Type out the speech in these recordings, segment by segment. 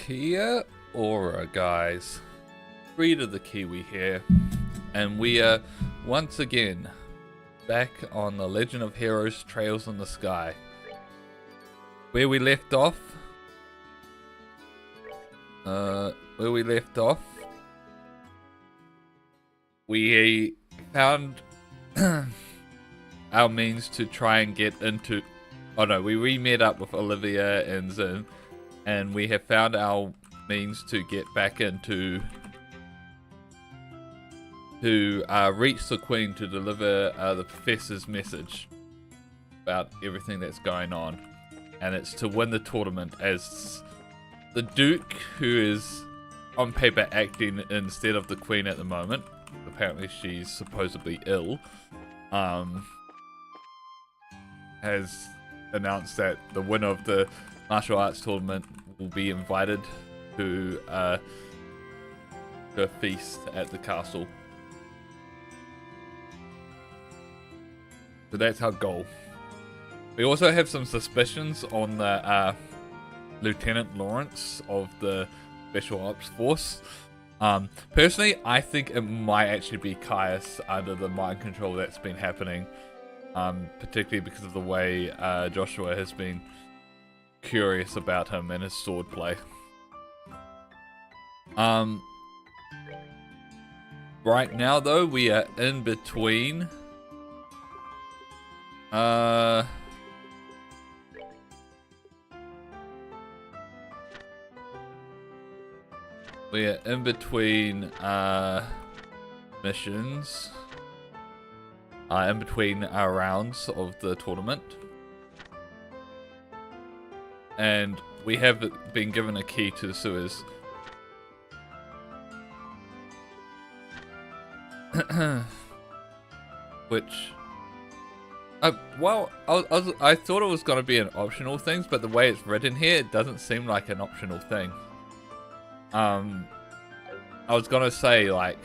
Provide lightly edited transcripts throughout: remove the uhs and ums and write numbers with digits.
Kia Ora, guys. Reader the Kiwi here, and we are once again back on the Legend of Heroes Trails in the Sky. Where we left off, we found our means to try and get into. Oh no, we re-met up with Olivia and Zin, and we have found our means to get back into to reach the Queen to deliver the Professor's message about everything that's going on, and it's to win the tournament as the Duke, who is on paper acting instead of the Queen at the moment. Apparently she's supposedly ill, has announced that the winner of the martial arts tournament will be invited to a feast at the castle. So that's our goal. We also have some suspicions on the Lieutenant Lawrence of the Special Ops Force. Personally, I think it might actually be Caius under the mind control that's been happening, particularly because of the way Joshua has been curious about him and his swordplay. Right now, though, we are in between. We are in between missions. In between our rounds of the tournament. And we have been given a key to the sewers. Which... well, I thought it was going to be an optional thing, but the way it's written here, it doesn't seem like an optional thing. I was going to say, like,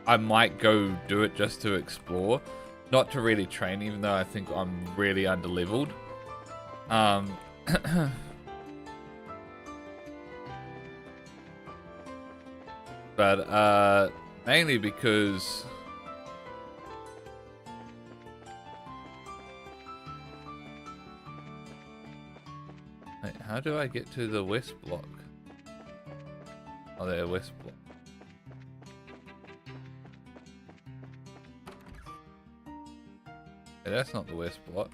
I might go do it just to explore, not to really train, even though I think I'm really underleveled. But mainly because wait, how do I get to the west block? Oh, there, west block. Yeah, that's not the west block.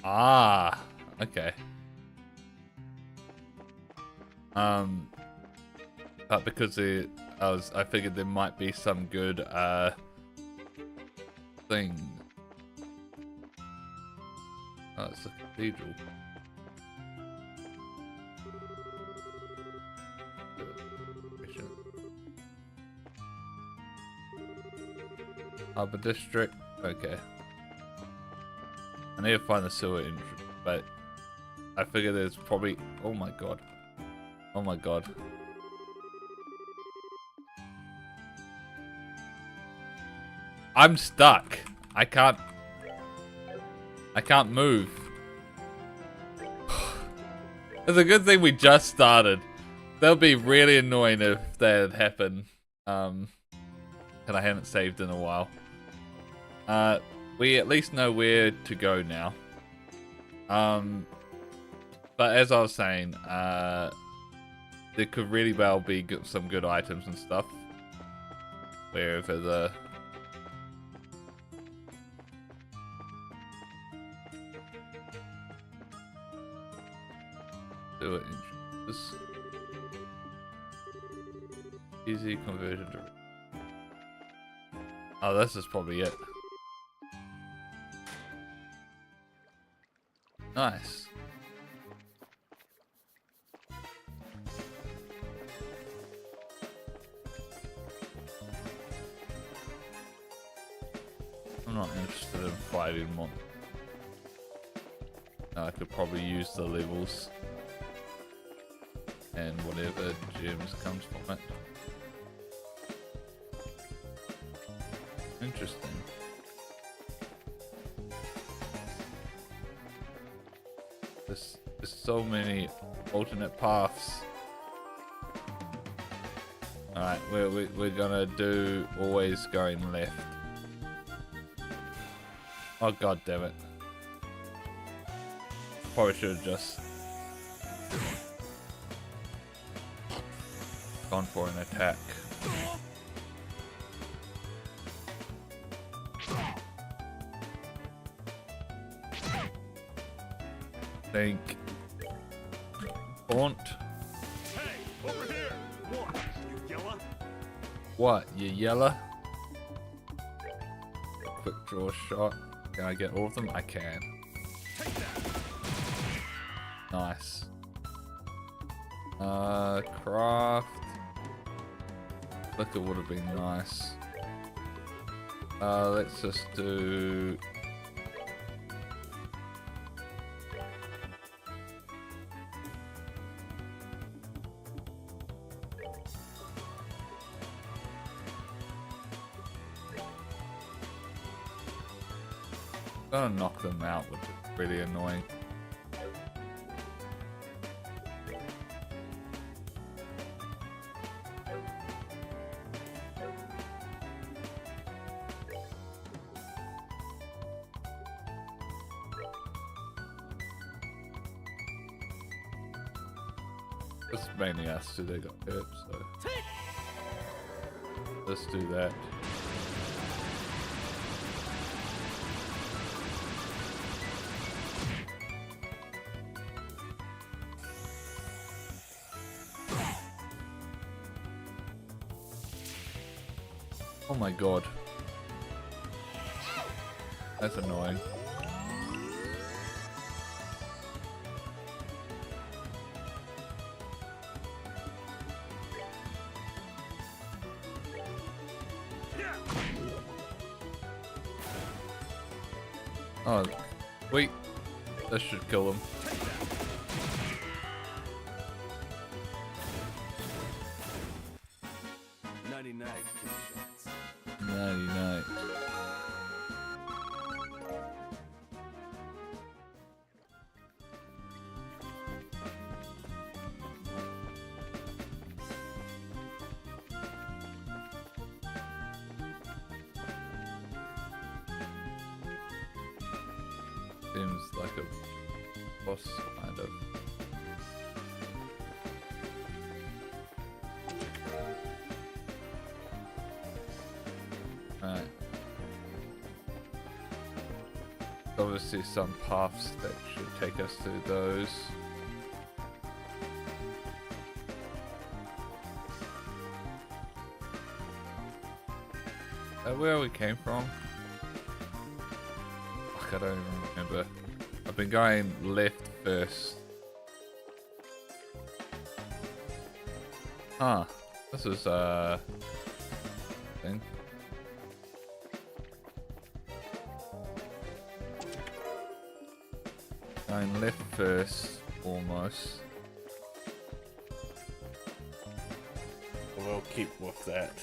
Ah, okay. But because I figured there might be some good thing. Oh, it's a cathedral. Harbour District. Okay. I need to find the sewer entrance, but I figure there's probably... Oh my god. Oh my god. I'm stuck. I can't move. It's a good thing we just started. That would be really annoying if that had happened. And I haven't saved in a while. We at least know where to go now. But as I was saying, there could really well be some good items and stuff wherever the sewer entrances. Easy conversion to... Oh, this is probably it. Nice. I'm not interested in fighting more. I could probably use the levels. and whatever gems comes from it. Interesting. There's so many alternate paths. Alright, we're gonna do always going left. Oh god damn it. Probably should have just gone for an attack. Think. Taunt. Hey, over here! What, you yella? What, you yella? Quick draw shot. Can I get all of them? I can. Take that! Nice. Craft. Liquor would have been nice. Let's just do... Gonna knock them out, which is really annoying. It's mainly us two, they got hurt, so let's do that. Oh my god. That's annoying. Oh, wait. This should kill him. 99. 99. Seems like a boss, kind of. Alright. Obviously some paths that should take us to those. Is that where we came from? Fuck, I don't even remember. I've been going left first. Huh. This is thing. Going left first, almost. We'll keep with that.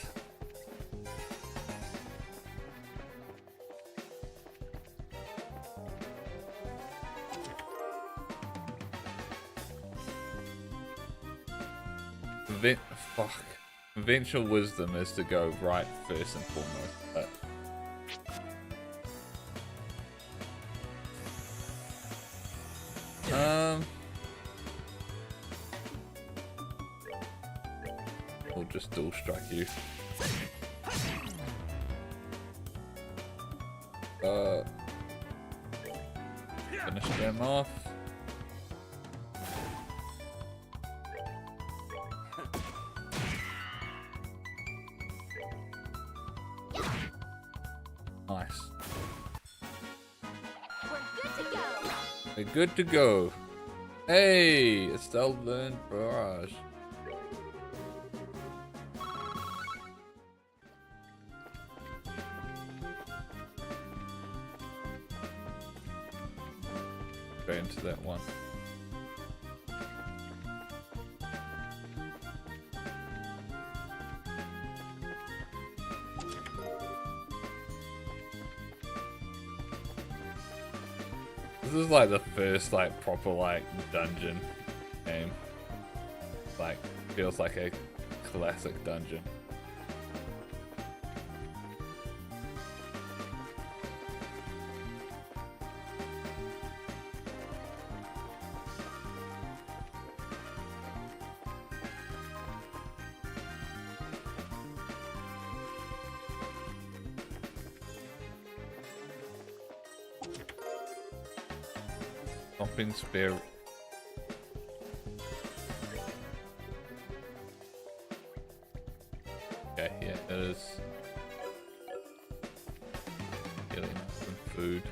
Fuck. Conventional wisdom is to go right first and foremost, but we'll just dual strike you. Finish them off. Nice. We're good to go. Hey, it's still learned barrage. Go into that one. This is like the first like proper like dungeon game. Like feels like a classic dungeon. Stomping spear. Okay, yeah, it is. Getting some food.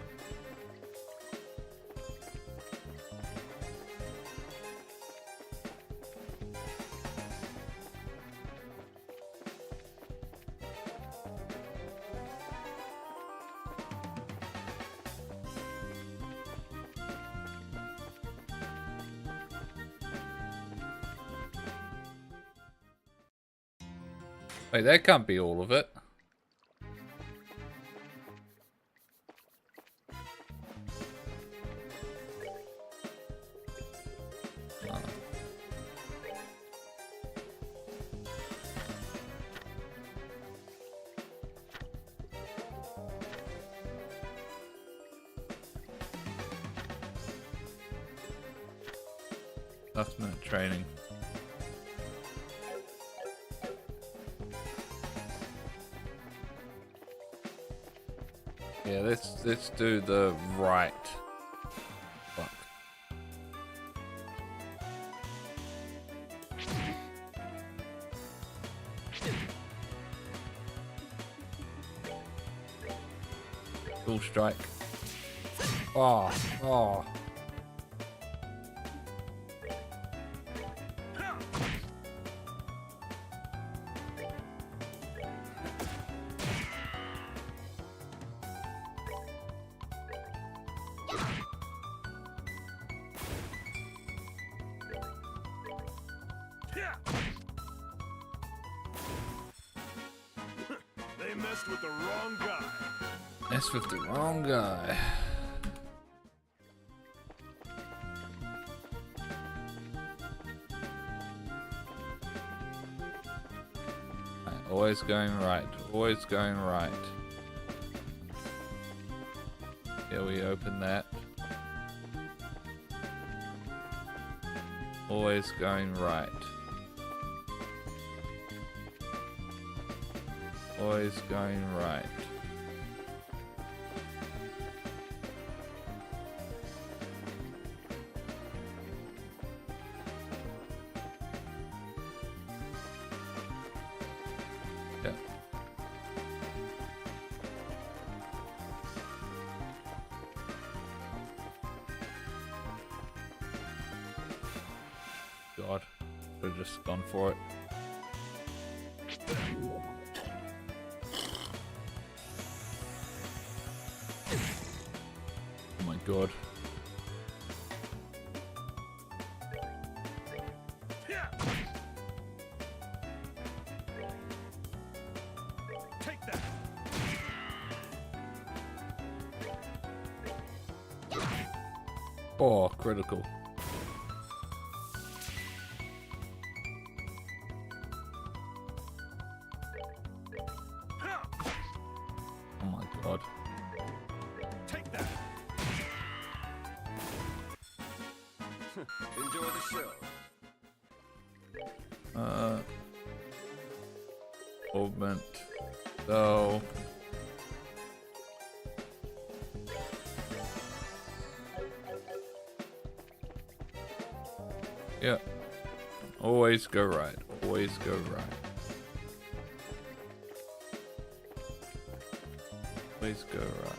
Wait, that can't be all of it. Last minute training. Yeah, let's do the right. Fuck. Full strike. Oh, oh. They messed with the wrong guy. Messed with the wrong guy. Right, always going right. Always going right. Here we open that. Always going right. Always going right. Yeah. God, should have just gone for it. Oh my god. Take that. Oh, critical. Oh my god. Take that. Enjoy the show. Augment. So. Yeah. Always go right. Always go right. Always go right.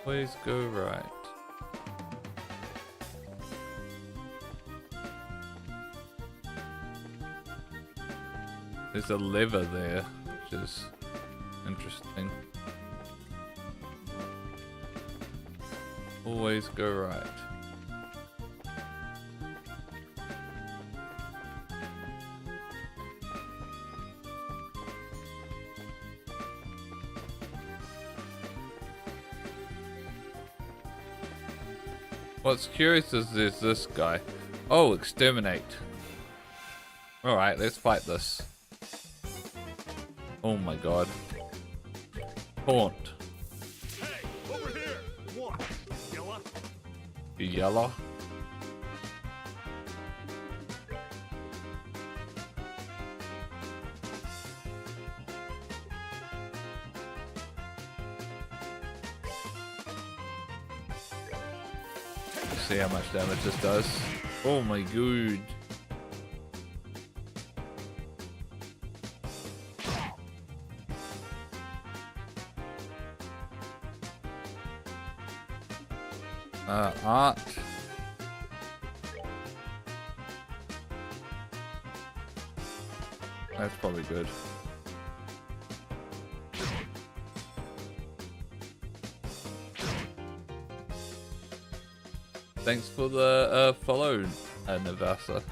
Always go right. There's a lever there, which is interesting. Always go right. What's curious is there's this guy. Oh, exterminate. Alright, let's fight this. Oh my god. Taunt. Hey, over here! What? Yella? You yellow? See how much damage this does. Oh my god. Art. That's probably good. Thanks for the follow, Navasa.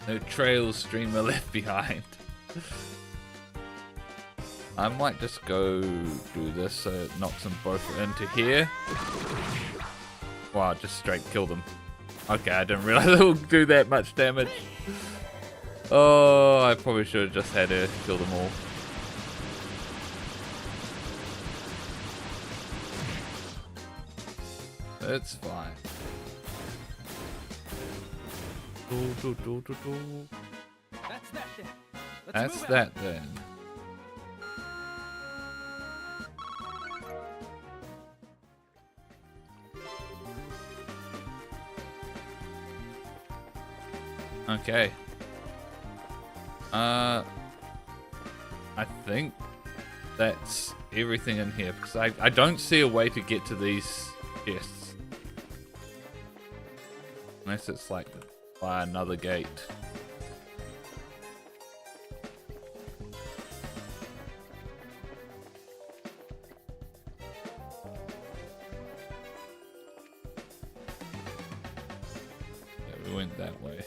No trail streamer left behind. I might just go do this so it knocks them both into here. Wow, just straight kill them. Okay, I didn't realize it would do that much damage. Oh, I probably should have just had to kill them all. It's fine. That's that then. That's that then. Okay. I think that's everything in here because I don't see a way to get to these chests. Unless it's like by another gate. Yeah, we went that way.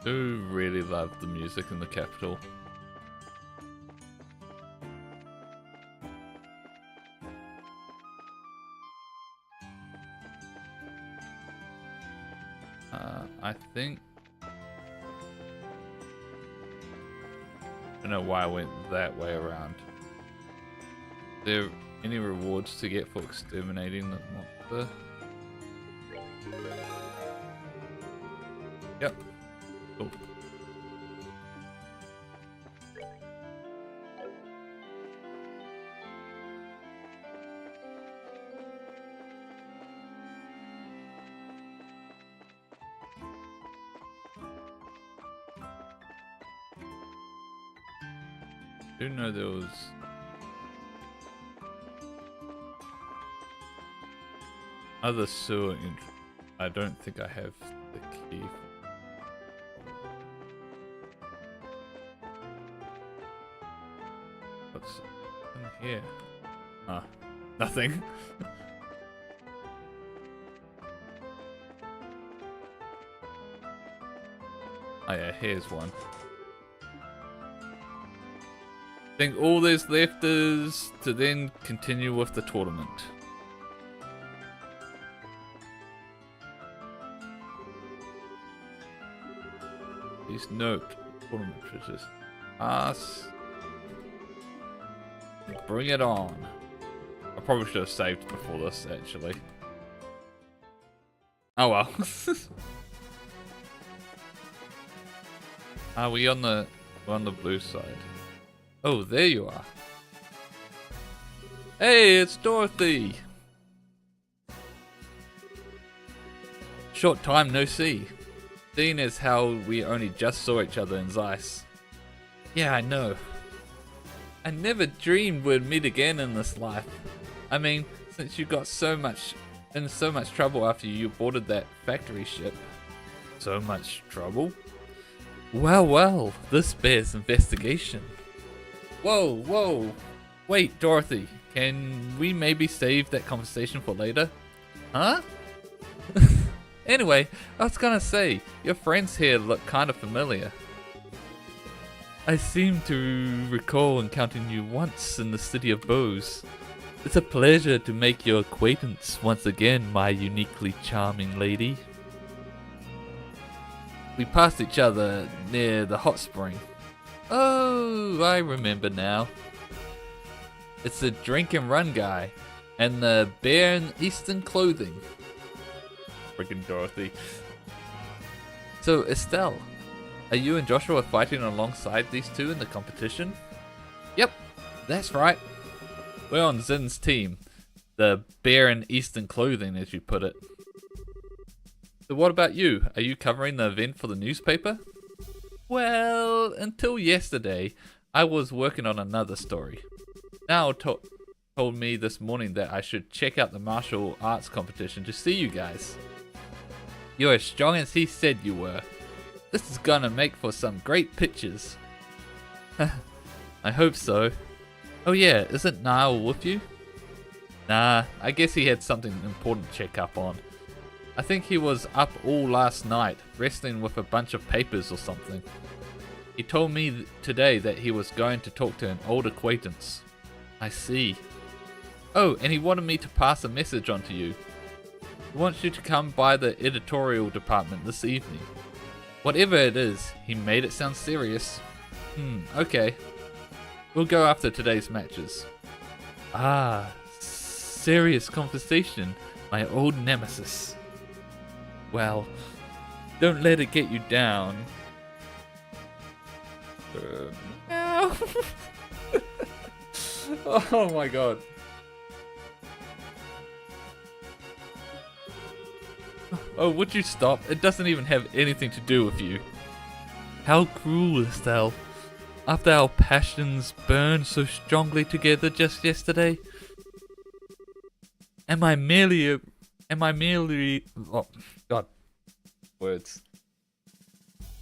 Do really love the music in the capital. I think I don't know why I went that way around. Are there any rewards to get for exterminating the monster? Yep. Cool. I do know there was other sewer entry. I don't think I have the key. What's in here? Ah, nothing. Oh yeah, here's one. I think all there's left is to then continue with the tournament. Please note, tournament treasures. Pass. Bring it on. I probably should have saved before this, actually. Oh well. Are we on the blue side? Oh, there you are. Hey, it's Dorothy! Short time no see. Seeing as how we only just saw each other in Zeiss. Yeah, I know. I never dreamed we'd meet again in this life. I mean, since you got in so much trouble after you boarded that factory ship. So much trouble? Well, this bears investigation. Whoa. Wait, Dorothy, can we maybe save that conversation for later? Huh? Anyway, I was gonna say, your friends here look kinda familiar. I seem to recall encountering you once in the city of Bose. It's a pleasure to make your acquaintance once again, my uniquely charming lady. We passed each other near the hot spring. Oh, I remember now. It's the drink and run guy, and the bear in Eastern clothing. Freaking Dorothy. So, Estelle, are you and Joshua fighting alongside these two in the competition? Yep, that's right. We're on Zin's team. The bear in Eastern clothing, as you put it. So what about you? Are you covering the event for the newspaper? Well, until yesterday, I was working on another story. Now told me this morning that I should check out the martial arts competition to see you guys. You're as strong as he said you were. This is gonna make for some great pictures. I hope so. Oh yeah, isn't Niall with you? Nah, I guess he had something important to check up on. I think he was up all last night, wrestling with a bunch of papers or something. He told me today that he was going to talk to an old acquaintance. I see. Oh, and he wanted me to pass a message on to you. He wants you to come by the editorial department this evening. Whatever it is, he made it sound serious. Okay. We'll go after today's matches. Ah, serious conversation, my old nemesis. Well, don't let it get you down. No. Oh my god. Oh, would you stop? It doesn't even have anything to do with you. How cruel, Estelle. After our passions burned so strongly together just yesterday. Am I merely oh god, words.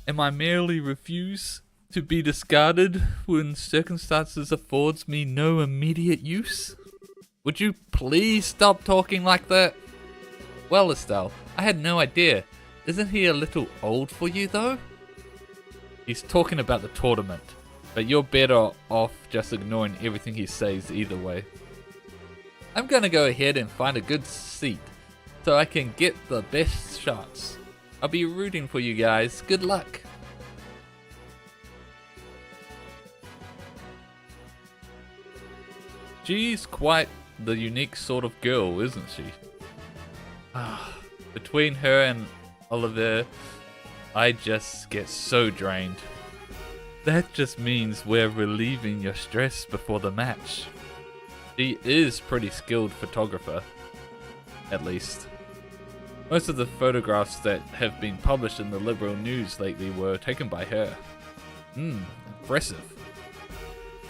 Am I merely refuse to be discarded when circumstances affords me no immediate use? Would you please stop talking like that? Well, Estelle, I had no idea. Isn't he a little old for you though? He's talking about the tournament, but you're better off just ignoring everything he says either way. I'm gonna go ahead and find a good seat so I can get the best shots. I'll be rooting for you guys. Good luck. She's quite the unique sort of girl, isn't she? Between her and Oliver, I just get so drained. That just means we're relieving your stress before the match. She is pretty skilled photographer, at least. Most of the photographs that have been published in the liberal news lately were taken by her. Impressive.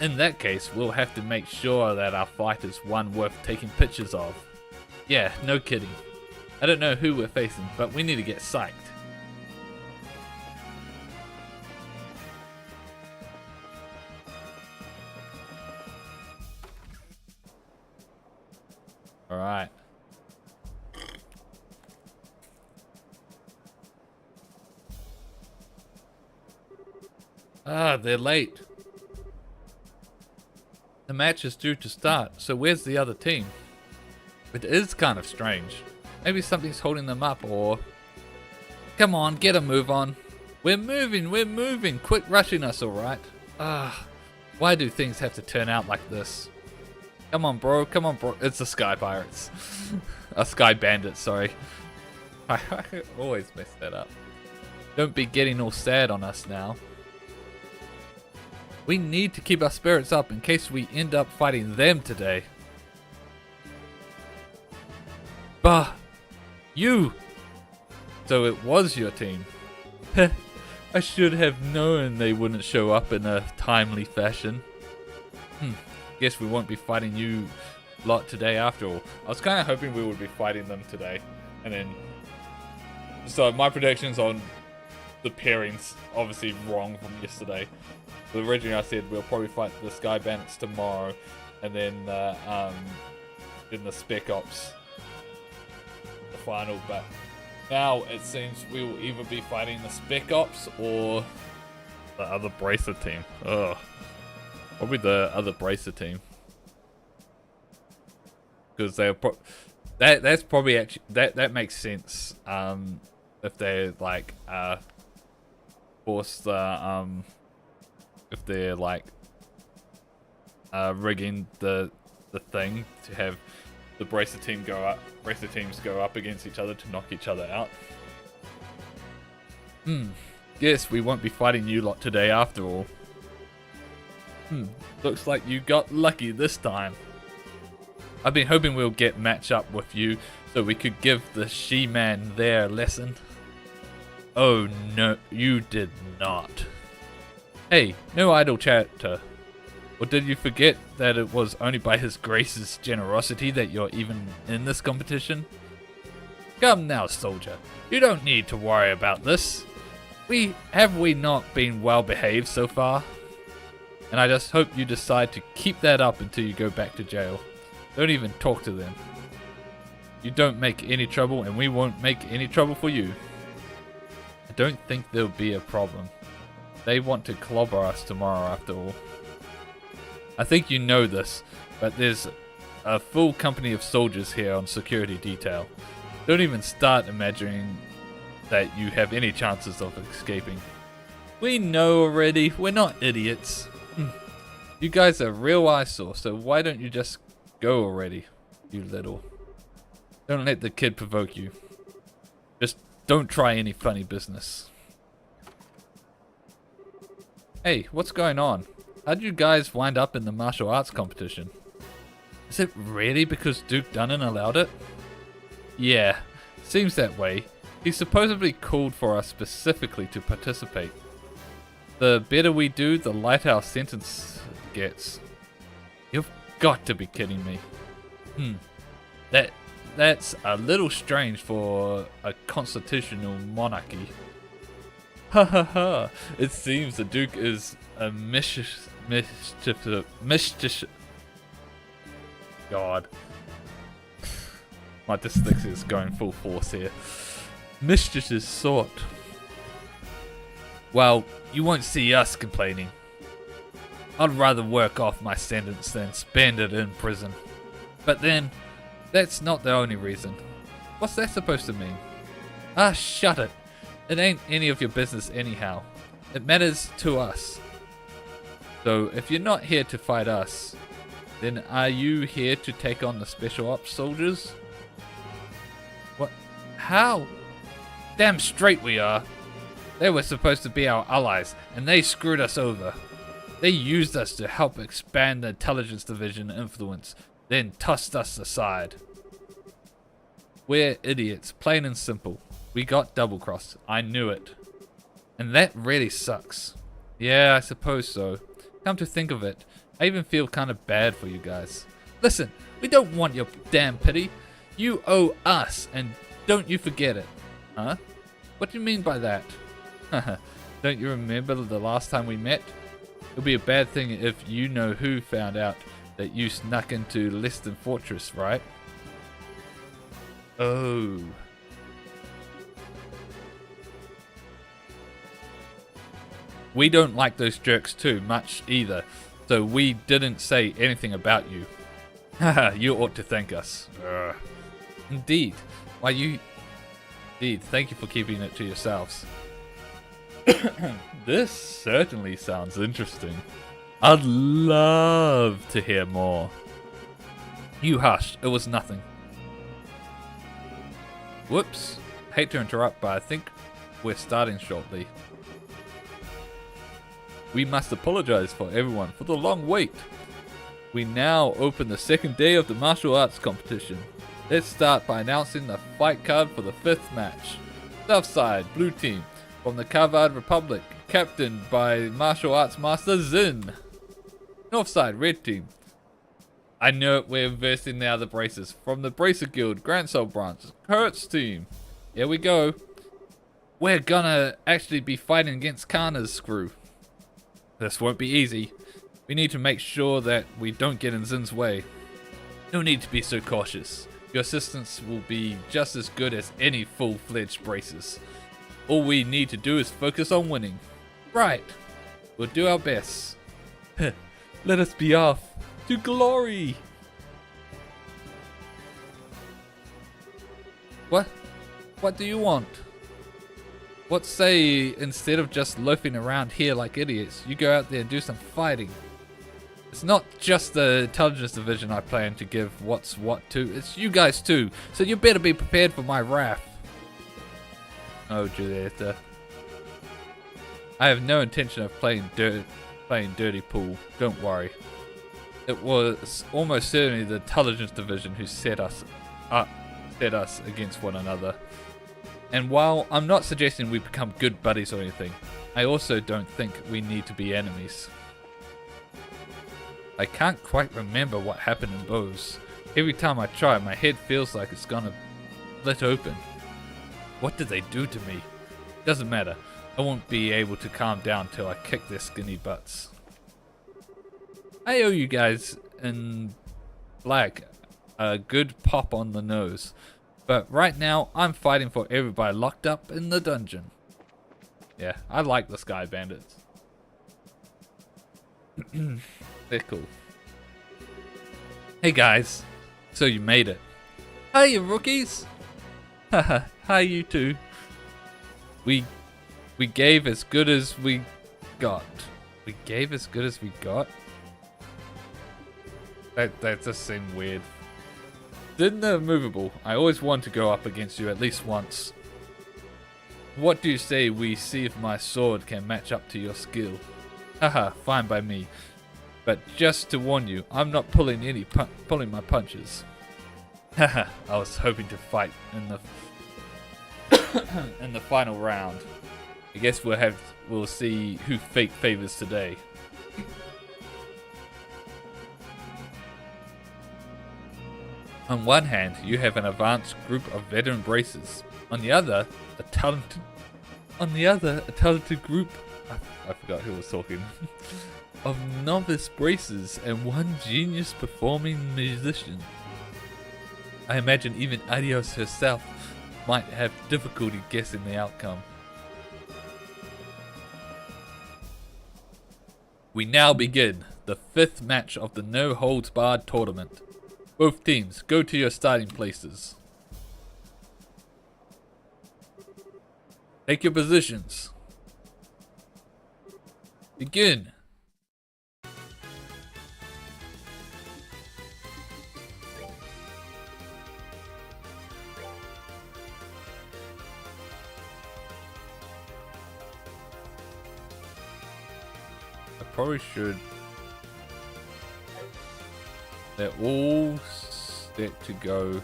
In that case, we'll have to make sure that our fight is one worth taking pictures of. Yeah, no kidding. I don't know who we're facing, but we need to get psyched. Alright. They're late. The match is due to start, so where's the other team? It is kind of strange. Maybe something's holding them up, or... Come on, get a move on. We're moving. Quit rushing us, alright? Why do things have to turn out like this? Come on, bro. It's the Sky Pirates. Sky Bandits, sorry. I always mess that up. Don't be getting all sad on us now. We need to keep our spirits up in case we end up fighting them today. Bah! You! So it was your team. Heh, I should have known they wouldn't show up in a timely fashion. Guess we won't be fighting you lot today after all. I was kind of hoping we would be fighting them today. And then... So my predictions on the pairings obviously wrong from yesterday. So originally I said we'll probably fight the Sky Bandits tomorrow. And then the Spec Ops the final, but now it seems we will either be fighting the Spec Ops or the other Bracer team. Ugh. Probably the other Bracer team. Because they're that's probably actually that makes sense. If they're like force the if they're like rigging the thing to have the bracer teams go up against each other to knock each other out. Yes, we won't be fighting you lot today after all. Looks like you got lucky this time. I've been hoping we'll get match up with you so we could give the She-Man their lesson. Oh no, you did not. Hey, no idle chatter. Or did you forget that it was only by His Grace's generosity that you're even in this competition? Come now, soldier. You don't need to worry about this. Have we not been well behaved so far? And I just hope you decide to keep that up until you go back to jail. Don't even talk to them. You don't make any trouble and we won't make any trouble for you. I don't think there'll be a problem. They want to clobber us tomorrow after all. I think you know this, but there's a full company of soldiers here on security detail. Don't even start imagining that you have any chances of escaping. We know already, we're not idiots. You guys are real eyesore, so why don't you just go already, you little. Don't let the kid provoke you. Just don't try any funny business. Hey, what's going on? How'd you guys wind up in the martial arts competition? Is it really because Duke Dunnan allowed it? Yeah, seems that way. He supposedly called for us specifically to participate. The better we do, the lighter our sentence gets. You've got to be kidding me. That's a little strange for a constitutional monarchy. Ha ha ha! It seems the Duke is a mischievous. God. My dyslexia is going full force here. Mischievous sort. Well, you won't see us complaining. I'd rather work off my sentence than spend it in prison. But then, that's not the only reason. What's that supposed to mean? Ah, shut it. It ain't any of your business anyhow. It matters to us. So, if you're not here to fight us, then are you here to take on the Special Ops soldiers? What? How? Damn straight we are. They were supposed to be our allies, and they screwed us over. They used us to help expand the intelligence division influence, then tossed us aside. We're idiots, plain and simple. We got double-crossed. I knew it. And that really sucks. Yeah, I suppose so. Come to think of it, I even feel kind of bad for you guys. Listen, we don't want your damn pity. You owe us, and don't you forget it. Huh? What do you mean by that? Don't you remember the last time we met? It'll be a bad thing if you know who found out that you snuck into Leston Fortress, right? Oh. We don't like those jerks too much either, so we didn't say anything about you. Haha, you ought to thank us. Indeed. Why Indeed, thank you for keeping it to yourselves. This certainly sounds interesting. I'd love to hear more. You hush, it was nothing. Whoops, hate to interrupt, but I think we're starting shortly. We must apologize for everyone for the long wait. We now open the second day of the martial arts competition. Let's start by announcing the fight card for the 5th match. South side, blue team, from the Kavad Republic, captained by martial arts master Zin. North side, red team. I know it, we're versing the other braces. From the Bracer Guild, Grand Soul branch, Kurt's team. Here we go. We're gonna actually be fighting against Kana's crew. This won't be easy. We need to make sure that we don't get in Zin's way. No need to be so cautious. Your assistance will be just as good as any full-fledged braces. All we need to do is focus on winning. Right. We'll do our best. Let us be off to glory. What? What do you want? What say instead of just loafing around here like idiots, you go out there and do some fighting? It's not just the intelligence division I plan to give what's what to, it's you guys too, so you better be prepared for my wrath. Oh, Julieta. I have no intention of playing dirty pool, don't worry. It was almost certainly the intelligence division who set us against one another. And while I'm not suggesting we become good buddies or anything, I also don't think we need to be enemies. I can't quite remember what happened in Bose. Every time I try, my head feels like it's gonna split open. What did they do to me? Doesn't matter. I won't be able to calm down till I kick their skinny butts. I owe you guys in black a good pop on the nose. But right now, I'm fighting for everybody locked up in the dungeon. Yeah, I like the Sky Bandits. They're cool. Hey guys, so you made it. Hey you rookies! Haha, hi you two. We gave as good as we got. We gave as good as we got? That just seemed weird. Didn't the movable, I always want to go up against you at least once. What do you say we see if my sword can match up to your skill? Haha, fine by me. But just to warn you, I'm not pulling my punches. Haha, I was hoping to fight in the in the final round. I guess we'll see who fate favors today. On one hand, you have an advanced group of veteran bracers. On the other, a talented group. I forgot who was talking. Of novice bracers and one genius performing musician. I imagine even Adios herself might have difficulty guessing the outcome. We now begin the 5th match of the No Holds Barred tournament. Both teams, go to your starting places. Take your positions. Begin. I probably should. They're all set to go.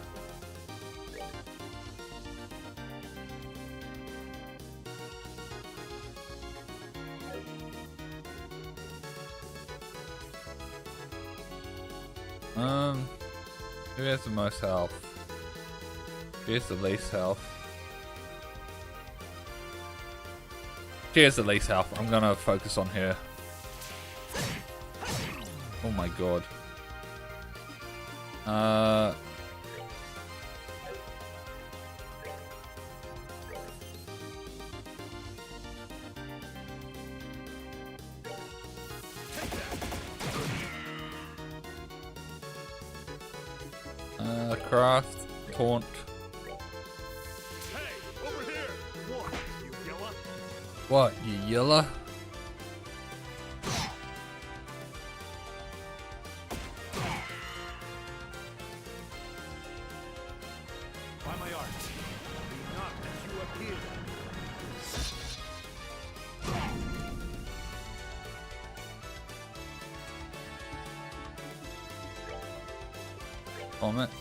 Who has the most health? Here's the least health. Here's the least health. I'm gonna focus on her. Oh my god. Craft, taunt. Hey, over here! What, you yella? What, you yella? By my art, do not let you appear. Comment.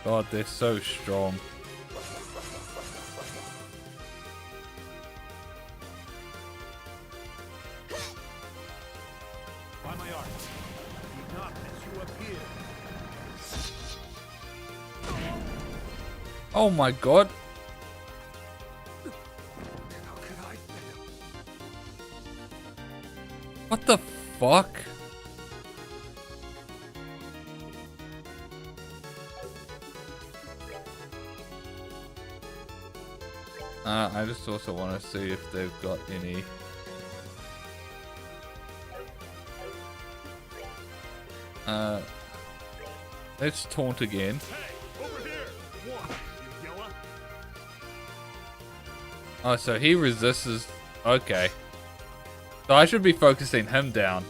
God, they're so strong. By my art. Do not as you appear. Oh my god. How could I fail? What the fuck? I just also want to see if they've got any. Let's taunt again. Hey, over here! One, you yella. Oh, so he resists. Okay. So I should be focusing him down.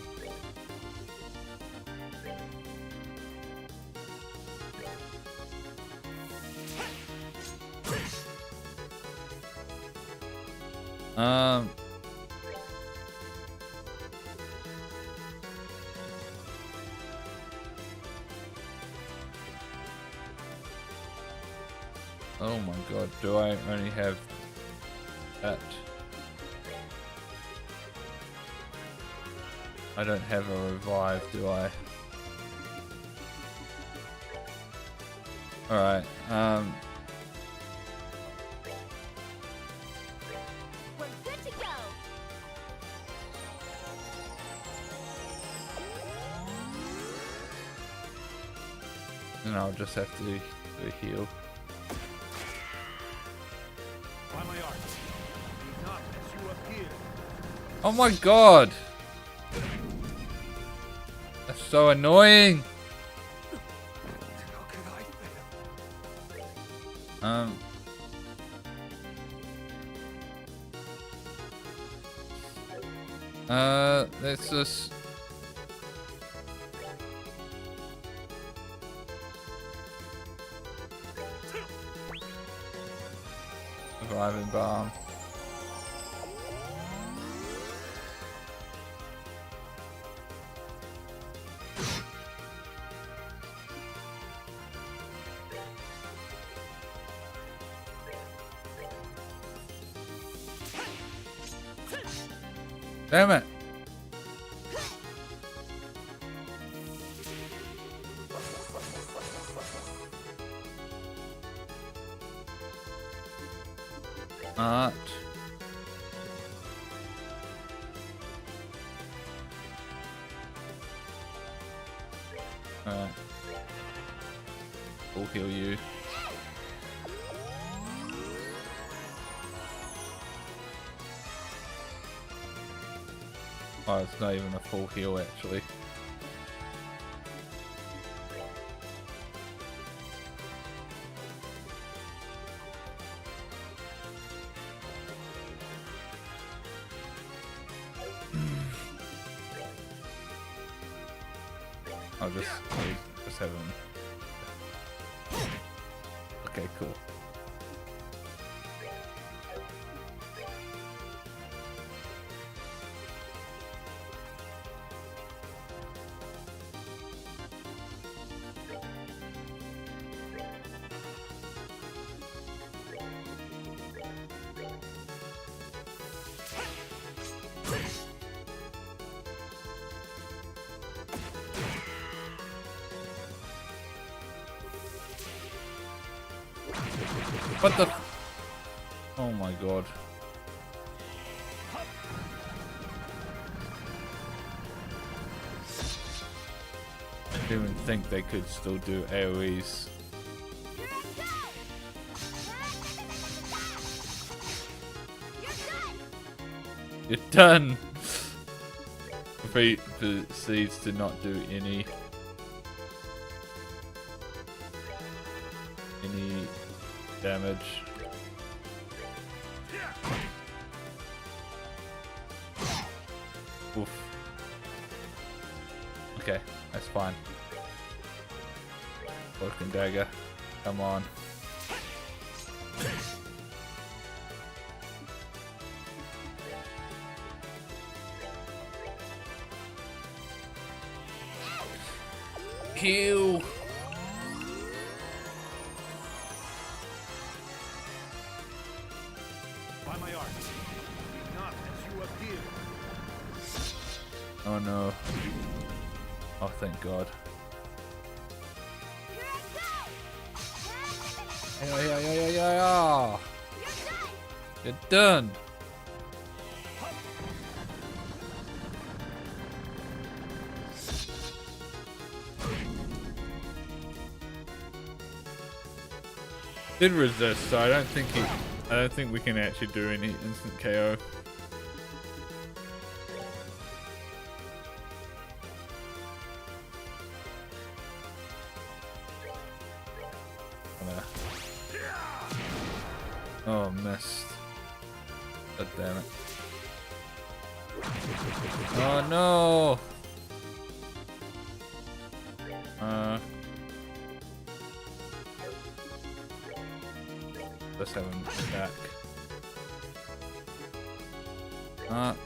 Oh my god, do I only have that? I don't have a revive, do I? Alright, We're good to go. and I'll just have to do a heal. By my art. Do not as you appear. Oh my god! That's so annoying! How could I fail? Let's just... Reviving Balm. Damn it! Art. Alright. We'll heal you. Oh, it's not even a full heal actually. I'll just have him. Okay, cool. What the? Oh my god. I didn't even think they could still do AoEs. Here I go. You're done. You're done! Fate proceeds to not do any damage. Oof. Okay, that's fine. Broken dagger. Come on. Heal. my art. Not as you appear. Oh no. Oh, thank God. Here I go. Yeah. You're done. You're done. Did resist, so I don't think we can actually do any instant KO. Oh, missed. God damn it. Oh no! Let's have him back. Not.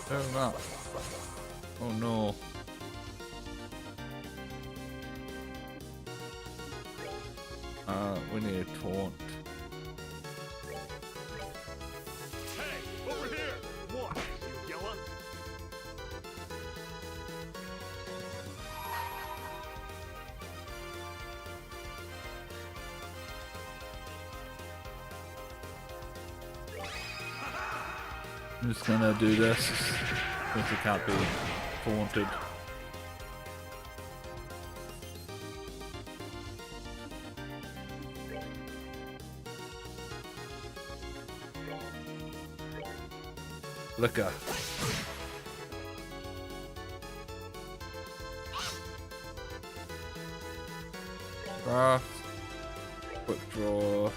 Turn him up. Oh no. We need a taunt. Hey, over here! What, you yella? I'm just gonna do this since it can't be taunted. Liquor. Craft. Quick draw.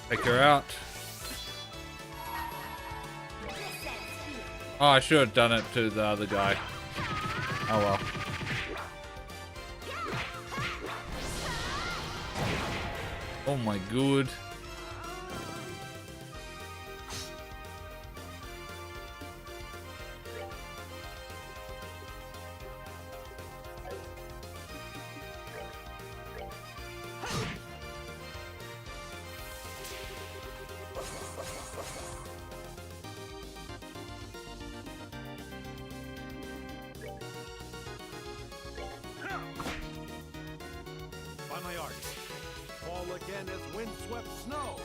Take her out. Oh, I should have done it to the other guy. Oh well. Oh my god. By my art. Fall again as windswept snow.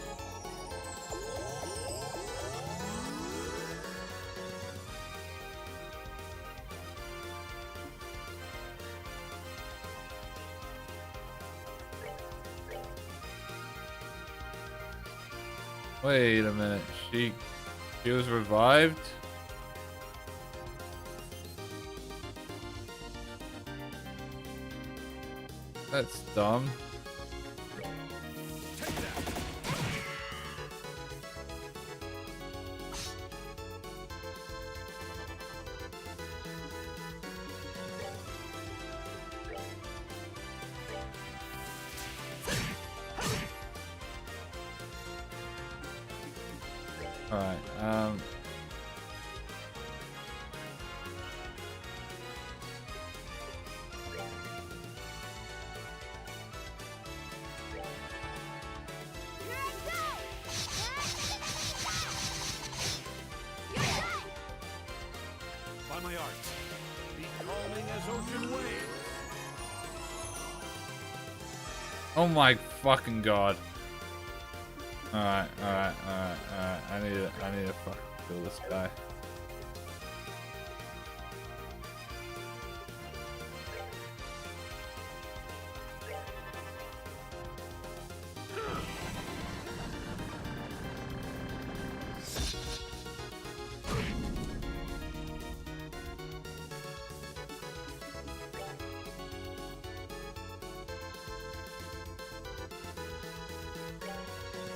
Wait a minute. She was revived? That's dumb. Alright, By my art. Be calming as ocean waves. Oh my fucking god. Alright. I need to fucking kill this guy.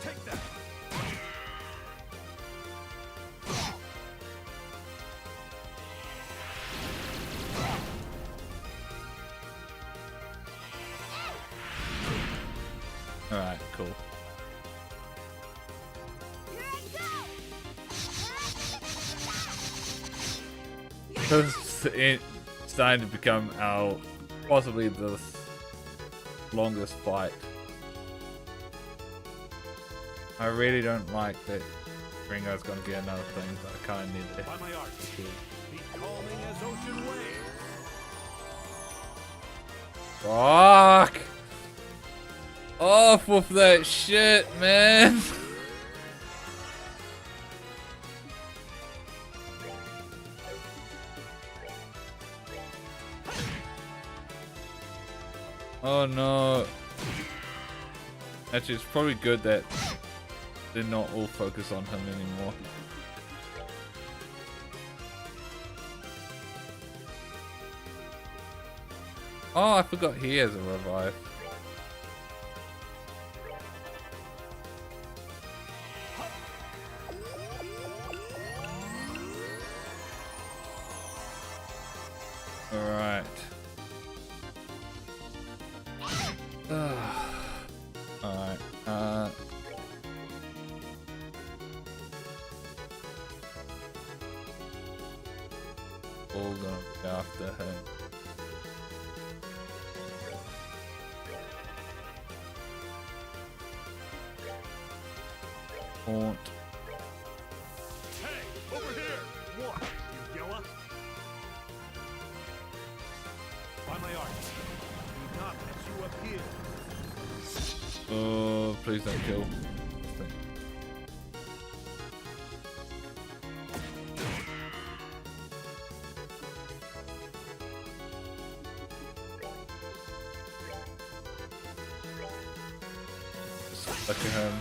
Take that. Alright, cool. It's starting to become our possibly the longest fight. I really don't like that Ringo's gonna get another thing, but I kinda need it. By my art. Be calming as ocean waves. Fuck! Off with that shit, man! Oh no. Actually, it's probably good that they're not all focused on him anymore. Oh, I forgot he has a revive. Alright. Alright. All gonna be after him. Haunt. Hey, over here. What? You yella? By my art. Do not let you appear. Oh, please don't kill. Look at him.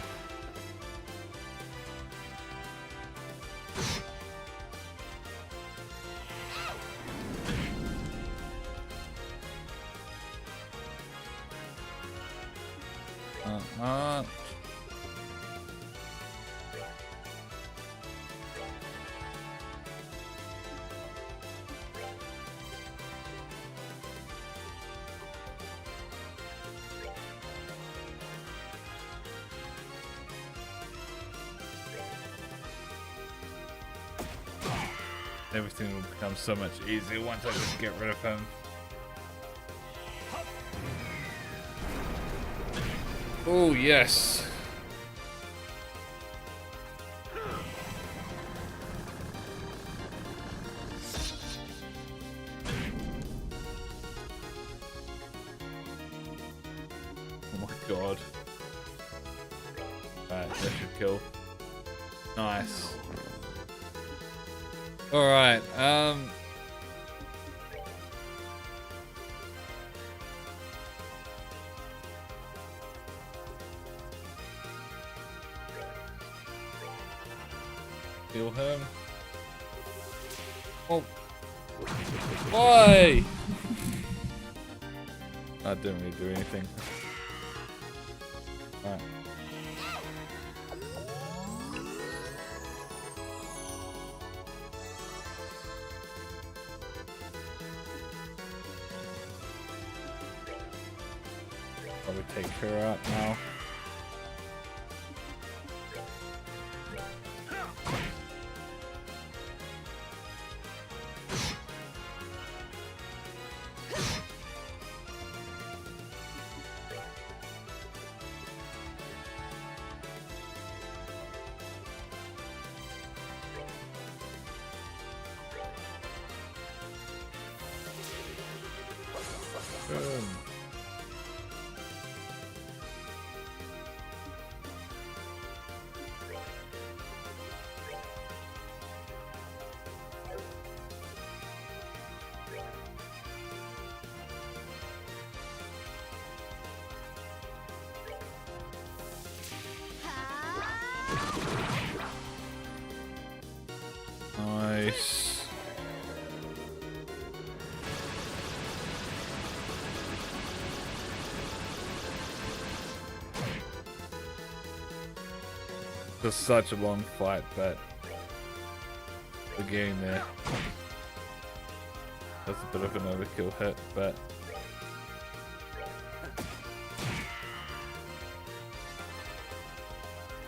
Everything will become so much easier once I just get rid of him. Oh, yes. Oh my god. Alright, that should kill. Nice. Alright, kill him. Oh. Why? That didn't really do anything. Alright. Probably take her out now. Just such a long fight, but we're getting there. That's a bit of an overkill hit, but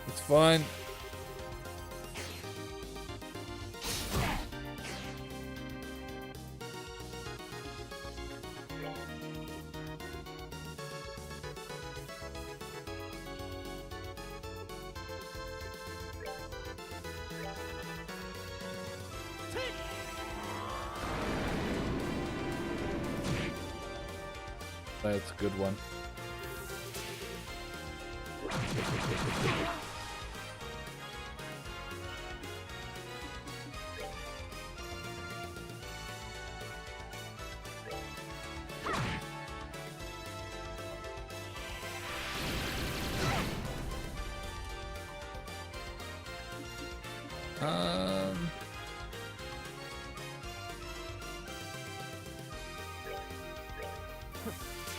it's fine. That's a good one.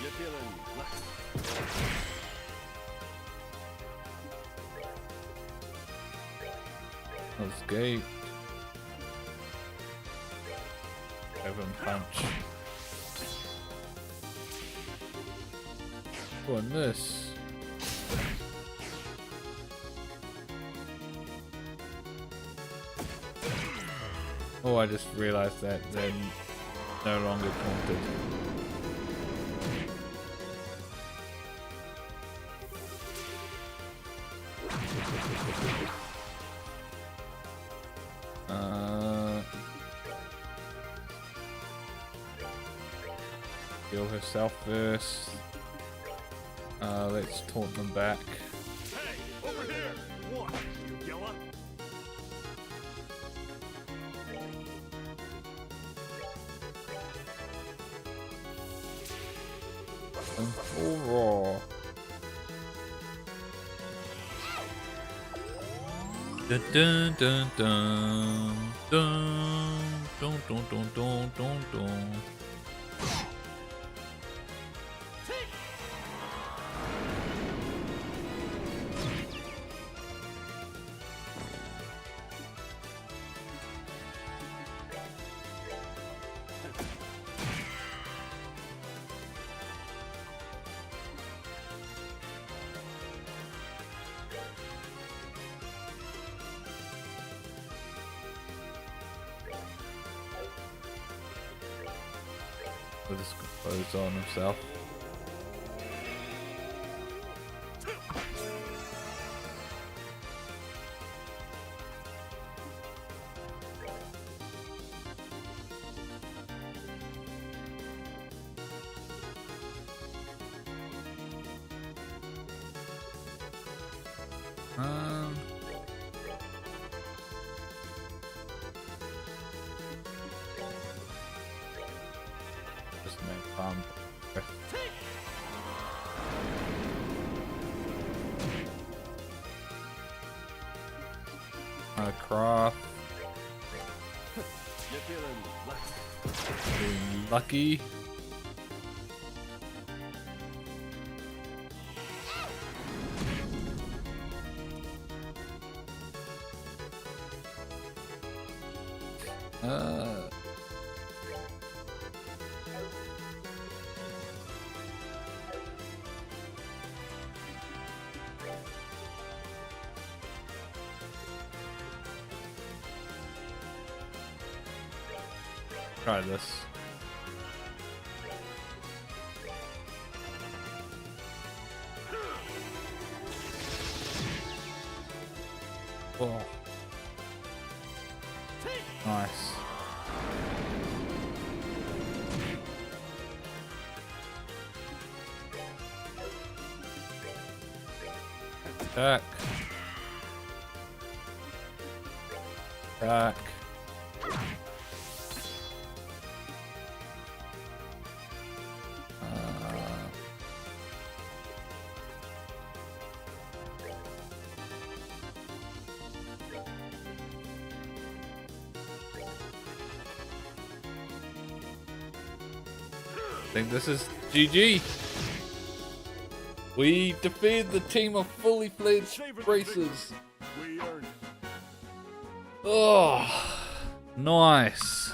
You're feeling lucky. Escape. Have him punch. Doing this. Oh, I just realized that they're no longer taunted. Heal herself first. Let's taunt them back. Hey, over here! What, you yella? And full raw. Dun dun dun dun dun dun dun dun dun dun dun. With his clothes on himself. Just make fun. Craft. You're feeling lucky. Lucky. Try this. Oh. Nice. Attack. Attack. I think this is GG. We defeated the team of fully fledged racers. We earned it. Oh, nice.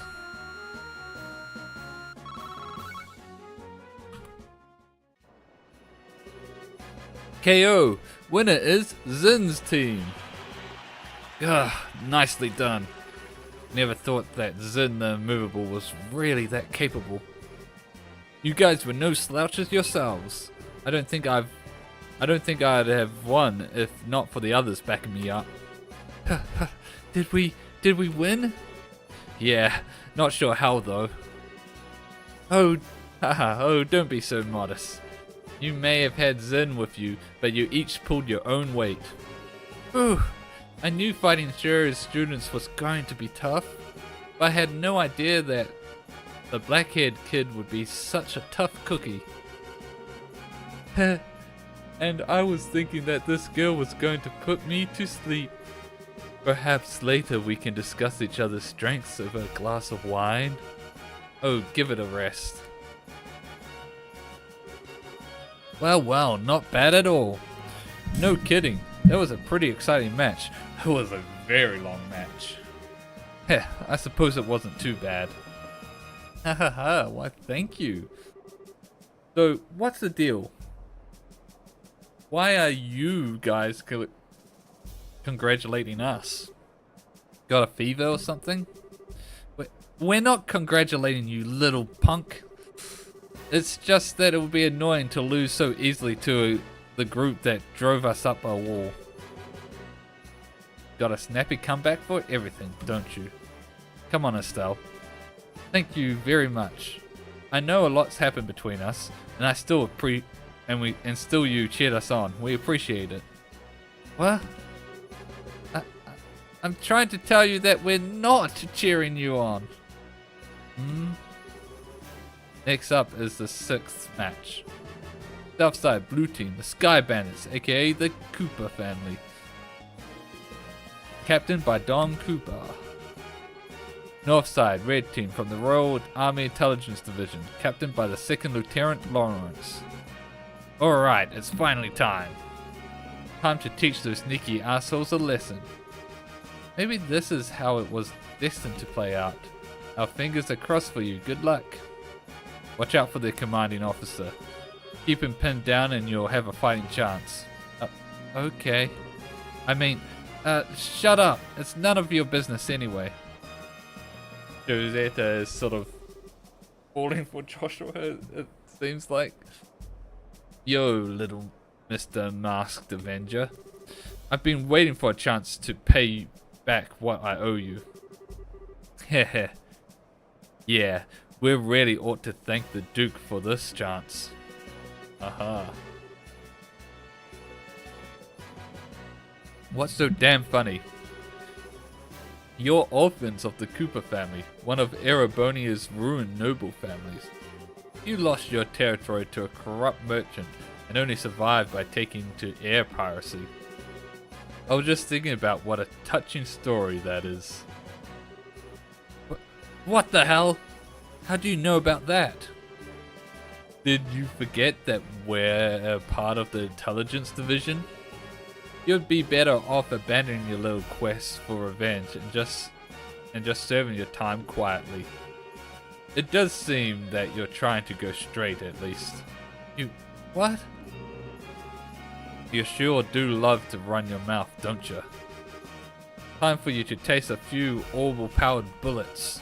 KO. Winner is Zin's team. Ugh, nicely done. Never thought that Zin the Immovable was really that capable. You guys were no slouches yourselves. I don't think I'd have won if not for the others backing me up. Did we win? Yeah, not sure how though. Oh, don't be so modest. You may have had Zin with you, but you each pulled your own weight. Ooh, I knew fighting Sherry's students was going to be tough, but I had no idea that the black-haired kid would be such a tough cookie. And I was thinking that this girl was going to put me to sleep. Perhaps later we can discuss each other's strengths over a glass of wine. Oh, give it a rest. Well, not bad at all. No kidding, that was a pretty exciting match. It was a very long match. Heh, I suppose it wasn't too bad. Hahaha, why thank you. So, what's the deal? Why are you guys congratulating us? Got a fever or something? We're not congratulating you, little punk. It's just that it would be annoying to lose so easily to the group that drove us up a wall. Got a snappy comeback for everything, don't you? Come on, Estelle. Thank you very much. I know a lot's happened between us, and I still still you cheered us on. We appreciate it. What? I'm trying to tell you that we're not cheering you on. Next up is the 6th match. Southside Blue Team, the Sky Bandits, aka the Cooper family. Captained by Don Cooper. Northside Red Team from the Royal Army Intelligence Division, captained by the 2nd Lieutenant Lawrence. Alright, it's finally time. Time to teach those sneaky assholes a lesson. Maybe this is how it was destined to play out. Our fingers are crossed for you, good luck. Watch out for the commanding officer. Keep him pinned down and you'll have a fighting chance. Okay. I mean, shut up. It's none of your business anyway. Josetta is sort of falling for Joshua, it seems like. Yo, little Mr. Masked Avenger. I've been waiting for a chance to pay back what I owe you. Heh. Yeah, we really ought to thank the Duke for this chance. Aha. What's so damn funny? You're orphans of the Cooper family, one of Erebonia's ruined noble families. You lost your territory to a corrupt merchant and only survived by taking to air piracy. I was just thinking about what a touching story that is. What the hell? How do you know about that? Did you forget that we're a part of the intelligence division? You'd be better off abandoning your little quest for revenge and just serving your time quietly. It does seem that you're trying to go straight, at least. What? You sure do love to run your mouth, don't you? Time for you to taste a few orbital-powered bullets.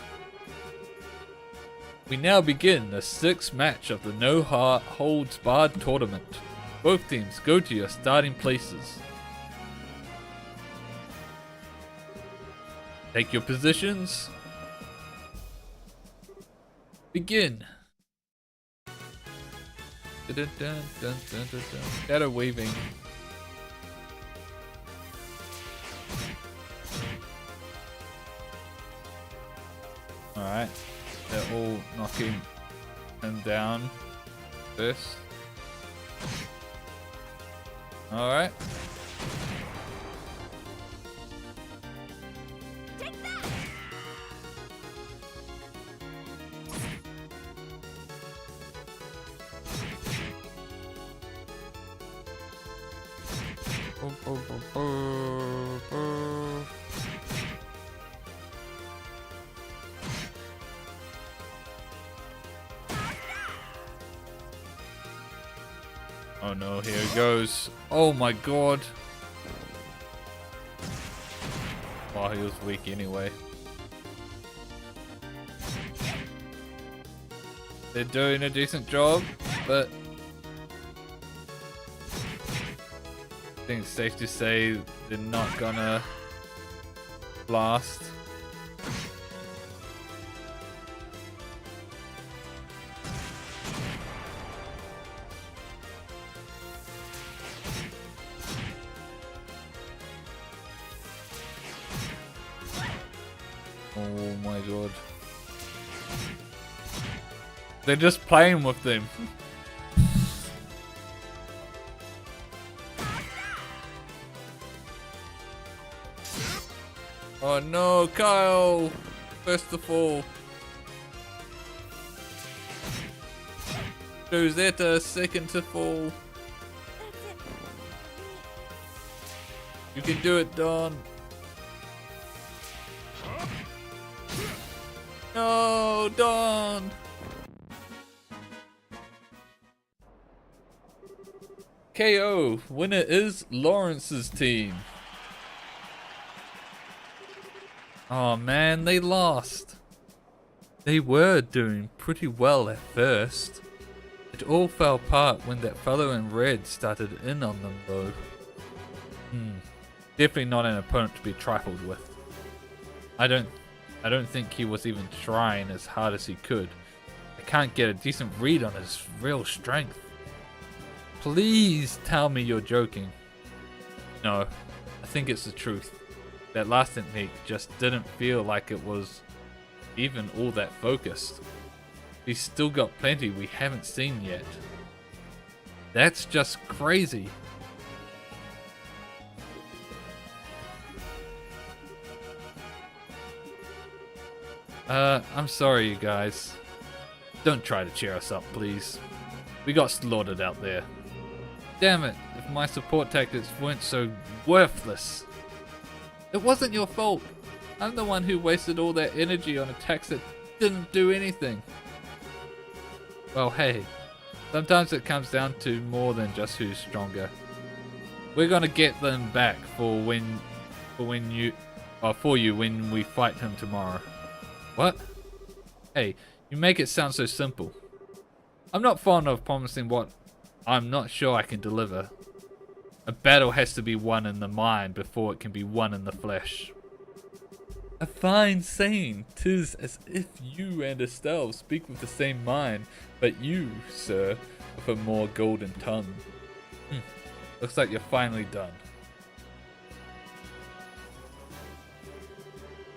We now begin the 6th match of the No Holds Barred tournament. Both teams go to your starting places. Take your positions. Begin. Shadow waving. Alright. They're all knocking him down first. Alright. Oh no, here it goes. Oh my god. Oh, he was weak anyway. They're doing a decent job, but I think it's safe to say they're not gonna last. Oh my god. They're just playing with them. Oh no, Kyle! First to fall. Rosetta, second to fall. You can do it, Don. No, Don! KO, winner is Lawrence's team. Oh man, they lost. They were doing pretty well at first. It all fell apart when that fellow in red started in on them though. Definitely not an opponent to be trifled with. I don't think he was even trying as hard as he could. I can't get a decent read on his real strength. Please tell me you're joking. No, I think it's the truth. That last technique just didn't feel like it was even all that focused. He's still got plenty we haven't seen yet. That's just crazy. I'm sorry you guys. Don't try to cheer us up, please. We got slaughtered out there. Damn it, if my support tactics weren't so worthless. It wasn't your fault. I'm the one who wasted all that energy on attacks that didn't do anything. Well, hey, sometimes it comes down to more than just who's stronger. We're gonna get them back for you when we fight him tomorrow. What? Hey, you make it sound so simple. I'm not fond of promising what I'm not sure I can deliver. A battle has to be won in the mind before it can be won in the flesh. A fine saying, 'tis as if you and Estelle speak with the same mind, but you, sir, with a more golden tongue. Looks like you're finally done.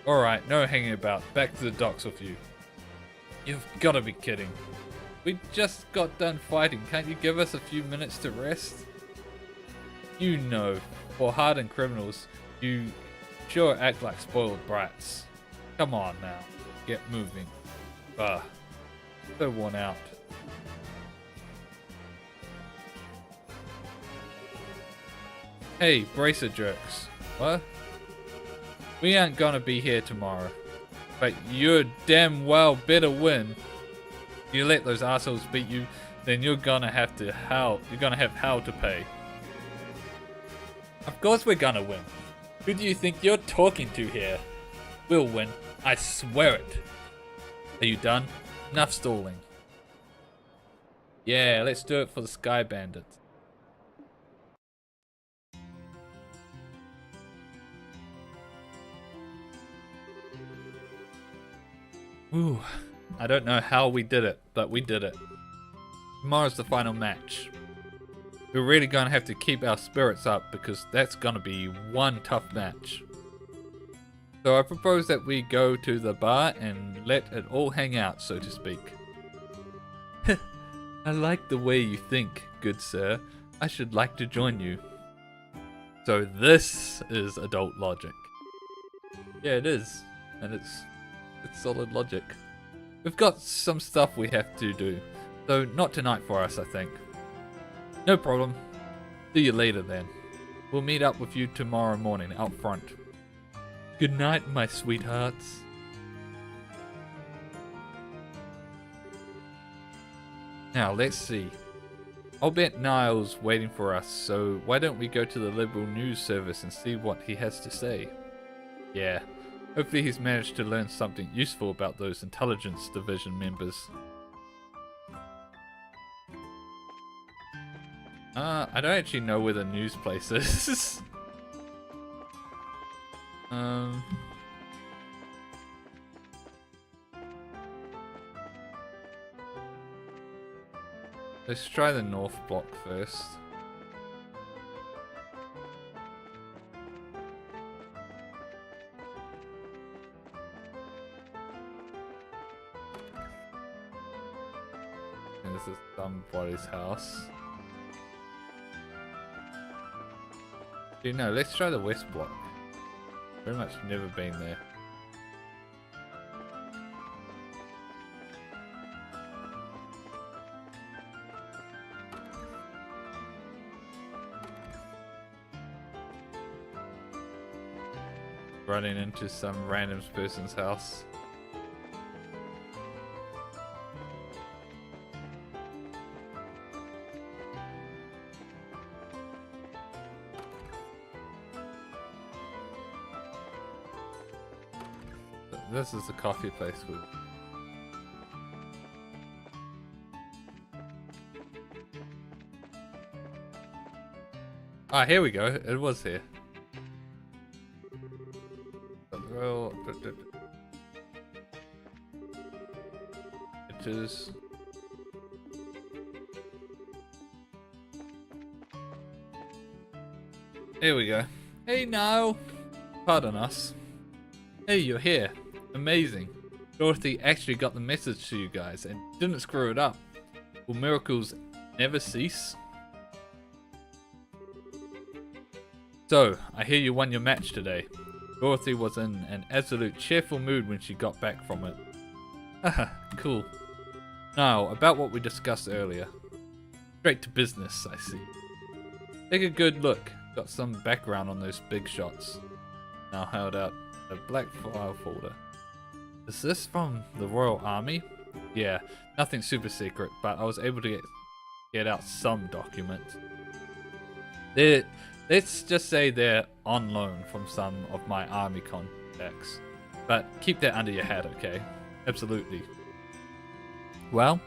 Alright, no hanging about. Back to the docks with you. You've gotta be kidding. We just got done fighting. Can't you give us a few minutes to rest? You know, for hardened criminals, you sure act like spoiled brats. Come on now, get moving. So worn out. Hey, bracer jerks. What? We aren't gonna be here tomorrow. But you're damn well better win. If you let those assholes beat you, then you're gonna have hell to pay. Of course we're gonna win. Who do you think you're talking to here? We'll win. I swear it. Are you done? Enough stalling. Yeah, let's do it for the Sky Bandits. Ooh, I don't know how we did it, but we did it. Tomorrow's the final match. We're really gonna have to keep our spirits up because that's gonna be one tough match. So I propose that we go to the bar and let it all hang out, so to speak. I like the way you think, good sir. I should like to join you. So this is adult logic. Yeah, it is. And it's solid logic. We've got some stuff we have to do. So not tonight for us, I think. No problem. See you later then. We'll meet up with you tomorrow morning out front. Good night, my sweethearts. Now, let's see. I'll bet Niall's waiting for us, so why don't we go to the Liberal News Service and see what he has to say? Yeah, hopefully he's managed to learn something useful about those Intelligence Division members. I don't actually know where the news place is. Let's try the north block first. And this is somebody's house. You know, let's try the west block. Pretty much never been there. Running into some random person's house. This is the coffee place with. Ah, here we go. It was here. Well, it is. Here we go. Hey, now. Pardon us. Hey, you're here. Amazing. Dorothy actually got the message to you guys and didn't screw it up. Will miracles never cease? So, I hear you won your match today. Dorothy was in an absolute cheerful mood when she got back from it. Haha, cool. Now, about what we discussed earlier. Straight to business, I see. Take a good look. Got some background on those big shots. Now held out a black file folder. Is this from the Royal Army? Yeah, nothing super secret, but I was able to get out some documents. Let's just say they're on loan from some of my army contacts. But keep that under your hat, okay? Absolutely. Well,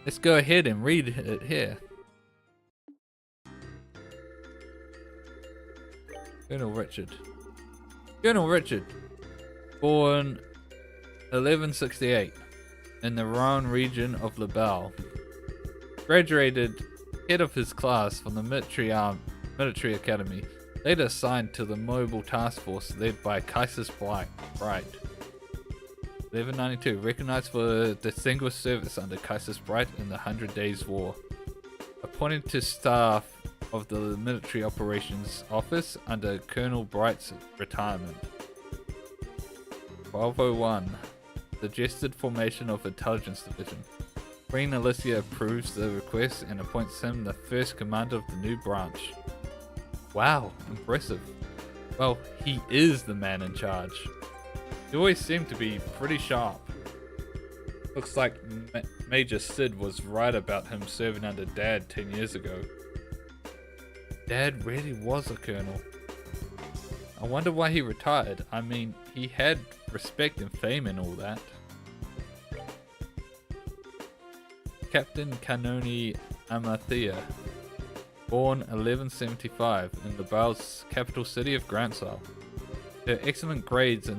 let's go ahead and read it here. Colonel Richard. Colonel Richard, born 1168 in the Rhone region of Labelle. Graduated head of his class from the military academy, later assigned to the mobile task force led by Kaiser Bright. 1192, recognized for distinguished service under Kaiser Bright in the 100 Days War. Appointed to staff of the military operations office under Colonel Bright's retirement. 1201, suggested formation of intelligence division. Queen Alicia approves the request and appoints him the first commander of the new branch. Wow, impressive. Well, he is the man in charge. He always seemed to be pretty sharp. Looks like Major Sid was right about him serving under Dad 10 years ago. Dad really was a colonel. I wonder why he retired. I mean, he had respect and fame and all that. Captain Kanoni Amathea, born 1175 in Labelle's capital city of Grantsile. Her excellent grades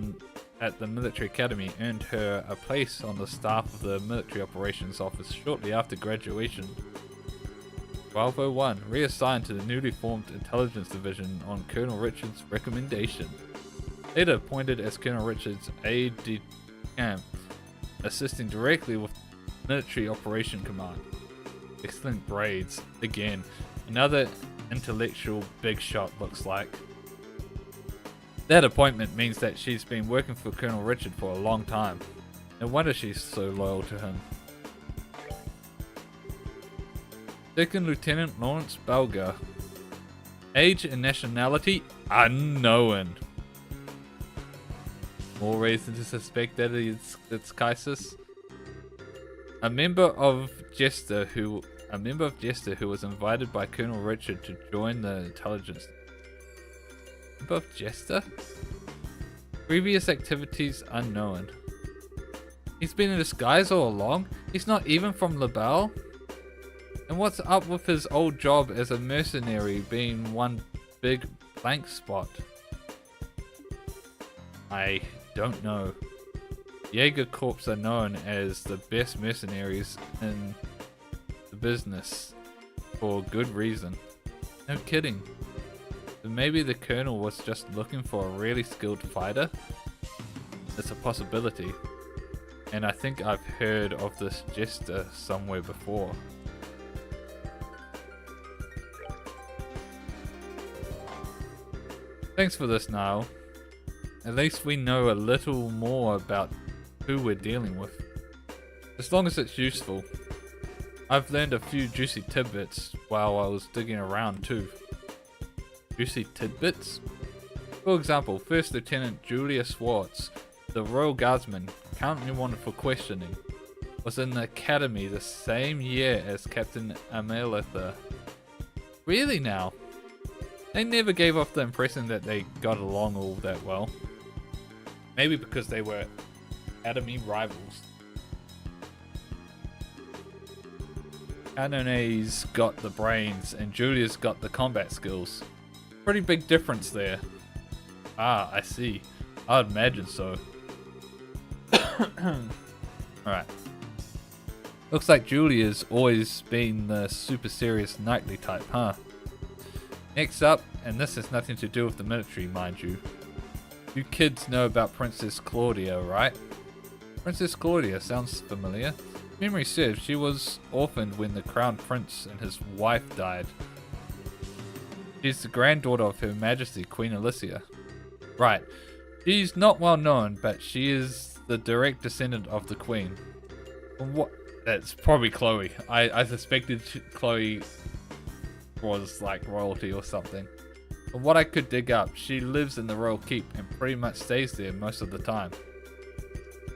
at the military academy earned her a place on the staff of the military operations office shortly after graduation. 1201, reassigned to the newly formed intelligence division on Colonel Richard's recommendation. Later appointed as Colonel Richard's aide-de-camp, assisting directly with military operation command. Excellent grades. Again, another intellectual big shot looks like. That appointment means that she's been working for Colonel Richard for a long time. No wonder she's so loyal to him. Second Lieutenant Lawrence Belger, Age and nationality unknown. More reason to suspect that it's Kaisis. A member of Jester who was invited by Colonel Richard to join the intelligence. Member of Jester? Previous activities unknown. He's been in disguise all along? He's not even from LaBelle? And what's up with his old job as a mercenary being one big blank spot? I don't know. Jaeger Corps are known as the best mercenaries in the business for good reason. No kidding. So maybe the colonel was just looking for a really skilled fighter? It's a possibility. And I think I've heard of this Jester somewhere before. Thanks for this, Niall. At least we know a little more about who we're dealing with. As long as it's useful. I've learned a few juicy tidbits while I was digging around too. Juicy tidbits? For example, First Lieutenant Julia Swartz, the Royal Guardsman, currently wanted for questioning, was in the academy the same year as Captain Amelitha. Really now? They never gave off the impression that they got along all that well. Maybe because they were academy rivals. Canone's got the brains and Julia's got the combat skills. Pretty big difference there. Ah, I see. I'd imagine so. Alright. Looks like Julia's always been the super serious knightly type, huh? Next up, and this has nothing to do with the military, mind you. You kids know about Princess Claudia, right? Princess Claudia sounds familiar. If memory serves, she was orphaned when the crown prince and his wife died. She's the granddaughter of Her Majesty Queen Alicia. Right. She's not well known, but she is the direct descendant of the queen. What? That's probably Chloe. I suspected Chloe was like royalty or something. From what I could dig up, she lives in the royal keep and pretty much stays there most of the time.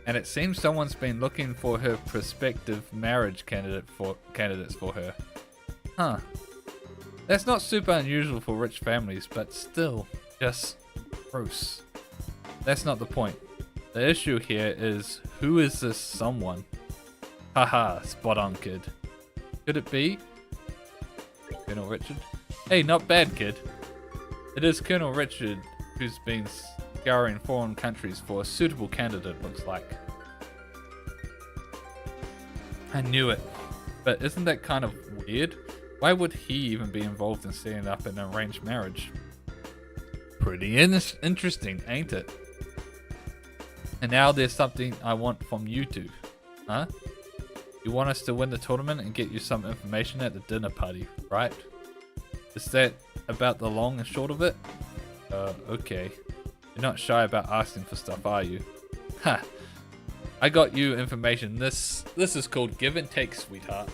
And it seems someone's been looking for her prospective marriage candidates for her. Huh. That's not super unusual for rich families, but still, just gross. That's not the point. The issue here is, who is this someone? Haha, spot on, kid. Could it be Colonel Richard? Hey, not bad, kid. It is Colonel Richard who's been scouring foreign countries for a suitable candidate, looks like. I knew it. But isn't that kind of weird? Why would he even be involved in setting up an arranged marriage? Pretty interesting, ain't it? And now there's something I want from you two. Huh? You want us to win the tournament and get you some information at the dinner party, right? Is that about the long and short of it? Okay. You're not shy about asking for stuff, are you? Ha! I got you information. This is called give and take, sweetheart.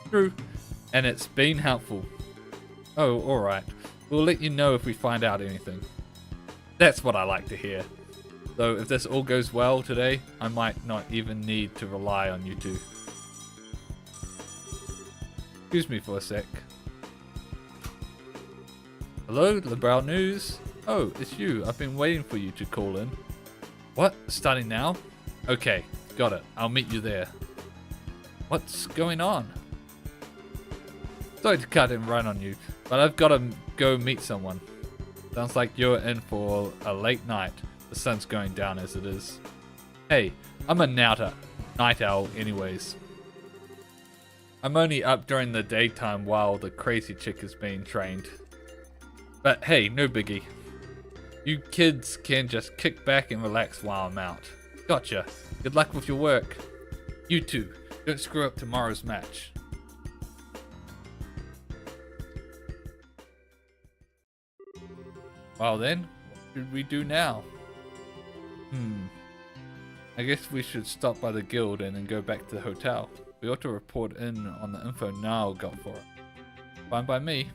True. And it's been helpful. Oh, alright. We'll let you know if we find out anything. That's what I like to hear. Though if this all goes well today, I might not even need to rely on you two. Excuse me for a sec. Hello, LaBelle News? Oh, it's you. I've been waiting for you to call in. What? Starting now? Okay, got it. I'll meet you there. What's going on? Sorry to cut and run on you, but I've got to go meet someone. Sounds like you're in for a late night. The sun's going down as it is. Hey, I'm a night owl anyways. I'm only up during the daytime while the crazy chick is being trained. But hey, no biggie. You kids can just kick back and relax while I'm out. Gotcha. Good luck with your work. You too. Don't screw up tomorrow's match. Well then, what should we do now? I guess we should stop by the guild and then go back to the hotel. We ought to report in on the info Niall got for it. Fine by me.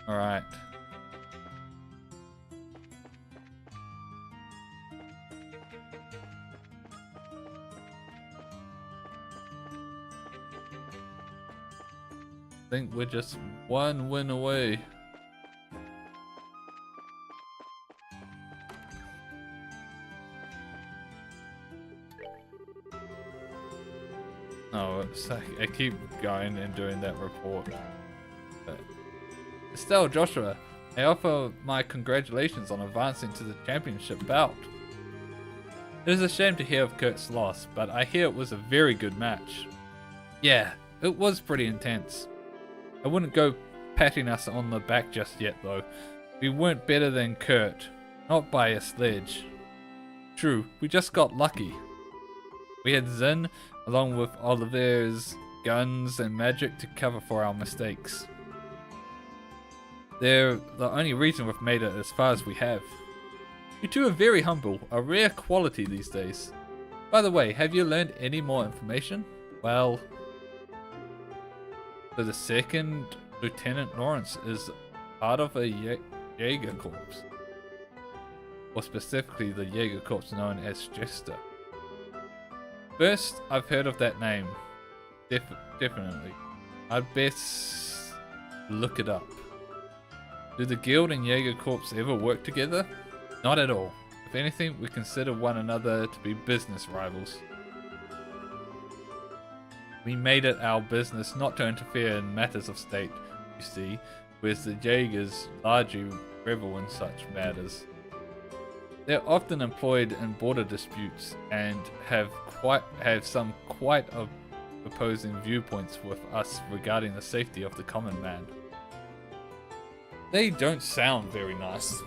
Alright. I think we're just one win away. Oh, I keep going and doing that report. Estelle, Joshua, I offer my congratulations on advancing to the championship bout. It is a shame to hear of Kurt's loss, but I hear it was a very good match. Yeah, it was pretty intense. I wouldn't go patting us on the back just yet though. We weren't better than Kurt, not by a sledge. True, we just got lucky. We had Zin, along with Oliver's guns and magic to cover for our mistakes. They're the only reason we've made it as far as we have. You two are very humble, a rare quality these days. By the way, have you learned any more information? Well, so the second Lieutenant Lawrence is part of a Jaeger Corps. Or specifically the Jaeger Corps known as Jester. First, I've heard of that name. Definitely. I'd best look it up. Do the Guild and Jaeger Corps ever work together? Not at all. If anything, we consider one another to be business rivals. We made it our business not to interfere in matters of state, you see, whereas the Jaegers largely revel in such matters. They're often employed in border disputes and have some quite opposing viewpoints with us regarding the safety of the common man. They don't sound very nice.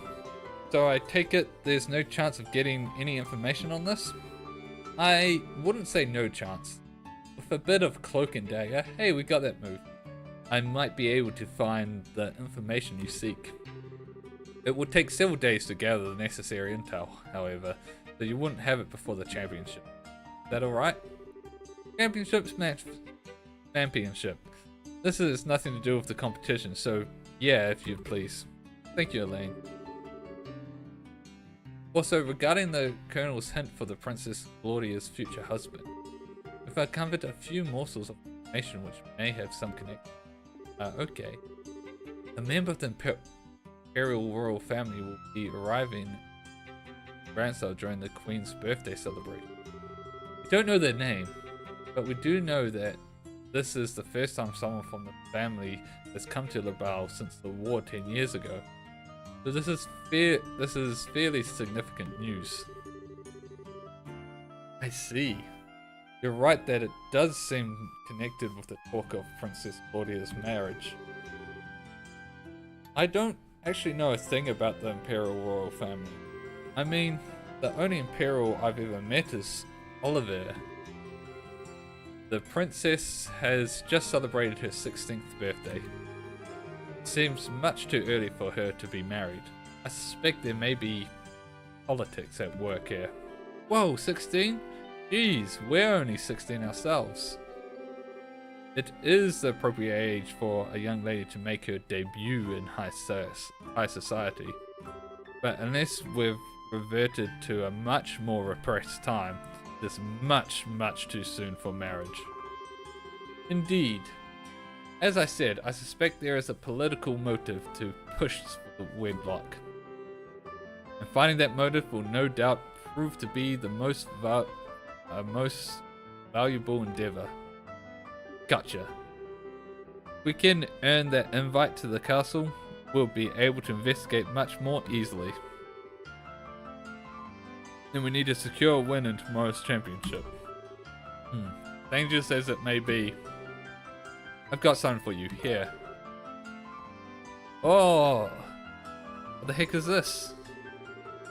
So I take it there's no chance of getting any information on this? I wouldn't say no chance. With a bit of cloak and dagger, hey, we got that move. I might be able to find the information you seek. It would take several days to gather the necessary intel, however, so you wouldn't have it before the championship. Is that alright? Championship's match. Championship. This has nothing to do with the competition, so yeah, if you'd please. Thank you, Elaine. Also, regarding the Colonel's hint for the Princess Claudia's future husband, we've uncovered a few morsels of information which may have some connection. Okay. A member of the Imperial Royal Family will be arriving in Bransdale during the Queen's birthday celebration. We don't know their name, but we do know that this is the first time someone from the family has come to Laval since the war 10 years ago. So this is fairly significant news. I see. You're right that it does seem connected with the talk of Princess Claudia's marriage. I don't actually know a thing about the Imperial Royal Family. I mean, the only Imperial I've ever met is Oliver. The princess has just celebrated her 16th birthday. It seems much too early for her to be married. I suspect there may be politics at work here. Whoa, 16? Jeez, we're only 16 ourselves. It is the appropriate age for a young lady to make her debut in high society. But unless we've reverted to a much more repressed time, it's much too soon for marriage. Indeed. As I said, I suspect there is a political motive to push for the wedlock. And finding that motive will no doubt prove to be the most valuable endeavor. Gotcha. If we can earn that invite to the castle, we'll be able to investigate much more easily. Then we need to secure a win in tomorrow's championship. Dangerous as it may be, I've got something for you. Here. Oh! What the heck is this?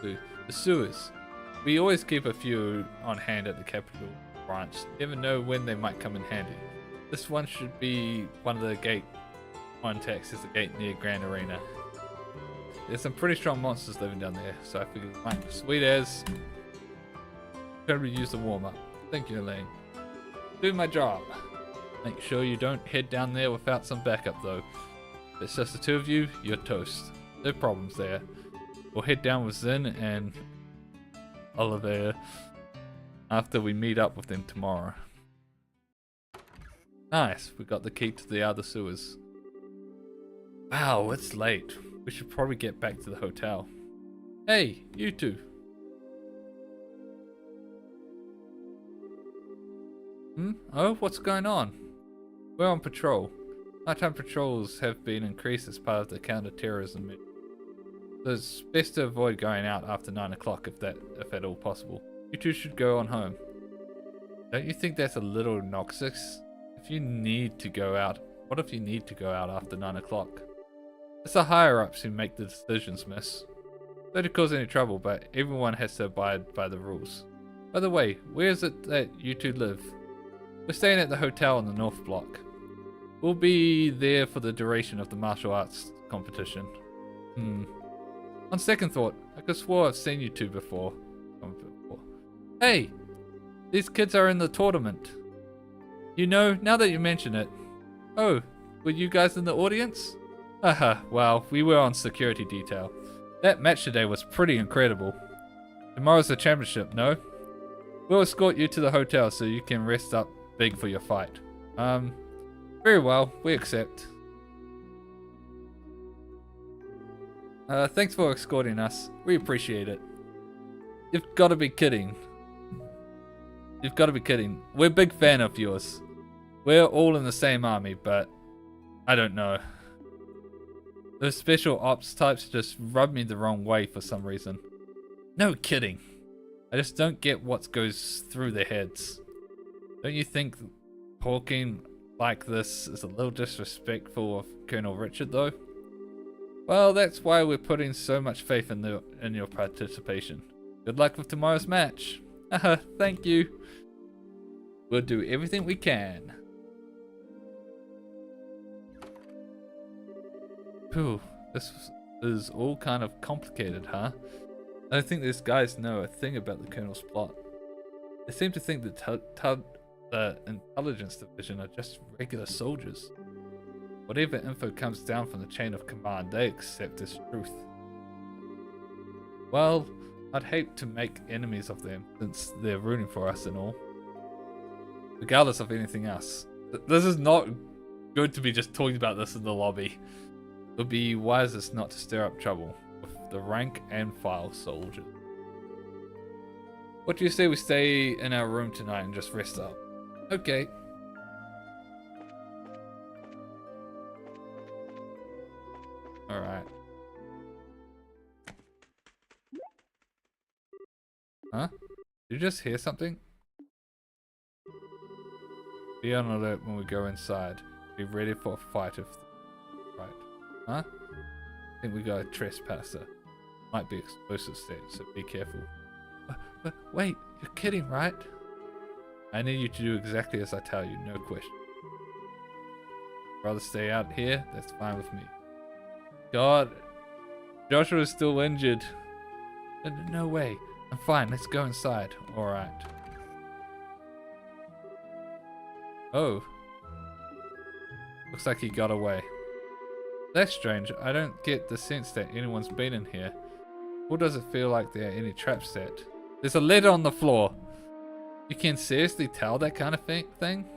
The sewers. We always keep a few on hand at the capital branch. Never know when they might come in handy. This one should be one of the gate contacts is the gate near Grand Arena. There's some pretty strong monsters living down there, so I figured fine. Sweet as. Probably use the warm up. Thank you, Elaine. Do my job. Make sure you don't head down there without some backup though. If it's just the two of you, you're toast. No problems there. We'll head down with Zin and Oliver after we meet up with them tomorrow. Nice, we got the key to the other sewers. Wow, it's late. We should probably get back to the hotel. Hey, you two. Oh, what's going on? We're on patrol. Nighttime patrols have been increased as part of the counter-terrorism mission. So it's best to avoid going out after 9 o'clock if at all possible. You two should go on home. Don't you think that's a little noxious? If you need to go out, what if you need to go out after 9 o'clock? It's the higher-ups who make the decisions, miss. Don't cause any trouble, but everyone has to abide by the rules. By the way, where is it that you two live? We're staying at the hotel on the North Block. We'll be there for the duration of the martial arts competition. On second thought, I could swore I've seen you two before. Hey! These kids are in the tournament. You know, now that you mention it. Oh, were you guys in the audience? Haha, well, we were on security detail. That match today was pretty incredible. Tomorrow's the championship, no? We'll escort you to the hotel so you can rest up big for your fight. Very well, we accept. Thanks for escorting us. We appreciate it. You've got to be kidding. You've got to be kidding. We're a big fan of yours. We're all in the same army, but I don't know. Those special ops types just rub me the wrong way for some reason. No kidding. I just don't get what goes through their heads. Don't you think talking like this is a little disrespectful of Colonel Richard though? Well, that's why we're putting so much faith in your participation. Good luck with tomorrow's match. Haha, thank you. We'll do everything we can. Phew, this is all kind of complicated, huh? I don't think these guys know a thing about the Colonel's plot. They seem to think the intelligence division are just regular soldiers. Whatever info comes down from the chain of command, they accept as truth. Well, I'd hate to make enemies of them, since they're rooting for us and all. Regardless of anything else. This is not good to be just talking about this in the lobby. It would be wisest not to stir up trouble with the rank and file soldiers. What do you say we stay in our room tonight and just rest up? Okay. Alright. Huh? Did you just hear something? Be on alert when we go inside. Be ready for a fight if... Right. Huh? I think we got a trespasser. Might be explosive set, so be careful. But wait, you're kidding, right? I need you to do exactly as I tell you, no question. Rather stay out here, that's fine with me. God, Joshua's still injured. No way, I'm fine, let's go inside. Alright. Oh. Looks like he got away. That's strange, I don't get the sense that anyone's been in here. Or does it feel like there are any traps set? There's a letter on the floor. You can seriously tell that kind of thing?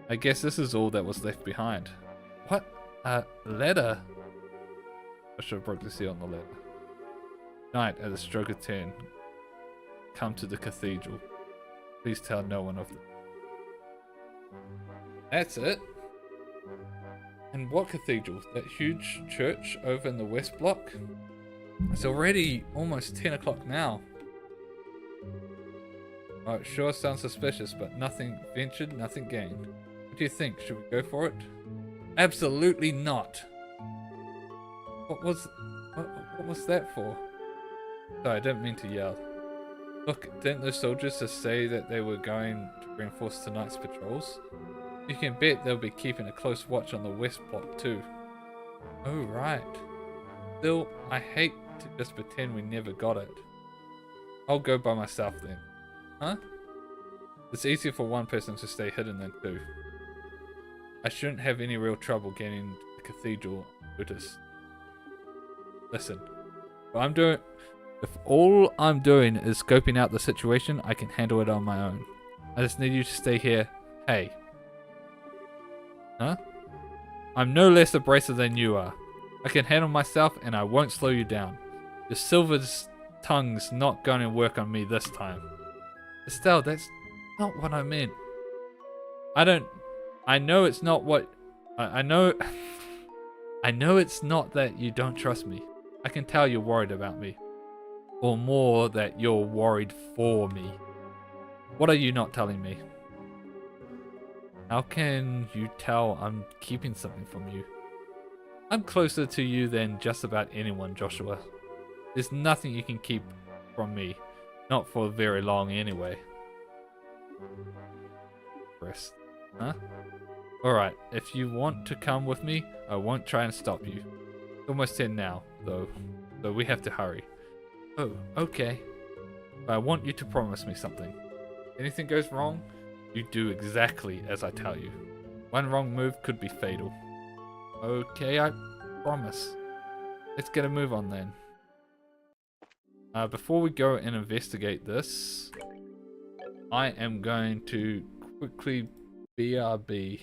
I guess this is all that was left behind. What? A letter? I should have broke the seal on the letter. Night at the stroke of 10. Come to the cathedral. Please tell no one of this. That's it? And what cathedral? That huge church over in the West Block? It's already almost 10 o'clock now. Oh, it sure sounds suspicious, but nothing ventured, nothing gained. What do you think? Should we go for it? Absolutely not. What was that for? Sorry, I didn't mean to yell. Look, didn't those soldiers just say that they were going to reinforce tonight's patrols? You can bet they'll be keeping a close watch on the West Block too. Oh, right. Still, I hate to just pretend we never got it. I'll go by myself then. Huh? It's easier for one person to stay hidden than two. I shouldn't have any real trouble getting the cathedral, Otis. Listen, if all I'm doing is scoping out the situation, I can handle it on my own. I just need you to stay here. Hey. Huh? I'm no less abrasive than you are. I can handle myself and I won't slow you down. Your silver's tongue's not going to work on me this time. Estelle, that's not what I meant. I know it's not what... I know... I know it's not that you don't trust me. I can tell you're worried about me. Or more, that you're worried for me. What are you not telling me? How can you tell I'm keeping something from you? I'm closer to you than just about anyone, Joshua. There's nothing you can keep from me. Not for very long anyway. Rest. Huh? Alright, if you want to come with me, I won't try and stop you. It's almost 10 now, though, so we have to hurry. Oh, okay. But I want you to promise me something. If anything goes wrong, you do exactly as I tell you. One wrong move could be fatal. Okay, I promise. Let's get a move on then. Before we go and investigate this, I am going to quickly BRB.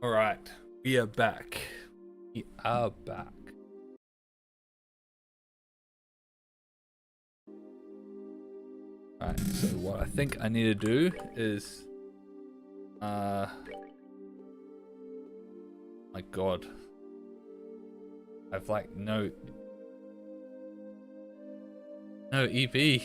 Alright, we are back. We are back. Alright, so what I think I need to do is... my god. I've like no EV.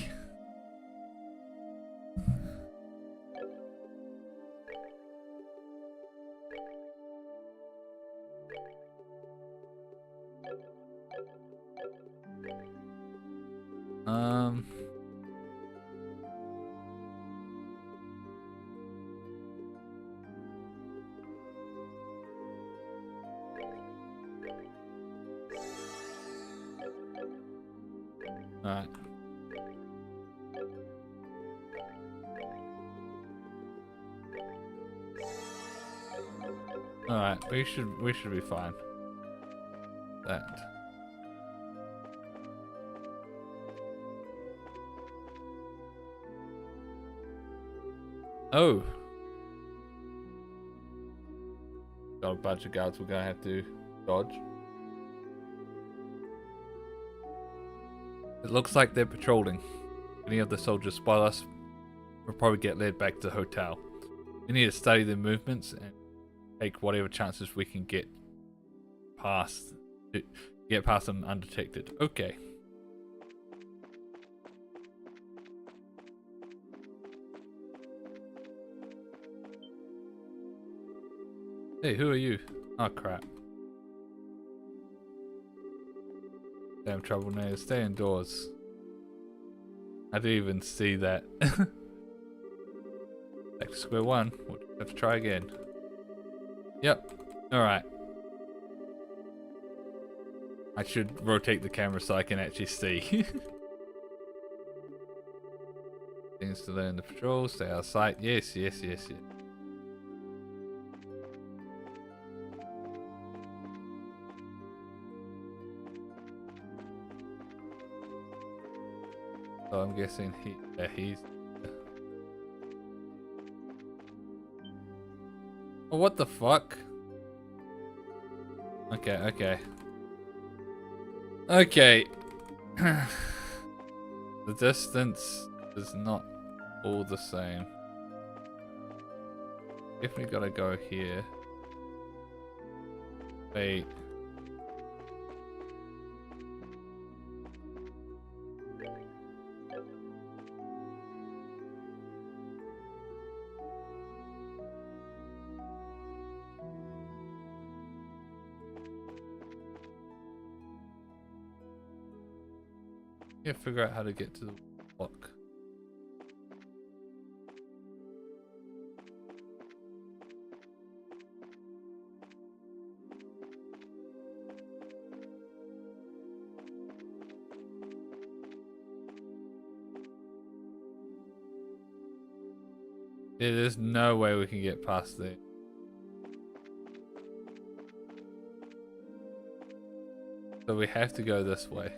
Alright. Alright, we should be fine. That. Oh. Got a bunch of guards we're gonna have to dodge. It looks like they're patrolling. If any of the soldiers spot us, we'll probably get led back to the hotel. We need to study their movements and take whatever chances we can get past them undetected. Okay. Hey, who are you? Oh crap. Damn trouble now. Stay indoors. I didn't even see that. Back to square one. We'll have to try again. Yep. Alright. I should rotate the camera so I can actually see. Things to learn the patrol, stay out of sight. Yes, yes, yes, yes. So I'm guessing he's... Oh, what the fuck? Okay, okay. Okay. The distance is not all the same. Definitely gotta go here. Wait. Yeah, figure out how to get to the block. Yeah, there's no way we can get past there. So we have to go this way.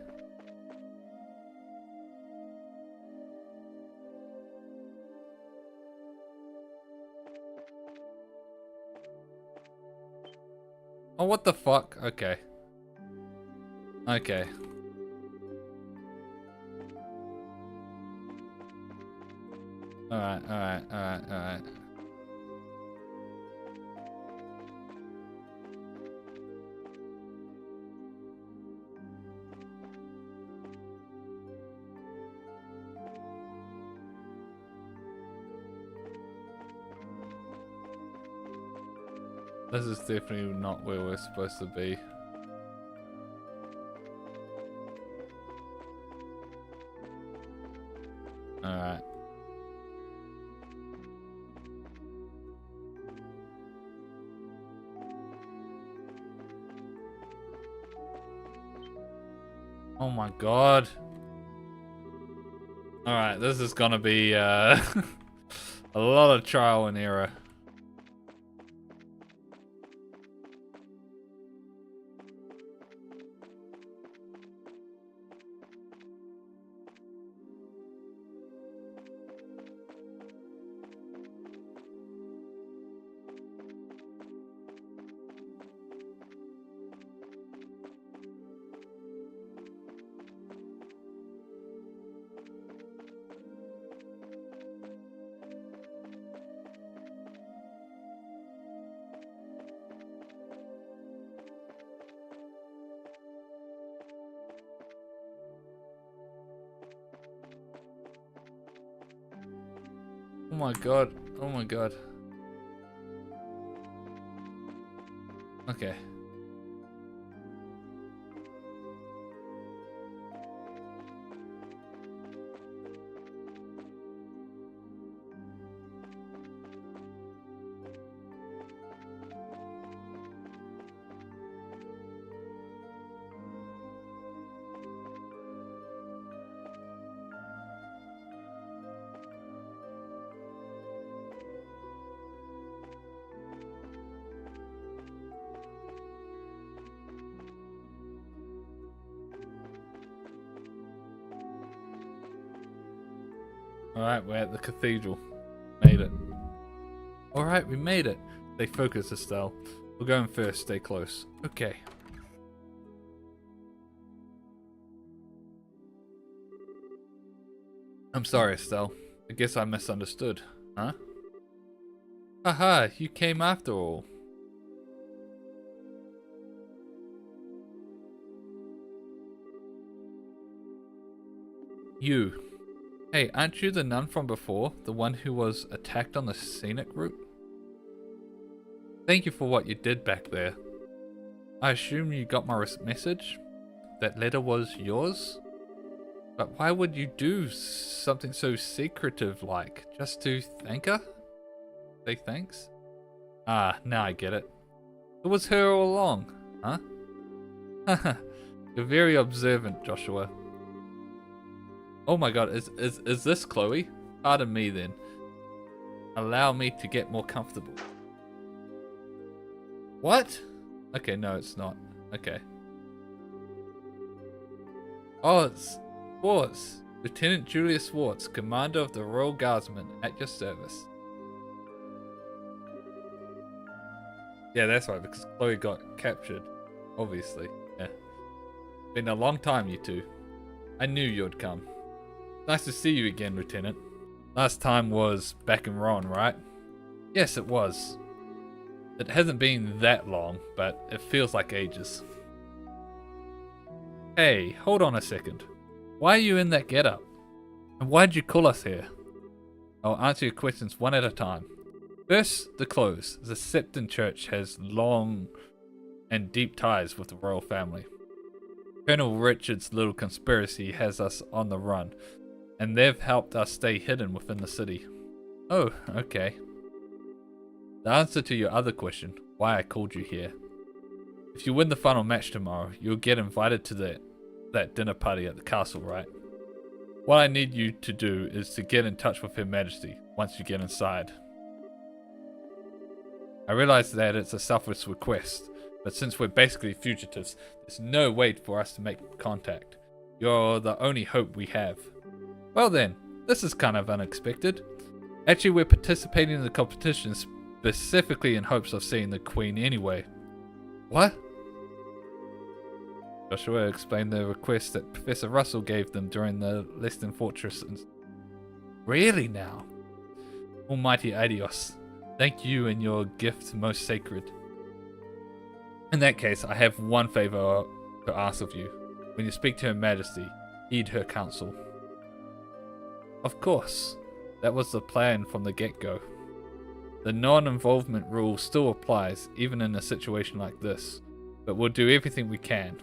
Oh, what the fuck? Okay. Okay. Alright, alright, alright, alright. This is definitely not where we're supposed to be. Alright. Oh my god. Alright, this is gonna be a lot of trial and error. Oh my god. Oh my god. Okay. Alright, we're at the cathedral. Made it. Alright, we made it. Stay focused, Estelle. We're going first, stay close. Okay. I'm sorry, Estelle. I guess I misunderstood. Huh? Haha, you came after all. You. Hey, aren't you the nun from before? The one who was attacked on the scenic route? Thank you for what you did back there. I assume you got my message? That letter was yours? But why would you do something so secretive like? Just to thank her? Say thanks? Ah, now I get it. It was her all along, huh? Haha, you're very observant, Joshua. Oh my god, is this Chloe? Pardon me then. Allow me to get more comfortable. What? Okay, no, it's not. Okay. Oh, it's Schwartz. Lieutenant Julius Schwartz, Commander of the Royal Guardsmen, at your service. Yeah, that's right, because Chloe got captured. Obviously. Yeah. Been a long time, you two. I knew you'd come. Nice to see you again, Lieutenant. Last time was back in Rowan, right? Yes, it was. It hasn't been that long, but it feels like ages. Hey, hold on a second. Why are you in that getup? And why'd you call us here? I'll answer your questions one at a time. First, the clothes. The Septon Church has long and deep ties with the royal family. Colonel Richard's little conspiracy has us on the run, and they've helped us stay hidden within the city. Oh, okay. The answer to your other question, why I called you here. If you win the final match tomorrow, you'll get invited to that dinner party at the castle, right? What I need you to do is to get in touch with Her Majesty once you get inside. I realize that it's a selfless request, but since we're basically fugitives, there's no way for us to make contact. You're the only hope we have. Well then, this is kind of unexpected. Actually, we're participating in the competition specifically in hopes of seeing the Queen anyway. What? Joshua explained the request that Professor Russell gave them during the Leston Fortress. Really now? Almighty Adios, thank you and your gift most sacred. In that case, I have one favor to ask of you. When you speak to Her Majesty, heed her counsel. Of course, that was the plan from the get-go. The non-involvement rule still applies even in a situation like this, but we'll do everything we can.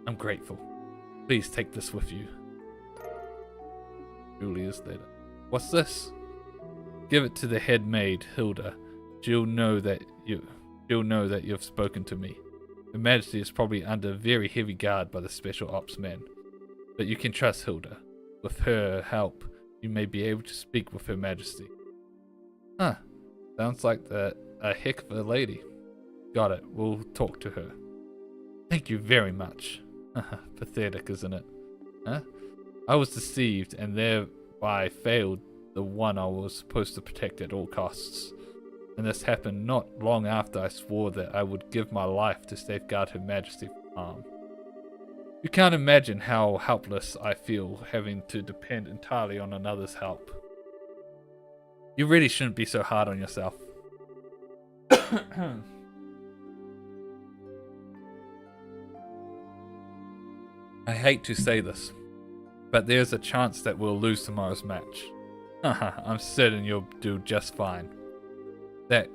I'm grateful. Please take this with you. Julia's letter. What's this? Give it to the head maid, Hilda. She'll know that you've spoken to me. Her Majesty is probably under very heavy guard by the special ops men, but you can trust Hilda. With her help, you may be able to speak with Her Majesty. Huh. Sounds like a heck of a lady. Got it. We'll talk to her. Thank you very much. Pathetic, isn't it? Huh? I was deceived and thereby failed the one I was supposed to protect at all costs. And this happened not long after I swore that I would give my life to safeguard Her Majesty from harm. You can't imagine how helpless I feel having to depend entirely on another's help. You really shouldn't be so hard on yourself. I hate to say this, but there's a chance that we'll lose tomorrow's match. I'm certain you'll do just fine. That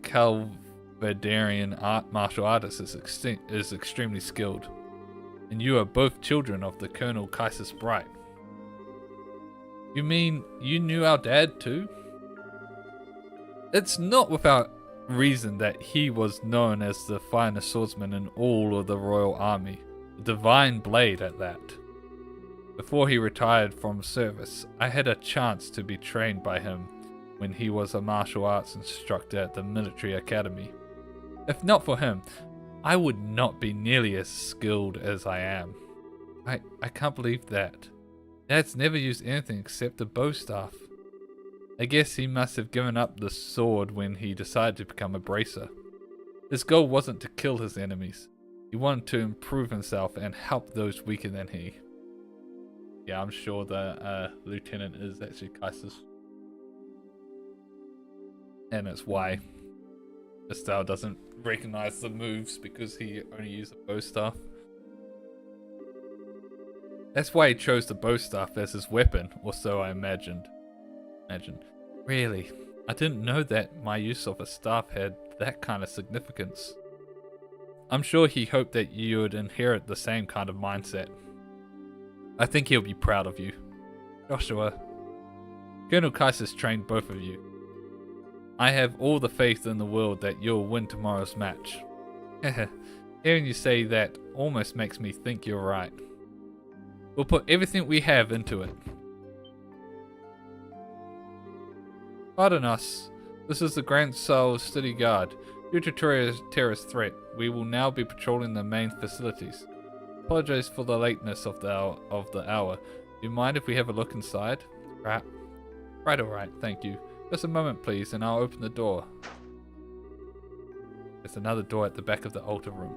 Calvadarian martial artist is extremely skilled, and you are both children of the Colonel Kaiser's Bright. You mean you knew our dad too? It's not without reason that he was known as the finest swordsman in all of the royal army, a divine blade at that. Before he retired from service, I had a chance to be trained by him when he was a martial arts instructor at the military academy. If not for him, I would not be nearly as skilled as I am. I can't believe that. Dad's never used anything except a bow staff. I guess he must have given up the sword when he decided to become a bracer. His goal wasn't to kill his enemies. He wanted to improve himself and help those weaker than he. Yeah, I'm sure the lieutenant is actually Kaiser's. And it's why Estelle doesn't recognize the moves, because he only used a bow staff. That's why he chose the bow staff as his weapon, or so I imagined. Really? I didn't know that my use of a staff had that kind of significance. I'm sure he hoped that you would inherit the same kind of mindset. I think he'll be proud of you. Joshua, Colonel Kaiser's trained both of you. I have all the faith in the world that you'll win tomorrow's match. Hearing you say that almost makes me think you're right. We'll put everything we have into it. Pardon us. This is the Grand Seoul City Guard. Due to terrorist threat, we will now be patrolling the main facilities. Apologize for the lateness of the hour. Do you mind if we have a look inside? Crap. Right, alright, thank you. Just a moment please, and I'll open the door. There's another door at the back of the altar room.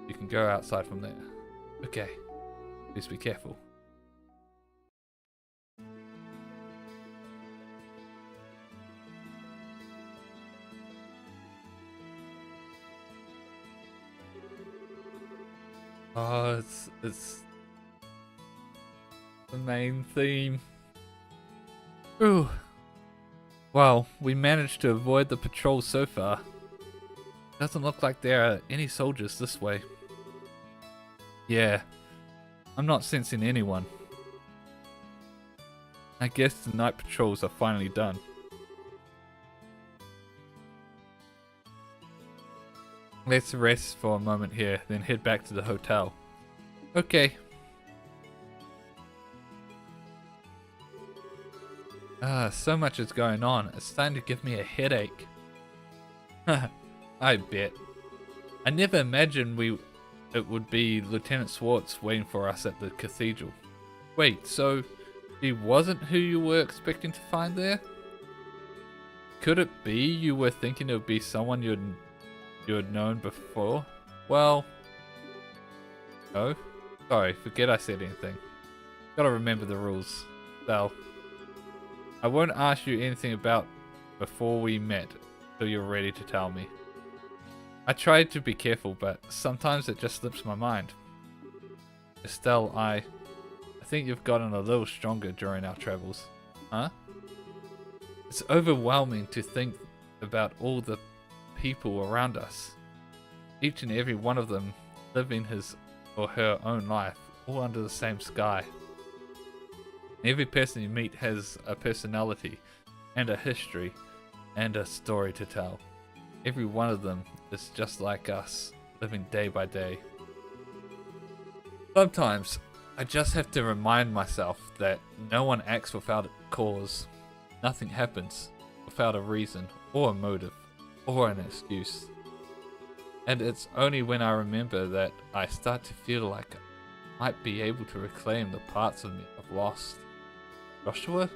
You can go outside from there. Okay. Please be careful. Oh, it's the main theme. Ooh. Well, we managed to avoid the patrol so far. Doesn't look like there are any soldiers this way. Yeah, I'm not sensing anyone. I guess the night patrols are finally done. Let's rest for a moment here, then head back to the hotel. Okay. So much is going on. It's starting to give me a headache. I bet. I never imagined it would be Lieutenant Swartz waiting for us at the cathedral. Wait, so he wasn't who you were expecting to find there? Could it be you were thinking it would be someone you had known before? Well, no. Sorry, forget I said anything. Gotta remember the rules. Well, I won't ask you anything about before we met till you're ready to tell me. I tried to be careful, but sometimes it just slips my mind. Estelle, I think you've gotten a little stronger during our travels. Huh? It's overwhelming to think about all the people around us. Each and every one of them living his or her own life, all under the same sky. Every person you meet has a personality, and a history, and a story to tell. Every one of them is just like us, living day by day. Sometimes, I just have to remind myself that no one acts without a cause. Nothing happens without a reason, or a motive, or an excuse. And it's only when I remember that I start to feel like I might be able to reclaim the parts of me I've lost. Joshua?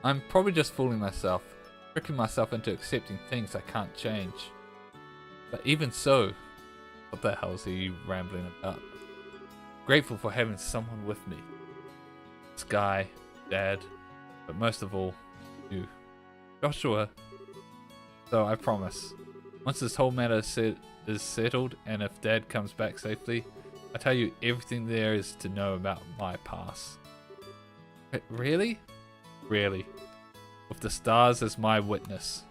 I'm probably just fooling myself, tricking myself into accepting things I can't change. But even so, what the hell is he rambling about? Grateful for having someone with me. Sky, Dad, but most of all, you. Joshua. So I promise, once this whole matter is settled, and if Dad comes back safely, I'll tell you everything there is to know about my past. Really? Really. With the stars as my witness.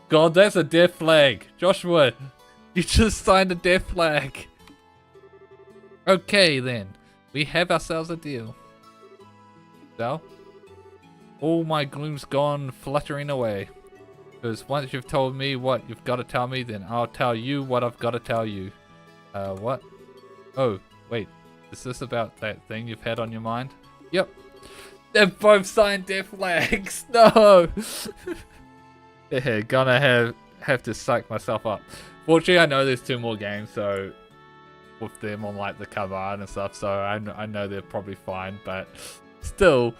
God, that's a death flag! Joshua, you just signed a death flag! Okay then, we have ourselves a deal. So? All my gloom's gone fluttering away. Because once you've told me what you've got to tell me, then I'll tell you what I've got to tell you. What? Oh, wait. Is this about that thing you've had on your mind? Yep. They've both signed death flags. No. Yeah, gonna have to psych myself up. Fortunately, I know there's 2 more games, so with them on like the cover art and stuff, so I know they're probably fine, but still.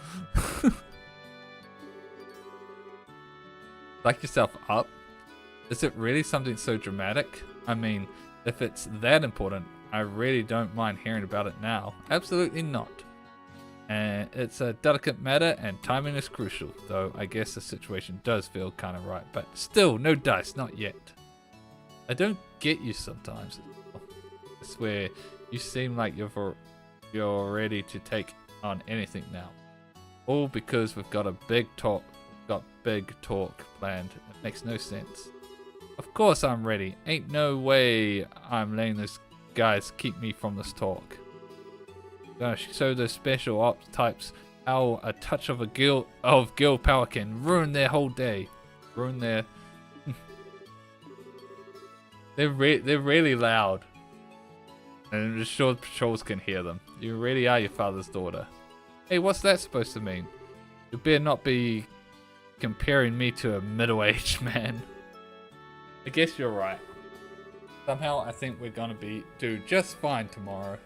Psych yourself up? Is it really something so dramatic? I mean, if it's that important, I really don't mind hearing about it now. Absolutely not. And it's a delicate matter and timing is crucial, though I guess the situation does feel kind of right, but still, no dice, not yet. I don't get you sometimes. I swear, you seem like you're ready to take on anything now. All because we've got big talk planned. It makes no sense. Of course I'm ready. Ain't no way I'm letting those guys keep me from this talk. Gonna show those special ops types how a touch of girl power can ruin their whole day. ruin their... they're really loud. And I'm sure patrols can hear them. You really are your father's daughter. Hey, what's that supposed to mean? You better not be comparing me to a middle-aged man. I guess you're right. Somehow I think we're gonna do just fine tomorrow.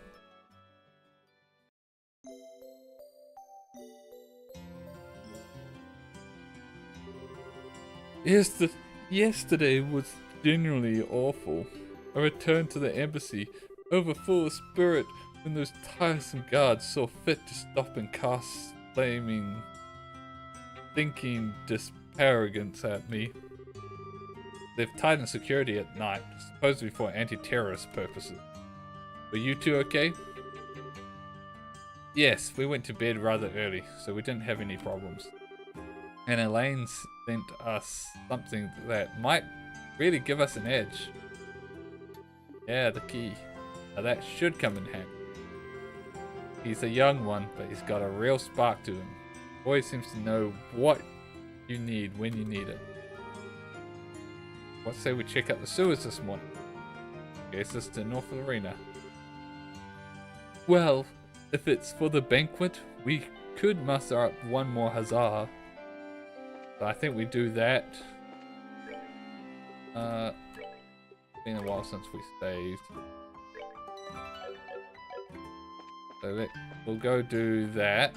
Yesterday was genuinely awful. I returned to the embassy, over full of spirit, when those tiresome guards saw fit to stop and cast flaming, thinking disparagons at me. They've tightened security at night, supposedly for anti-terrorist purposes. Were you two okay? Yes, we went to bed rather early, so we didn't have any problems. And Elaine sent us something that might really give us an edge. Yeah, the key. Now that should come in handy. He's a young one, but he's got a real spark to him. Always seems to know what you need when you need it. What say we check out the sewers this morning? Guess it's to North Arena. Well, if it's for the banquet, we could muster up one more huzzah. So I think we do that. Been a while since we saved. So we'll go do that.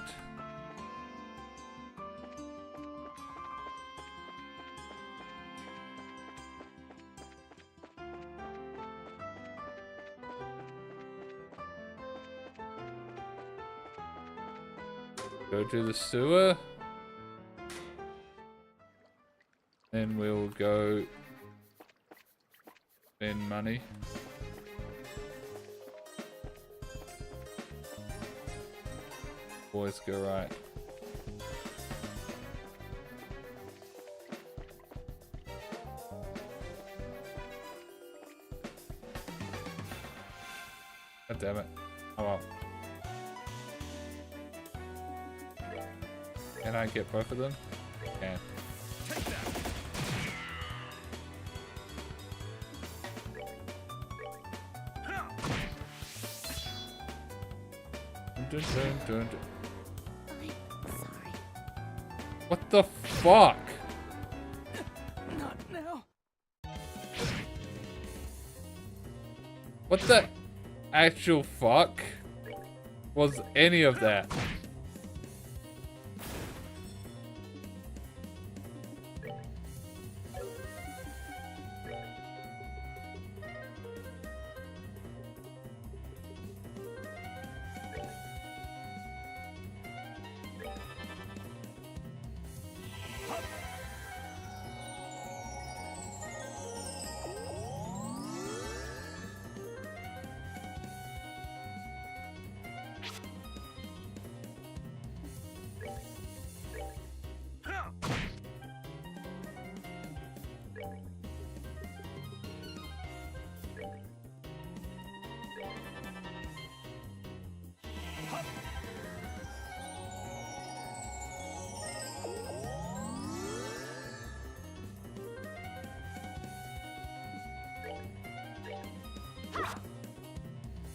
Go to the sewer. Then we'll go spend money. Always go right. God damn it. Oh well. Can I get both of them? Can. Dun, dun, dun, dun. I'm sorry. What the fuck? Not now. What the actual fuck was any of that?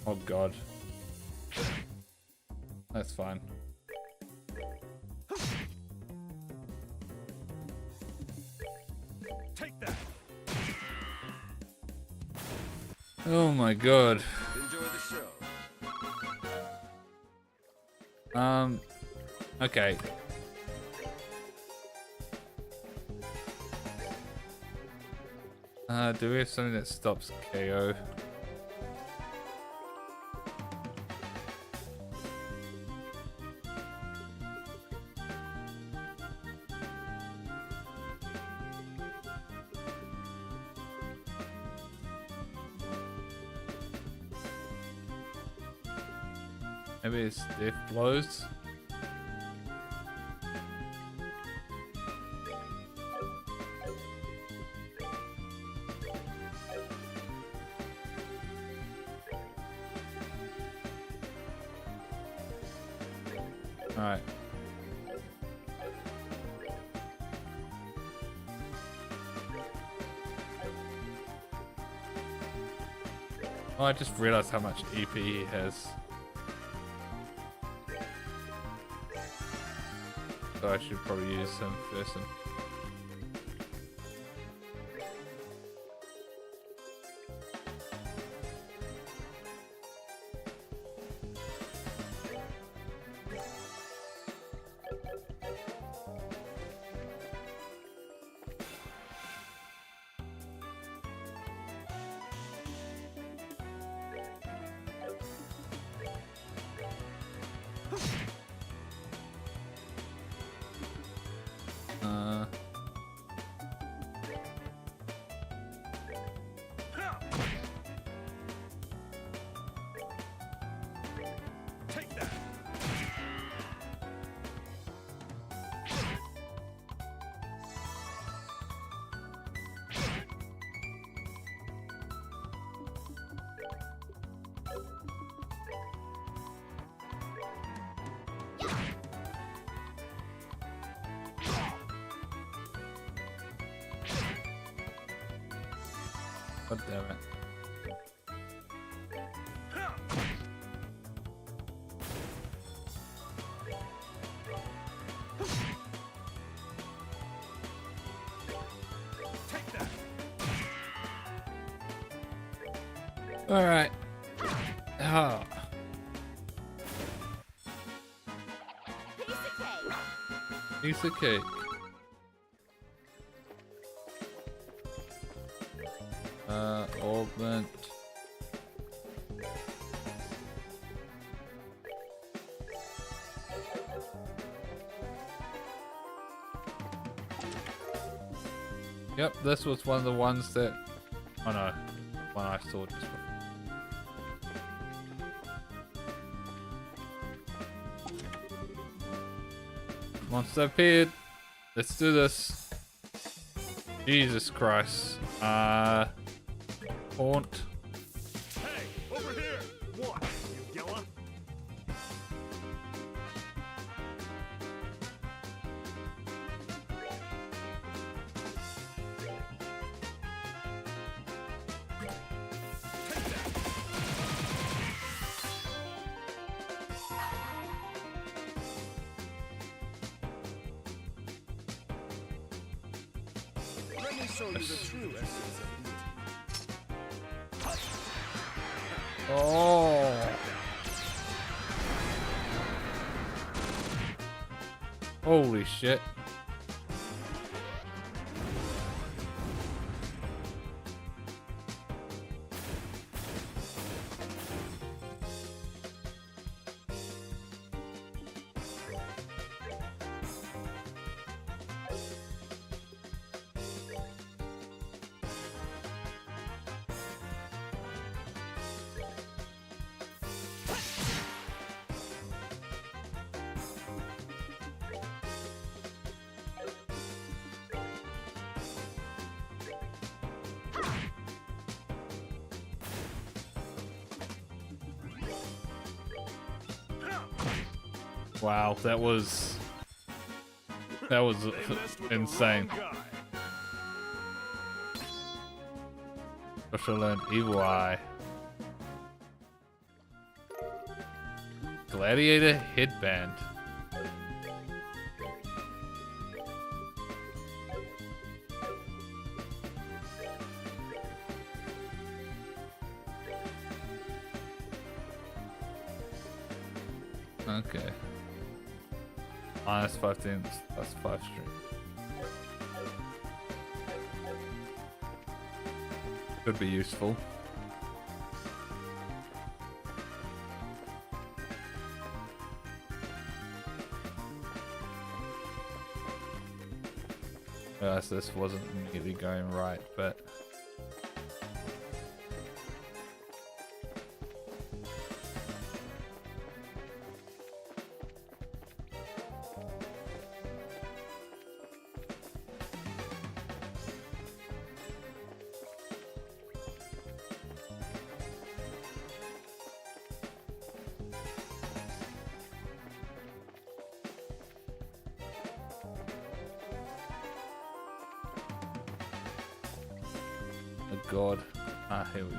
Oh god. That's fine. Take that. Oh my god. Enjoy the show. Okay. Do we have something that stops KO? Maybe it's death blows. Alright. Oh, I just realized how much EP he has. So I should probably use him first. Take that. God damn it. Take that. Alright. Oh. Piece of cake. Piece of cake. Augment. Yep, this was one of the ones that... Oh no, one I saw just before. Monster appeared. Let's do this. Jesus Christ. Haunt. Hey, over here. What? You yella? Let me show you the true essence of beauty. Oh. Holy shit. Wow, that was They messed with the insane. wrong guy. Special learned Evil Eye. Gladiator headband. Okay. Minus 15 plus 5 string. Could be useful. Realize this wasn't immediately going right, but oh god. Ah, here we go.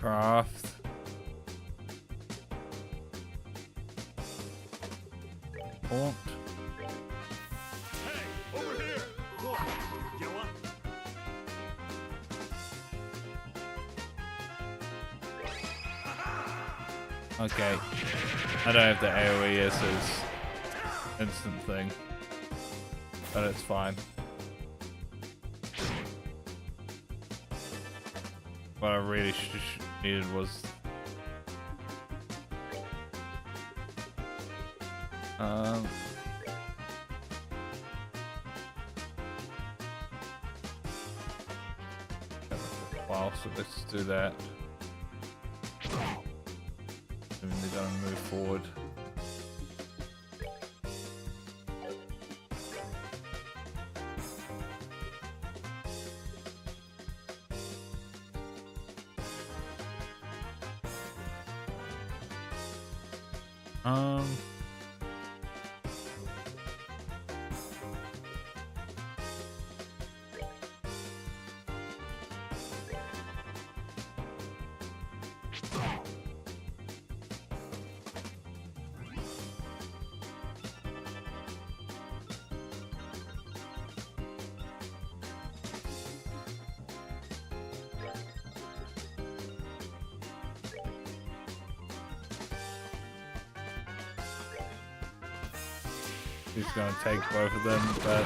craft. Point. Hey, over here! Look, Gilla. Okay. I don't have the AoE as his instant thing. But it's fine. What I really needed was wow, so let's do that. And they're gonna move forward. He's gonna take both of them, but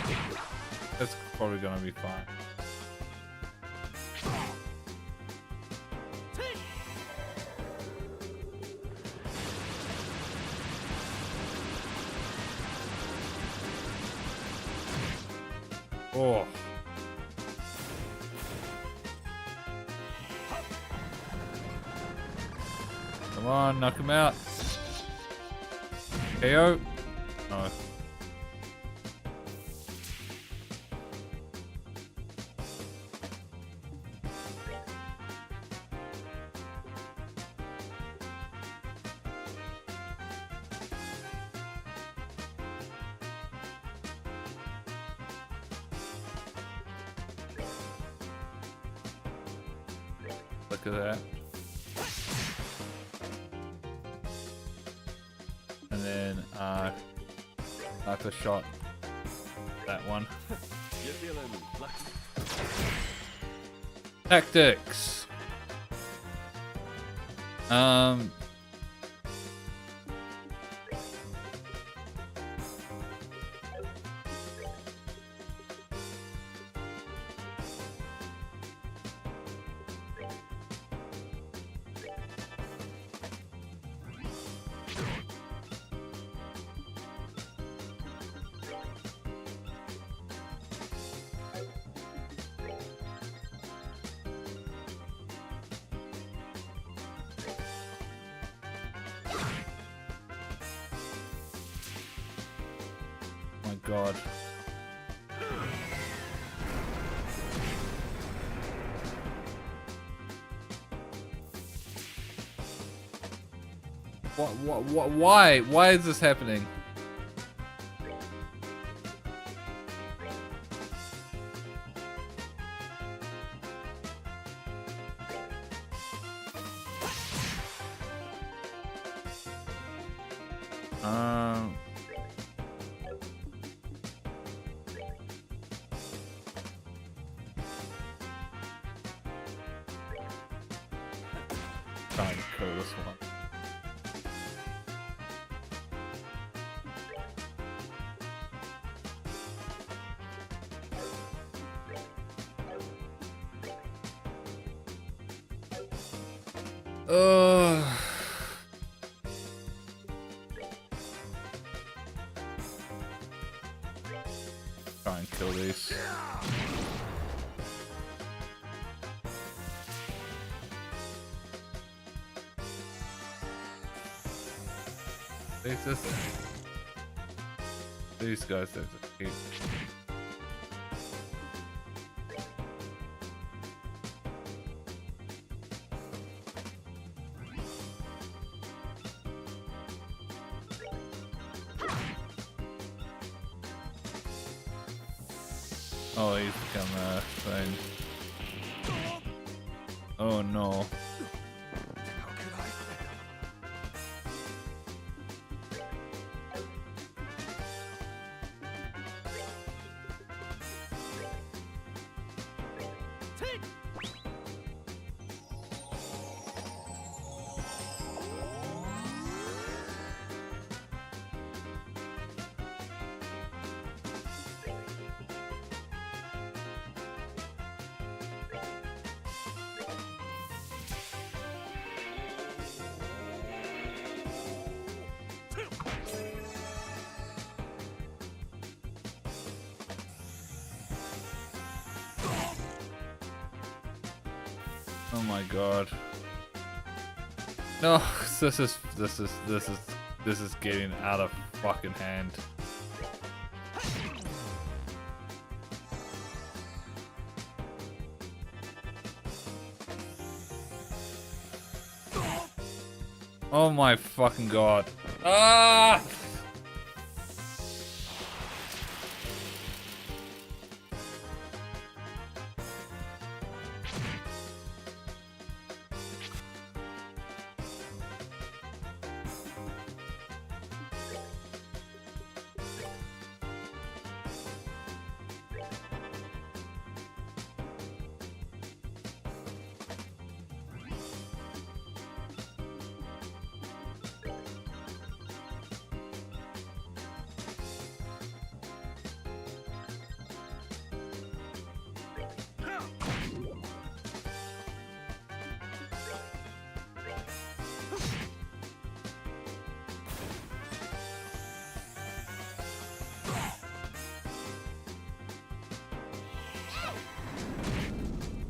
it's probably gonna be fine. Oh. Come on, knock him out. KO. No. Look at that. And then sniper shot that one. You're feeling lucky. Tactics. My God. Why is this happening? Trying to kill this one. Try and kill these. These guys have to keep. Oh, he's become a thing. Oh no. Oh my god. No, this is getting out of fucking hand. Oh my fucking god. Ah!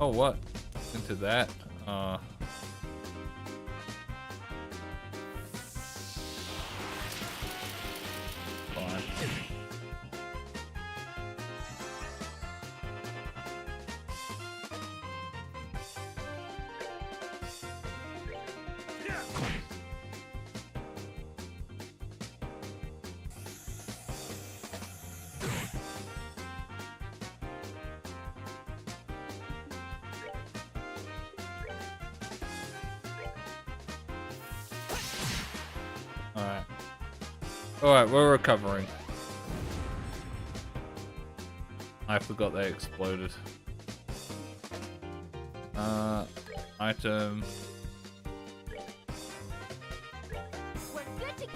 Oh, what? Into that? Fine. Alright. Alright, we're recovering. I forgot they exploded. Item. We're good to go.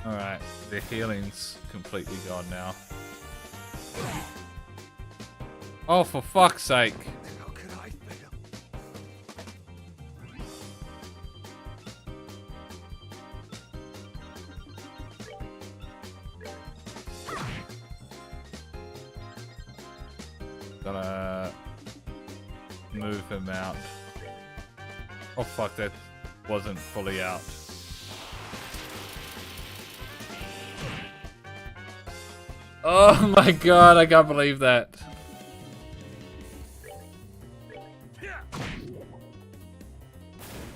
Alright, the healing's completely gone now. Oh, for fuck's sake. How could I fail? Gotta move him out. Oh fuck, that wasn't fully out. Oh my god, I can't believe that.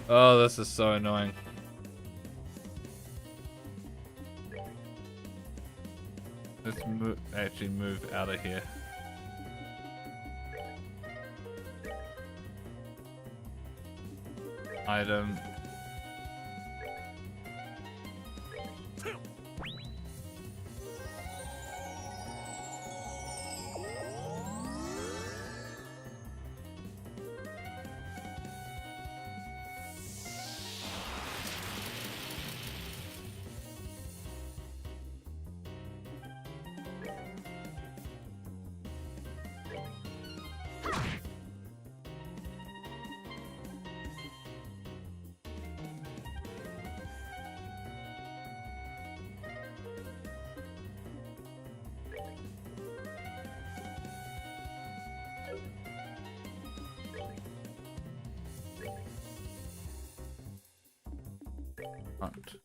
Oh, this is so annoying. Let's actually move out of here. Item. Hunt.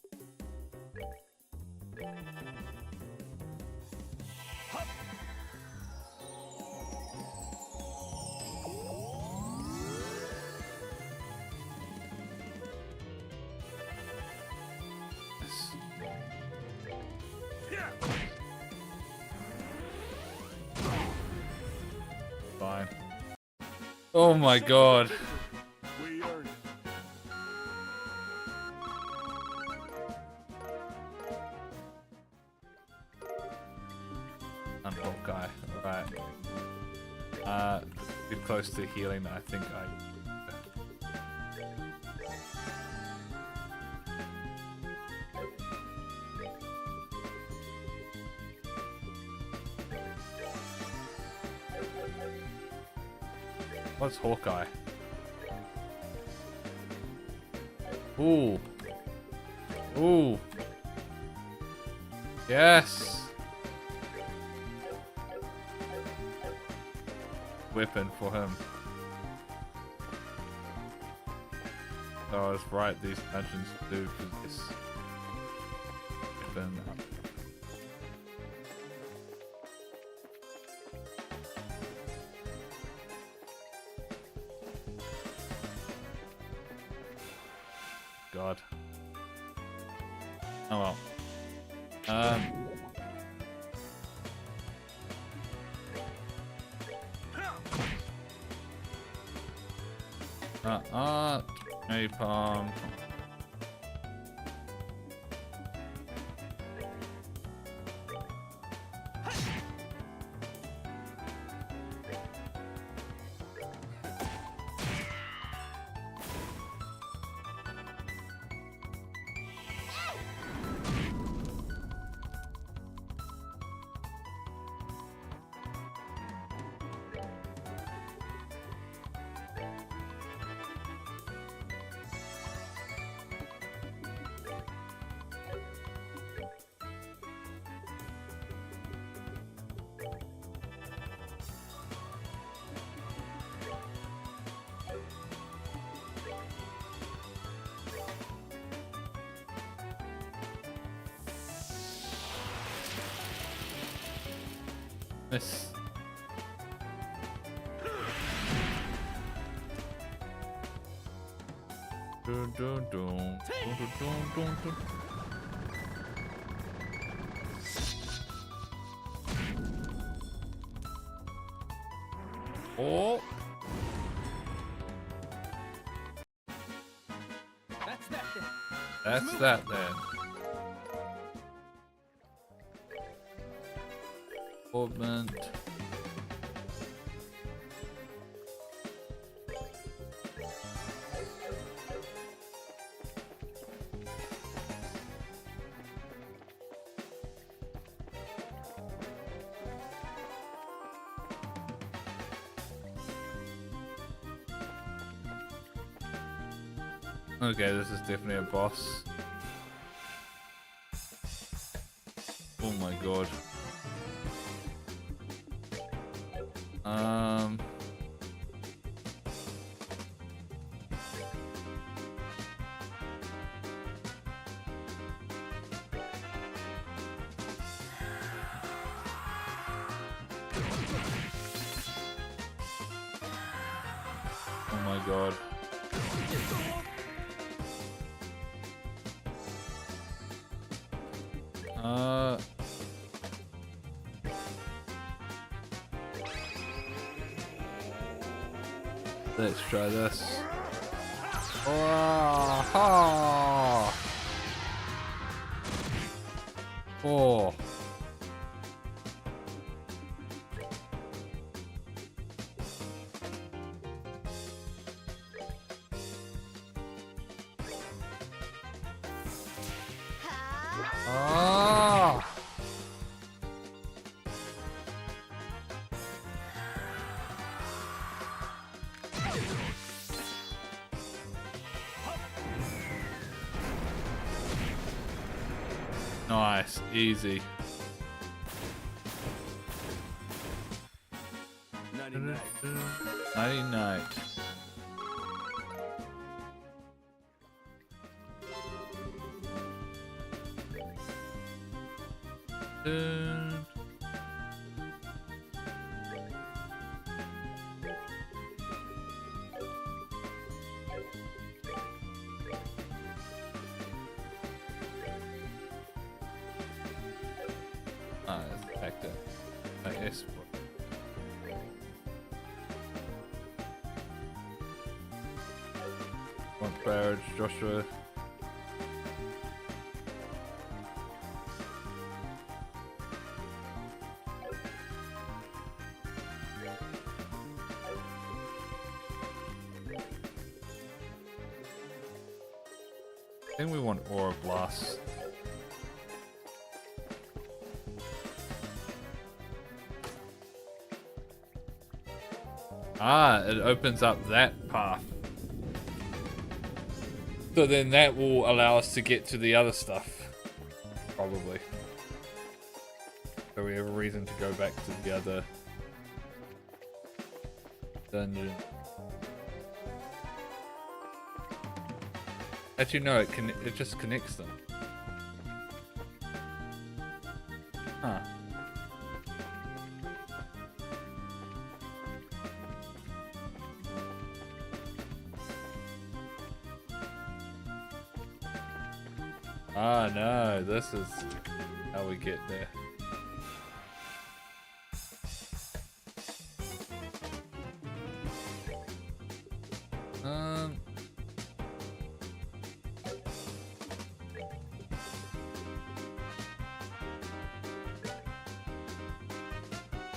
Fine. Oh my god. We earned it. Unlock guy. Right. Too close to healing. I think I. What's Hawkeye? Ooh. Ooh. Yes. Weapon for him. So I was right, these dungeons do this weapon up. God. Oh well. Napalm. Miss. Dun, dun, dun. Dun, dun, dun, dun, dun. Oh. That's that then. That's that then. Movement. Okay, this is definitely a boss. Oh my god. Oh my god. Let's try this. Oh, oh. Oh. Ah. Nice, easy. 99. 99. Dun. Let's back to S. One barrage, Joshua. I think we want Aura Blast. Ah, it opens up that path. So then that will allow us to get to the other stuff. Probably. So we have a reason to go back to the other dungeon. Actually, no, it just connects them. Huh. Ah, no, this is how we get there.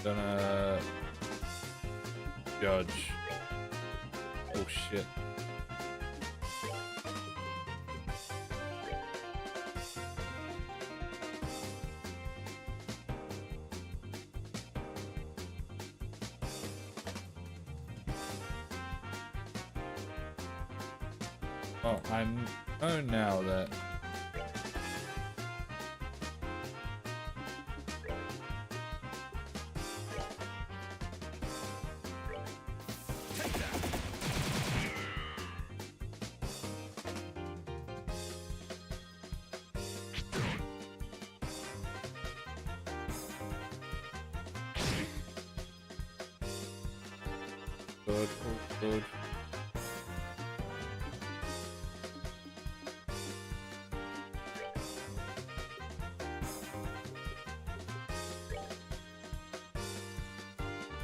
Gonna judge. Oh shit. Oh, I know now that. Good, oh, good.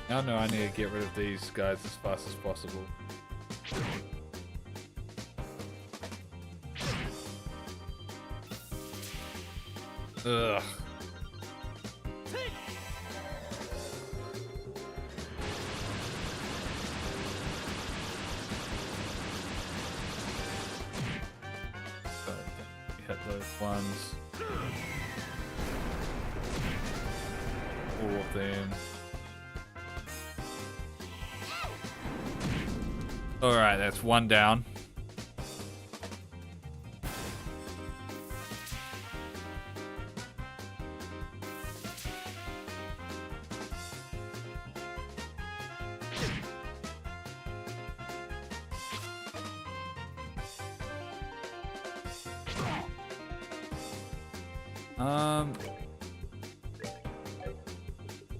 Now I know I need to get rid of these guys as fast as possible. Ugh. Hit those ones. All of them. Alright, that's one down.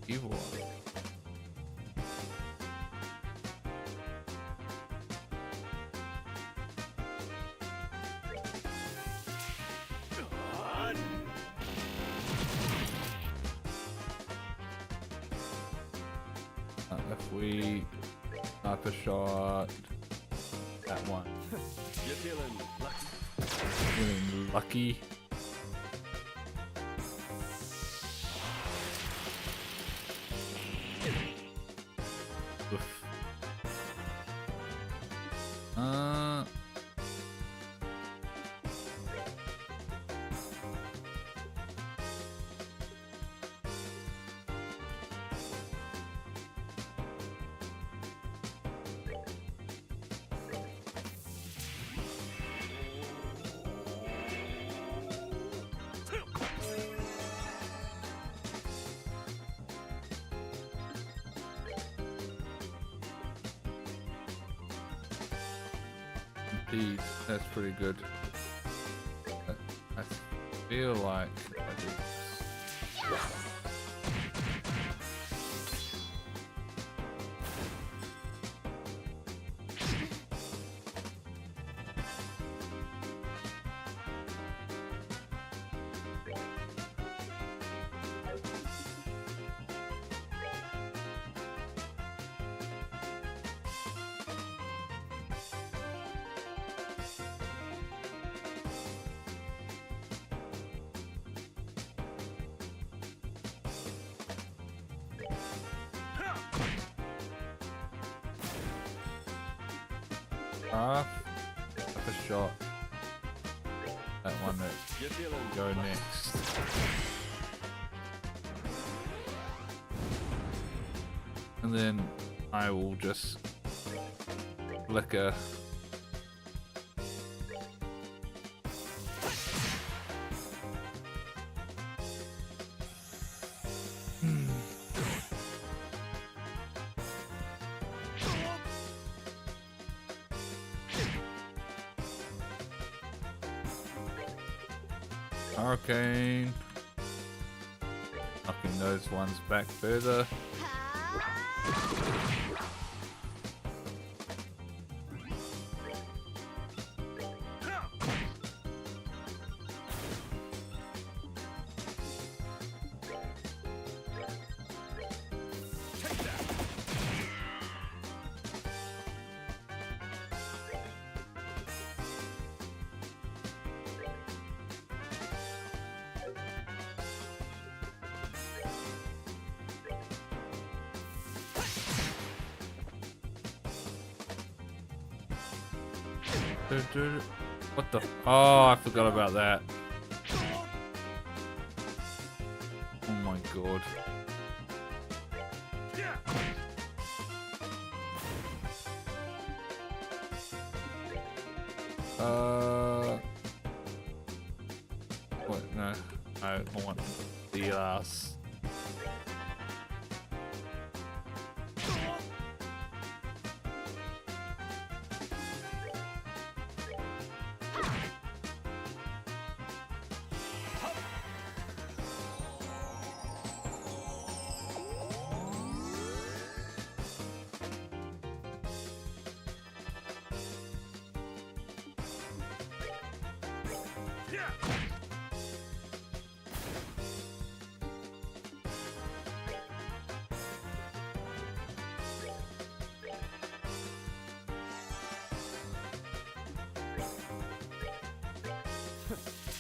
Evil. If we sniper shot that one. You're feeling lucky. Feeling lucky. Oof. Indeed, that's pretty good. I feel like I do this. Up a shot. That one that You're feeling go next. And then I will just flicker Hurricane. Knocking those ones back further. What the? Oh, I forgot about that. Oh my god. What? No, I want the ass.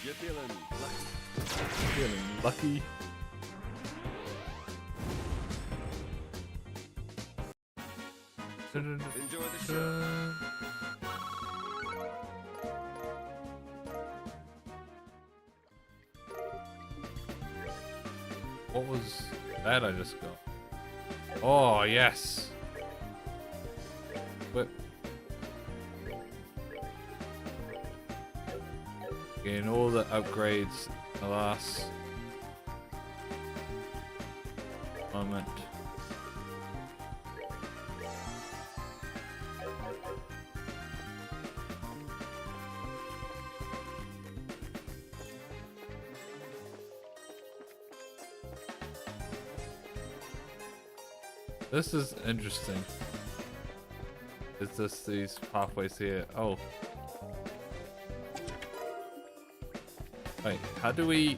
You're feeling lucky. Feeling lucky. Enjoy the show. What was that I just got? Oh, yes. Whip. Getting all the upgrades in the last moment. This is interesting. Is this these pathways here? Oh. Wait, how do we...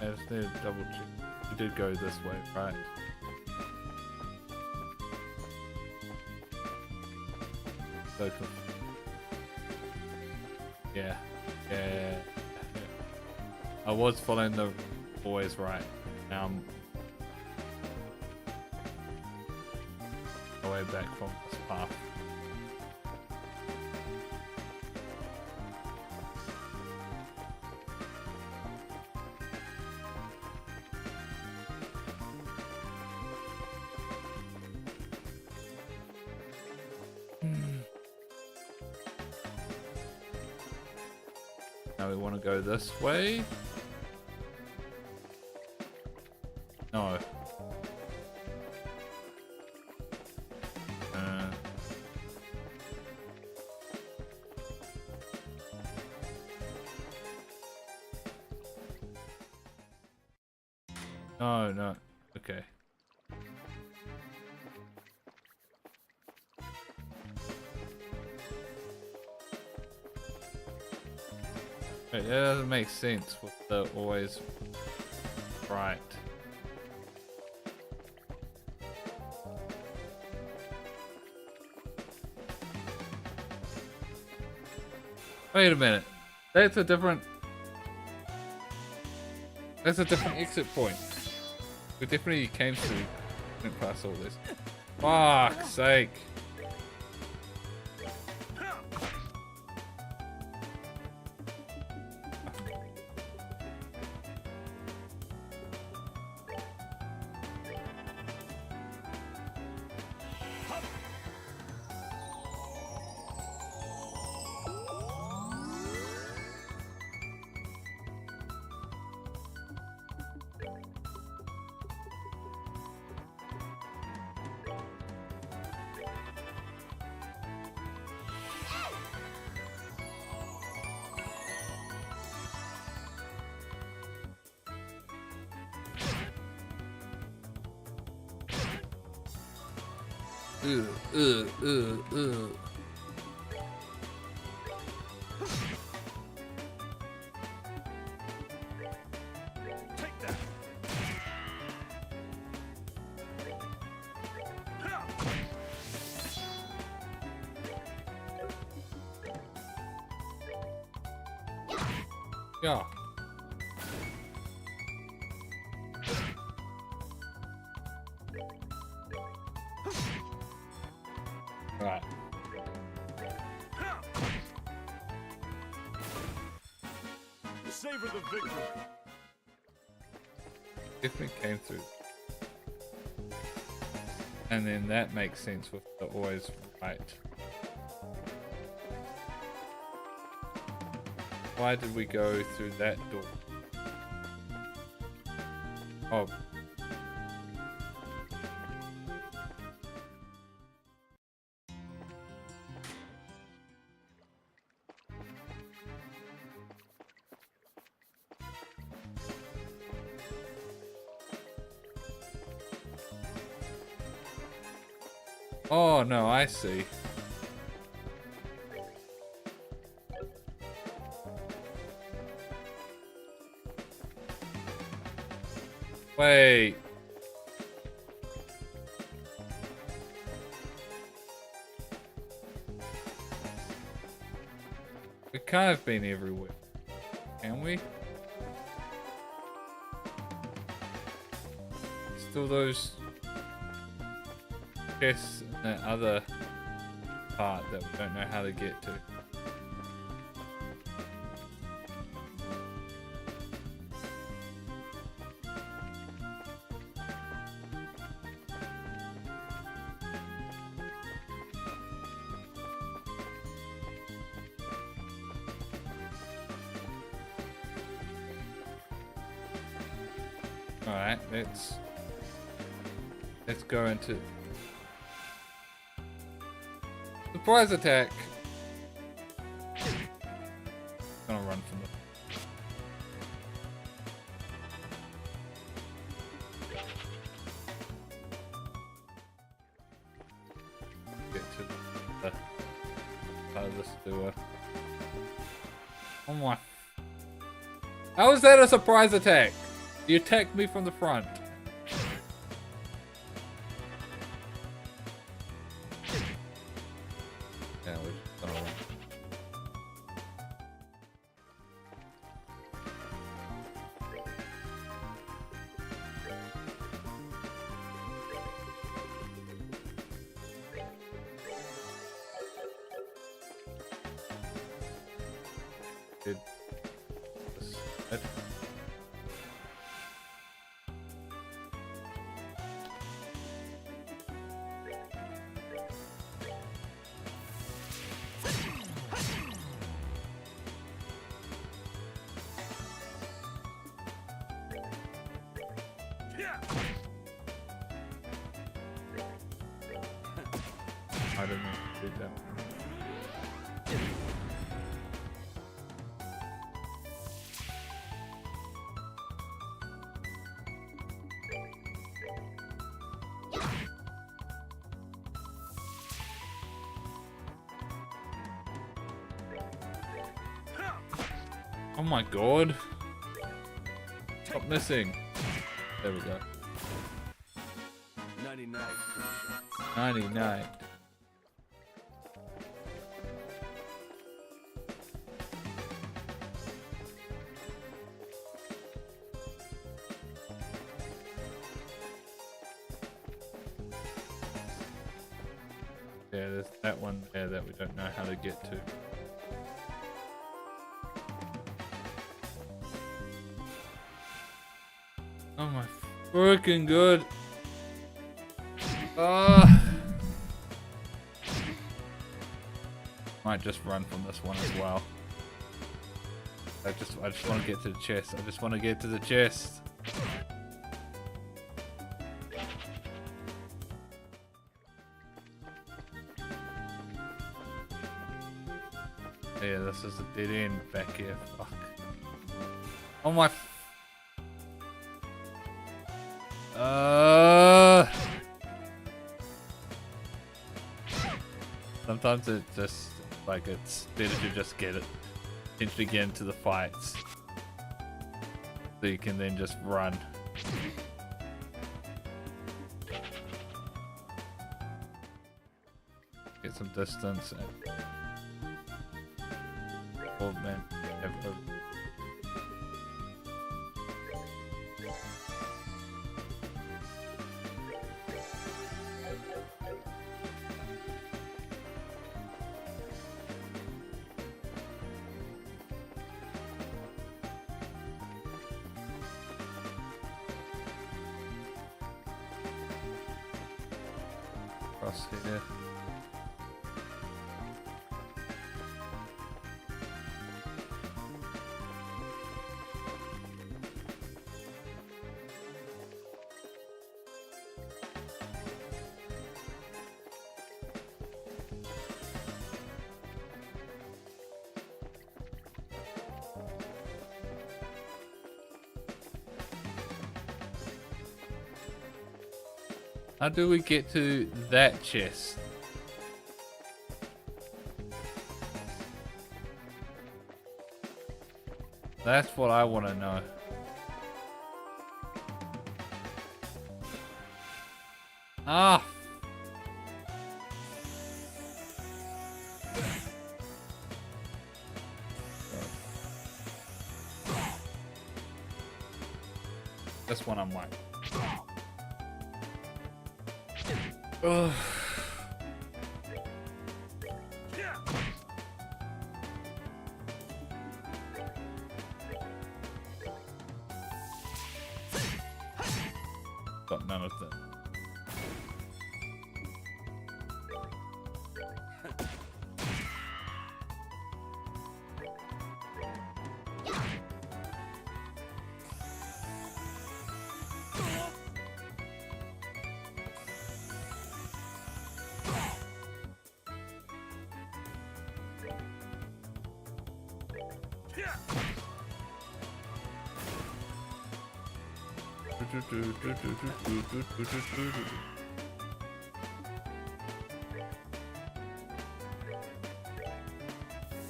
I just need to double check. We did go this way, right? So cool. Yeah. I was following the boys right. Now I'm away back from this path. Now we want to go this way. No. No. Okay. Wait, that doesn't make sense with the always right. Wait a minute. That's a different exit point. We definitely came to went past all this. Fuck's sake. Take that. Yeah. Right. Savor the victory. If it came through. And then that makes sense with the always right. Why did we go through that door? Oh. Oh no, I see. Wait. We can't have been everywhere, can we? Still those chests in that other part that we don't know how to get to. Alright, let's go into surprise attack. Gonna run from it. Get to the part of the sewer. Oh my! How is that a surprise attack? You attacked me from the front. Yeah, we're just gonna run. Did this head? I don't know if you did that. Oh my god. Stop missing. There we go. 99. 99. Yeah, there's that one there that we don't know how to get to. Oh my freaking good. Might just run from this one as well. I just want to get to the chest. I just want to get to the chest. Yeah, this is a dead end back here. Fuck. Oh my. Sometimes it just like it's better to just get it, potentially get into the fights, so you can then just run. Get some distance and oh man, across here. How do we get to that chest? That's what I want to know. Ah! This one I'm like. Ugh. Got none of them.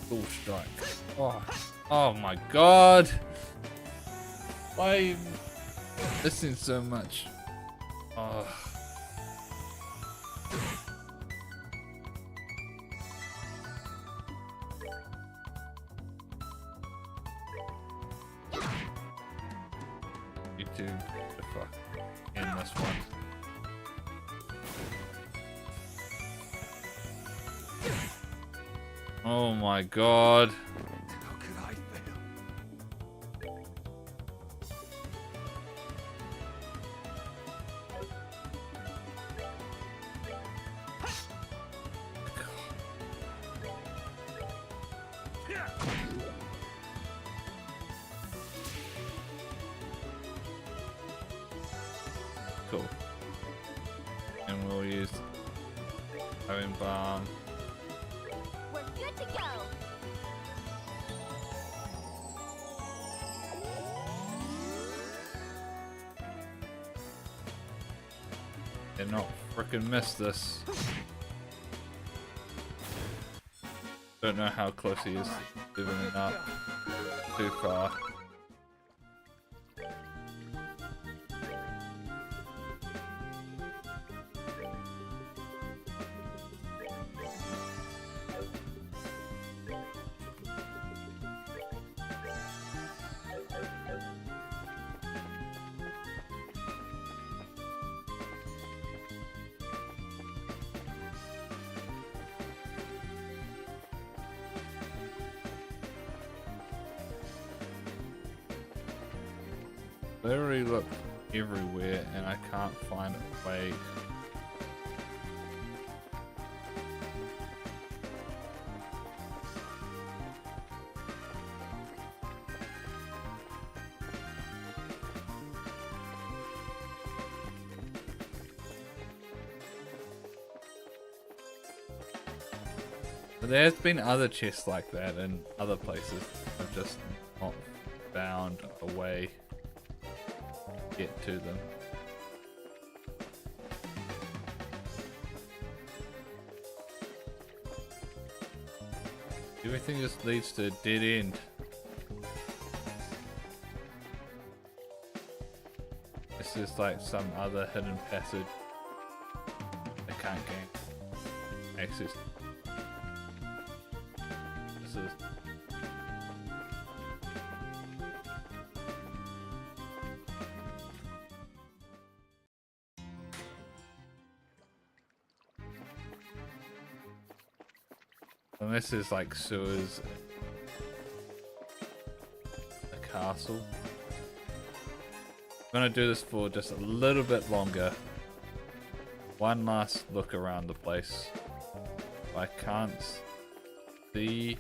Full strike. Oh my god! Why are you missing so much? Oh. YouTube, the fuck in this one. Oh my god. How could I fail? Cool. And we'll use having bomb. We're good to go. Did not frickin' miss this. Don't know how close he is to leveling up. Too far. Literally look everywhere and I can't find a way. But there's been other chests like that in other places. I've just not found a way to get to them. Everything just leads to a dead end. This is like some other hidden passage I can't gain access. This is and this is like sewers, a castle. I'm gonna do this for just a little bit longer. One last look around the place. I can't see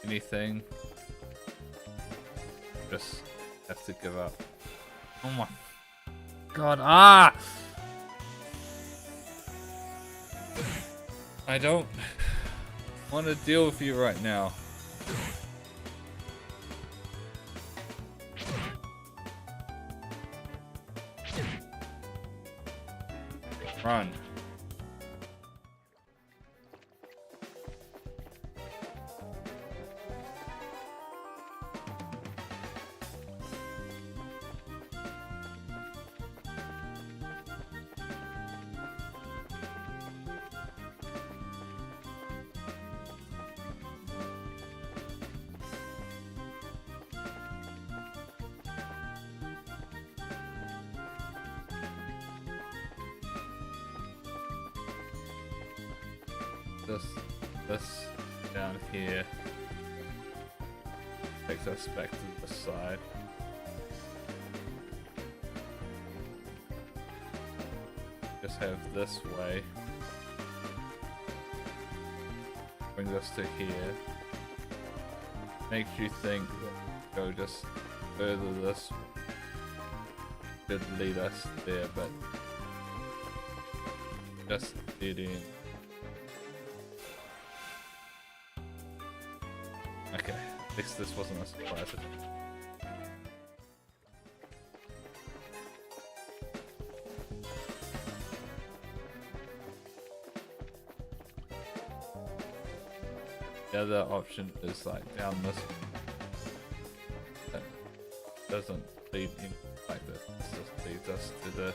anything. Just have to give up. Oh my god, ah! I don't want to deal with you right now. Run. This down here takes us back to the side. Just have this way. Brings us to here. Makes you think that go just further this way. Should lead us there, but just dead end. Okay, at least this wasn't a surprise. The other option is like down this. That doesn't lead in like this. This just leads us to the.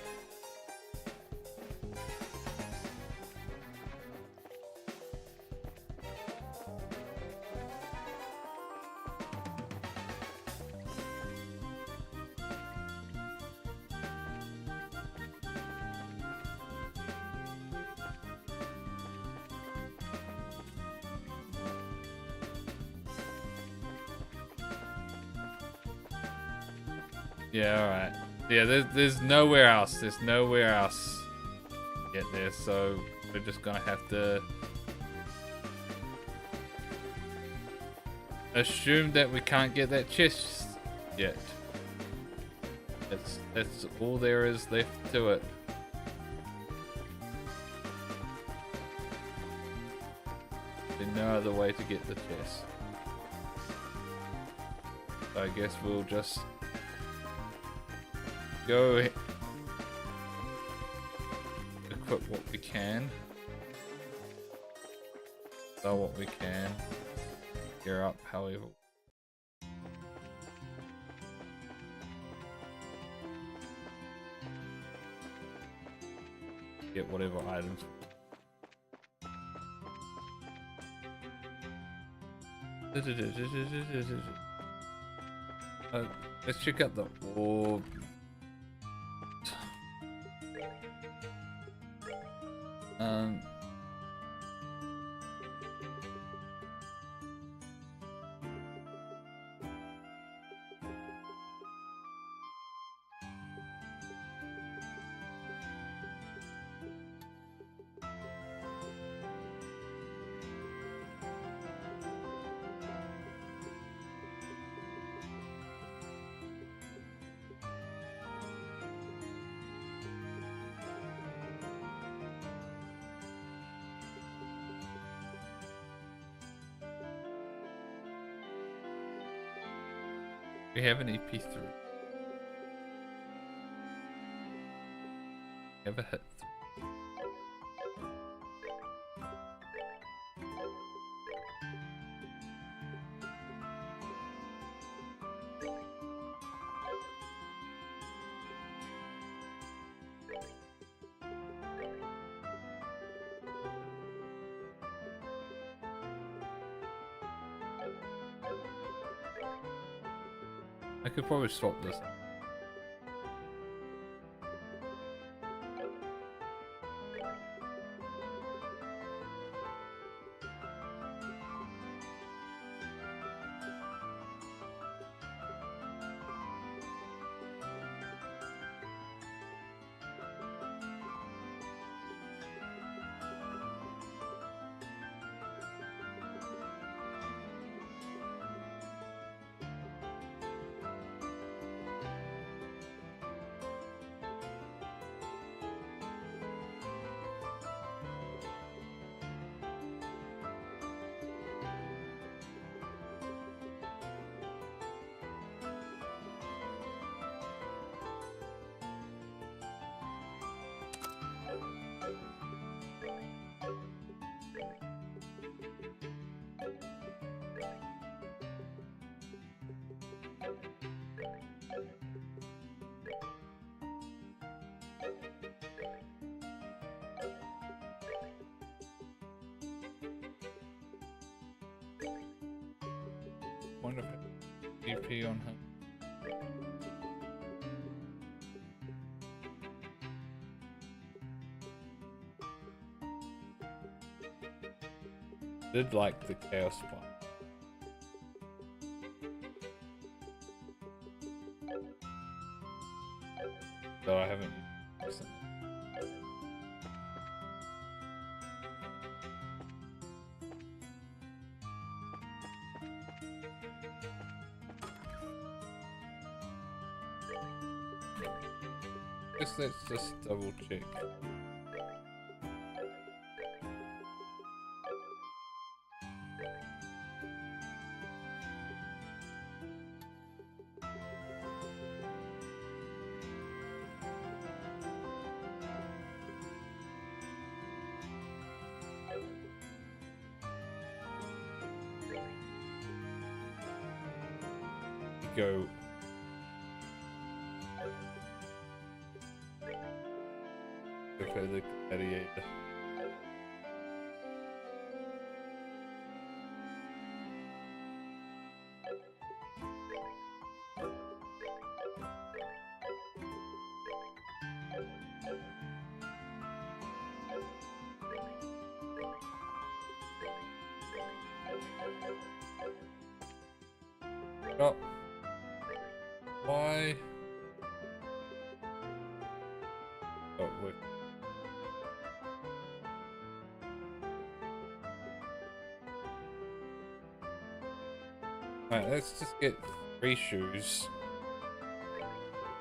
Yeah, alright. Yeah, there's nowhere else. There's nowhere else to get there, so we're just gonna have to assume that we can't get that chest yet. That's all there is left to it. There's no other way to get the chest. So I guess we'll just go equip what we can, sell what we can, gear up however. Get whatever items. Let's check out the orb. We have an EP3. Never hit 3. I could probably swap this. Wonder if DP on him. Did like the chaos part. Though I haven't used it. Guess let's just double check. Go. Okay, the gladiator. Oh. Why? Oh, wait. Alright, let's just get 3 shoes.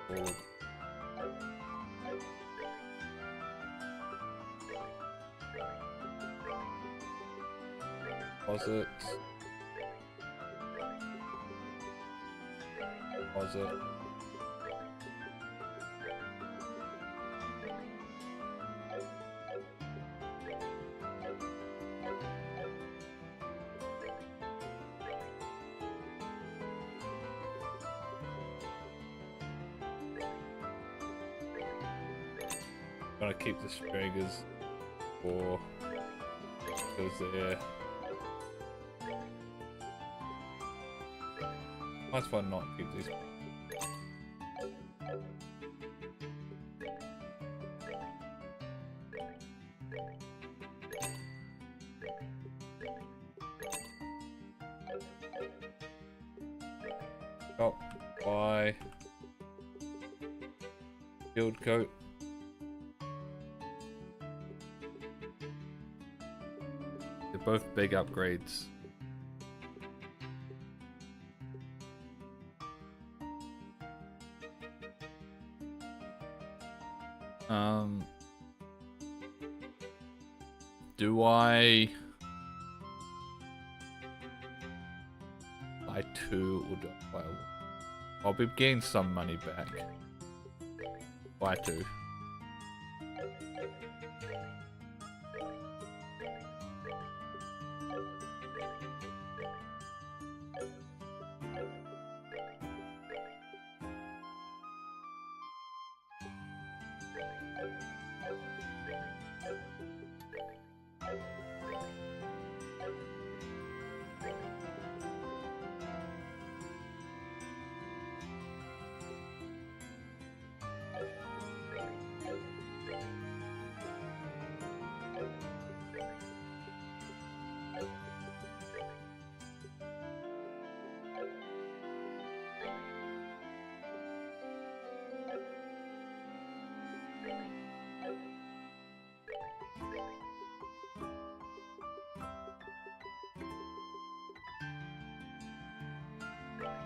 Or... Deposit. Deposit. Gonna keep the Spraggers for because they're might as well not keep these. Oh, bye. Field coat. They're both big upgrades. Do I buy 2 or do I buy 1? I'll be getting some money back. Buy 2.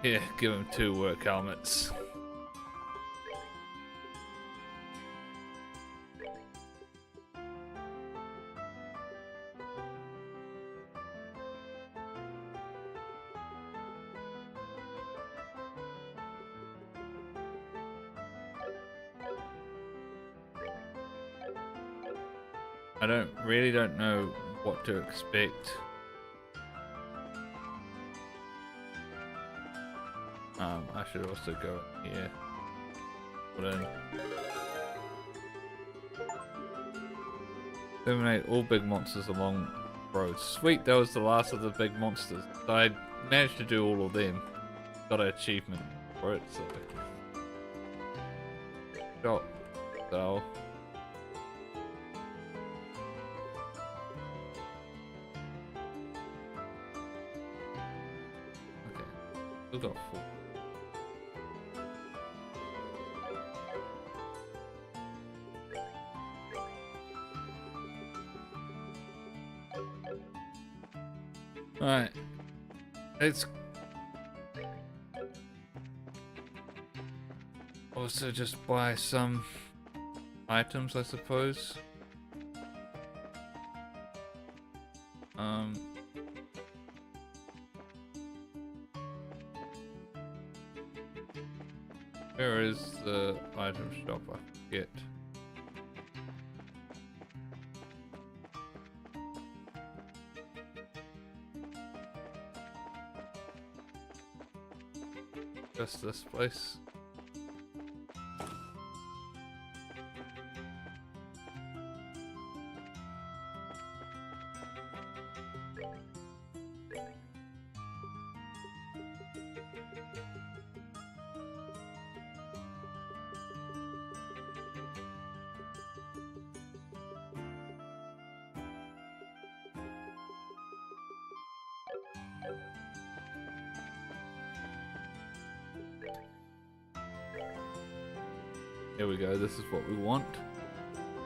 Yeah, give him 2 work helmets. I don't know what to expect. I should also go here. Put in. Eliminate all big monsters along roads. Sweet, that was the last of the big monsters. I managed to do all of them. Got an achievement for it, so. Shot. So. Okay. Still got 4. Alright. Let's also just buy some items, I suppose. Where is the item shop? I forget. Just this place. Here we go, this is what we want.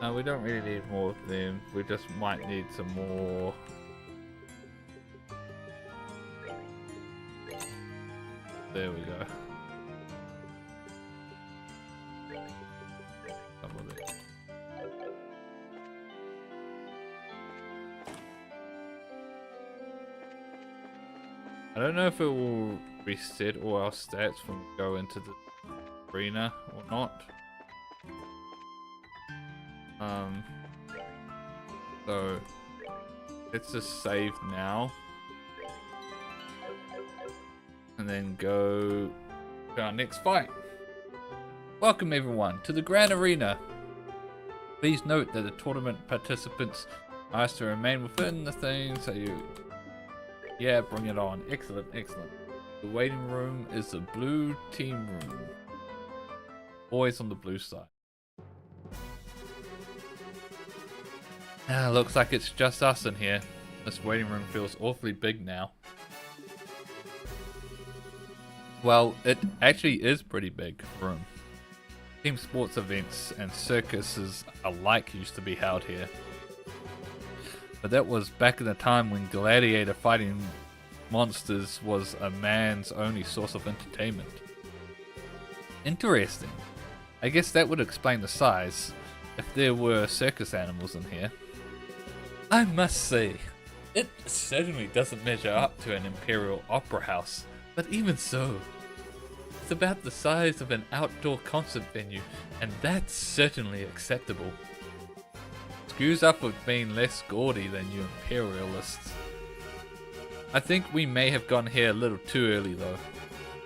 We don't really need more of them, we just might need some more. There we go. Some of it. I don't know if it will reset all our stats when we go into the arena or not. So let's just save now and then go to our next fight. Welcome everyone to the Grand Arena. Please note that the tournament participants are asked to remain within the thing, so yeah, bring it on. Excellent, excellent. The waiting room is the blue team room. Always on the blue side. Looks like it's just us in here. This waiting room feels awfully big now. Well, it actually is pretty big room. Team sports events and circuses alike used to be held here. But that was back in the time when gladiator fighting monsters was a man's only source of entertainment. Interesting. I guess that would explain the size, if there were circus animals in here. I must say, it certainly doesn't measure up to an Imperial Opera House, but even so, it's about the size of an outdoor concert venue, and that's certainly acceptable. Excuse us for being less gaudy than you Imperialists. I think we may have gotten here a little too early though.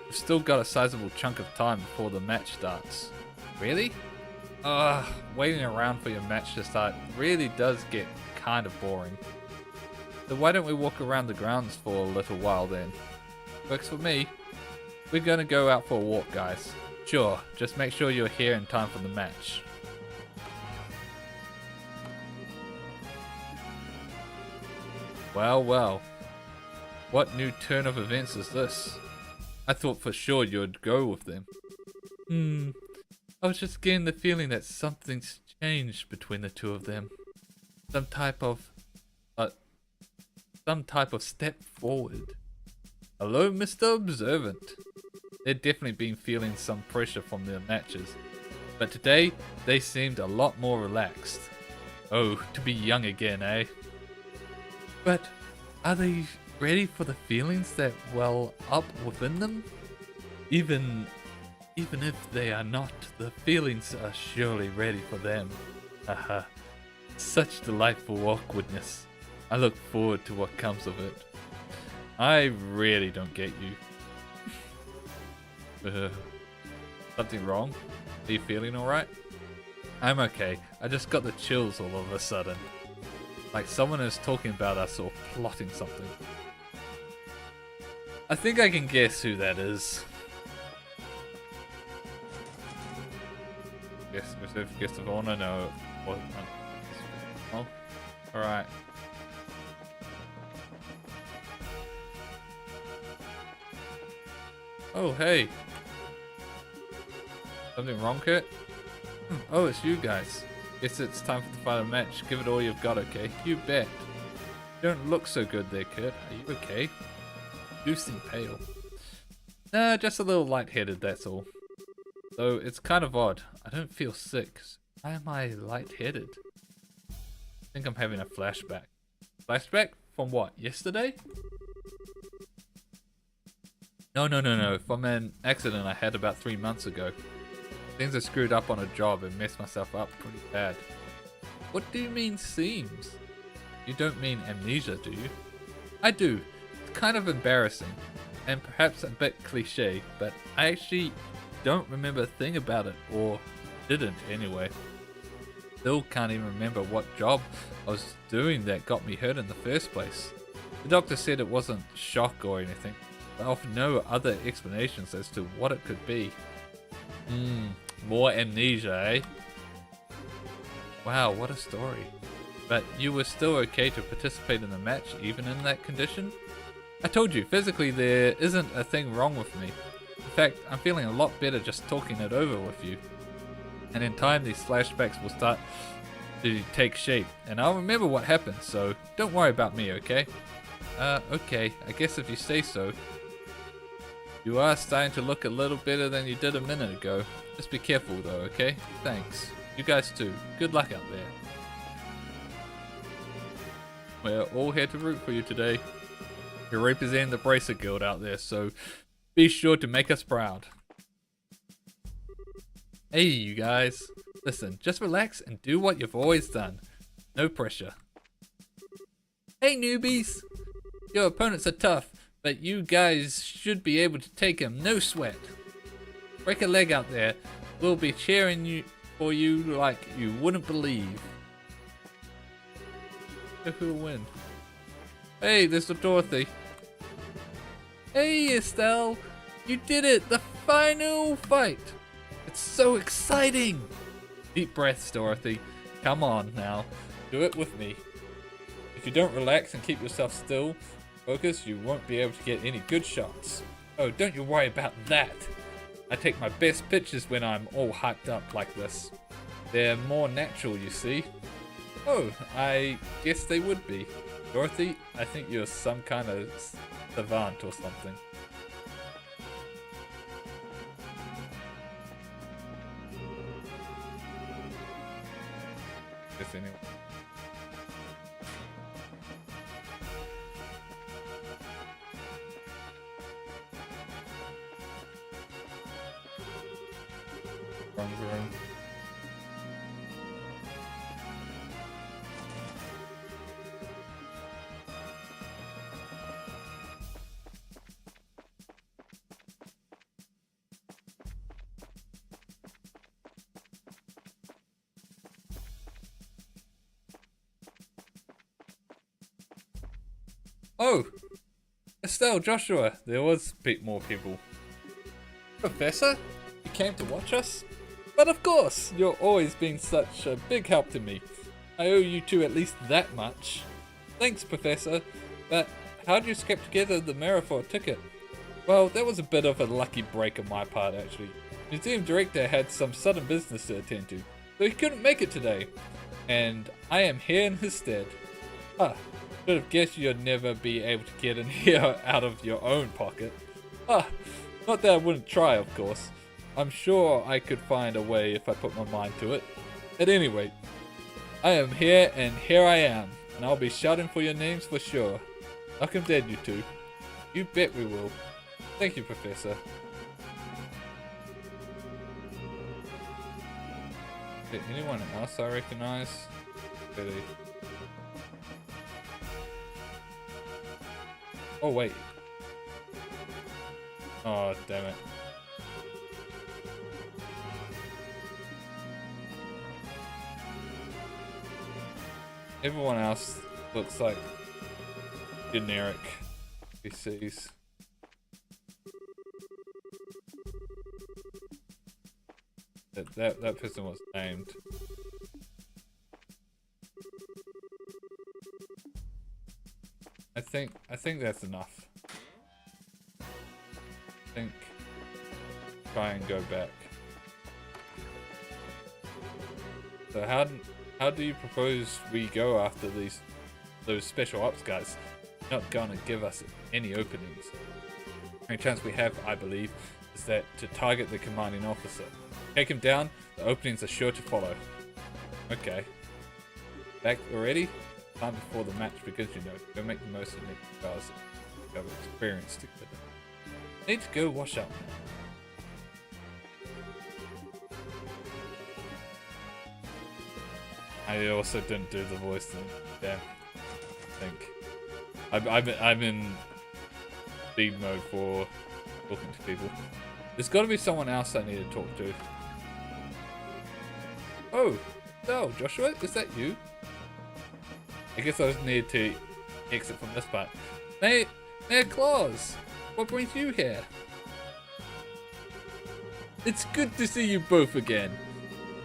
We've still got a sizable chunk of time before the match starts. Really? Waiting around for your match to start really does get kind of boring. So why don't we walk around the grounds for a little while then? Works for me. We're gonna go out for a walk, guys. Sure, just make sure you're here in time for the match. Well, well. What new turn of events is this? I thought for sure you'd go with them. I was just getting the feeling that something's changed between the two of them. Some type of step forward. Hello, Mr. Observant. They'd definitely been feeling some pressure from their matches, but today they seemed a lot more relaxed. Oh, to be young again, eh? But are they ready for the feelings that well up within them? Even if they are not, the feelings are surely ready for them. Haha. Such delightful awkwardness. I look forward to what comes of it. I really don't get you. Something wrong? Are you feeling alright? I'm okay. I just got the chills all of a sudden. Like someone is talking about us or plotting something. I think I can guess who that is. Yes, reserve guest of honor. No. Oh, alright. Oh, hey. Something wrong, Kurt? Oh, it's you guys. Guess it's time for the final match. Give it all you've got, okay? You bet. You don't look so good there, Kurt. Are you okay? You seem pale. Nah, just a little lightheaded, that's all. Though it's kind of odd. I don't feel sick. Why am I lightheaded? I think I'm having a flashback. Flashback? From what? Yesterday? No. From an accident I had about 3 months ago. Things I screwed up on a job and messed myself up pretty bad. What do you mean seems? You don't mean amnesia, do you? I do. It's kind of embarrassing. And perhaps a bit cliche, but I actually don't remember a thing about it, or didn't anyway. Still can't even remember what job I was doing that got me hurt in the first place. The doctor said it wasn't shock or anything, but I offer no other explanations as to what it could be. More amnesia, eh? Wow, what a story. But you were still okay to participate in the match even in that condition? I told you, physically there isn't a thing wrong with me. In fact, I'm feeling a lot better just talking it over with you. And in time these flashbacks will start to take shape, and I'll remember what happened, so don't worry about me, okay? Okay, I guess if you say so. You are starting to look a little better than you did a minute ago. Just be careful though, okay? Thanks. You guys too. Good luck out there. We're all here to root for you today. You're representing the Bracer Guild out there, so be sure to make us proud. Hey you guys. Listen, just relax and do what you've always done. No pressure. Hey newbies! Your opponents are tough, but you guys should be able to take them, no sweat. Break a leg out there. We'll be cheering for you like you wouldn't believe. Who'll win? Hey, there's the Dorothy. Hey Estelle, you did it! The final fight! It's so exciting! Deep breaths, Dorothy. Come on now, do it with me. If you don't relax and keep yourself still, focus, you won't be able to get any good shots. Oh, don't you worry about that. I take my best pictures when I'm all hyped up like this. They're more natural, you see. Oh, I guess they would be. Dorothy, I think you're some kind of savant or something. Guess anyway. Wrong room. Oh! Estelle, Joshua, there was a bit more people. Professor? You came to watch us? But of course! You're always been such a big help to me. I owe you two at least that much. Thanks, Professor. But how'd you scrape together the mirror for a ticket? Well, that was a bit of a lucky break on my part, actually. Museum director had some sudden business to attend to, so he couldn't make it today. And I am here in his stead. Should have guessed you'd never be able to get in here out of your own pocket. Ah, not that I wouldn't try, of course. I'm sure I could find a way if I put my mind to it. At any rate, I am here and here I am, and I'll be shouting for your names for sure. Knock 'em dead, you two. You bet we will. Thank you, Professor. Is there anyone else I recognize? Really? Oh, wait. Oh, damn it. Everyone else looks like generic PCs. That person was named. I think that's enough. Try and go back. So how do you propose we go after those special ops guys? Not gonna give us any openings. The only chance we have, I believe, is that to target the commanding officer. Take him down, the openings are sure to follow. Okay. Back already? Time before the match because go make the most of the next guys that have experience together. Need to go wash up. I also didn't do the voice thing. Damn. I think. I'm in speed mode for talking to people. There's got to be someone else I need to talk to. Oh, no, Joshua, is that you? I guess I just need to exit from this part. Mayor Claus, what brings you here? It's good to see you both again.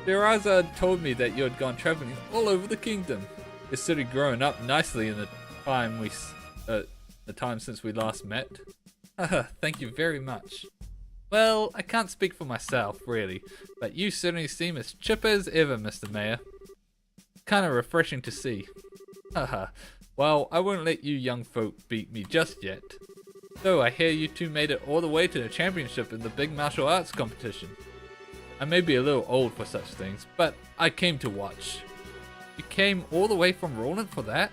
Deraza told me that you had gone traveling all over the kingdom. It's certainly grown up nicely in the time since we last met. Thank you very much. Well, I can't speak for myself, really, but you certainly seem as chipper as ever, Mr. Mayor. Kinda refreshing to see. Haha, well, I won't let you young folk beat me just yet. So, I hear you two made it all the way to the championship in the big martial arts competition. I may be a little old for such things, but I came to watch. You came all the way from Roland for that?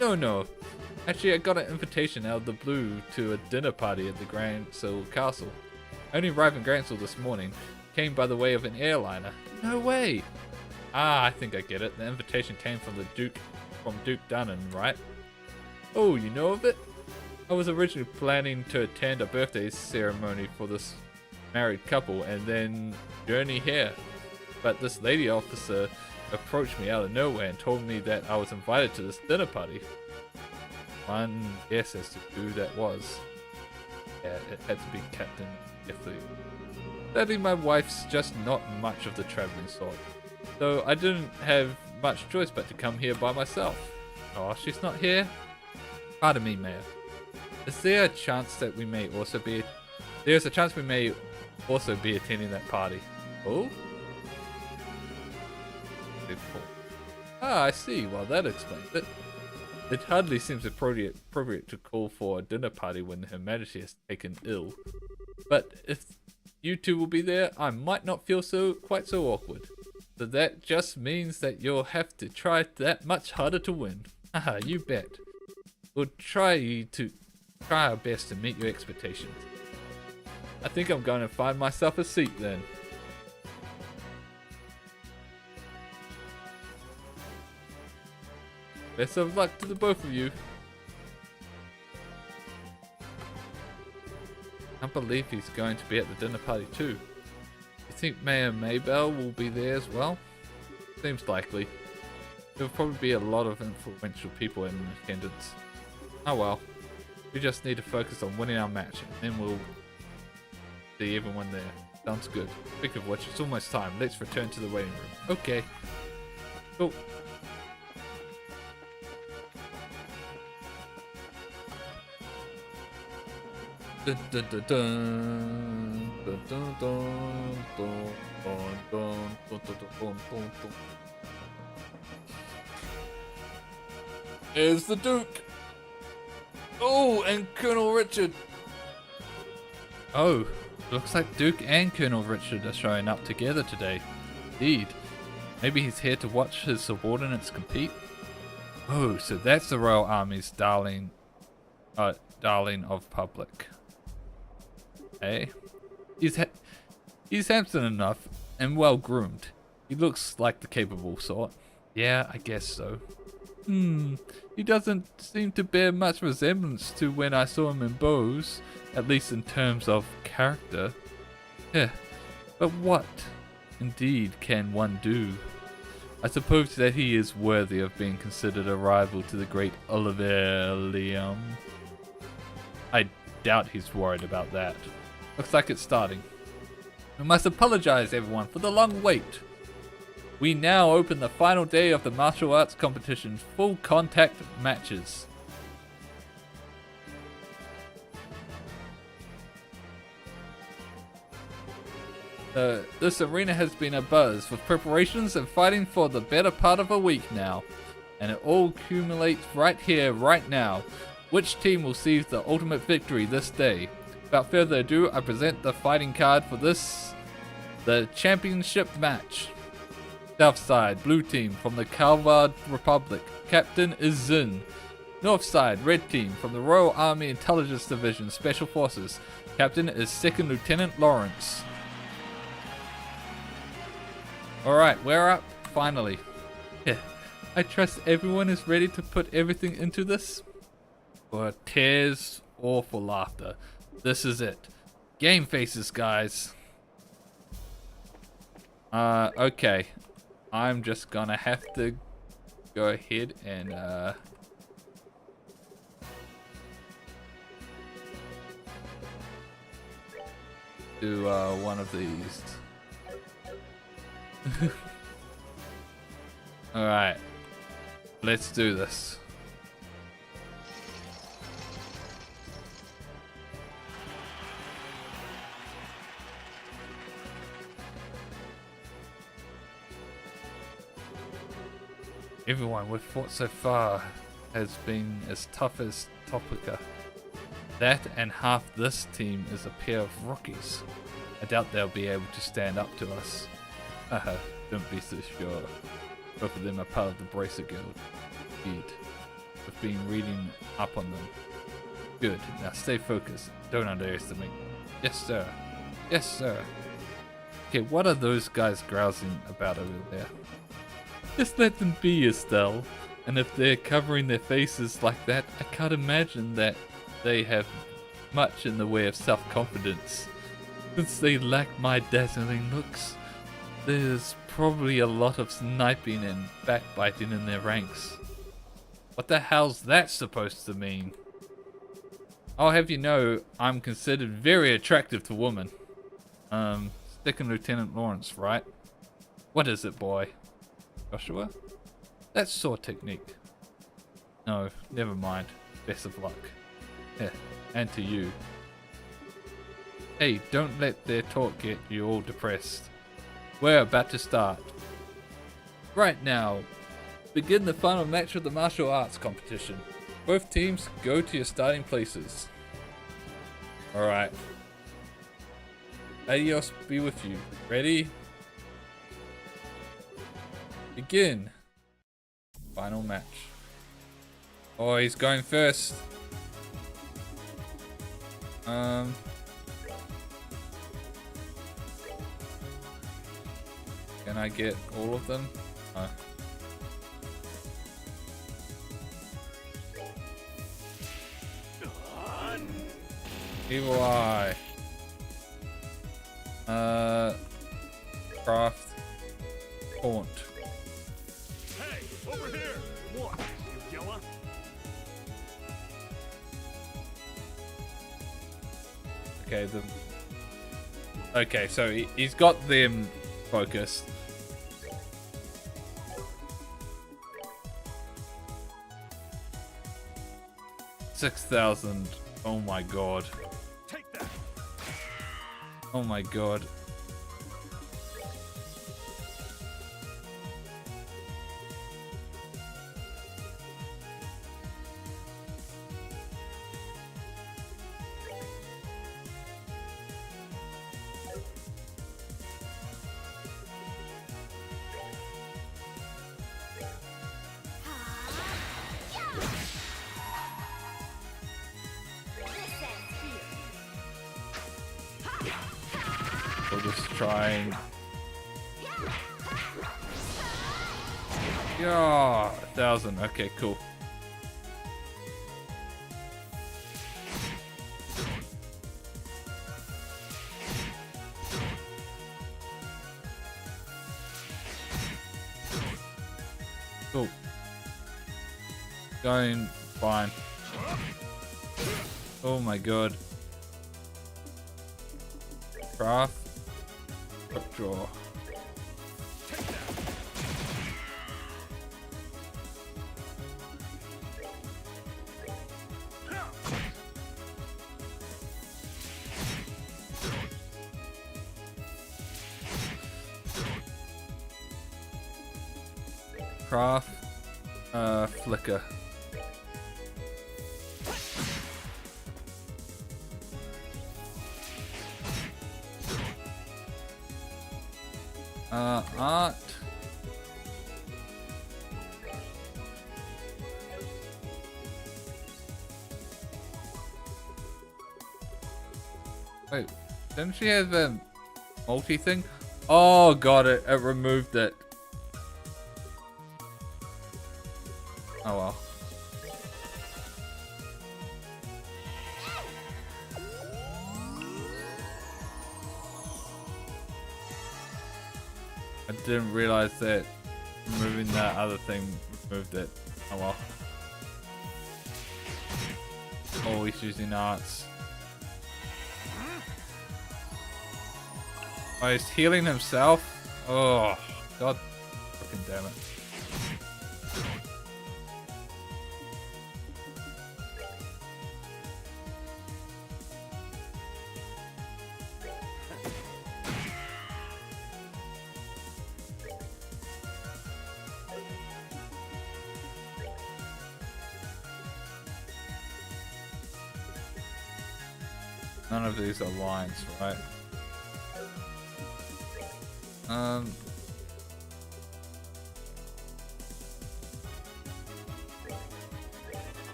No. Actually, I got an invitation out of the blue to a dinner party at the Grand Seoul Castle. I only arrived in Grand Seoul this morning. Came by the way of an airliner. No way! Ah, I think I get it. The invitation came from Duke Dunnan, right? Oh, you know of it? I was originally planning to attend a birthday ceremony for this married couple and then journey here. But this lady officer approached me out of nowhere and told me that I was invited to this dinner party. One guess as to who that was. Yeah, it had to be Captain Jeffrey. Sadly, my wife's just not much of the traveling sort, so I didn't have much choice but to come here by myself. Oh, she's not here? Pardon me, Mayor. Is there a chance that we may also be... There's a chance we may also be attending that party. Oh? Ah, I see. Well, that explains it. It hardly seems appropriate to call for a dinner party when Her Majesty has taken ill. But if you two will be there, I might not feel quite so awkward. So that just means that you'll have to try that much harder to win. Haha, you bet. We'll try our best to meet your expectations. I think I'm going to find myself a seat then. Best of luck to the both of you. I can't believe he's going to be at the dinner party too. You think Mayor Maybell will be there as well? Seems likely. There will probably be a lot of influential people in attendance. Oh well. We just need to focus on winning our match and then we'll see everyone there. Sounds good. Speaking of which, it's almost time. Let's return to the waiting room. Okay. Cool. Dun, dun, dun, dun. Dun, dun, dun, dun, dun, dun, dun, dun, dun, dun, dun. There's the Duke. Oh, and Colonel Richard. Oh, looks like Duke and Colonel Richard are showing up together today. Indeed. Maybe he's here to watch his subordinates compete? Oh, so that's the Royal Army's darling of public. Hey? He's handsome enough and well groomed. He looks like the capable sort. Yeah, I guess so. He doesn't seem to bear much resemblance to when I saw him in Bose, at least in terms of character. Yeah, but what, indeed, can one do? I suppose that he is worthy of being considered a rival to the great Oliver Liam. I doubt he's worried about that. Looks like it's starting. We must apologize, everyone, for the long wait. We now open the final day of the martial arts competition's full contact matches. This arena has been abuzz with preparations and fighting for the better part of a week now. And it all accumulates right here, right now. Which team will seize the ultimate victory this day? Without further ado, I present the fighting card for the championship match. South side, blue team from the Calvard Republic. Captain is Zin. North side, red team from the Royal Army Intelligence Division Special Forces. Captain is 2nd Lieutenant Lawrence. Alright, we're up, finally. Yeah, I trust everyone is ready to put everything into this. For tears or for laughter. This is it. Game faces, guys. Okay. I'm just gonna have to go ahead and do one of these. Alright. Let's do this. Everyone we've fought so far has been as tough as Topica. That and half this team is a pair of rookies. I doubt they'll be able to stand up to us. Haha, don't be so sure. Both of them are part of the Bracer Guild. Indeed. We've been reading up on them. Good, now stay focused. Don't underestimate. Yes sir. Yes sir. Okay, what are those guys grousing about over there? Just let them be, Estelle. And if they're covering their faces like that, I can't imagine that they have much in the way of self-confidence. Since they lack my dazzling looks, there's probably a lot of sniping and backbiting in their ranks. What the hell's that supposed to mean? I'll have you know, I'm considered very attractive to women. 2nd Lieutenant Lawrence, right? What is it, boy? Joshua? That's sword technique. No, never mind. Best of luck. Yeah, and to you. Hey, don't let their talk get you all depressed. We're about to start. Right now, begin the final match of the martial arts competition. Both teams go to your starting places. Alright. Adios be with you. Ready? Begin. Final match. Oh, he's going first. Can I get all of them? Evil Eye. Craft. Taunt. Hey, over here! What, you yella? Okay, okay, so he's got them focused. $6,000. Oh my god. Take that! Oh my god. trying. Yeah, 1,000. Okay, cool. Cool. Going fine. Oh my god. Craft. Quick draw. Craft. Flicker. Art. Wait, didn't she have a multi thing? Oh, got it. It removed it. Oh well. I didn't realize that removing that other thing removed it. Oh well. Oh, he's using arts. Oh, he's healing himself? Oh, god fucking damn it. None of these are lines, right?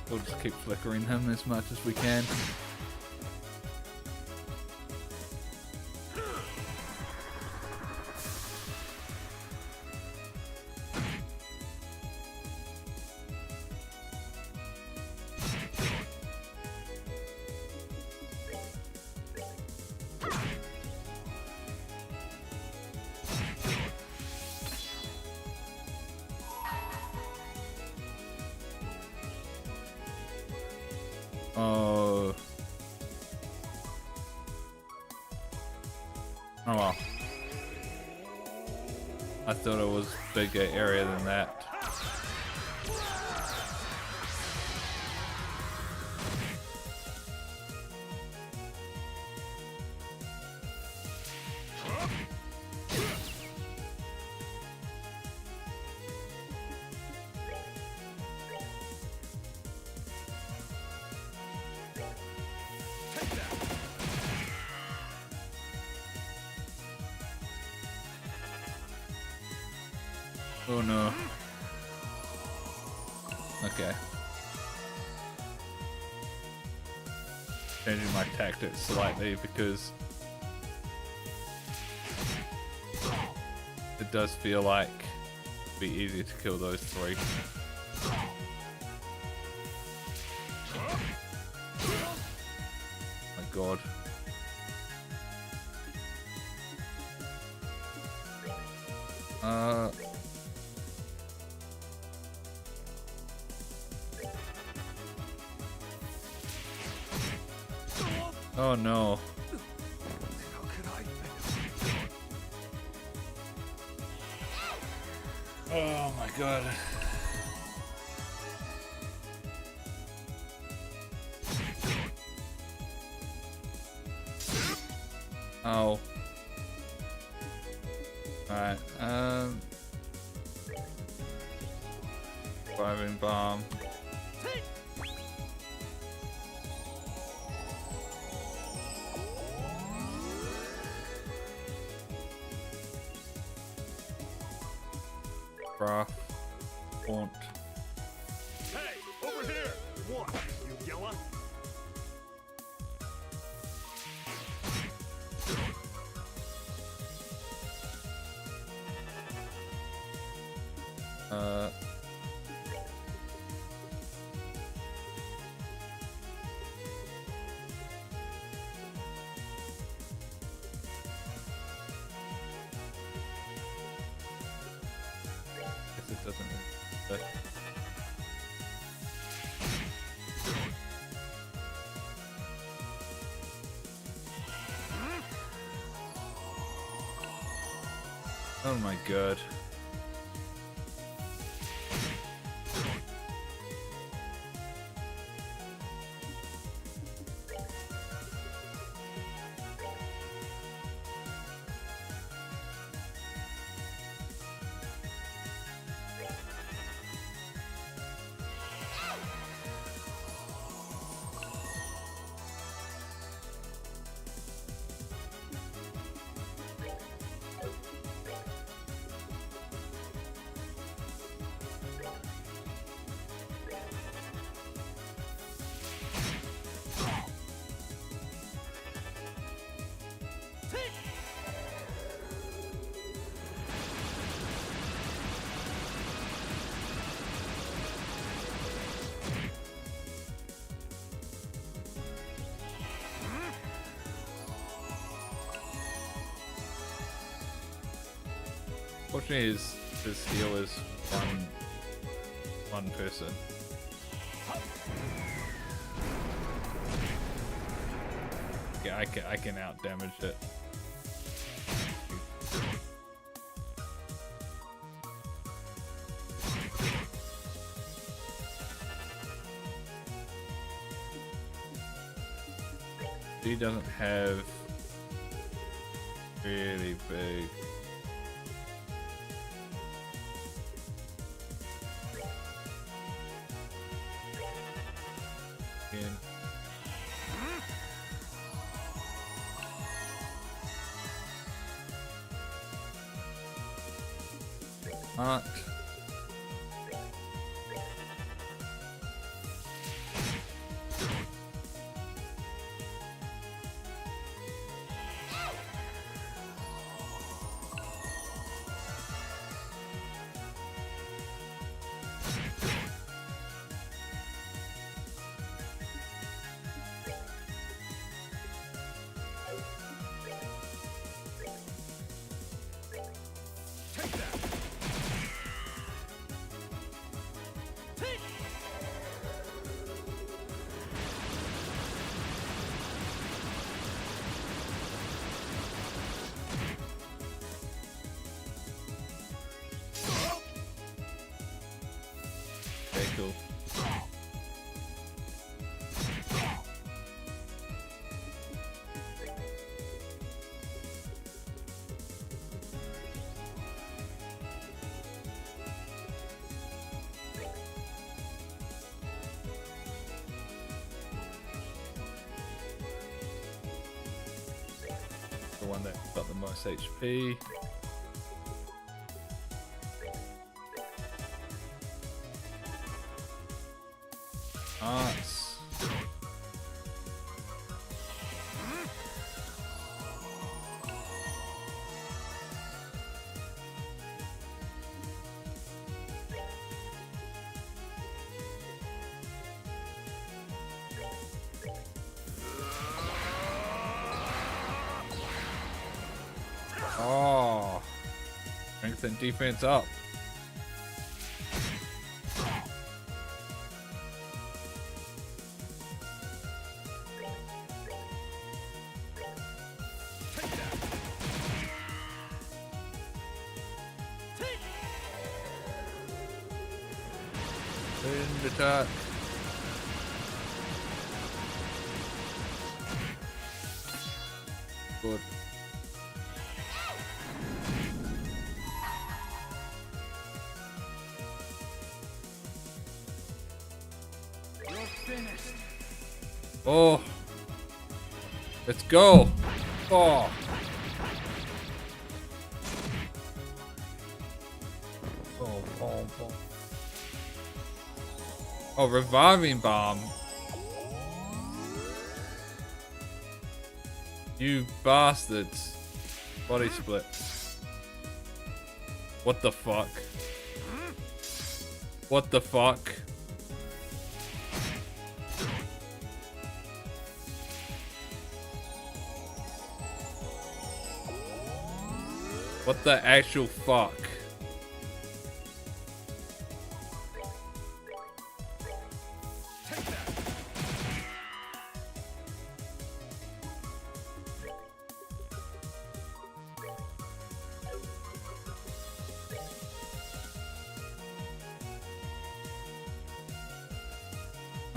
We'll just keep flickering him as much as we can. Oh. Oh well. I thought it was a bigger area than that. Oh no. Okay. Changing my tactics slightly because it does feel like it'd be easier to kill those three. My god. Oh no. How could I fail? Oh my god. Oh. Alright, Driving bomb. Craft. Haunt. Hey, over here! What, you yella? doesn't really fit. Oh my god. Fortunately, his heal is one person. Yeah, I can out damage it. He doesn't have really big. Alright. Okay, cool. The one that got the most HP. Nice. Oh, strength and defense up. Wind attack. Good. You're finished. Oh, let's go. Oh. Oh, reviving bomb. You bastards. Body split. What the fuck? What the fuck? What the actual fuck?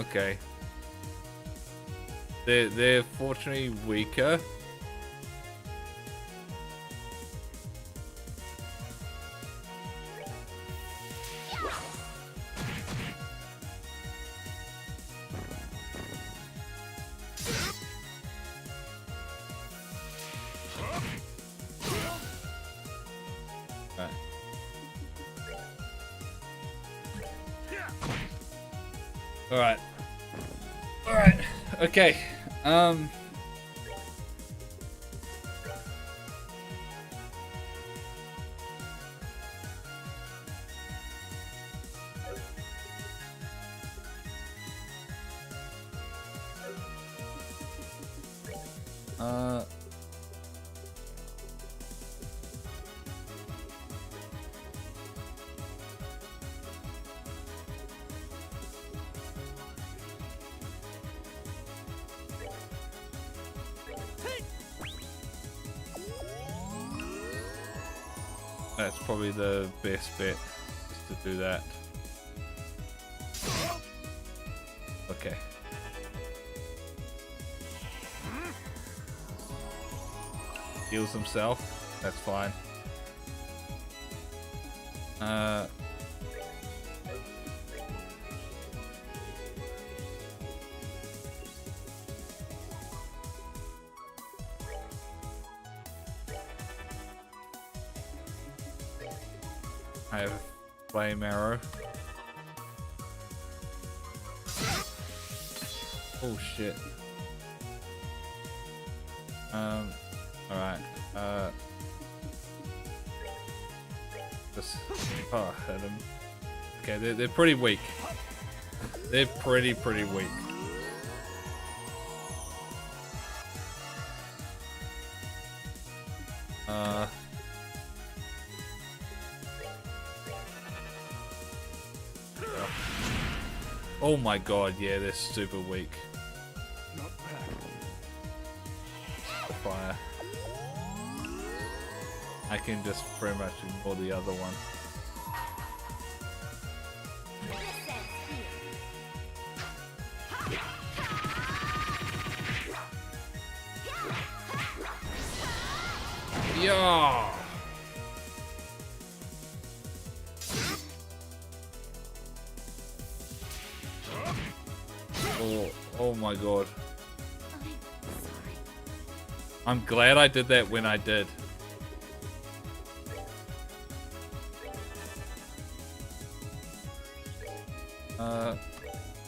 Okay. They're fortunately weaker. Alright. Alright. Okay. That's probably the best bet, is to do that. Okay. Heals himself. That's fine. I have a flame arrow. Oh shit. Alright. Just hit him. Okay, they're pretty weak. They're pretty weak. Oh my god, yeah, they're super weak. Not bad. Fire. I can just pretty much ignore the other one. Yeah. Oh my god. I'm glad I did that when I did.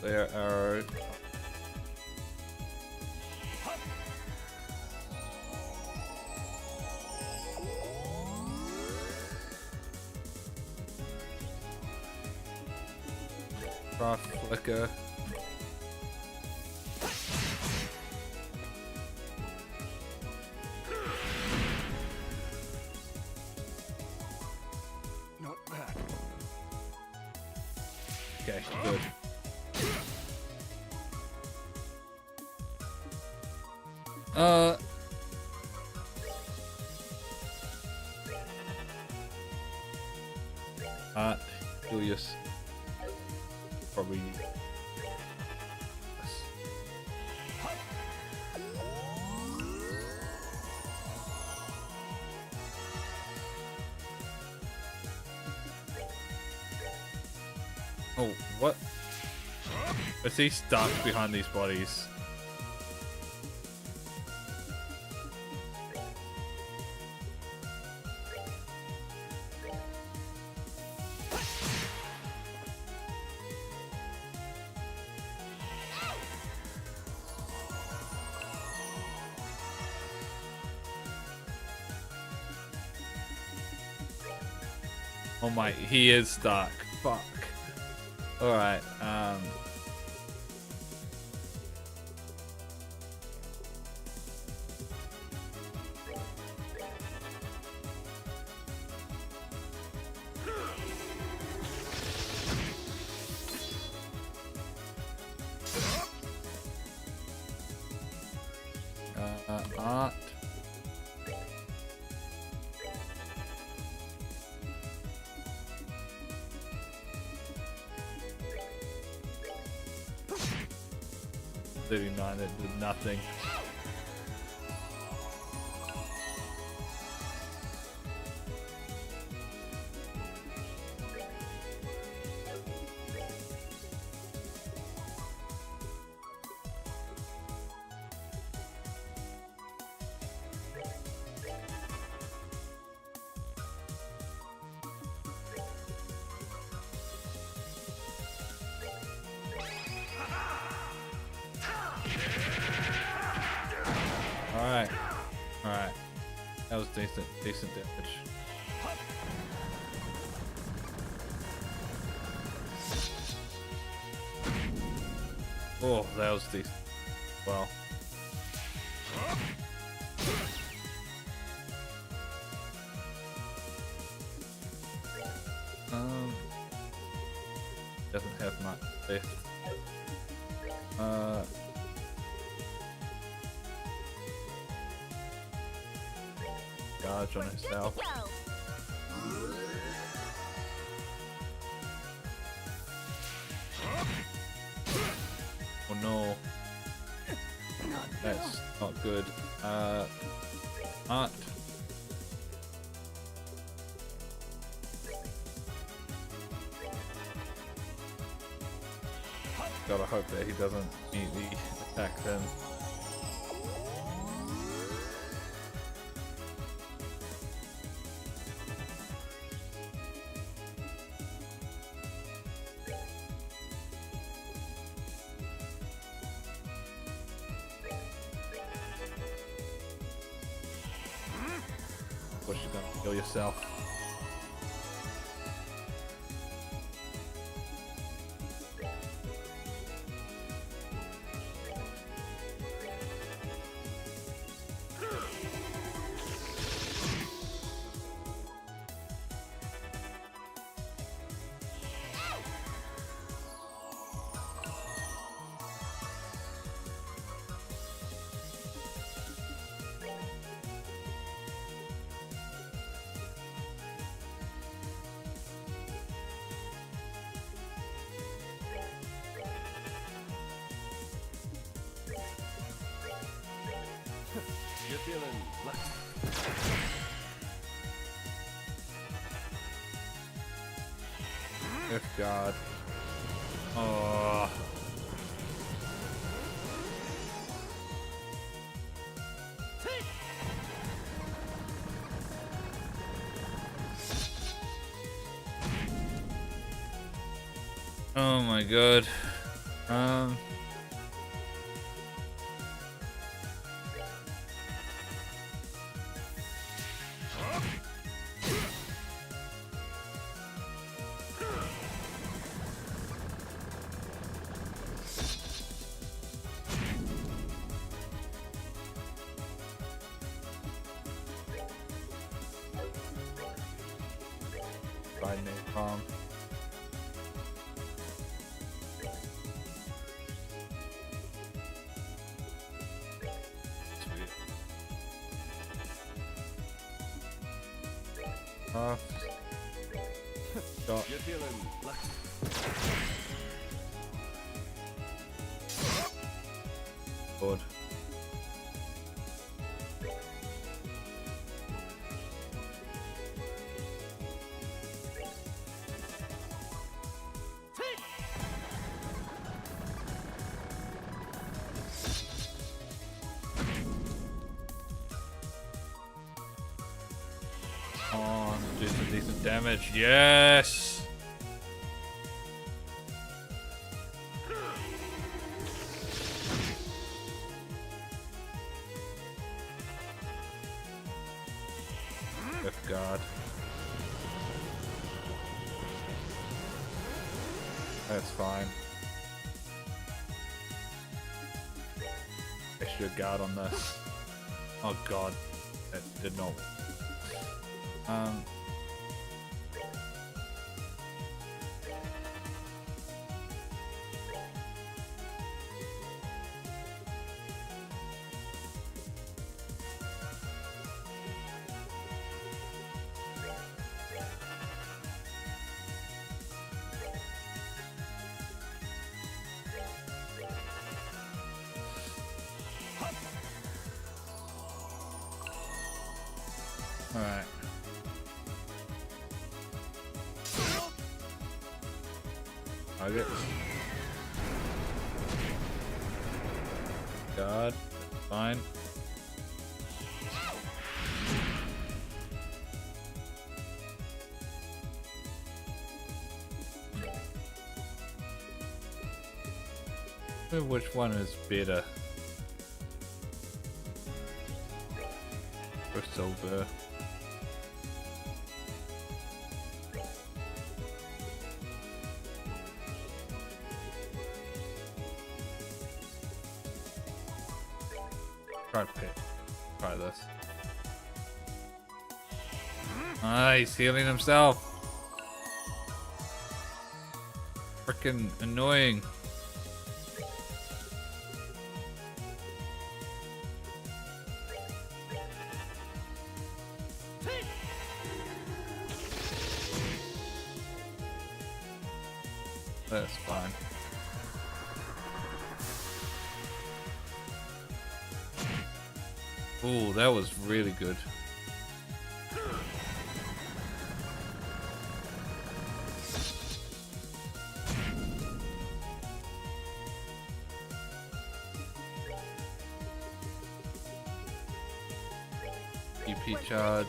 There arrow. Craft flicker. Not bad. Okay, good. Julius. Probably. Yes. Oh, what? Is he stuck behind these bodies? Oh my, he is stuck. Fuck. Alright, art. 39 that did nothing. Alright. Alright. That was decent damage. Oh, that was decent. Well. Doesn't have much left. Charge on himself. Oh no. That's not good. Art. Gotta hope that he doesn't meet the attack then. Of course you're gonna kill yourself. You're feeling lucky. If God. Oh. Oh my God. Find me calm. Shot. You're feeling lucky. Good. Oh, do some decent damage. Yes. Good God. That's fine. Extra guard on this. Oh God, that did not. Target. God, fine. Which one is better? Or silver? Try to pick. Try this. Ah, he's healing himself. Freaking annoying. That's fine. Ooh, that was really good. EP charge.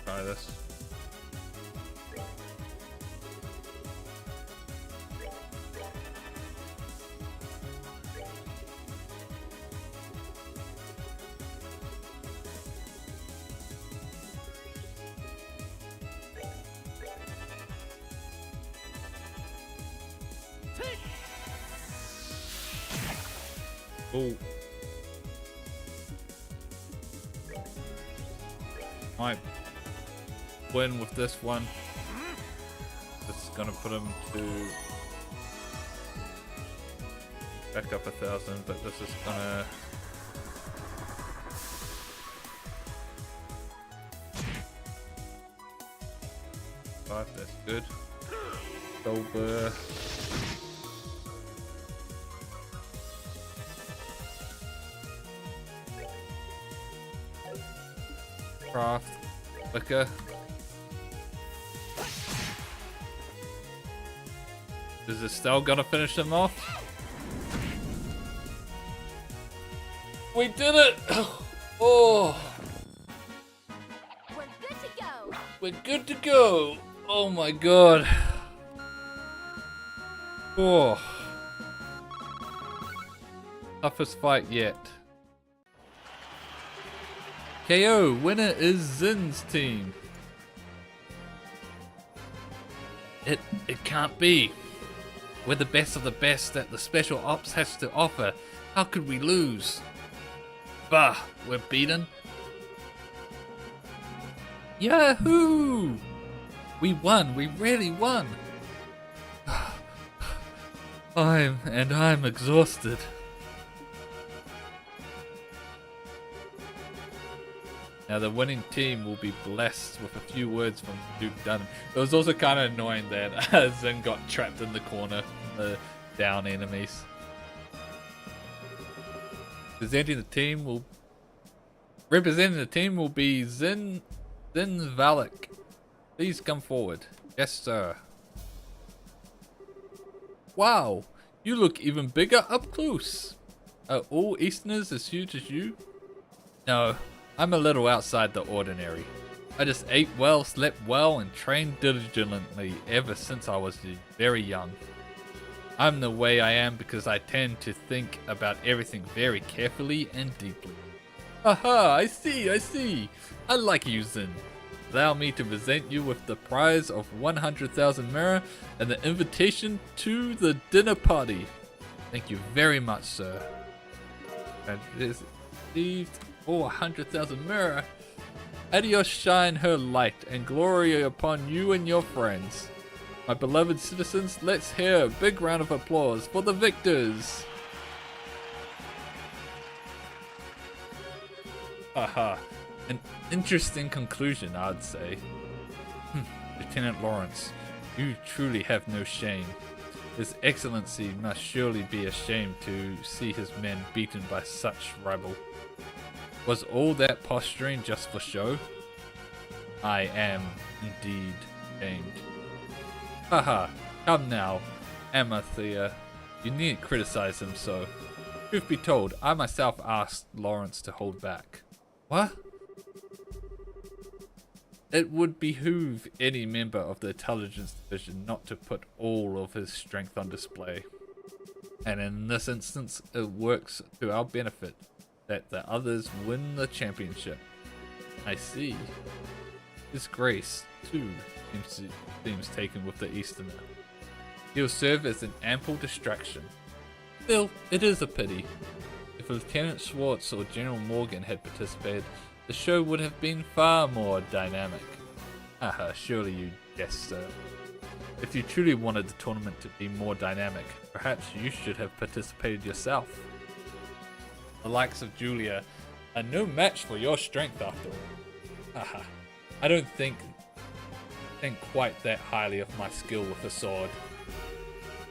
Try this. Oh. Might win with this one. This is gonna put him to back up 1,000, but this is gonna that's good. Silver. Craft. Liquor. Is this still gonna finish him off? We did it! Oh! We're good to go. We're good to go! Oh my god. Oh. Toughest fight yet. KO, winner is Zin's team. It can't be. We're the best of the best that the Special Ops has to offer. How could we lose? Bah, we're beaten. Yahoo! We won, we really won. I'm exhausted. Now the winning team will be blessed with a few words from Duke Dunham. It was also kind of annoying that Zin got trapped in the corner, the down enemies. Representing the team will be Zin Valak. Please come forward. Yes, sir. Wow, you look even bigger up close. Are all Easterners as huge as you? No, I'm a little outside the ordinary. I just ate well, slept well, and trained diligently ever since I was very young. I'm the way I am because I tend to think about everything very carefully and deeply. Haha, I see. I like you, Zin. Allow me to present you with the prize of 100,000 mirror and the invitation to the dinner party. Thank you very much, sir. And is received 100,000 mirror. Adios shine her light and glory upon you and your friends. My beloved citizens, let's hear a big round of applause for the victors. Haha, an interesting conclusion, I'd say. Lieutenant Lawrence, you truly have no shame. His Excellency must surely be ashamed to see his men beaten by such rabble. Was all that posturing just for show? I am indeed ashamed. Haha, come now, Amathea. You needn't criticize him so. Truth be told, I myself asked Lawrence to hold back. What? It would behoove any member of the intelligence division not to put all of his strength on display. And in this instance, it works to our benefit that the others win the championship. I see. His Grace, too, seems taken with the Easterner. He'll serve as an ample distraction. Still, it is a pity. If Lieutenant Schwartz or General Morgan had participated, the show would have been far more dynamic. Haha, surely you jest, sir. If you truly wanted the tournament to be more dynamic, perhaps you should have participated yourself. The likes of Julia are no match for your strength after all. Haha, I don't think quite that highly of my skill with a sword.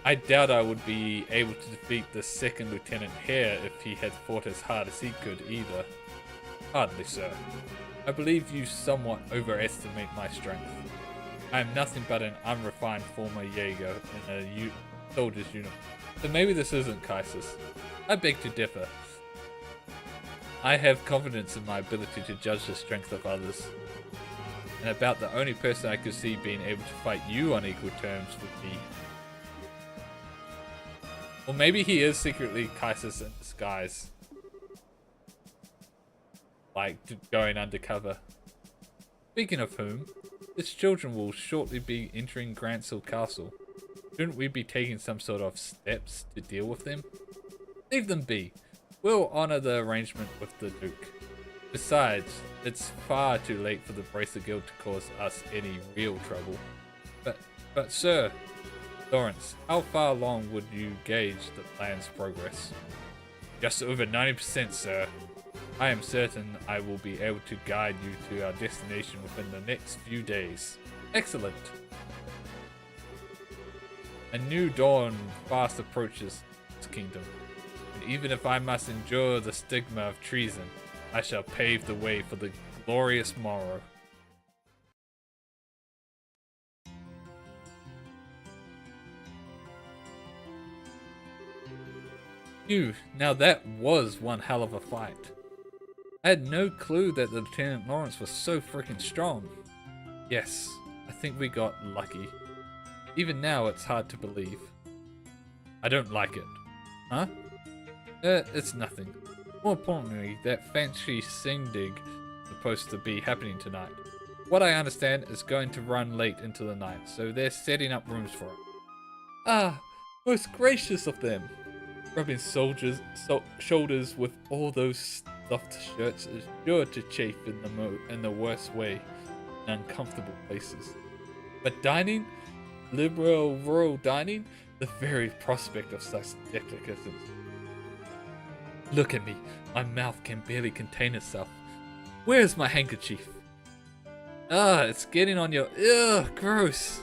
I doubt I would be able to defeat the second Lieutenant Hare if he had fought as hard as he could either. Hardly, sir. I believe you somewhat overestimate my strength. I am nothing but an unrefined former Jaeger in a soldier's uniform. So maybe this isn't Kaisis. I beg to differ. I have confidence in my ability to judge the strength of others. And about the only person I could see being able to fight you on equal terms would be... Or maybe he is secretly Kaisis in disguise. Like, going undercover. Speaking of whom, his children will shortly be entering Grantshill Castle. Shouldn't we be taking some sort of steps to deal with them? Leave them be. We'll honor the arrangement with the Duke. Besides, it's far too late for the Bracer Guild to cause us any real trouble. But sir, Lawrence, how far along would you gauge the plan's progress? Just over 90%, sir. I am certain I will be able to guide you to our destination within the next few days. Excellent. A new dawn fast approaches this kingdom, and even if I must endure the stigma of treason, I shall pave the way for the glorious morrow. Phew, now that was one hell of a fight. I had no clue that the Lieutenant Lawrence was so freaking strong. Yes, I think we got lucky. Even now, it's hard to believe. I don't like it. Huh? It's nothing. More importantly, that fancy shindig is supposed to be happening tonight. What I understand is going to run late into the night, so they're setting up rooms for it. Ah, most gracious of them. Rubbing shoulders with all those stuffed shirts is sure to chafe in the worst way in uncomfortable places. But dining, liberal rural dining, the very prospect of such delicacies. Look at me, my mouth can barely contain itself. Where's my handkerchief? Ah, it's getting on your... Ugh, gross.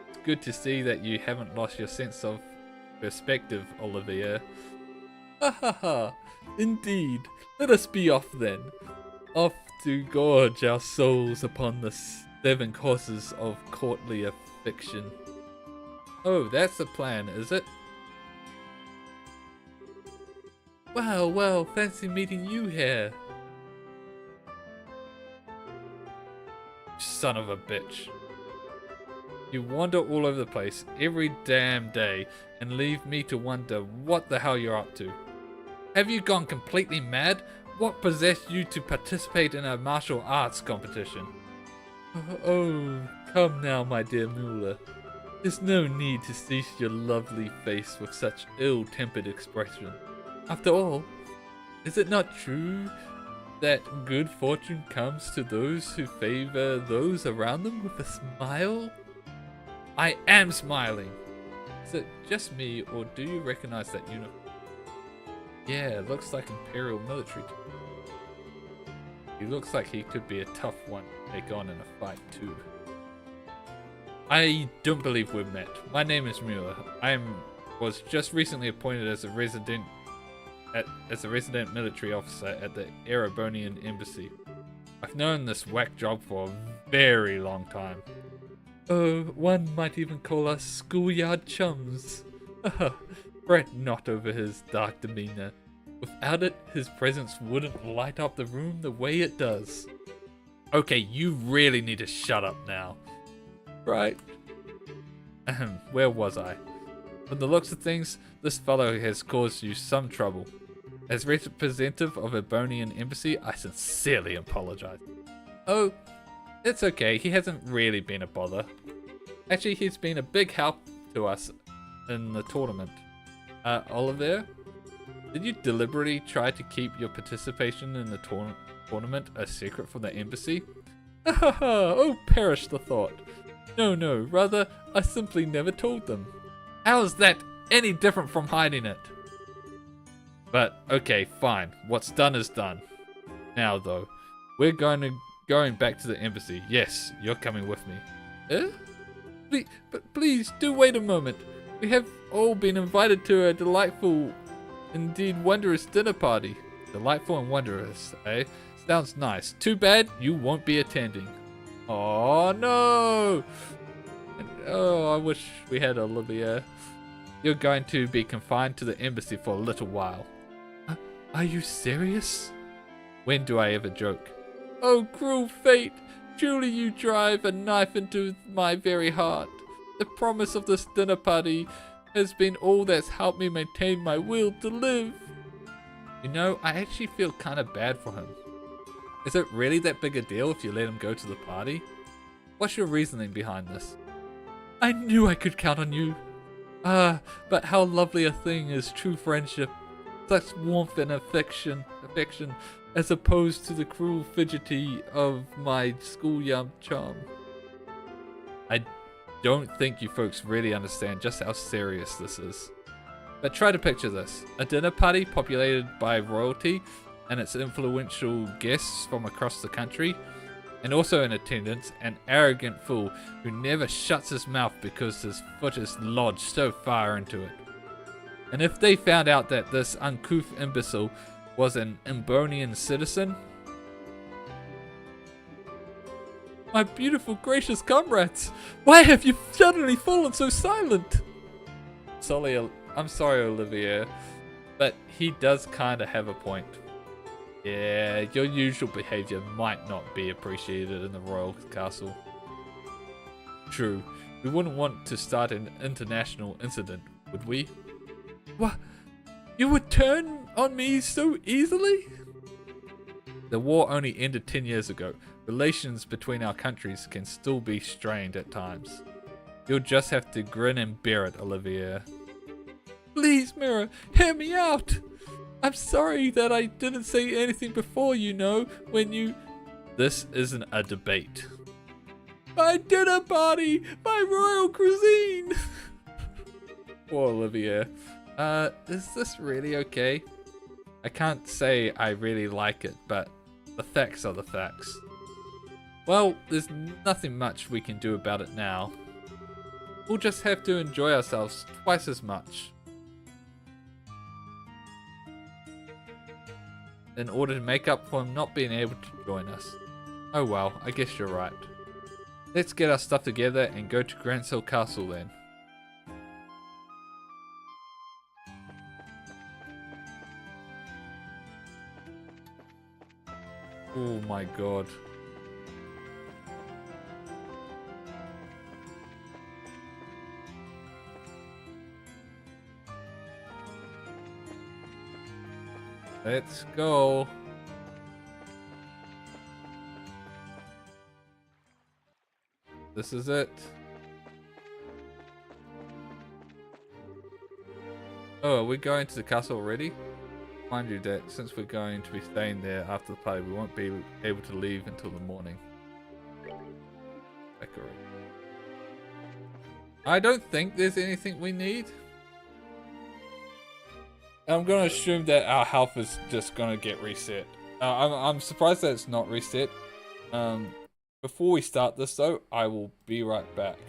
It's good to see that you haven't lost your sense of perspective, Olivia. Ha ha ha. Indeed. Let us be off then. Off to gorge our souls upon the 7 courses of courtly affliction. Oh, that's the plan, is it? Well, fancy meeting you here. Son of a bitch. You wander all over the place every damn day and leave me to wonder what the hell you're up to. Have you gone completely mad? What possessed you to participate in a martial arts competition? Oh, come now, my dear Mueller. There's no need to cease your lovely face with such ill-tempered expression. After all, is it not true that good fortune comes to those who favor those around them with a smile? I am smiling! Is it just me, or do you recognize that uniform? Yeah, looks like Imperial military. He looks like he could be a tough one to take on in a fight too. I don't believe we've met. My name is Mueller. Was just recently appointed as a resident military officer at the Erebonian embassy. I've known this whack job for a very long time. Oh, one might even call us schoolyard chums. Fret not over his dark demeanor. Without it, his presence wouldn't light up the room the way it does. Okay, you really need to shut up now. Right. Where was I? From the looks of things, this fellow has caused you some trouble. As representative of a Ebonian embassy, I sincerely apologize. Oh, it's okay. He hasn't really been a bother. Actually, he's been a big help to us in the tournament. Oliver, did you deliberately try to keep your participation in the tournament a secret from the embassy? Oh, perish the thought. No, rather, I simply never told them. How is that any different from hiding it? But, okay, fine. What's done is done. Now, though, we're going back to the embassy. Yes, you're coming with me. Please, do wait a moment. We have all been invited to a delightful, indeed wondrous dinner party. Delightful and wondrous, eh? Sounds nice. Too bad you won't be attending. Oh no! Oh, I wish we had Olivia. You're going to be confined to the embassy for a little while. Are you serious? When do I ever joke? Oh, cruel fate! Truly you drive a knife into my very heart. The promise of this dinner party has been all that's helped me maintain my will to live. You know, I actually feel kind of bad for him. Is it really that big a deal if you let him go to the party? What's your reasoning behind this? I knew I could count on you. But how lovely a thing is true friendship. Such warmth and affection, as opposed to the cruel fidgety of my schoolyard charm. I don't think you folks really understand just how serious this is. But try to picture this. A dinner party populated by royalty and its influential guests from across the country, and also in attendance, an arrogant fool who never shuts his mouth because his foot is lodged so far into it. And if they found out that this uncouth imbecile was an Ebonian citizen... My beautiful, gracious comrades! Why have you suddenly fallen so silent? I'm sorry, Olivier, but he does kinda have a point. Yeah, your usual behavior might not be appreciated in the royal castle. True, we wouldn't want to start an international incident, would we? What? You would turn on me so easily? The war only ended 10 years ago. Relations between our countries can still be strained at times. You'll just have to grin and bear it, Olivier. Please, Mira, hear me out! I'm sorry that I didn't say anything before, you know, when you... This isn't a debate. My dinner party! My royal cuisine! Poor Olivia. Is this really okay? I can't say I really like it, but the facts are the facts. Well, there's nothing much we can do about it now. We'll just have to enjoy ourselves twice as much. In order to make up for him not being able to join us. Oh well, I guess you're right. Let's get our stuff together and go to Granshill Castle then. Oh my god. Let's go. This is it. Oh, are we going to the castle already? Mind you that since we're going to be staying there after the party, we won't be able to leave until the morning. Decorate. I don't think there's anything we need. I'm going to assume that our health is just going to get reset. I'm surprised that it's not reset. Before we start this though, I will be right back.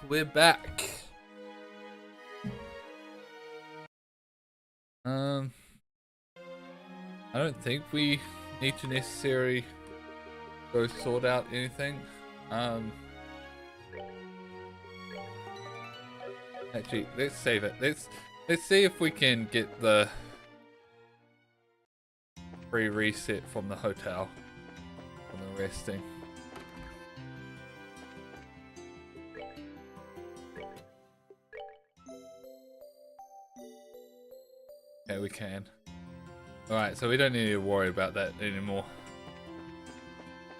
we're back. I don't think we need to necessarily go sort out anything. Actually, let's save it. Let's see if we can get the free reset from the hotel from the resting. Okay, we can. Alright, so we don't need to worry about that anymore.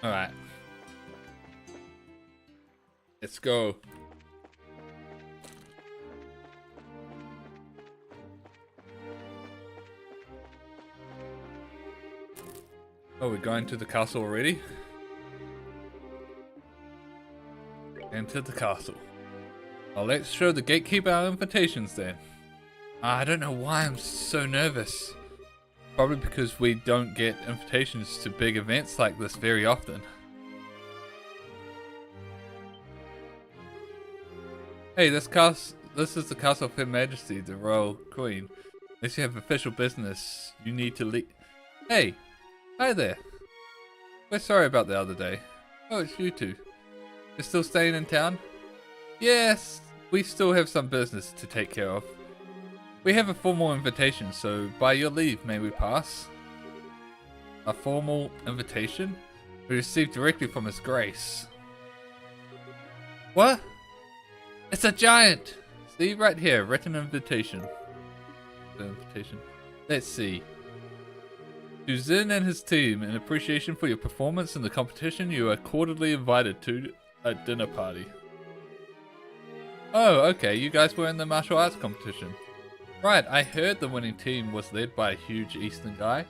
Alright. Let's go. Oh, we're going to the castle already? Enter the castle. Well, let's show the gatekeeper our invitations then. I don't know why I'm so nervous. Probably because we don't get invitations to big events like this very often. Hey, this is the castle of Her Majesty, the Royal Queen. Unless you have official business, you need to leave. Hey, hi there. We're sorry about the other day. Oh, it's you two. You're still staying in town? Yes, we still have some business to take care of. We have a formal invitation, so by your leave, may we pass? A formal invitation? We received directly from His Grace. What? It's a giant! See, right here, written invitation. Let's see. To Zin and his team, in appreciation for your performance in the competition, you are cordially invited to a dinner party. Oh, okay, you guys were in the martial arts competition. Right, I heard the winning team was led by a huge Eastern guy.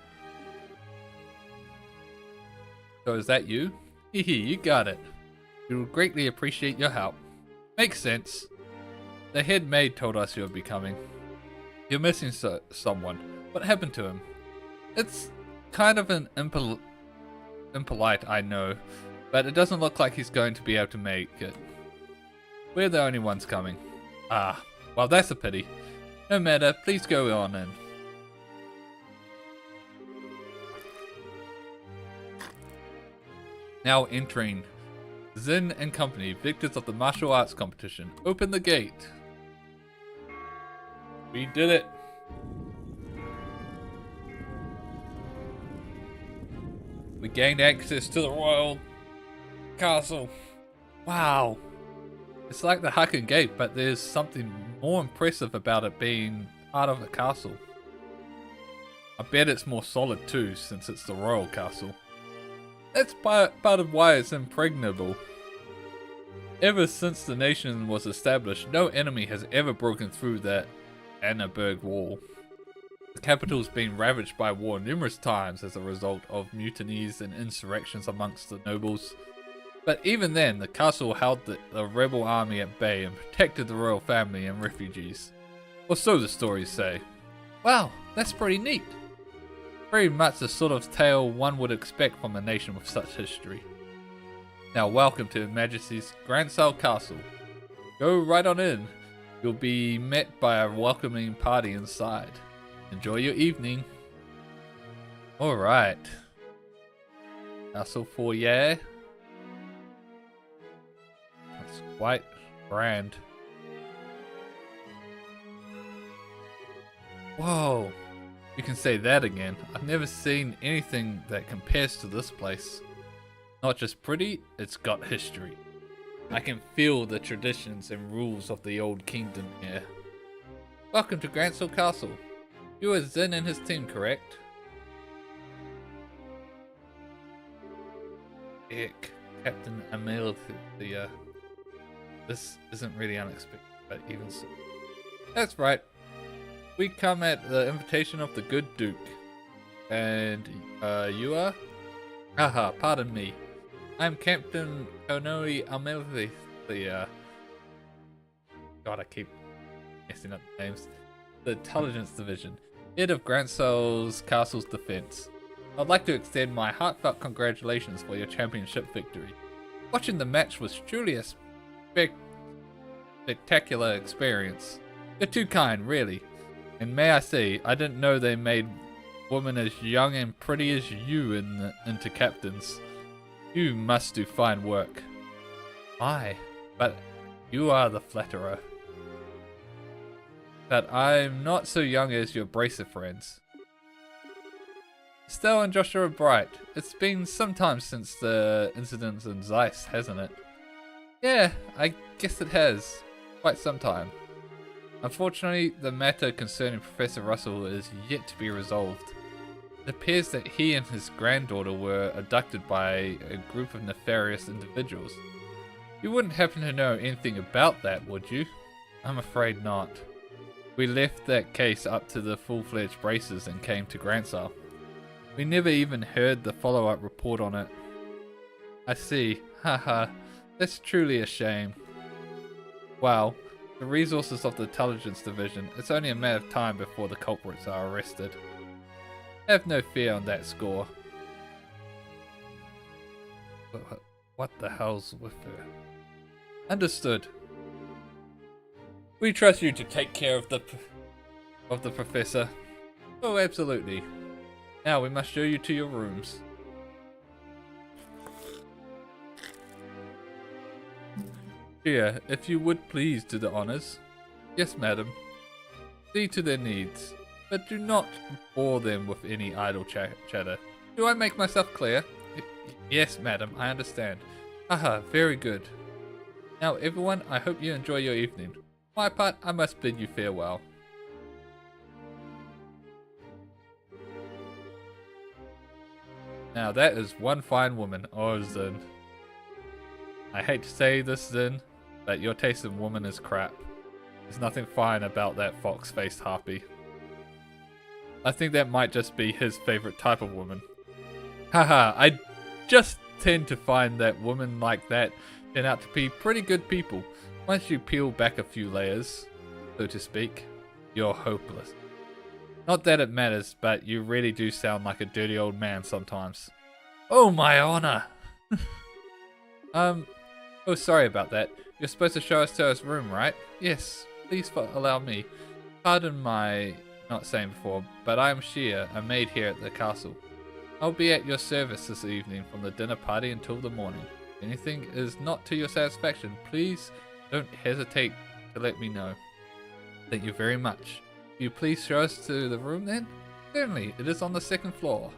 So is that you? Hehe, you got it. We will greatly appreciate your help. Makes sense. The head maid told us you would be coming. You're missing someone. What happened to him? It's kind of an impolite, I know, but it doesn't look like he's going to be able to make it. We're the only ones coming. Ah, well that's a pity. No matter, please go on in. Now entering. Zin and company, victors of the martial arts competition. Open the gate. We did it. We gained access to the royal castle. Wow. It's like the Hakken Gate, but there's something more impressive about it being part of a castle. I bet it's more solid too, since it's the royal castle. That's part of why it's impregnable. Ever since the nation was established, no enemy has ever broken through that Annaberg wall. The capital's been ravaged by war numerous times as a result of mutinies and insurrections amongst the nobles. But even then, the castle held the rebel army at bay and protected the royal family and refugees. Or so the stories say. Wow, that's pretty neat. Very much the sort of tale one would expect from a nation with such history. Now welcome to Her Majesty's Grandsale Castle. Go right on in. You'll be met by a welcoming party inside. Enjoy your evening. Alright. Castle foyer. That's quite grand. Whoa. You can say that again. I've never seen anything that compares to this place. Not just pretty, it's got history. I can feel the traditions and rules of the old kingdom here. Welcome to Grandsale Castle. You are Zin and his team, correct? Ick, Captain Emil, this isn't really unexpected, but even so. That's right. We come at the invitation of the good Duke. And, you are? Haha, pardon me. I'm Captain Konoi Amelthi, God, I keep messing up the names. The Intelligence Division, head of Grandsale's Castle's defense. I'd like to extend my heartfelt congratulations for your championship victory. Watching the match was truly a spectacular experience. You're too kind, really. And may I say, I didn't know they made women as young and pretty as you into captains. You must do fine work. Aye, but you are the flatterer. But I'm not so young as your bracer friends. Estelle and Joshua are bright. It's been some time since the incidents in Zeiss, hasn't it? Yeah, I guess it has. Quite some time. Unfortunately, the matter concerning Professor Russell is yet to be resolved. It appears that he and his granddaughter were abducted by a group of nefarious individuals. You wouldn't happen to know anything about that, would you? I'm afraid not. We left that case up to the full-fledged bracers and came to Grantsar. We never even heard the follow-up report on it. I see. Haha. That's truly a shame. Wow. The resources of the intelligence division, it's only a matter of time before the culprits are arrested. Have no fear on that score. What the hell's with her? Understood. We trust you to take care of the professor. Oh, absolutely. Now we must show you to your rooms. Here, if you would please do the honors. Yes, madam. See to their needs, but do not bore them with any idle chatter. Do I make myself clear? Yes, madam, I understand. Haha, very good. Now, everyone, I hope you enjoy your evening. For my part, I must bid you farewell. Now that is one fine woman. Oh, Zin. I hate to say this, Zin, but your taste in woman is crap. There's nothing fine about that fox-faced harpy. I think that might just be his favorite type of woman. Haha, I just tend to find that women like that turn out to be pretty good people. Once you peel back a few layers, so to speak, you're hopeless. Not that it matters, but you really do sound like a dirty old man sometimes. Oh, my honor! Oh, sorry about that. You're supposed to show us to his room, right? Yes, please allow me. Pardon my not saying before, but I am Shia, a maid here at the castle. I'll be at your service this evening from the dinner party until the morning. If anything is not to your satisfaction, please don't hesitate to let me know. Thank you very much. Will you please show us to the room then? Certainly, it is on the second floor.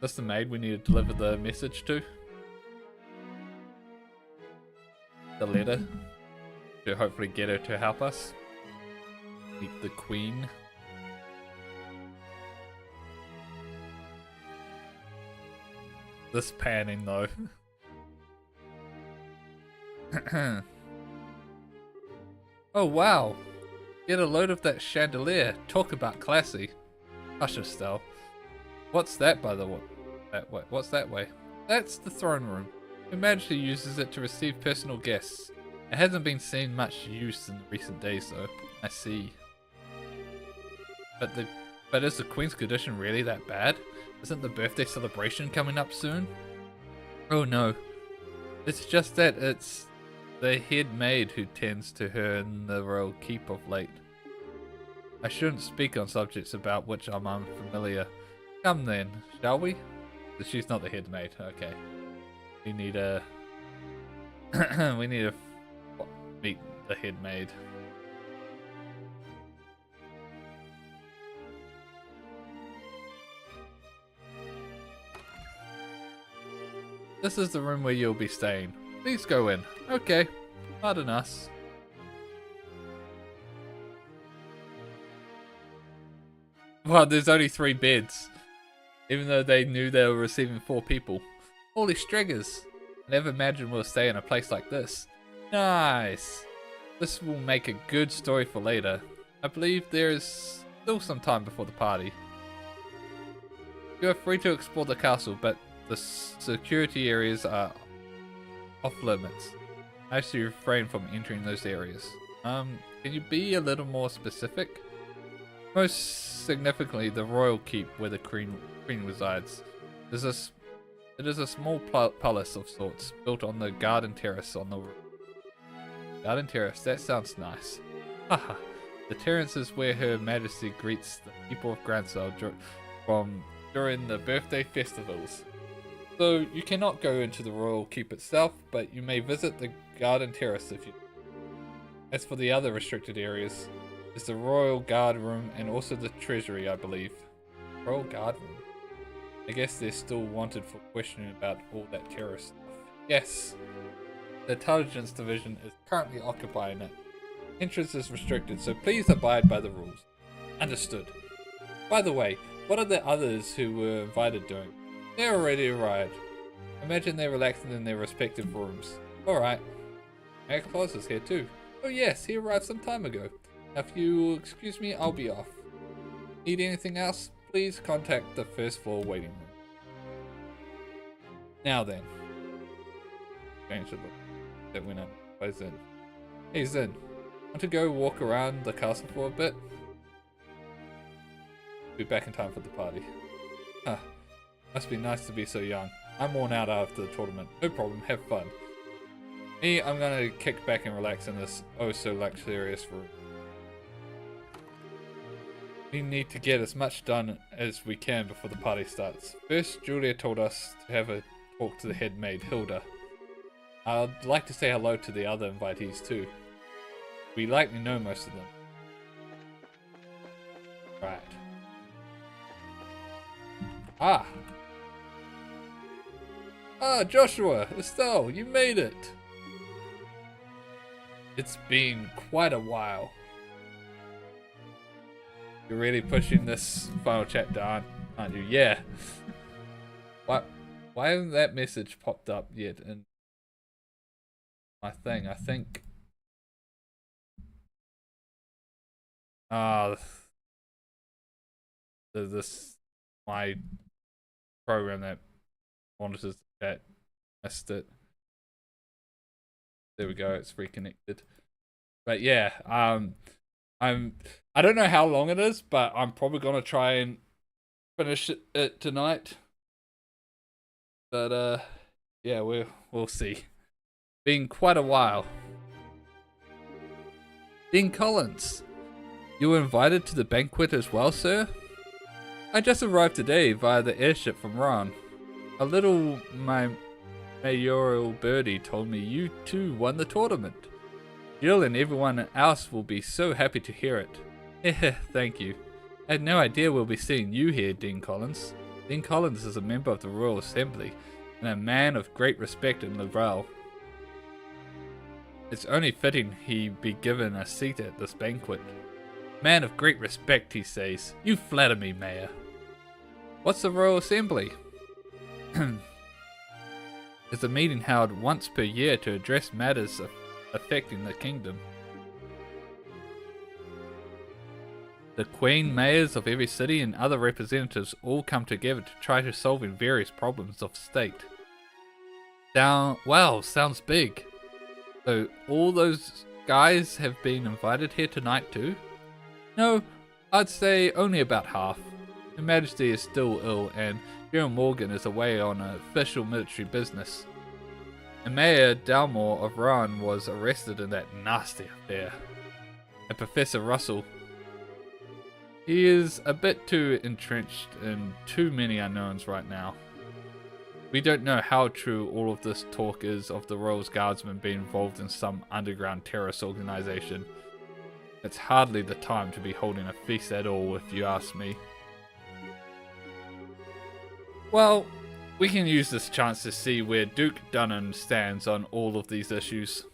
That's the maid we need to deliver the message to. The letter. To hopefully get her to help us. Meet the queen. This panning though. Oh wow. Get a load of that chandelier. Talk about classy. Hush, Estelle. What's that by the way? What's that way? That's the throne room. Her Majesty uses it to receive personal guests. It hasn't been seen much use in recent days though. I see. But is the Queen's condition really that bad? Isn't the birthday celebration coming up soon? Oh no. It's just that it's the head maid who tends to her in the royal keep of late. I shouldn't speak on subjects about which I'm unfamiliar. Come then, shall we? She's not the head maid, okay. We need a... we need to meet the head maid. This is the room where you'll be staying. Please go in. Okay. Pardon us. Wow, there's only 3 beds. Even though they knew they were receiving 4 people. Holy striggers. I never imagined we'll stay in a place like this. Nice. This will make a good story for later. I believe there is still some time before the party. You are free to explore the castle, but the security areas are off limits. I have to refrain from entering those areas. Can you be a little more specific? Most significantly, the royal keep where the queen resides. It is a small palace of sorts, built on the garden terrace on the roof. Garden Terrace, that sounds nice. Haha. The terrace is where Her Majesty greets the people of Gransell during the birthday festivals. So you cannot go into the royal keep itself, but you may visit the Garden Terrace if you. As for the other restricted areas, there's the Royal Guard Room and also the Treasury, I believe. Royal Guard Room? I guess they're still wanted for questioning about all that terrorist stuff. Yes. The Intelligence Division is currently occupying it. Entrance is restricted, so please abide by the rules. Understood. By the way, what are the others who were invited doing? They're already arrived. Imagine they're relaxing in their respective rooms. Alright. Mayor Claus is here too. Oh yes, he arrived some time ago. Now if you will excuse me, I'll be off. Need anything else? Please contact the first floor waiting room. Now then. Change the look. That went up. By Zin. Hey Zin. Want to go walk around the castle for a bit? Be back in time for the party. Huh. Must be nice to be so young. I'm worn out after the tournament. No problem, have fun. Me, I'm gonna kick back and relax in this oh so luxurious room. We need to get as much done as we can before the party starts. First, Julia told us to have a talk to the head maid, Hilda. I'd like to say hello to the other invitees too. We likely know most of them. Right. Ah! Ah, Joshua! Estelle, you made it! It's been quite a while. You're really pushing this final chapter, aren't you? Yeah. Why hasn't that message popped up yet in my thing? I think... this my program that monitors the chat missed it. There we go, it's reconnected. But yeah, I don't know how long it is, but I'm probably gonna try and finish it tonight. But yeah, we'll see. Been quite a while. Dean Collins, you were invited to the banquet as well, sir? I just arrived today via the airship from Ron. A little mayoral birdie told me you too won the tournament. Jill and everyone else will be so happy to hear it. Thank you. I had no idea we'll be seeing you here, Dean Collins. Dean Collins is a member of the Royal Assembly and a man of great respect in Lavrel. It's only fitting he be given a seat at this banquet. Man of great respect, he says. You flatter me, Mayor. What's the Royal Assembly? It's a meeting held once per year to address matters affecting the kingdom. The Queen, mayors of every city and other representatives all come together to try to solve various problems of state. Wow, sounds big. So all those guys have been invited here tonight too? No, I'd say only about half. Her Majesty is still ill and General Morgan is away on official military business. And Mayor Dalmore of Rowan was arrested in that nasty affair. And Professor Russell, he is a bit too entrenched in too many unknowns right now. We don't know how true all of this talk is of the Royals Guardsmen being involved in some underground terrorist organization. It's hardly the time to be holding a feast at all, if you ask me. Well, we can use this chance to see where Duke Dunham stands on all of these issues.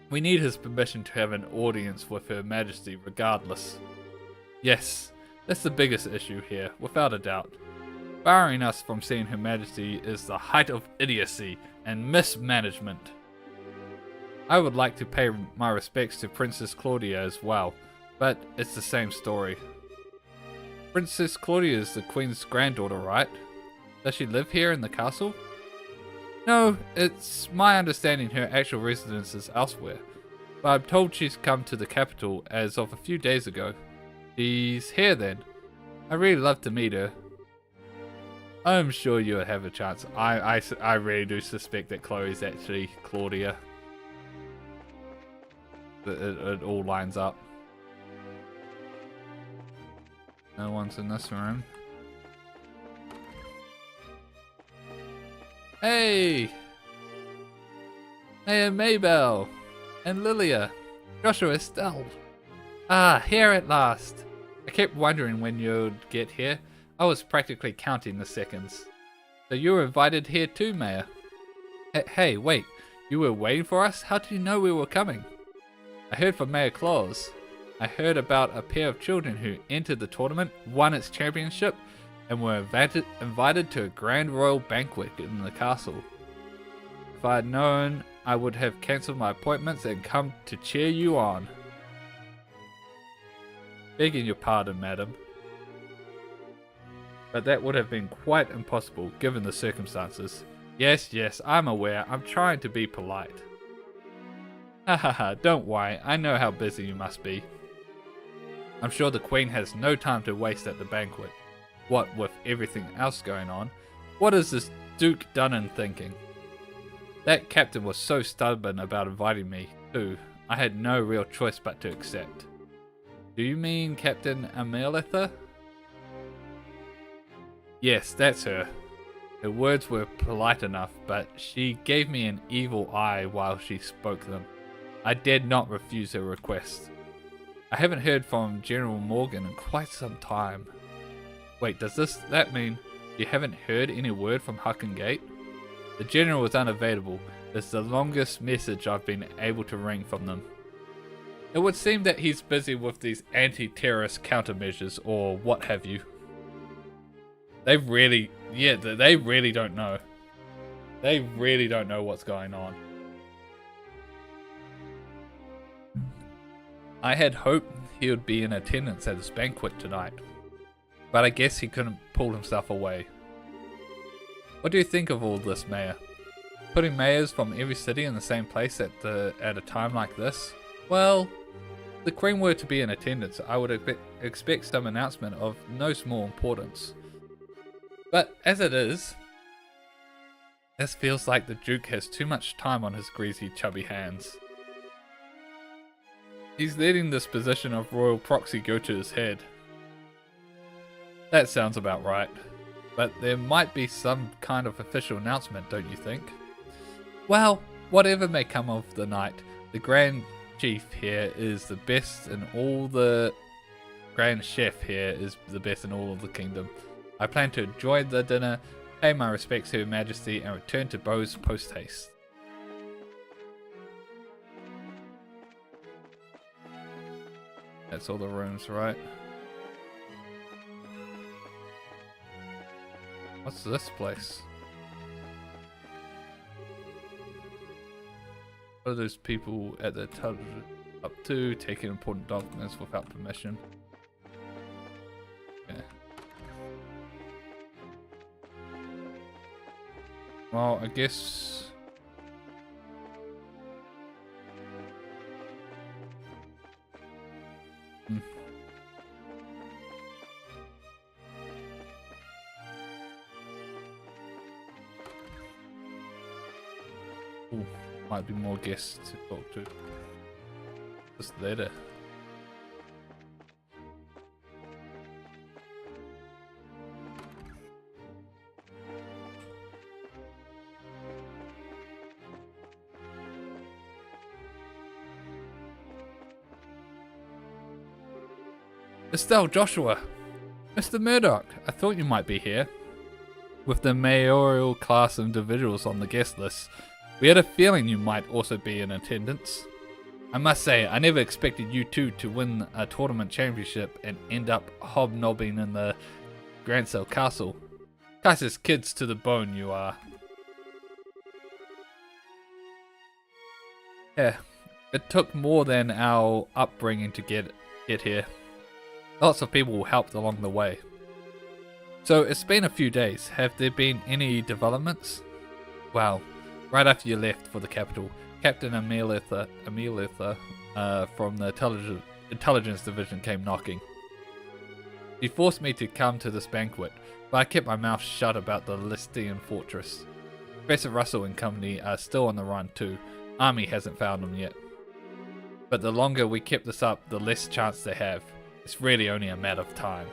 We need his permission to have an audience with Her Majesty regardless. Yes, that's the biggest issue here, without a doubt. Barring us from seeing Her Majesty is the height of idiocy and mismanagement. I would like to pay my respects to Princess Claudia as well, but it's the same story. Princess Claudia is the Queen's granddaughter, right? Does she live here in the castle? No, it's my understanding her actual residence is elsewhere, but I'm told she's come to the capital as of a few days ago. She's here then. I'd really love to meet her. I'm sure you'll have a chance. I really do suspect that Chloe's actually Claudia. it all lines up. No one's in this room. Hey! Hey, Maybell! And Lilia! Joshua, Estelle! Ah, here at last! I kept wondering when you'd get here. I was practically counting the seconds. So you were invited here too, Maya? Hey, wait. You were waiting for us? How did you know we were coming? I heard from Mayor Claus. I heard about a pair of children who entered the tournament, won its championship, and were invited to a grand royal banquet in the castle. If I had known, I would have cancelled my appointments and come to cheer you on. Begging your pardon, madam. But that would have been quite impossible given the circumstances. Yes, I'm aware. I'm trying to be polite. Hahaha, don't worry. I know how busy you must be. I'm sure the Queen has no time to waste at the banquet. What with everything else going on? What is this Duke Dunnan thinking? That captain was so stubborn about inviting me, too. I had no real choice but to accept. Do you mean Captain Amelitha? Yes, that's her. Her words were polite enough, but she gave me an evil eye while she spoke them. I dared not refuse her request. I haven't heard from General Morgan in quite some time. Wait, does that mean you haven't heard any word from Hucken Gate? The General is unavailable. It's the longest message I've been able to wring from them. It would seem that he's busy with these anti-terrorist countermeasures or what have you. They really don't know. They really don't know what's going on. I had hoped he would be in attendance at this banquet tonight, but I guess he couldn't pull himself away. What do you think of all this, Mayor? Putting mayors from every city in the same place at a time like this? Well, if the Queen were to be in attendance, I would expect some announcement of no small importance. But as it is, this feels like the Duke has too much time on his greasy, chubby hands. He's letting this position of royal proxy go to his head. That sounds about right. But there might be some kind of official announcement, don't you think? Well, whatever may come of the night, the Grand Chief here is the best in all the... Grand Chef here is the best in all of the kingdom. I plan to enjoy the dinner, pay my respects to Her Majesty, and return to Bose post-haste. That's all the rooms, right? What's this place? What are those people at the tub up to, taking important documents without permission? Yeah. Well, I guess... Ooh, might be more guests to talk to. Just later. Estelle, Joshua! Mr. Murdoch, I thought you might be here. With the mayoral class of individuals on the guest list, we had a feeling you might also be in attendance. I must say, I never expected you two to win a tournament championship and end up hobnobbing in the Grancel Castle. Kaiser's kids to the bone you are. Yeah, it took more than our upbringing to get here. Lots of people helped along the way. So it's been a few days. Have there been any developments? Well, right after you left for the capital, Captain Amelitha from the intelligence division came knocking. She forced me to come to this banquet, but I kept my mouth shut about the Listian fortress. Professor Russell and company are still on the run too. Army hasn't found them yet. But the longer we keep this up, the less chance they have. It's really only a matter of time.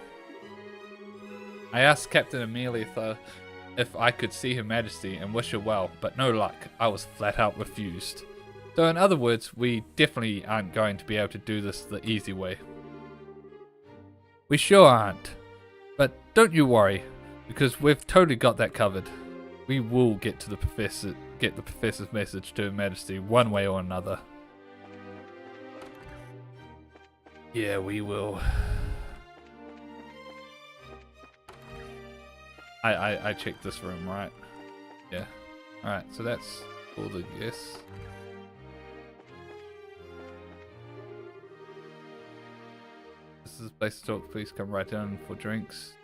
I asked Captain Amelia if I could see Her Majesty and wish her well, but no luck. I was flat out refused. So in other words, we definitely aren't going to be able to do this the easy way. We sure aren't. But don't you worry, because we've totally got that covered. We will get the professor's message to Her Majesty one way or another. Yeah, we will. I checked this room, right? Yeah. Alright, so that's all the guests. This is a place to talk. Please come right down for drinks.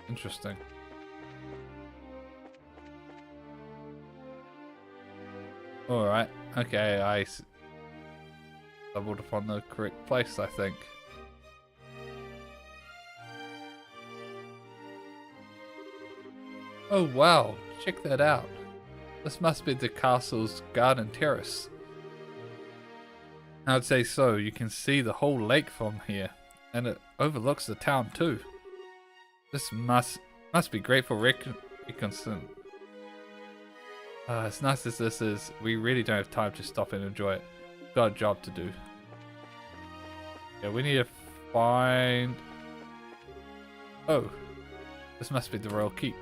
Interesting. Alright, okay, I stumbled upon the correct place, I think. Oh wow, check that out. This must be the castle's garden terrace. I'd say so. You can see the whole lake from here, and it overlooks the town too. This must be great for reconnaissance. As nice as this is, we really don't have time to stop and enjoy it. We've got a job to do. Yeah, we need to find... Oh, this must be the royal keep.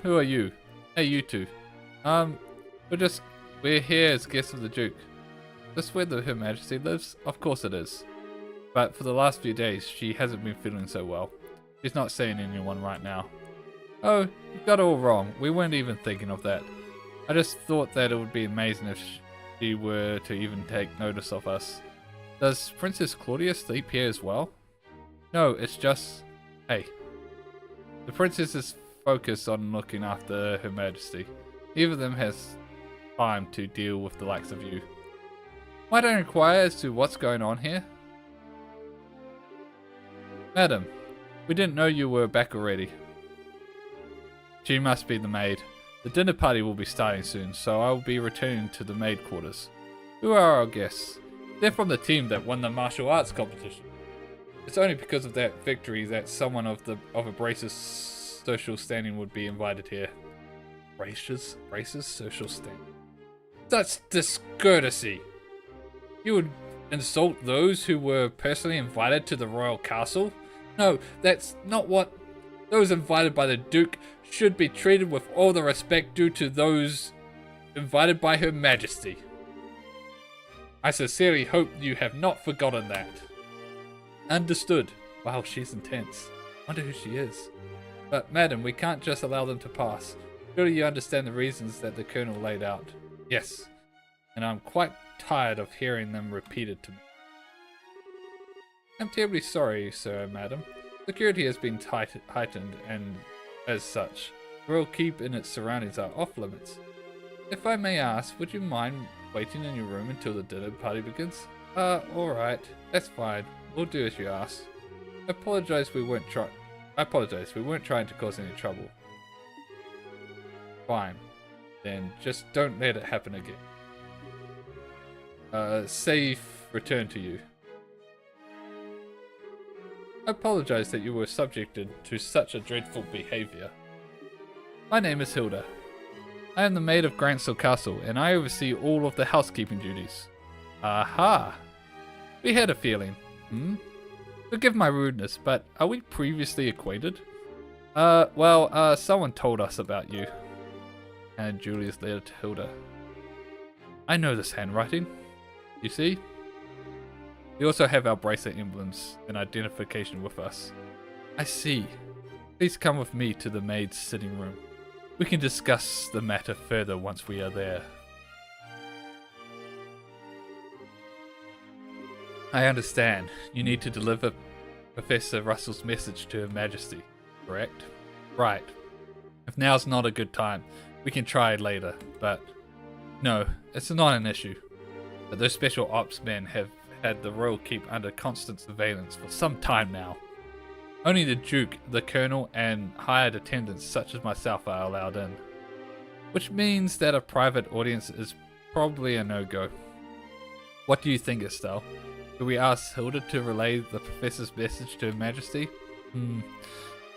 Who are you? Hey, you two. We're here as guests of the Duke. This where Her Majesty lives? Of course it is. But for the last few days, she hasn't been feeling so well. She's not seeing anyone right now. Oh, you got it all wrong. We weren't even thinking of that. I just thought that it would be amazing if she were to even take notice of us. Does Princess Claudia sleep here as well? No, it's just... Hey. The princess is focused on looking after Her Majesty. Neither of them has time to deal with the likes of you. Might I inquire as to what's going on here? Madam, we didn't know you were back already. She must be the maid. The dinner party will be starting soon, so I will be returning to the maid quarters. Who are our guests? They're from the team that won the martial arts competition. It's only because of that victory that someone of a brace's social standing would be invited here. Brace's social standing. That's discourtesy. You would insult those who were personally invited to the royal castle? No, that's not what... Those invited by the Duke should be treated with all the respect due to those invited by Her Majesty. I sincerely hope you have not forgotten that. Understood. Wow, she's intense. Wonder who she is. But madam, we can't just allow them to pass. Surely you understand the reasons that the Colonel laid out. Yes, and I'm quite tired of hearing them repeated to me. I'm terribly sorry, sir and madam. Security has been heightened, and as such, the royal keep and its surroundings are off limits. If I may ask, would you mind waiting in your room until the dinner party begins? Alright, that's fine. We'll do as you ask. I apologize, we weren't trying to cause any trouble. Fine. Then just don't let it happen again. Safe return to you. I apologize that you were subjected to such a dreadful behavior. My name is Hilda. I am the maid of Grantsell Castle, and I oversee all of the housekeeping duties. Aha! We had a feeling. Forgive my rudeness, but are we previously acquainted? Someone told us about you. And Julia's letter to Hilda. I know this handwriting. You see? We also have our bracelet emblems and identification with us. I see. Please come with me to the maid's sitting room. We can discuss the matter further once we are there. I understand. You need to deliver Professor Russell's message to Her Majesty, correct? Right. If now's not a good time, we can try it later, but... No, it's not an issue. But those special ops men have had the royal keep under constant surveillance for some time now. Only the Duke, the Colonel, and hired attendants such as myself are allowed in. Which means that a private audience is probably a no-go. What do you think, Estelle? Do we ask Hilda to relay the Professor's message to Her Majesty?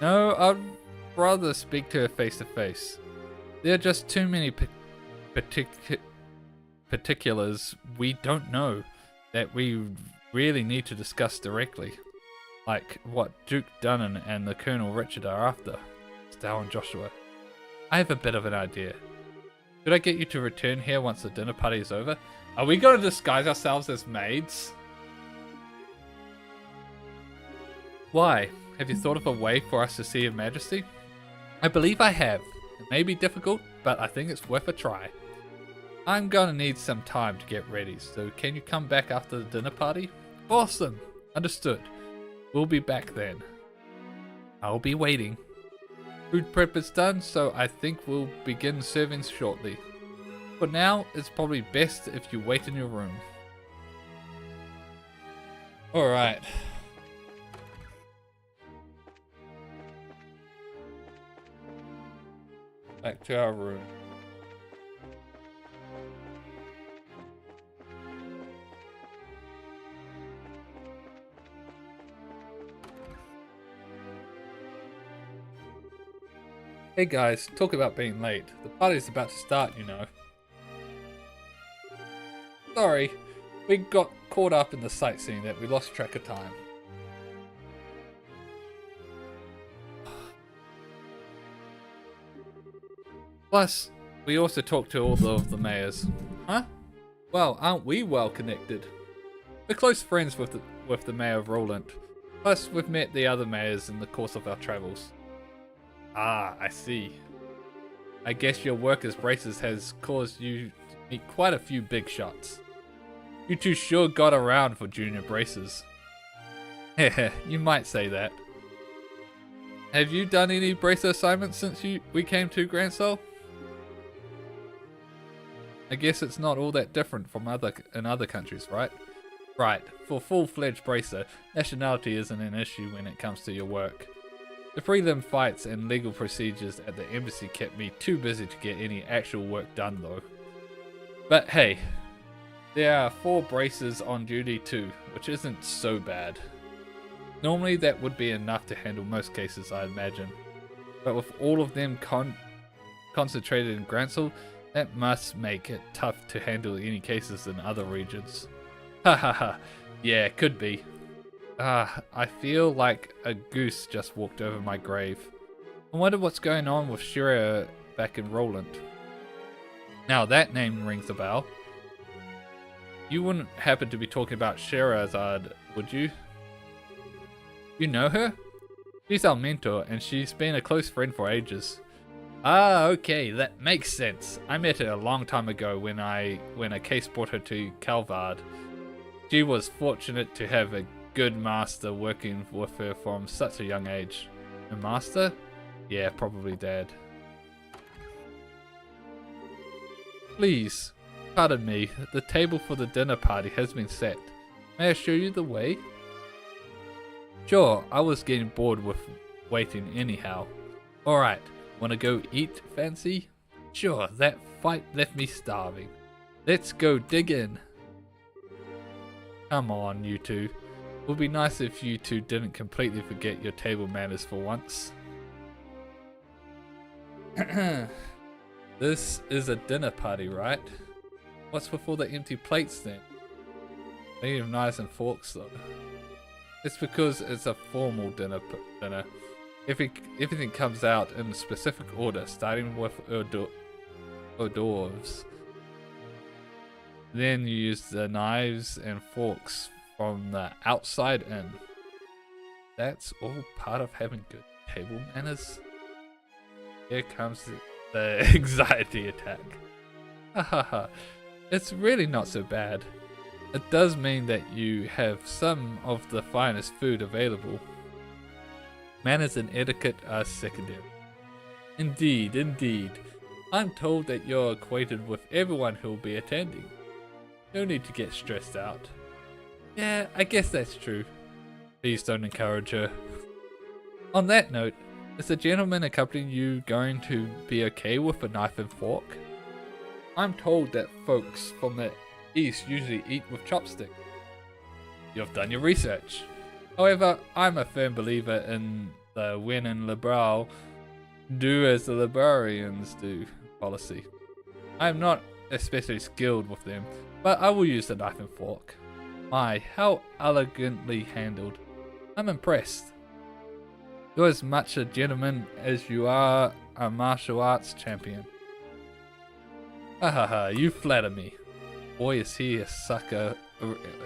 No, I'd rather speak to her face to face. There are just too many particulars we don't know that we really need to discuss directly. Like what Duke Dunnan and the Colonel Richard are after. Estelle and Joshua. I have a bit of an idea. Should I get you to return here once the dinner party is over? Are we going to disguise ourselves as maids? Why? Have you thought of a way for us to see Her Majesty? I believe I have. It may be difficult, but I think it's worth a try. I'm gonna need some time to get ready, so can you come back after the dinner party? Awesome! Understood. We'll be back then. I'll be waiting. Food prep is done, so I think we'll begin serving shortly. For now, it's probably best if you wait in your room. Alright. Back to our room. Hey guys, talk about being late. The party's about to start, you know. Sorry, we got caught up in the sightseeing that we lost track of time. Plus, we also talked to all of the mayors. Huh? Well, aren't we well connected? We're close friends with the mayor of Roland. Plus, we've met the other mayors in the course of our travels. Ah, I see. I guess your work as braces has caused you to meet quite a few big shots. You two sure got around for junior braces. Heh, you might say that. Have you done any bracer assignments since we came to Grand Soul? I guess it's not all that different from in other countries, right? Right, for full-fledged bracer, nationality isn't an issue when it comes to your work. The prelim fights and legal procedures at the embassy kept me too busy to get any actual work done though. But hey, there are 4 bracers on duty too, which isn't so bad. Normally that would be enough to handle most cases, I imagine. But with all of them concentrated in Gransel, that must make it tough to handle any cases in other regions. Hahaha, yeah, could be. I feel like a goose just walked over my grave. I wonder what's going on with Shira back in Roland. Now that name rings a bell. You wouldn't happen to be talking about Sherazad, would you? You know her? She's our mentor, and she's been a close friend for ages. Ah, okay, that makes sense. I met her a long time ago when a case brought her to Calvard. She was fortunate to have a good master working with her from such a young age. A master? Yeah, probably Dad. Please, pardon me, the table for the dinner party has been set. May I show you the way? Sure, I was getting bored with waiting anyhow. Alright, wanna go eat, Fancy? Sure, that fight left me starving. Let's go dig in. Come on, you two. It would be nice if you two didn't completely forget your table manners for once. This is a dinner party, right? What's with all the empty plates then? Plenty of knives and forks though. It's because it's a formal dinner. Everything comes out in a specific order, starting with hors d'oeuvres. Then you use the knives and forks from the outside in. That's all part of having good table manners. Here comes the anxiety attack. Hahaha, it's really not so bad. It does mean that you have some of the finest food available. Manners and etiquette are secondary. Indeed, indeed. I'm told that you're acquainted with everyone who'll be attending. No need to get stressed out. Yeah, I guess that's true. Please don't encourage her. On that note, is the gentleman accompanying you going to be okay with a knife and fork? I'm told that folks from the east usually eat with chopsticks. You've done your research. However, I'm a firm believer in the when in liberal, do as the librarians do policy. I am not especially skilled with them, but I will use the knife and fork. My, how elegantly handled. I'm impressed. You're as much a gentleman as you are a martial arts champion. Hahaha, you flatter me. Boy, is he a sucker.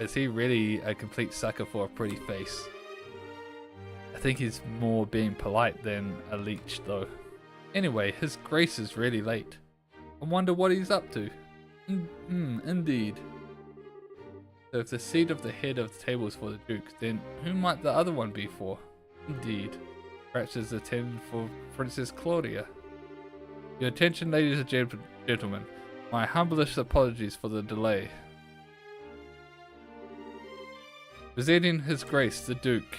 Is he really a complete sucker for a pretty face? I think he's more being polite than a leech, though. Anyway, his grace is really late. I wonder what he's up to. Indeed. So if the seat of the head of the table is for the Duke, then who might the other one be for? Indeed. Perhaps it's intended for Princess Claudia. Your attention, ladies and gentlemen. My humblest apologies for the delay. Presenting His Grace the Duke.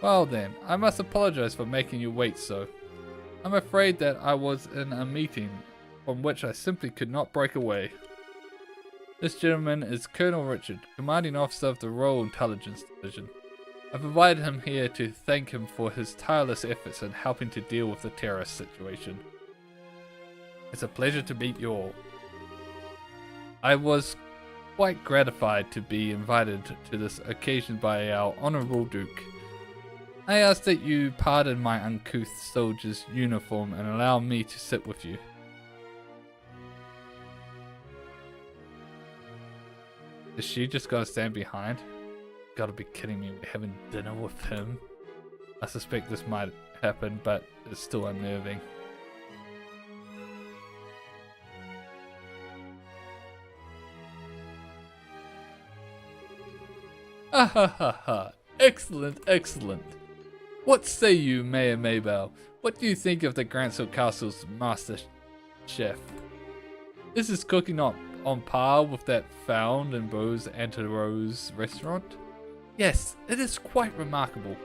Well then, I must apologize for making you wait so. I'm afraid that I was in a meeting from which I simply could not break away. This gentleman is Colonel Richard, Commanding Officer of the Royal Intelligence Division. I've invited him here to thank him for his tireless efforts in helping to deal with the terrorist situation. It's a pleasure to meet you all. I was quite gratified to be invited to this occasion by our Honourable Duke. I ask that you pardon my uncouth soldier's uniform and allow me to sit with you. Is she just gonna stand behind? Gotta be kidding me, we're having dinner with him. I suspect this might happen, but it's still unnerving. Ha ha ha ha! Excellent, excellent! What say you, Mayor Maybell? What do you think of the Grantsville Castle's master chef? Is his cooking on par with that found in Bose Antero's restaurant? Yes, it is quite remarkable.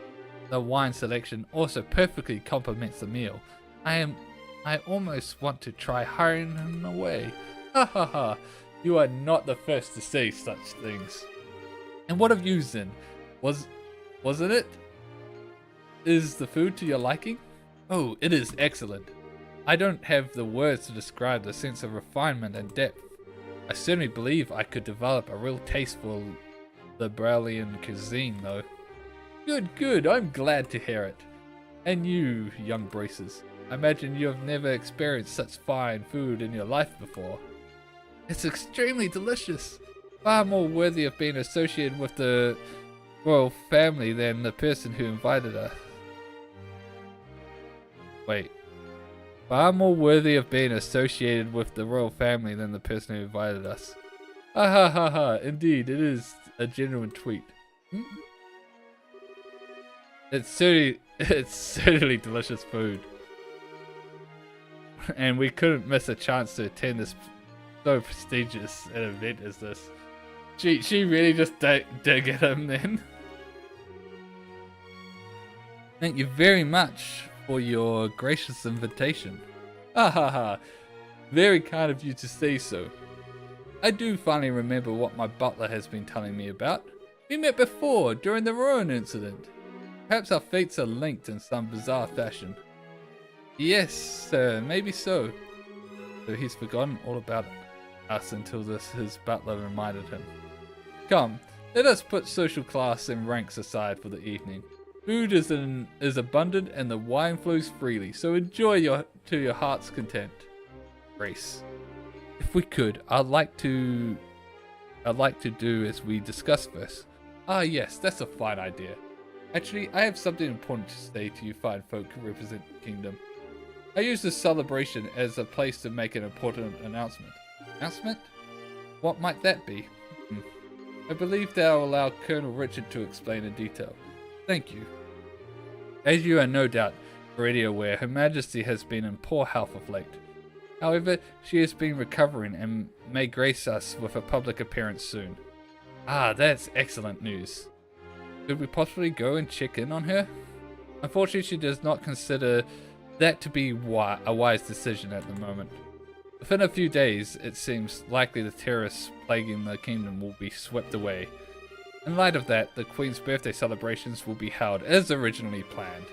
The wine selection also perfectly complements the meal. I almost want to try hiring him away. Ha ha ha! You are not the first to say such things. And what of you, Zin? Wasn't it? Is the food to your liking? Oh, it is excellent. I don't have the words to describe the sense of refinement and depth. I certainly believe I could develop a real taste for Libralian cuisine, though. Good, good. I'm glad to hear it. And you, young braces, I imagine you have never experienced such fine food in your life before. It's extremely delicious. Far more worthy of being associated with the royal family than the person who invited us. Wait. Far more worthy of being associated with the royal family than the person who invited us. Ha ha ha ha, indeed, it is a genuine tweet. It's certainly delicious food. And we couldn't miss a chance to attend this so prestigious an event as this. She really just did get him then. Thank you very much for your gracious invitation. Ha ha ha. Very kind of you to say so. I do finally remember what my butler has been telling me about. We met before, during the ruin incident. Perhaps our fates are linked in some bizarre fashion. Yes, sir, maybe so. So he's forgotten all about us until his butler reminded him. Come, let us put social class and ranks aside for the evening. Food is abundant and the wine flows freely, so enjoy to your heart's content. Grace. If we could, I'd like to do as we discussed first. Ah yes, that's a fine idea. Actually, I have something important to say to you fine folk who represent the kingdom. I use this celebration as a place to make an important announcement. Announcement? What might that be? I believe that I'll allow Colonel Richard to explain in detail. Thank you. As you are no doubt already aware, Her Majesty has been in poor health of late. However, she has been recovering and may grace us with a public appearance soon. Ah, that's excellent news. Could we possibly go and check in on her? Unfortunately, she does not consider that to be a wise decision at the moment. Within a few days, it seems likely the terrorists plaguing the kingdom will be swept away. In light of that, the Queen's birthday celebrations will be held as originally planned.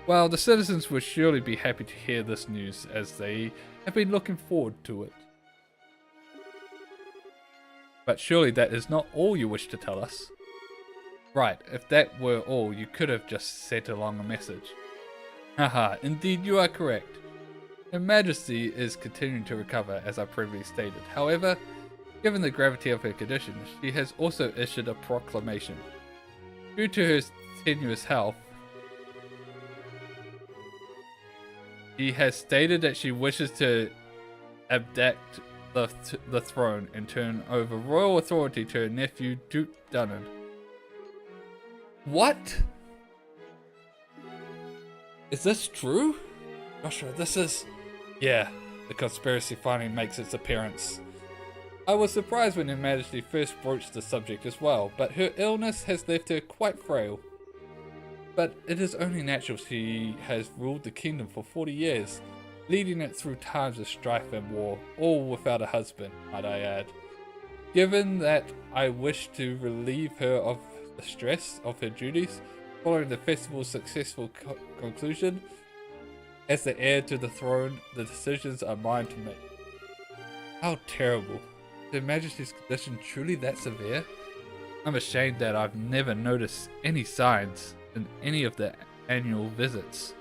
Well, the citizens will surely be happy to hear this news, as they have been looking forward to it. But surely that is not all you wish to tell us. Right, if that were all, you could have just sent along a message. Haha, indeed you are correct. Her Majesty is continuing to recover, as I previously stated. However, given the gravity of her condition, she has also issued a proclamation. Due to her tenuous health, she has stated that she wishes to abdict the throne and turn over royal authority to her nephew, Duke Dunnan. What? Is this true? Joshua, this is... Yeah, the conspiracy finally makes its appearance. I was surprised when Her Majesty first broached the subject as well, but her illness has left her quite frail. But it is only natural. She has ruled the kingdom for 40 years, leading it through times of strife and war, all without a husband, might I add. Given that I wish to relieve her of the stress of her duties, following the festival's successful conclusion, as the heir to the throne, the decisions are mine to make. How terrible. Her Majesty's condition truly that severe? I'm ashamed that I've never noticed any signs in any of the annual visits.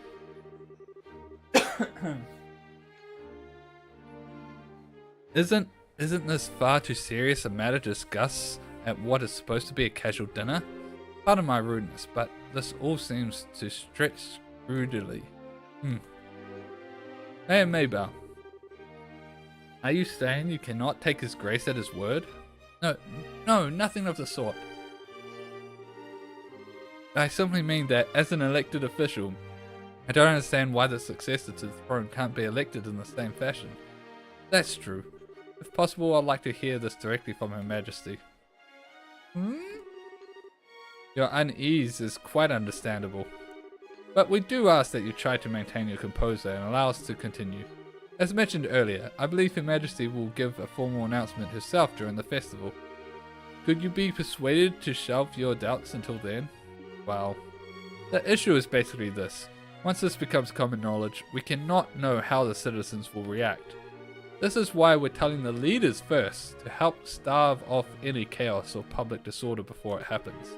Isn't this far too serious a matter to discuss at what is supposed to be a casual dinner? Pardon my rudeness, but this all seems to stretch rudely. Mayor Maybell, are you saying you cannot take his grace at his word? No, nothing of the sort. I simply mean that as an elected official, I don't understand why the successor to the throne can't be elected in the same fashion. That's true. If possible, I'd like to hear this directly from Her Majesty. Your unease is quite understandable. But we do ask that you try to maintain your composure and allow us to continue. As mentioned earlier, I believe Her Majesty will give a formal announcement herself during the festival. Could you be persuaded to shelve your doubts until then? Well, the issue is basically this. Once this becomes common knowledge, we cannot know how the citizens will react. This is why we're telling the leaders first, to help starve off any chaos or public disorder before it happens.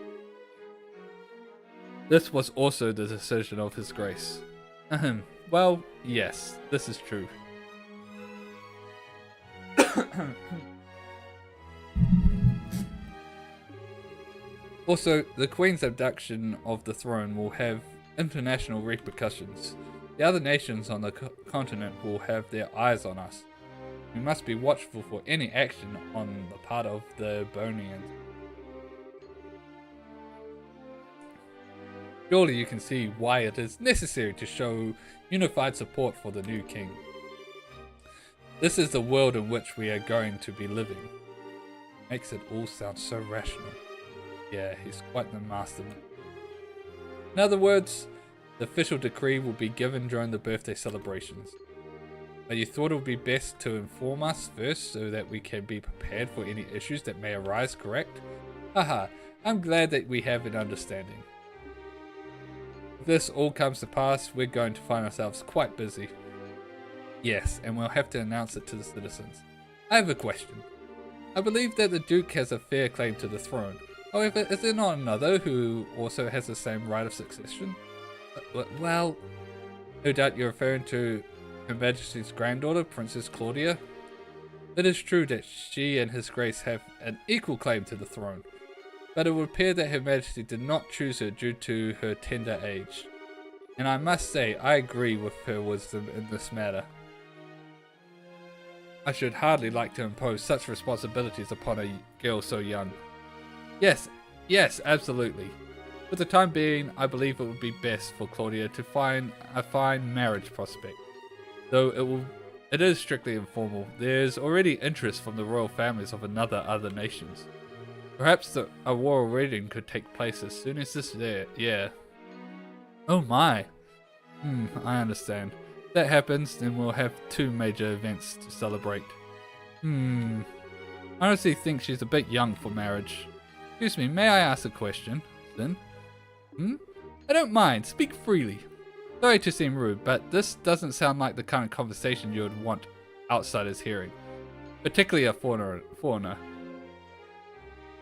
This was also the decision of His Grace. Well, yes, this is true. Also, the Queen's abduction of the throne will have international repercussions. The other nations on the continent will have their eyes on us. We must be watchful for any action on the part of the Bonians. Surely you can see why it is necessary to show unified support for the new king. This is the world in which we are going to be living. Makes it all sound so rational. Yeah, he's quite the master. In other words, the official decree will be given during the birthday celebrations. But you thought it would be best to inform us first so that we can be prepared for any issues that may arise, correct? Haha, I'm glad that we have an understanding. If this all comes to pass, we're going to find ourselves quite busy. Yes, and we'll have to announce it to the citizens. I have a question. I believe that the Duke has a fair claim to the throne. However, is there not another who also has the same right of succession? Well, no doubt you're referring to Her Majesty's granddaughter, Princess Claudia. It is true that she and His Grace have an equal claim to the throne, but it would appear that Her Majesty did not choose her due to her tender age. And I must say, I agree with her wisdom in this matter. I should hardly like to impose such responsibilities upon a girl so young. Yes, absolutely. For the time being, I believe it would be best for Claudia to find a fine marriage prospect. Though it is strictly informal, there's already interest from the royal families of other nations. Perhaps a royal wedding could take place as soon as this year. Oh my. I understand. If that happens, then we'll have 2 major events to celebrate. I honestly think she's a bit young for marriage. Excuse me, may I ask a question, then? I don't mind, speak freely. Sorry to seem rude, but this doesn't sound like the kind of conversation you would want outsiders hearing. Particularly a foreigner.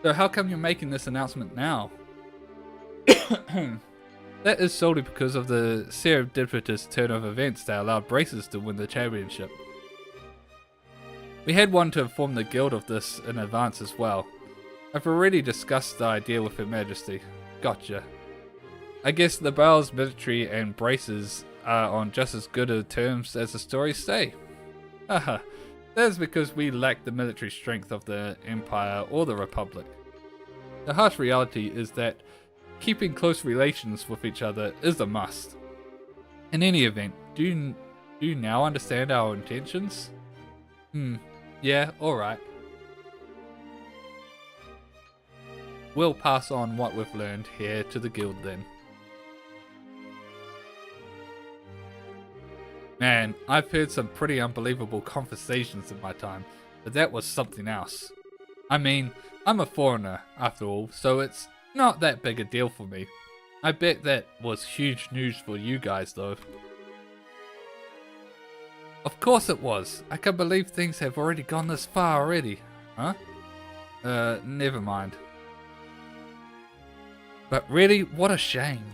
So how come you're making this announcement now? That is solely because of the serendipitous turn of events that allowed Braces to win the championship. We had wanted to inform the guild of this in advance as well. I've already discussed the idea with Her Majesty. Gotcha. I guess the Bale's military and Braces are on just as good of terms as the stories say. Haha, that is because we lack the military strength of the Empire or the Republic. The harsh reality is that keeping close relations with each other is a must. In any event, do you now understand our intentions? Yeah, alright. We'll pass on what we've learned here to the guild then. Man, I've heard some pretty unbelievable conversations in my time, but that was something else. I mean, I'm a foreigner, after all, so it's not that big a deal for me. I bet that was huge news for you guys, though. Of course it was. I can't believe things have already gone this far already. Huh? Never mind. But really, what a shame.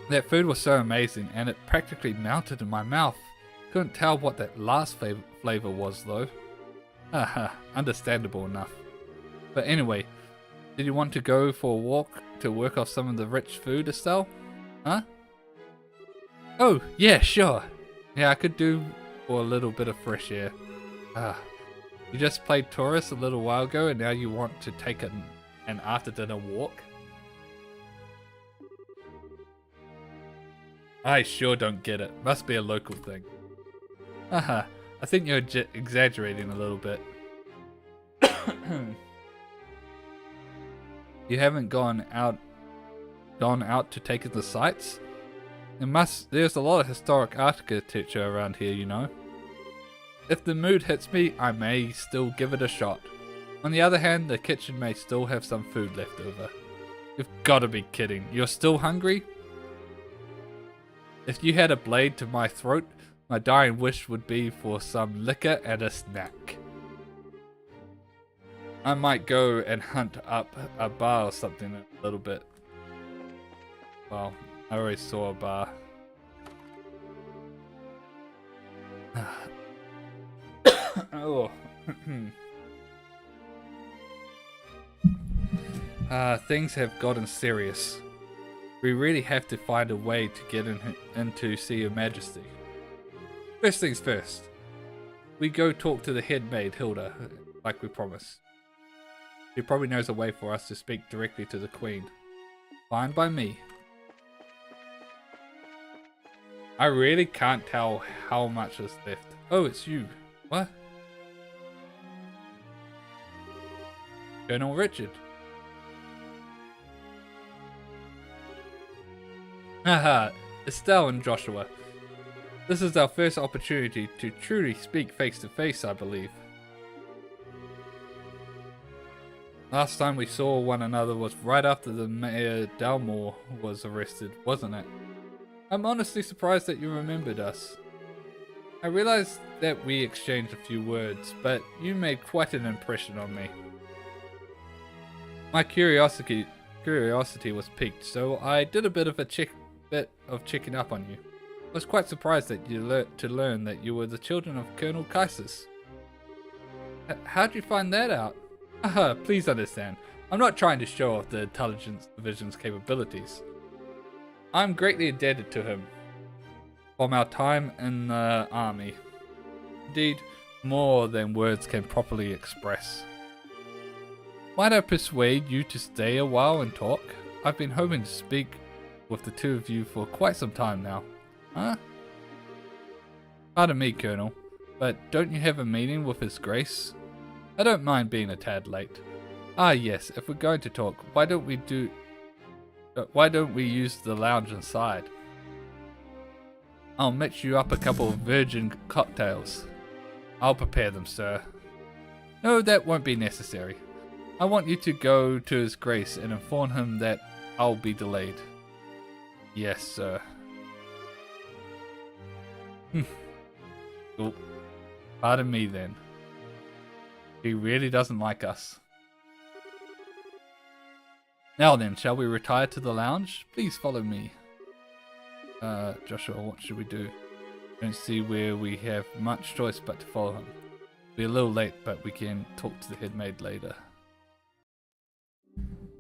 That food was so amazing, and it practically melted in my mouth. Couldn't tell what that last flavor was, though. Haha, understandable enough. But anyway, did you want to go for a walk to work off some of the rich food, Estelle? Huh? Oh, yeah, sure. Yeah, I could do for a little bit of fresh air. You just played tourist a little while ago, and now you want to take an after-dinner walk? I sure don't get it. Must be a local thing. Haha, I think you're exaggerating a little bit. You haven't gone out to take in the sights? There's a lot of historic architecture around here, you know. If the mood hits me, I may still give it a shot. On the other hand, the kitchen may still have some food left over. You've gotta be kidding. You're still hungry? If you had a blade to my throat, my dying wish would be for some liquor and a snack. I might go and hunt up a bar or something in a little bit. Well, I already saw a bar. Oh. Things have gotten serious. We really have to find a way to get in to see Her Majesty. First things first. We go talk to the head maid, Hilda, like we promised. She probably knows a way for us to speak directly to the Queen. Fine by me. I really can't tell how much is left. Oh, it's you. What? Colonel Richard. Haha, Estelle and Joshua. This is our first opportunity to truly speak face to face, I believe. Last time we saw one another was right after the Mayor Dalmore was arrested, wasn't it? I'm honestly surprised that you remembered us. I realized that we exchanged a few words, but you made quite an impression on me. My curiosity was piqued, so I did a bit of checking up on you. I was quite surprised that to learn that you were the children of Colonel Kaisis. How'd you find that out? Please understand, I'm not trying to show off the intelligence division's capabilities. I'm greatly indebted to him from our time in the army. Indeed, more than words can properly express. Might I persuade you to stay a while and talk? I've been hoping to speak with the two of you for quite some time now. Huh? Pardon me, Colonel, but don't you have a meeting with His Grace? I don't mind being a tad late. Ah yes, if we're going to talk, why don't we use the lounge inside? I'll mix you up a couple of virgin cocktails. I'll prepare them, sir. No, that won't be necessary. I want you to go to His Grace and inform him that I'll be delayed. Yes, sir. Cool. Pardon me then. He really doesn't like us. Now then, shall we retire to the lounge? Please follow me. Joshua, what should we do? Don't see where we have much choice but to follow him. Be a little late, but we can talk to the head maid later.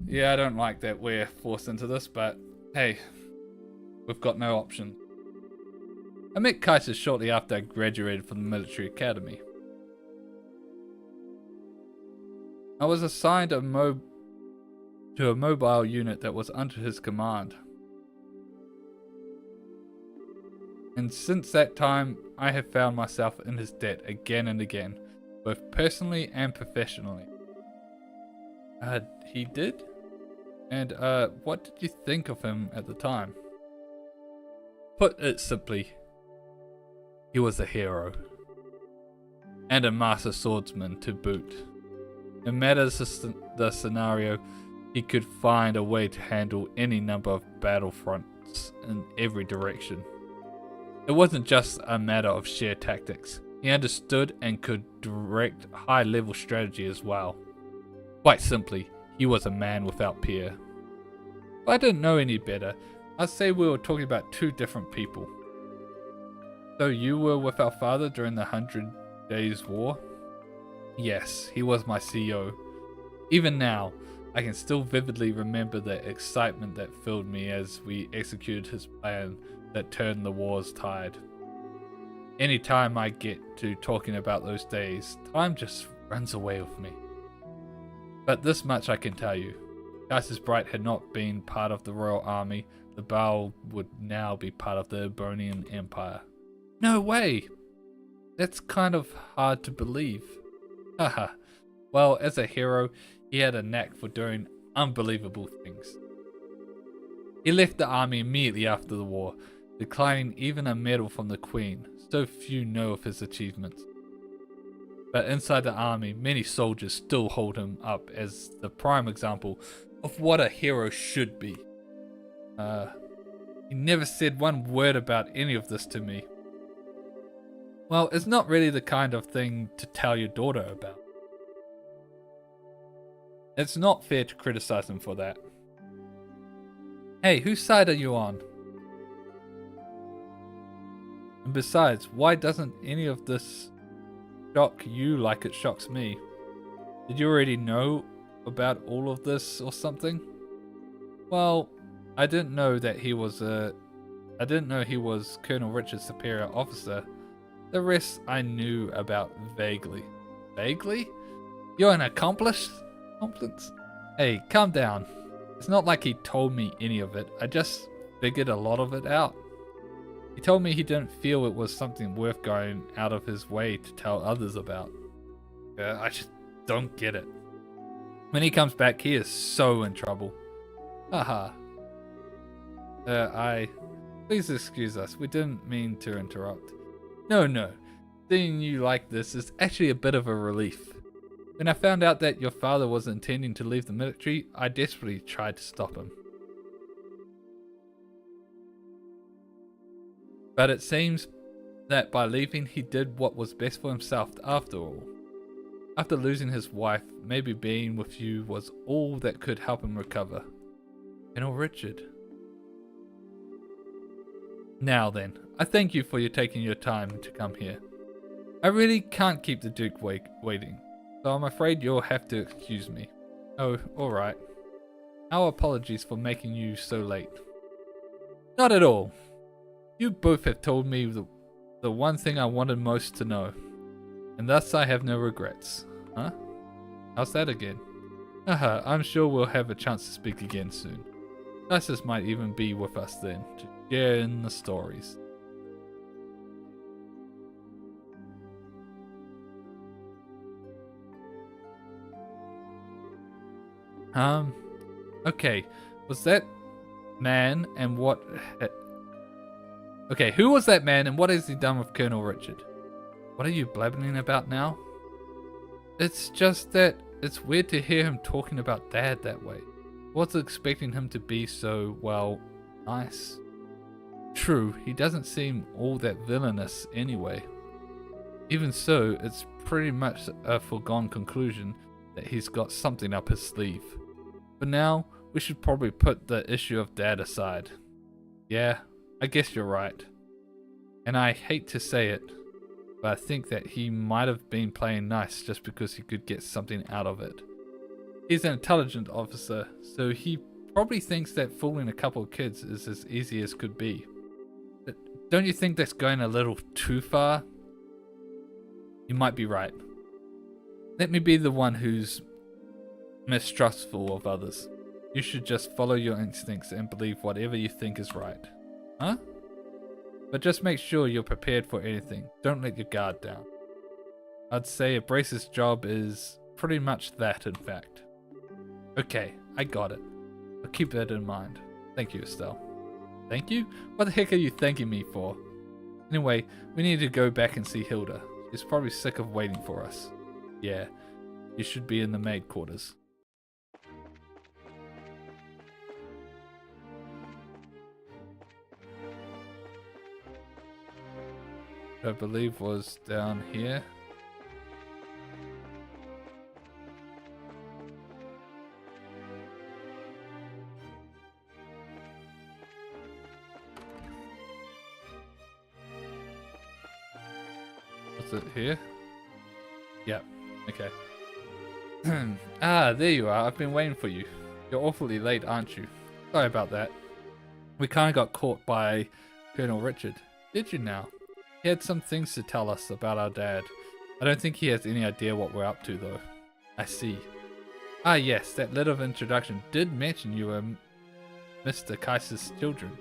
Yeah, I don't like that we're forced into this, but hey, we've got no option. I met Kaiser shortly after I graduated from the military academy. I was assigned to a mobile unit that was under his command. And since that time, I have found myself in his debt again and again, both personally and professionally. He did? And what did you think of him at the time? Put it simply, he was a hero. And a master swordsman to boot. No matter the scenario, he could find a way to handle any number of battlefronts in every direction. It wasn't just a matter of sheer tactics. He understood and could direct high-level strategy as well. Quite simply, he was a man without peer. If I didn't know any better, I'd say we were talking about two different people. So you were with our father during the 100 Days War? Yes, he was my CEO. Even now, I can still vividly remember the excitement that filled me as we executed his plan that turned the war's tide. Anytime I get to talking about those days, time just runs away with me. But this much I can tell you. Kaiser's Bright had not been part of the Royal Army, the Baal would now be part of the Ebonian Empire. No way! That's kind of hard to believe. Haha. Well, as a hero, he had a knack for doing unbelievable things. He left the army immediately after the war, declining even a medal from the Queen. So few know of his achievements. But inside the army, many soldiers still hold him up as the prime example of what a hero should be. He never said one word about any of this to me. Well, it's not really the kind of thing to tell your daughter about. It's not fair to criticize him for that. Hey, whose side are you on? And besides, why doesn't any of this shock you like it shocks me? Did you already know about all of this or something? Well, I didn't know he was Colonel Richard's superior officer. The rest I knew about vaguely. Vaguely? You're an accomplice? Hey, calm down. It's not like he told me any of it. I just figured a lot of it out. He told me he didn't feel it was something worth going out of his way to tell others about. I just don't get it. When he comes back, he is so in trouble. Haha. Please excuse us. We didn't mean to interrupt. No. Seeing you like this is actually a bit of a relief. When I found out that your father was intending to leave the military, I desperately tried to stop him. But it seems that by leaving, he did what was best for himself after all. After losing his wife, maybe being with you was all that could help him recover. Colonel Richard. Now then, I thank you for taking your time to come here. I really can't keep the Duke waiting, so I'm afraid you'll have to excuse me. Oh, alright. Our apologies for making you so late. Not at all. You both have told me the one thing I wanted most to know, and thus I have no regrets. Huh? How's that again? Haha, I'm sure we'll have a chance to speak again soon. Isis might even be with us then, to share in the stories. Okay. Was that man and what... Okay, who was that man and what has he done with Colonel Richard? What are you blabbering about now? It's just that it's weird to hear him talking about Dad that way. I wasn't expecting him to be so, well, nice. True, he doesn't seem all that villainous anyway. Even so, it's pretty much a foregone conclusion that he's got something up his sleeve. For now, we should probably put the issue of Dad aside. Yeah, I guess you're right. And I hate to say it, but I think that he might have been playing nice just because he could get something out of it. He's an intelligent officer, so he probably thinks that fooling a couple of kids is as easy as could be. But don't you think that's going a little too far? You might be right. Let me be the one who's mistrustful of others. You should just follow your instincts and believe whatever you think is right. Huh? But just make sure you're prepared for anything. Don't let your guard down. I'd say a brace's job is pretty much that, in fact. Okay, I got it. I'll keep that in mind. Thank you, Estelle. Thank you? What the heck are you thanking me for? Anyway, we need to go back and see Hilda. She's probably sick of waiting for us. Yeah, you should be in the maid quarters. I believe was down here. Was it here? Yep. Okay. Ah, there you are. I've been waiting for you. You're awfully late, aren't you? Sorry about that. We kind of got caught by Colonel Richard. Did you now? He had some things to tell us about our dad. I don't think he has any idea what we're up to, though. I see. Ah, yes, that letter of introduction did mention you were Mr. Kaiser's children.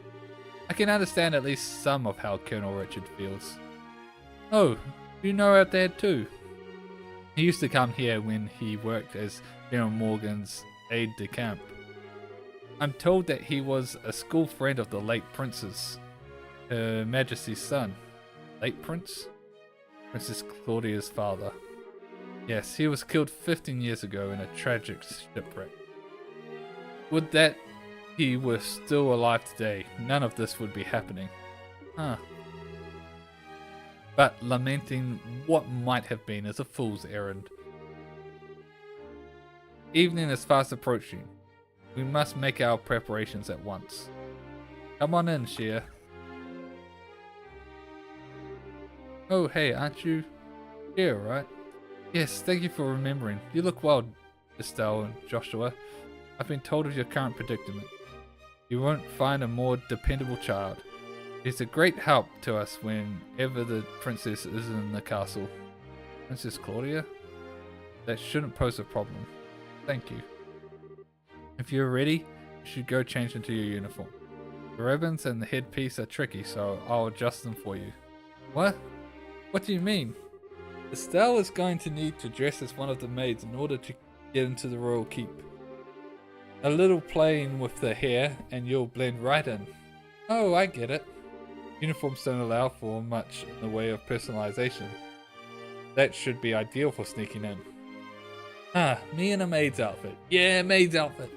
I can understand at least some of how Colonel Richard feels. Oh, you know our dad too? He used to come here when he worked as General Morgan's aide-de-camp. I'm told that he was a school friend of the late Prince's, Her Majesty's son. Late Prince? Princess Claudia's father. Yes, he was killed 15 years ago in a tragic shipwreck. Would that he were still alive today, none of this would be happening. Huh. But lamenting what might have been is a fool's errand. Evening is fast approaching. We must make our preparations at once. Come on in, Shea. Oh, hey, aren't you here, right? Yes, thank you for remembering. You look well, Estelle and Joshua. I've been told of your current predicament. You won't find a more dependable child. He's a great help to us whenever the princess is in the castle. Princess Claudia? That shouldn't pose a problem. Thank you. If you're ready, you should go change into your uniform. The ribbons and the headpiece are tricky, so I'll adjust them for you. What? What do you mean? Estelle is going to need to dress as one of the maids in order to get into the royal keep. A little playing with the hair and you'll blend right in. Oh, I get it. Uniforms don't allow for much in the way of personalization. That should be ideal for sneaking in. Ah, me in a maid's outfit. Yeah, maid's outfit.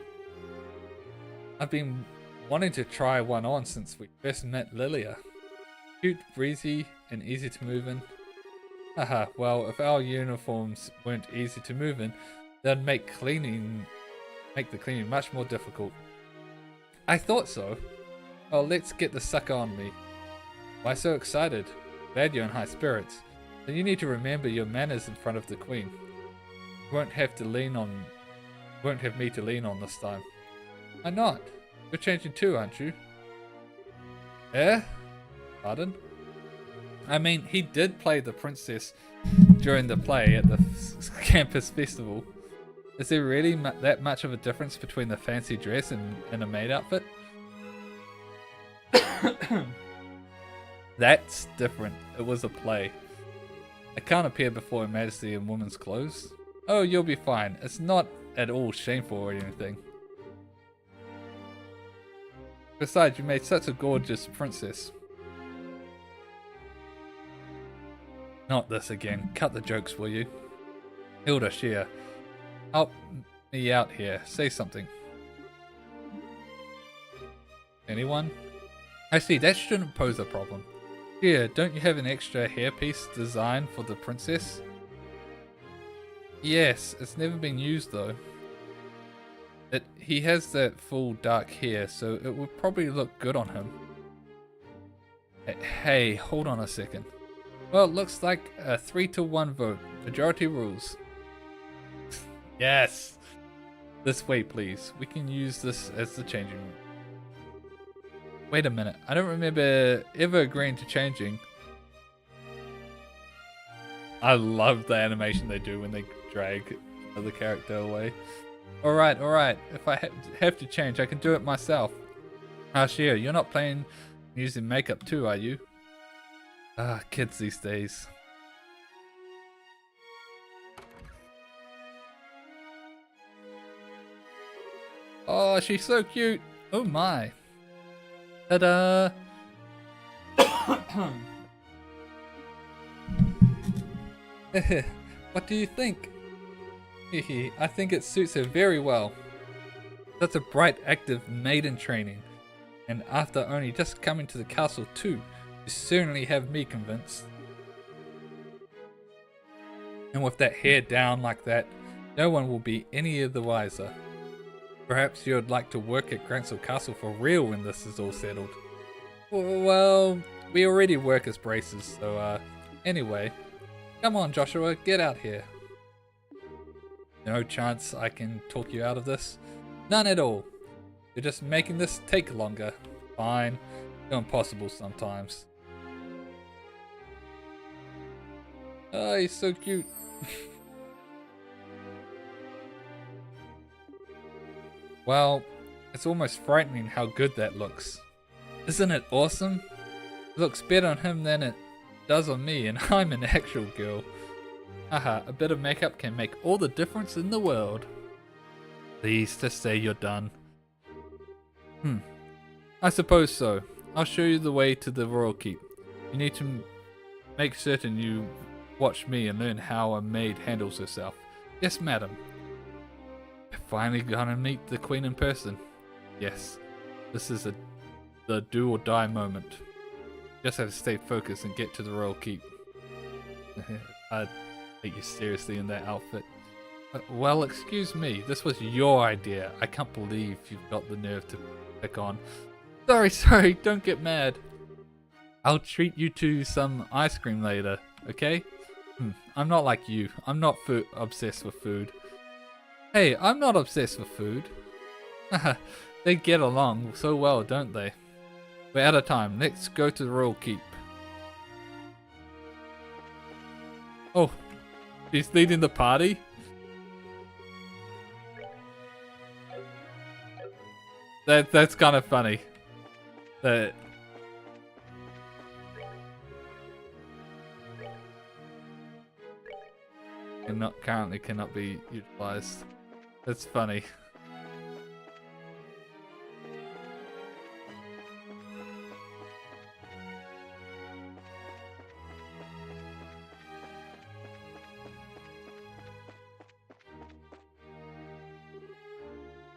I've been wanting to try one on since we first met Lilia. Cute, breezy, and easy to move in. Haha, well, if our uniforms weren't easy to move in, they'd make the cleaning much more difficult. I thought so. Well, let's get the sucker on me. Why so excited? Glad you're in high spirits. Then you need to remember your manners in front of the Queen. You won't have me to lean on this time. Why not? You're changing too, aren't you? Eh? Pardon? I mean, he did play the princess during the play at the campus festival. Is there really that much of a difference between the fancy dress and a maid outfit? That's different. It was a play. I can't appear before Her Majesty in woman's clothes. Oh, you'll be fine. It's not at all shameful or anything. Besides, you made such a gorgeous princess. Not this again. Cut the jokes, will you? Hilda, Shea, help me out here. Say something. Anyone? I see, that shouldn't pose a problem. Shea, don't you have an extra hairpiece design for the princess? Yes, it's never been used though. He has that full dark hair, so it would probably look good on him. Hey, hold on a second. Well, it looks like a 3-to-1 vote. Majority rules. Yes! This way, please. We can use this as the changing room. Wait a minute. I don't remember ever agreeing to changing. I love the animation they do when they drag the character away. Alright, alright. If I have to change, I can do it myself. Shea, you're not playing using makeup too, are you? Ah, kids these days. Oh, she's so cute. Oh my. Ta-da! What do you think? I think it suits her very well. Such a bright, active maid in training. And after only just coming to the castle too, you certainly have me convinced. And with that hair down like that, no one will be any the wiser. Perhaps you'd like to work at Gransel Castle for real when this is all settled. Well, we already work as braces, so anyway. Come on, Joshua, get out here. No chance I can talk you out of this? None at all. You're just making this take longer. Fine. You're impossible sometimes. Oh, he's so cute. Well, it's almost frightening how good that looks. Isn't it awesome? It looks better on him than it does on me, and I'm an actual girl. Haha, a bit of makeup can make all the difference in the world. Please, just say you're done. I suppose so. I'll show you the way to the royal keep. You need to make certain you watch me and learn how a maid handles herself. Yes, madam. We're finally gonna meet the queen in person. Yes, this is the do or die moment. Just have to stay focused and get to the royal keep. I'd take you seriously in that outfit. Well, excuse me, this was your idea. I can't believe you've got the nerve to pick on. Sorry, don't get mad. I'll treat you to some ice cream later, okay? I'm not like you. I'm not obsessed with food. Hey, I'm not obsessed with food. They get along so well, don't they? We're out of time. Let's go to the royal keep. Oh, she's leading the party? That's kind of funny. That currently cannot be utilized. That's funny.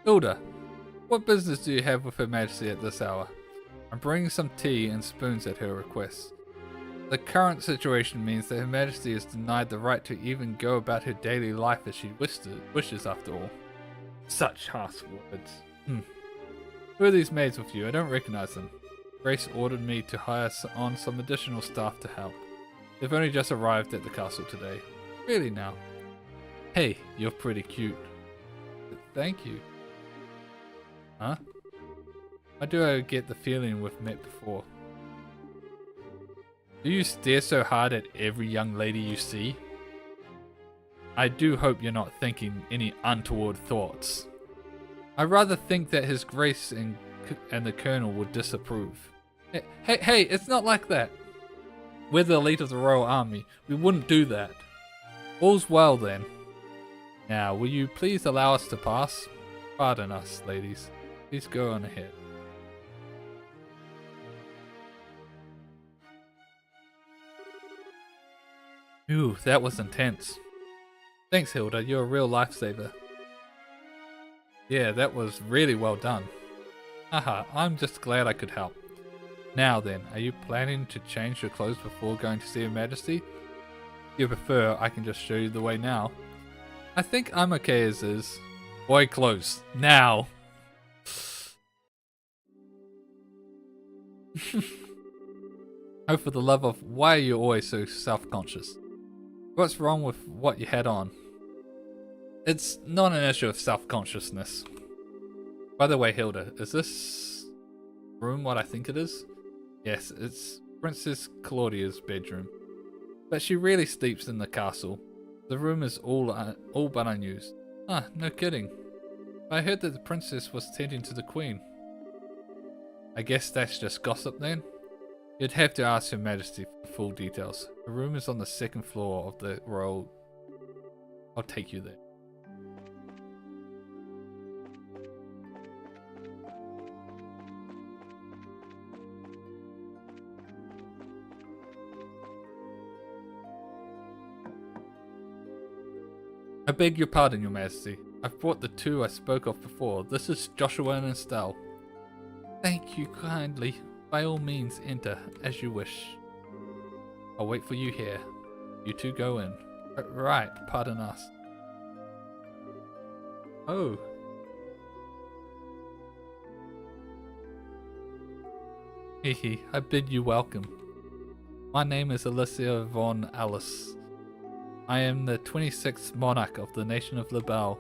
Hilda, what business do you have with Her Majesty at this hour? I'm bringing some tea and spoons at her request. The current situation means that Her Majesty is denied the right to even go about her daily life as she wishes after all. Such harsh words. Who are these maids with you? I don't recognize them. Grace ordered me to hire on some additional staff to help. They've only just arrived at the castle today. Really now? Hey, you're pretty cute. Thank you. Huh? Why do I get the feeling we've met before? Do you stare so hard at every young lady you see? I do hope you're not thinking any untoward thoughts. I rather think that His Grace and the Colonel would disapprove. Hey, it's not like that. We're the elite of the Royal Army. We wouldn't do that. All's well then. Now, will you please allow us to pass? Pardon us, ladies. Please go on ahead. Ooh, that was intense. Thanks, Hilda. You're a real lifesaver. Yeah, that was really well done. Haha, I'm just glad I could help. Now then, are you planning to change your clothes before going to see Her Majesty? If you prefer, I can just show you the way now. I think I'm okay as is. Boy, clothes. Now! Oh, for the love of, why are you always so self-conscious? What's wrong with what you had on? It's not an issue of self-consciousness. By the way, Hilda, is this room what I think it is? Yes, it's Princess Claudia's bedroom. But she really sleeps in the castle. The room is all but unused. Ah, no kidding. I heard that the princess was tending to the queen. I guess that's just gossip then? You'd have to ask Her Majesty for full details. The room is on the second floor of the royal... I'll take you there. I beg your pardon, Your Majesty. I've brought the two I spoke of before. This is Joshua and Estelle. Thank you kindly. By all means, enter as you wish. I'll wait for you here. You two go in. Right, pardon us. Oh. Hehe, I bid you welcome. My name is Alicia von Alice. I am the 26th monarch of the nation of Libelle.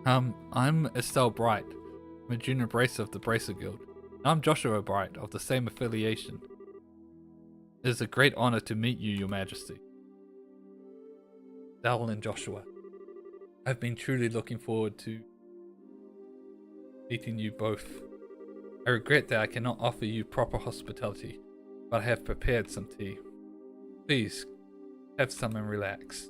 I'm Estelle Bright. I'm a junior bracer of the Bracer Guild. And I'm Joshua Bright of the same affiliation. It is a great honor to meet you, Your Majesty. Estelle and Joshua. I've been truly looking forward to meeting you both. I regret that I cannot offer you proper hospitality, but I have prepared some tea. Please, have some and relax.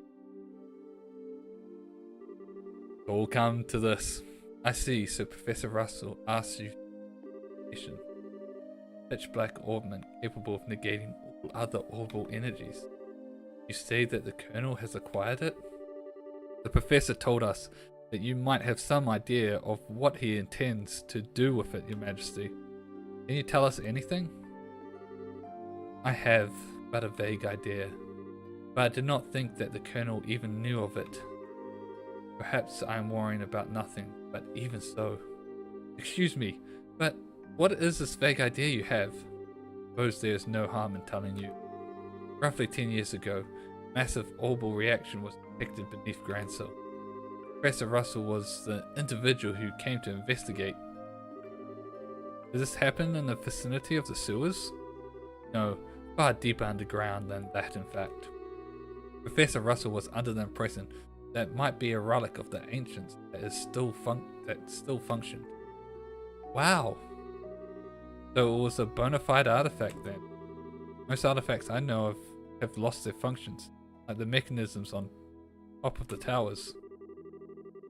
All come to this. I see, so Professor Russell asks you pitch black orbment capable of negating all other orbital energies. You say that the Colonel has acquired it? The Professor told us that you might have some idea of what he intends to do with it, Your Majesty. Can you tell us anything? I have but a vague idea, but I did not think that the Colonel even knew of it. Perhaps I am worrying about nothing, but even so. Excuse me, but what is this vague idea you have? Suppose there is no harm in telling you. Roughly 10 years ago, massive orbital reaction was detected beneath Grancel. Professor Russell was the individual who came to investigate. Did this happen in the vicinity of the sewers? No, far deeper underground than that in fact. Professor Russell was under the impression that might be a relic of the ancients that still functioned. Wow! So it was a bona fide artifact then. Most artifacts I know of have lost their functions, like the mechanisms on top of the towers.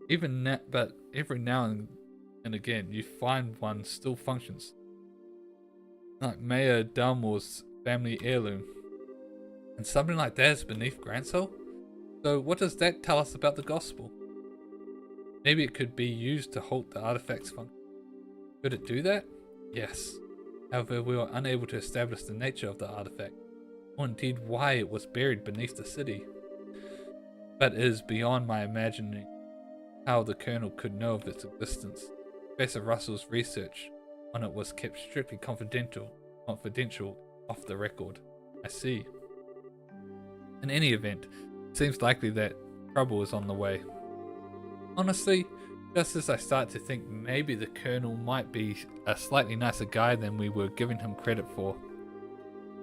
But every now and again you find one still functions. Like Mayor Dalmore's family heirloom. And something like that is beneath Grancel? So what does that tell us about the gospel? Maybe it could be used to halt the artifact's function. Could it do that? Yes. However, we were unable to establish the nature of the artifact, or indeed why it was buried beneath the city. But it is beyond my imagining how the Colonel could know of its existence. Professor Russell's research on it was kept strictly confidential off the record. I see. In any event, it seems likely that trouble is on the way. Honestly, just as I start to think maybe the Colonel might be a slightly nicer guy than we were giving him credit for.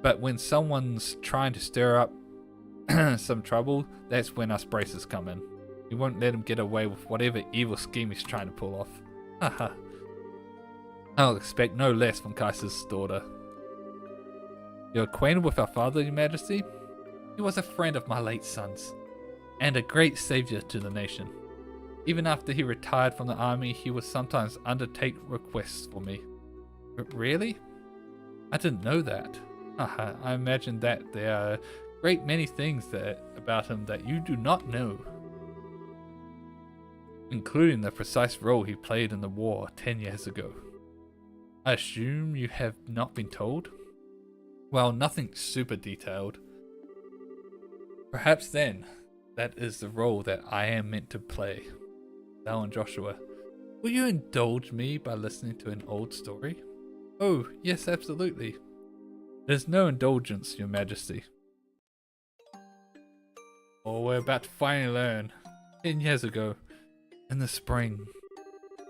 But when someone's trying to stir up some trouble, that's when us bracers come in. We won't let him get away with whatever evil scheme he's trying to pull off. Haha. I'll expect no less from Kaiser's daughter. You're acquainted with our father, Your Majesty? He was a friend of my late son's. and a great savior to the nation. Even after he retired from the army, he would sometimes undertake requests for me. But really? I didn't know that. I imagine that there are a great many things about him that you do not know, including the precise role he played in the war 10 years ago. I assume you have not been told? Well, nothing super detailed. Perhaps then, that is the role that I am meant to play. Sal and Joshua, will you indulge me by listening to an old story? Oh, yes, absolutely. There's no indulgence, Your Majesty. Oh, we're about to finally learn. 10 years ago, in the spring,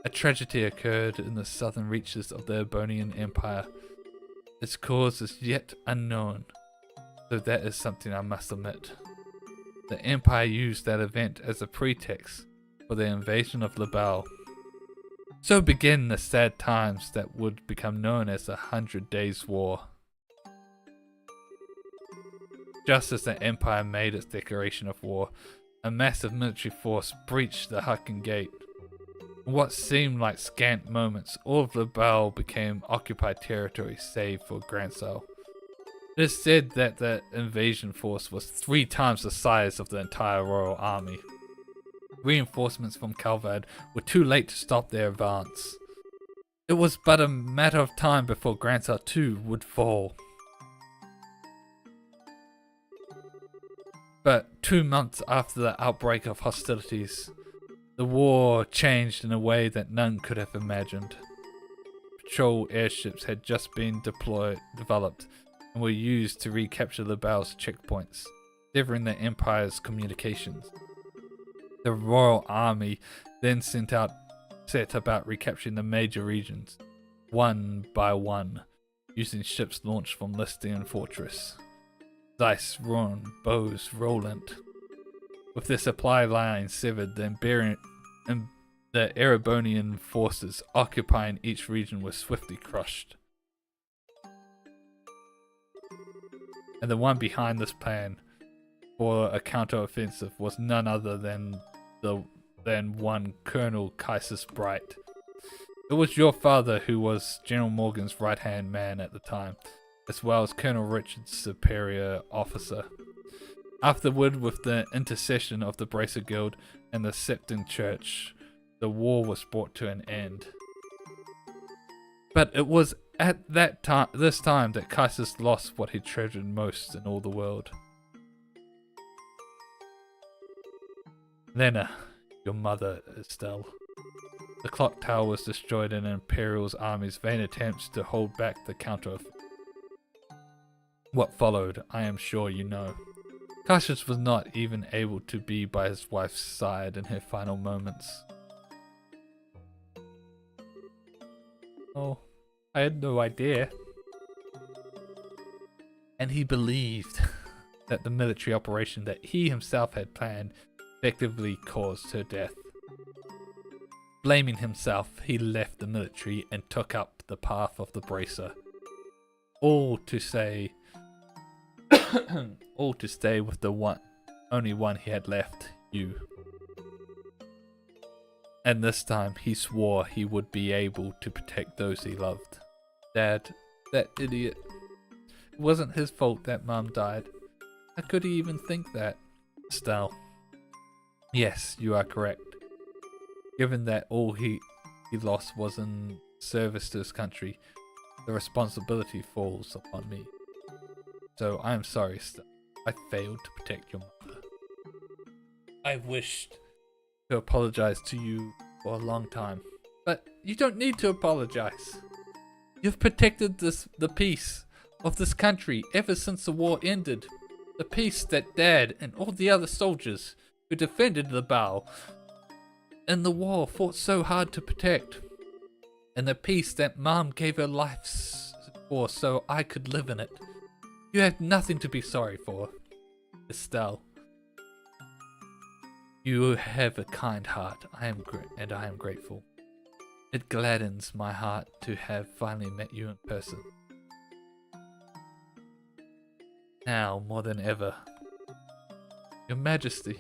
a tragedy occurred in the southern reaches of the Ebonian Empire. Its cause is yet unknown, so that is something I must admit. The Empire used that event as a pretext for the invasion of Labal. So began the sad times that would become known as the 100 Days' War. Just as the Empire made its declaration of war, a massive military force breached the Hucken Gate. In what seemed like scant moments, all of Labal became occupied territory save for Gransal. It is said that the invasion force was 3 times the size of the entire royal army. Reinforcements from Calvad were too late to stop their advance. It was but a matter of time before Gransal too would fall. But 2 months after the outbreak of hostilities, the war changed in a way that none could have imagined. Patrol airships had just been developed and were used to recapture Labal's checkpoints, severing the Empire's communications. The Royal Army then set about recapturing the major regions, one by one, using ships launched from Listian Fortress. Zeiss, Ron, Bose, Roland. With their supply line severed, the Erebonian forces occupying each region were swiftly crushed. And the one behind this plan for a counter-offensive was none other than one Colonel Kaisus Bright. It was your father who was General Morgan's right-hand man at the time, as well as Colonel Richard's superior officer. Afterward, with the intercession of the Bracer Guild and the Septon Church, the war was brought to an end. But it was at this time that Kaisus lost what he treasured most in all the world. Lena, your mother, Estelle. The clock tower was destroyed in Imperial's army's vain attempts to hold back the counter-offensive. What followed, I am sure you know. Cassius was not even able to be by his wife's side in her final moments. Oh, I had no idea. And he believed that the military operation that he himself had planned effectively caused her death. Blaming himself, he left the military and took up the path of the Bracer. All to stay with the only one he had left, you. And this time he swore he would be able to protect those he loved. Dad, that idiot. It wasn't his fault that Mom died. How could he even think that? Estelle. Yes, you are correct. Given that all he lost was in service to his country, the responsibility falls upon me. So I am sorry, Estelle. I failed to protect your mother. I wished to apologize to you for a long time, but you don't need to apologize. You've protected the peace of this country ever since the war ended. The peace that Dad and all the other soldiers who defended the Bao in the war fought so hard to protect. And the peace that Mom gave her life for so I could live in it. You have nothing to be sorry for, Estelle. You have a kind heart, I am grateful. It gladdens my heart to have finally met you in person. Now, more than ever, Your Majesty,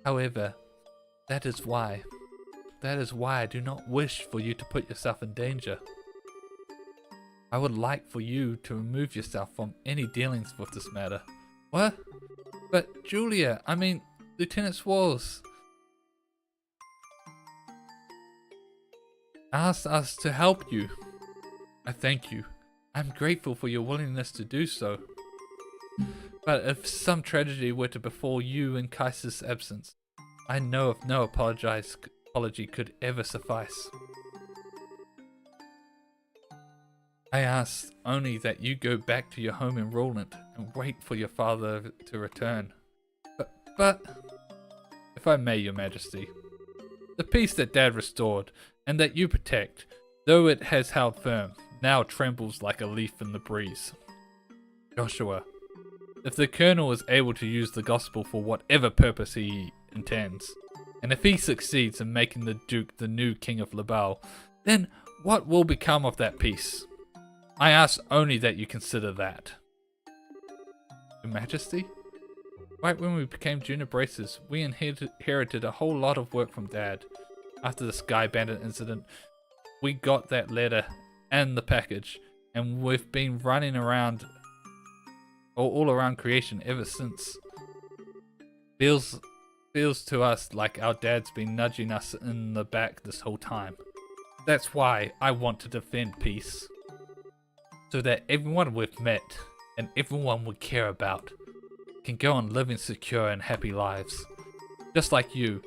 However, that is why I do not wish for you to put yourself in danger. I would like for you to remove yourself from any dealings with this matter. What? But Julia, I mean, Lieutenant Swallows asked us to help you. I thank you. I'm grateful for your willingness to do so. But if some tragedy were to befall you in Kaiser's absence, I know of no apology could ever suffice. I ask only that you go back to your home in Roland and wait for your father to return. But, if I may, Your Majesty, the peace that Dad restored and that you protect, though it has held firm, now trembles like a leaf in the breeze. Joshua, if the Colonel is able to use the gospel for whatever purpose he intends, and if he succeeds in making the Duke the new King of Labal, then what will become of that peace? I ask only that you consider that. Your Majesty? Right when we became junior bracers, we inherited a whole lot of work from Dad. After the Sky Bandit incident, we got that letter and the package, and we've been running around all around creation ever since. Feels to us like our dad's been nudging us in the back this whole time. That's why I want to defend peace. So that everyone we've met and everyone we care about can go on living secure and happy lives. Just like you,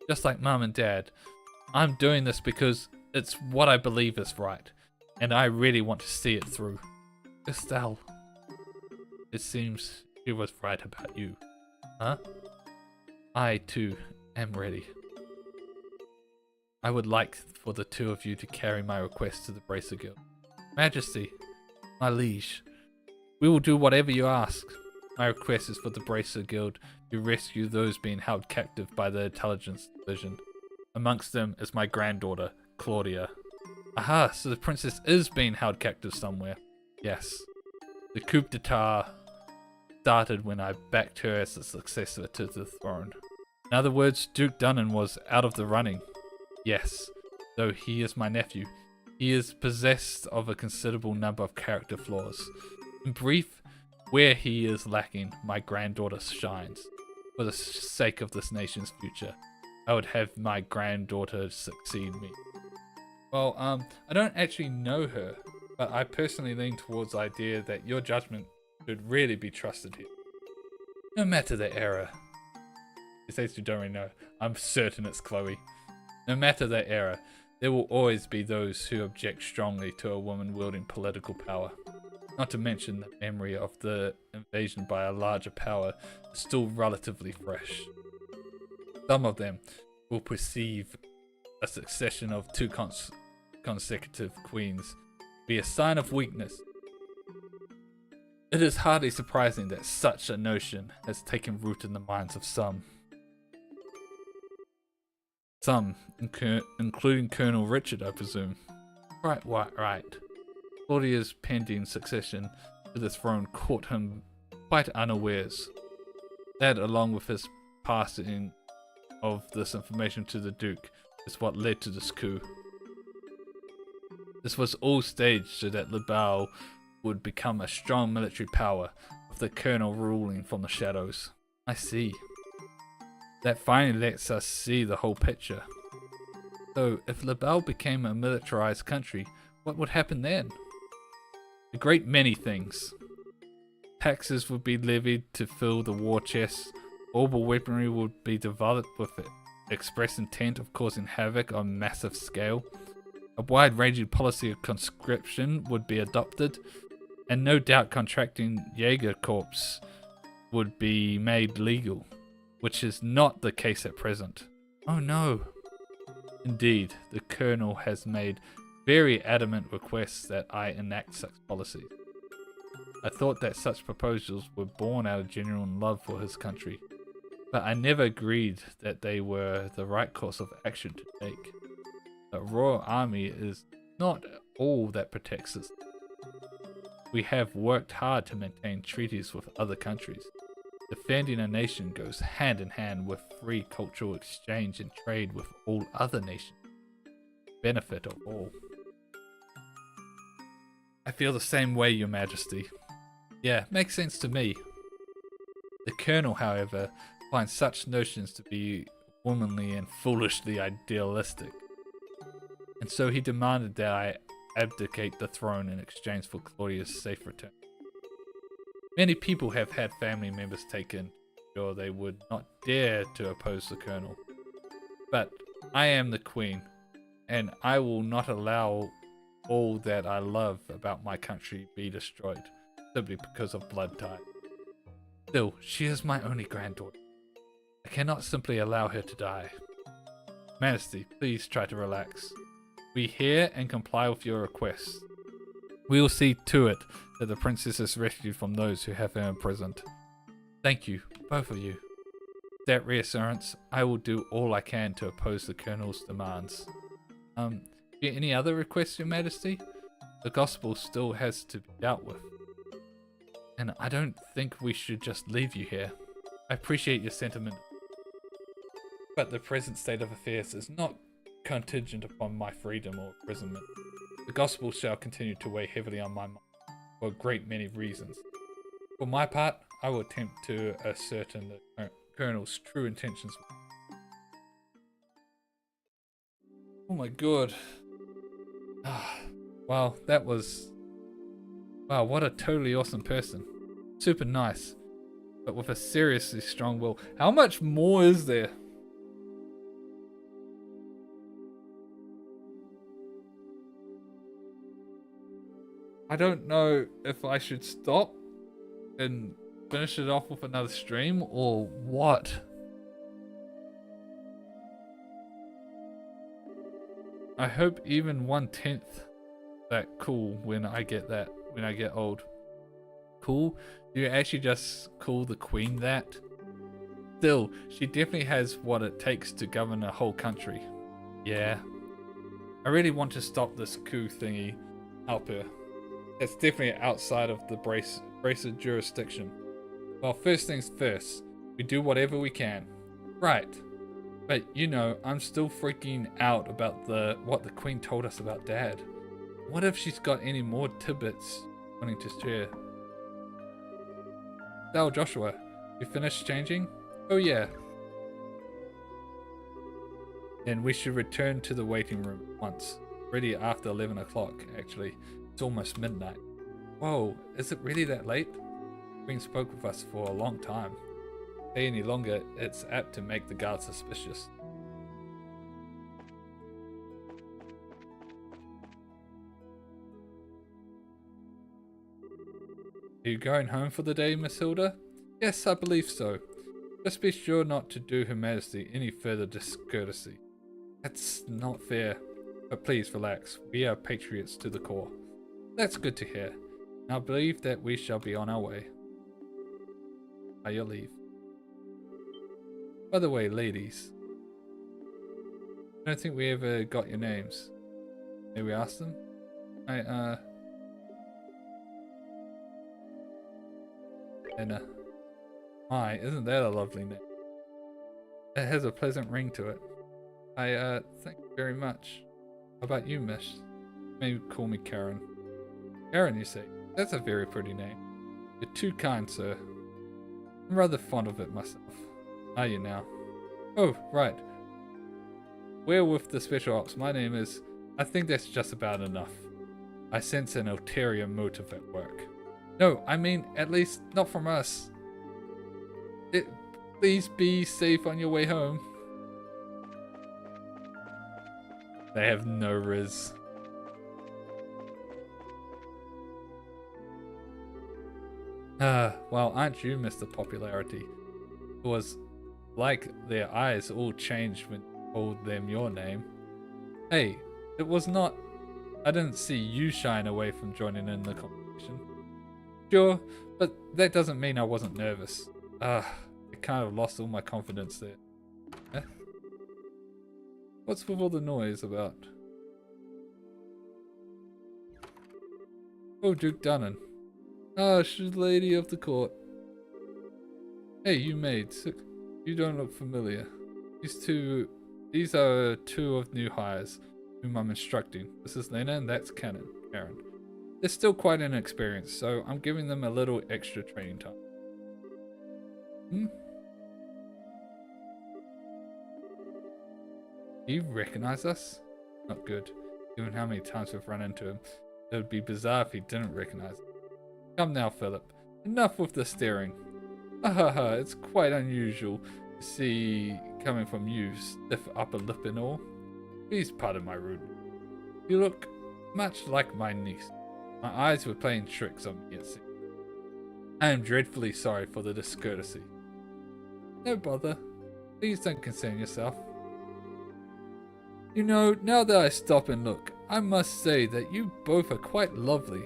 just like Mum and Dad. I'm doing this because it's what I believe is right, and I really want to see it through. Estelle, it seems she was right about you. Huh? I too am ready. I would like for the two of you to carry my request to the Bracer Guild. Majesty, my liege, we will do whatever you ask. My request is for the Bracer Guild to rescue those being held captive by the intelligence division. Amongst them is my granddaughter, Claudia. Aha, so the princess is being held captive somewhere. Yes. The coup d'etat started when I backed her as the successor to the throne. In other words, Duke Dunnan was out of the running. Yes, though he is my nephew. He is possessed of a considerable number of character flaws. In brief, where he is lacking, my granddaughter shines. For the sake of this nation's future, I would have my granddaughter succeed me. Well, I don't actually know her, but I personally lean towards the idea that your judgment should really be trusted here. No matter the error. It says you don't really know. I'm certain it's Chloe. No matter the error, there will always be those who object strongly to a woman wielding political power. Not to mention the memory of the invasion by a larger power is still relatively fresh. Some of them will perceive a succession of two consecutive queens be a sign of weakness. It is hardly surprising that such a notion has taken root in the minds of some. Some, including Colonel Richard, I presume. Right. Claudia's pending succession to the throne caught him quite unawares. That, along with his passing of this information to the Duke, is what led to this coup. This was all staged so that Labal would become a strong military power, with the Colonel ruling from the shadows. I see. That finally lets us see the whole picture. So, if Labal became a militarized country, what would happen then? A great many things. Taxes would be levied to fill the war chests, orbital weaponry would be developed with the express intent of causing havoc on a massive scale, a wide-ranging policy of conscription would be adopted, and no doubt contracting Jaeger Corps would be made legal, which is not the case at present. Oh no. Indeed, the Colonel has made very adamant requests that I enact such policies. I thought that such proposals were born out of genuine love for his country, but I never agreed that they were the right course of action to take. The Royal Army is not all that protects us. We have worked hard to maintain treaties with other countries. Defending a nation goes hand in hand with free cultural exchange and trade with all other nations. Benefit of all. I feel the same way, Your Majesty. Yeah, makes sense to me. The Colonel, however, finds such notions to be womanly and foolishly idealistic. And so he demanded that I abdicate the throne in exchange for Claudia's safe return. Many people have had family members taken, sure they would not dare to oppose the Colonel. But I am the Queen, and I will not allow all that I love about my country be destroyed, simply because of blood tie. Still, she is my only granddaughter. I cannot simply allow her to die. Majesty, please try to relax. We hear and comply with your requests. We will see to it that the princess is rescued from those who have her imprisoned. Thank you, both of you. With that reassurance, I will do all I can to oppose the Colonel's demands. Any other requests, Your Majesty? The gospel still has to be dealt with. And I don't think we should just leave you here. I appreciate your sentiment. But the present state of affairs is not contingent upon my freedom or imprisonment. The gospel shall continue to weigh heavily on my mind for a great many reasons. For my part, I will attempt to ascertain the Colonel's true intentions. Oh my god. Wow, that was... Wow, what a totally awesome person. Super nice, but with a seriously strong will. How much more is there? I don't know if I should stop and finish it off with another stream or what. I hope even 1/10 that cool when I get old. Cool? You actually just call the Queen that? Still, she definitely has what it takes to govern a whole country. Yeah. I really want to stop this coup thingy. Help her. It's definitely outside of the Bracer jurisdiction. Well, first things first, we do whatever we can. Right. But, you know, I'm still freaking out about what the Queen told us about Dad. What if she's got any more tidbits wanting to share? So, Joshua, you finished changing? Oh yeah. Then we should return to the waiting room once. Ready after 11 o'clock, actually. It's almost midnight. Whoa, is it really that late? Queen spoke with us for a long time. Stay any longer, it's apt to make the guards suspicious. Are you going home for the day, Miss Hilda? Yes, I believe so. Just be sure not to do Her Majesty any further discourtesy. That's not fair. But please relax, we are patriots to the core. That's good to hear. I believe that we shall be on our way. By your leave. By the way, ladies, I don't think we ever got your names. May we ask them? Anna. My, isn't that a lovely name? It has a pleasant ring to it. Thank you very much. How about you, miss? Maybe call me Karen. Karen, you say? That's a very pretty name. You're too kind, sir. I'm rather fond of it myself. Are you now? Oh, right. We're with the Special Ops. My name is... I think that's just about enough. I sense an ulterior motive at work. No, I mean, at least not from us. Please be safe on your way home. They have no riz. Well, aren't you, Mr. Popularity? It was like their eyes all changed when you told them your name. Hey, it was not... I didn't see you shying away from joining in the competition. Sure, but that doesn't mean I wasn't nervous. I kind of lost all my confidence there. Eh? What's with all the noise about? Oh, Duke Dunnan. Ah, she's lady of the court. Hey, you maids. You don't look familiar. These are two of new hires whom I'm instructing. This is Lena and that's Karen. They're still quite inexperienced, so I'm giving them a little extra training time. Do you recognize us? Not good. Given how many times we've run into him, it would be bizarre if he didn't recognize us. Come now, Philip. Enough with the staring. Ahaha, it's quite unusual to see coming from you, stiff upper lip and all. Please pardon my rudeness. You look much like my niece. My eyes were playing tricks on me, it seems. I am dreadfully sorry for the discourtesy. No bother. Please don't concern yourself. You know, now that I stop and look, I must say that you both are quite lovely.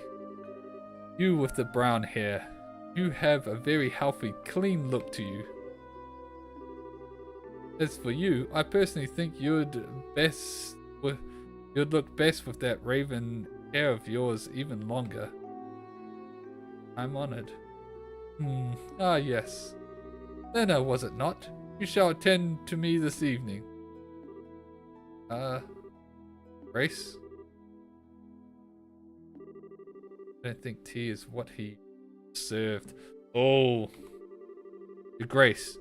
You with the brown hair. You have a very healthy, clean look to you. As for you, I personally think you'd look best with that raven hair of yours even longer. I'm honored. Ah yes. Lena, was it not? You shall attend to me this evening. Grace? I don't think tea is what he served. Oh. Your Grace,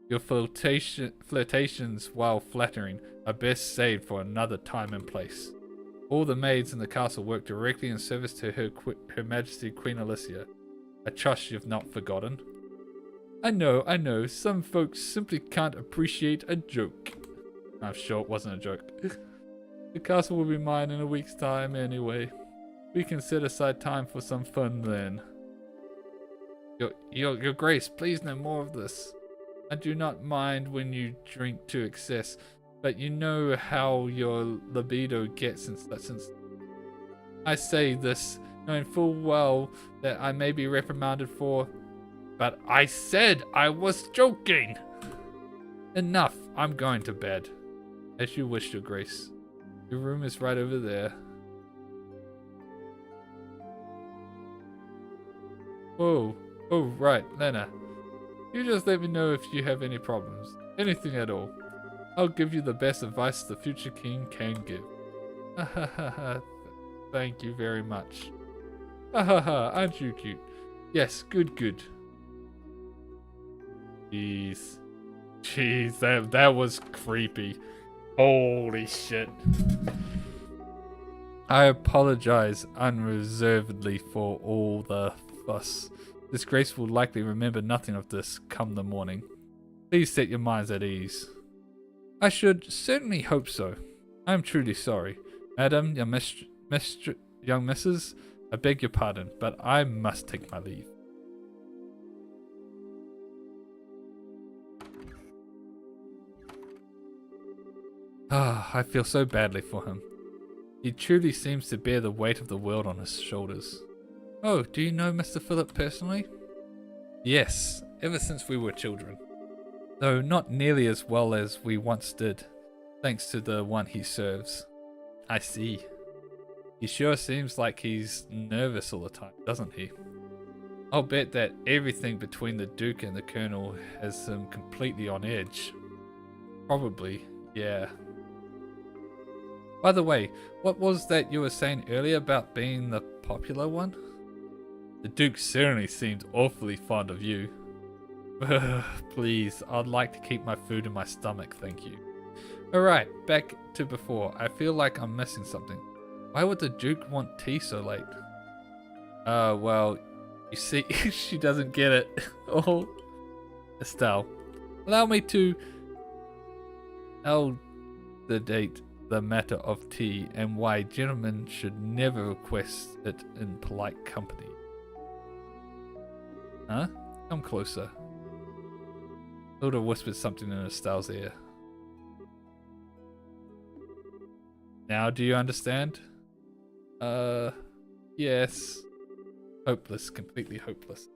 your flirtations, while flattering, are best saved for another time and place. All the maids in the castle work directly in service to Her Majesty Queen Alicia. I trust you've not forgotten. I know, some folks simply can't appreciate a joke. I'm sure it wasn't a joke. The castle will be mine in a week's time anyway. We can set aside time for some fun then. Your Grace, please no more of this. I do not mind when you drink to excess, but you know how your libido gets in such instances. I say this, knowing full well that I may be reprimanded for, but I said I was joking! Enough, I'm going to bed. As you wish, Your Grace. Your room is right over there. Oh, right, Lena. You just let me know if you have any problems. Anything at all. I'll give you the best advice the future king can give. Thank you very much. Aren't you cute? Yes, good. Jeez, that was creepy. Holy shit. I apologize unreservedly for all the fuss. This Grace will likely remember nothing of this come the morning. Please set your minds at ease. I should certainly hope so. I am truly sorry. Madam, young missus, I beg your pardon, but I must take my leave. I feel so badly for him. He truly seems to bear the weight of the world on his shoulders. Oh, do you know Mr. Philip personally? Yes, ever since we were children. Though not nearly as well as we once did, thanks to the one he serves. I see. He sure seems like he's nervous all the time, doesn't he? I'll bet that everything between the Duke and the Colonel has him completely on edge. Probably, yeah. By the way, what was that you were saying earlier about being the popular one? The Duke certainly seems awfully fond of you. Please, I'd like to keep my food in my stomach, thank you. Alright, back to before. I feel like I'm missing something. Why would the Duke want tea so late? Well, you see, she doesn't get it. Oh, Estelle, allow me to elucidate the matter of tea and why gentlemen should never request it in polite company. Huh? Come closer. Hilda whispered something in Estelle's ear. Now do you understand? Yes. Hopeless, completely hopeless.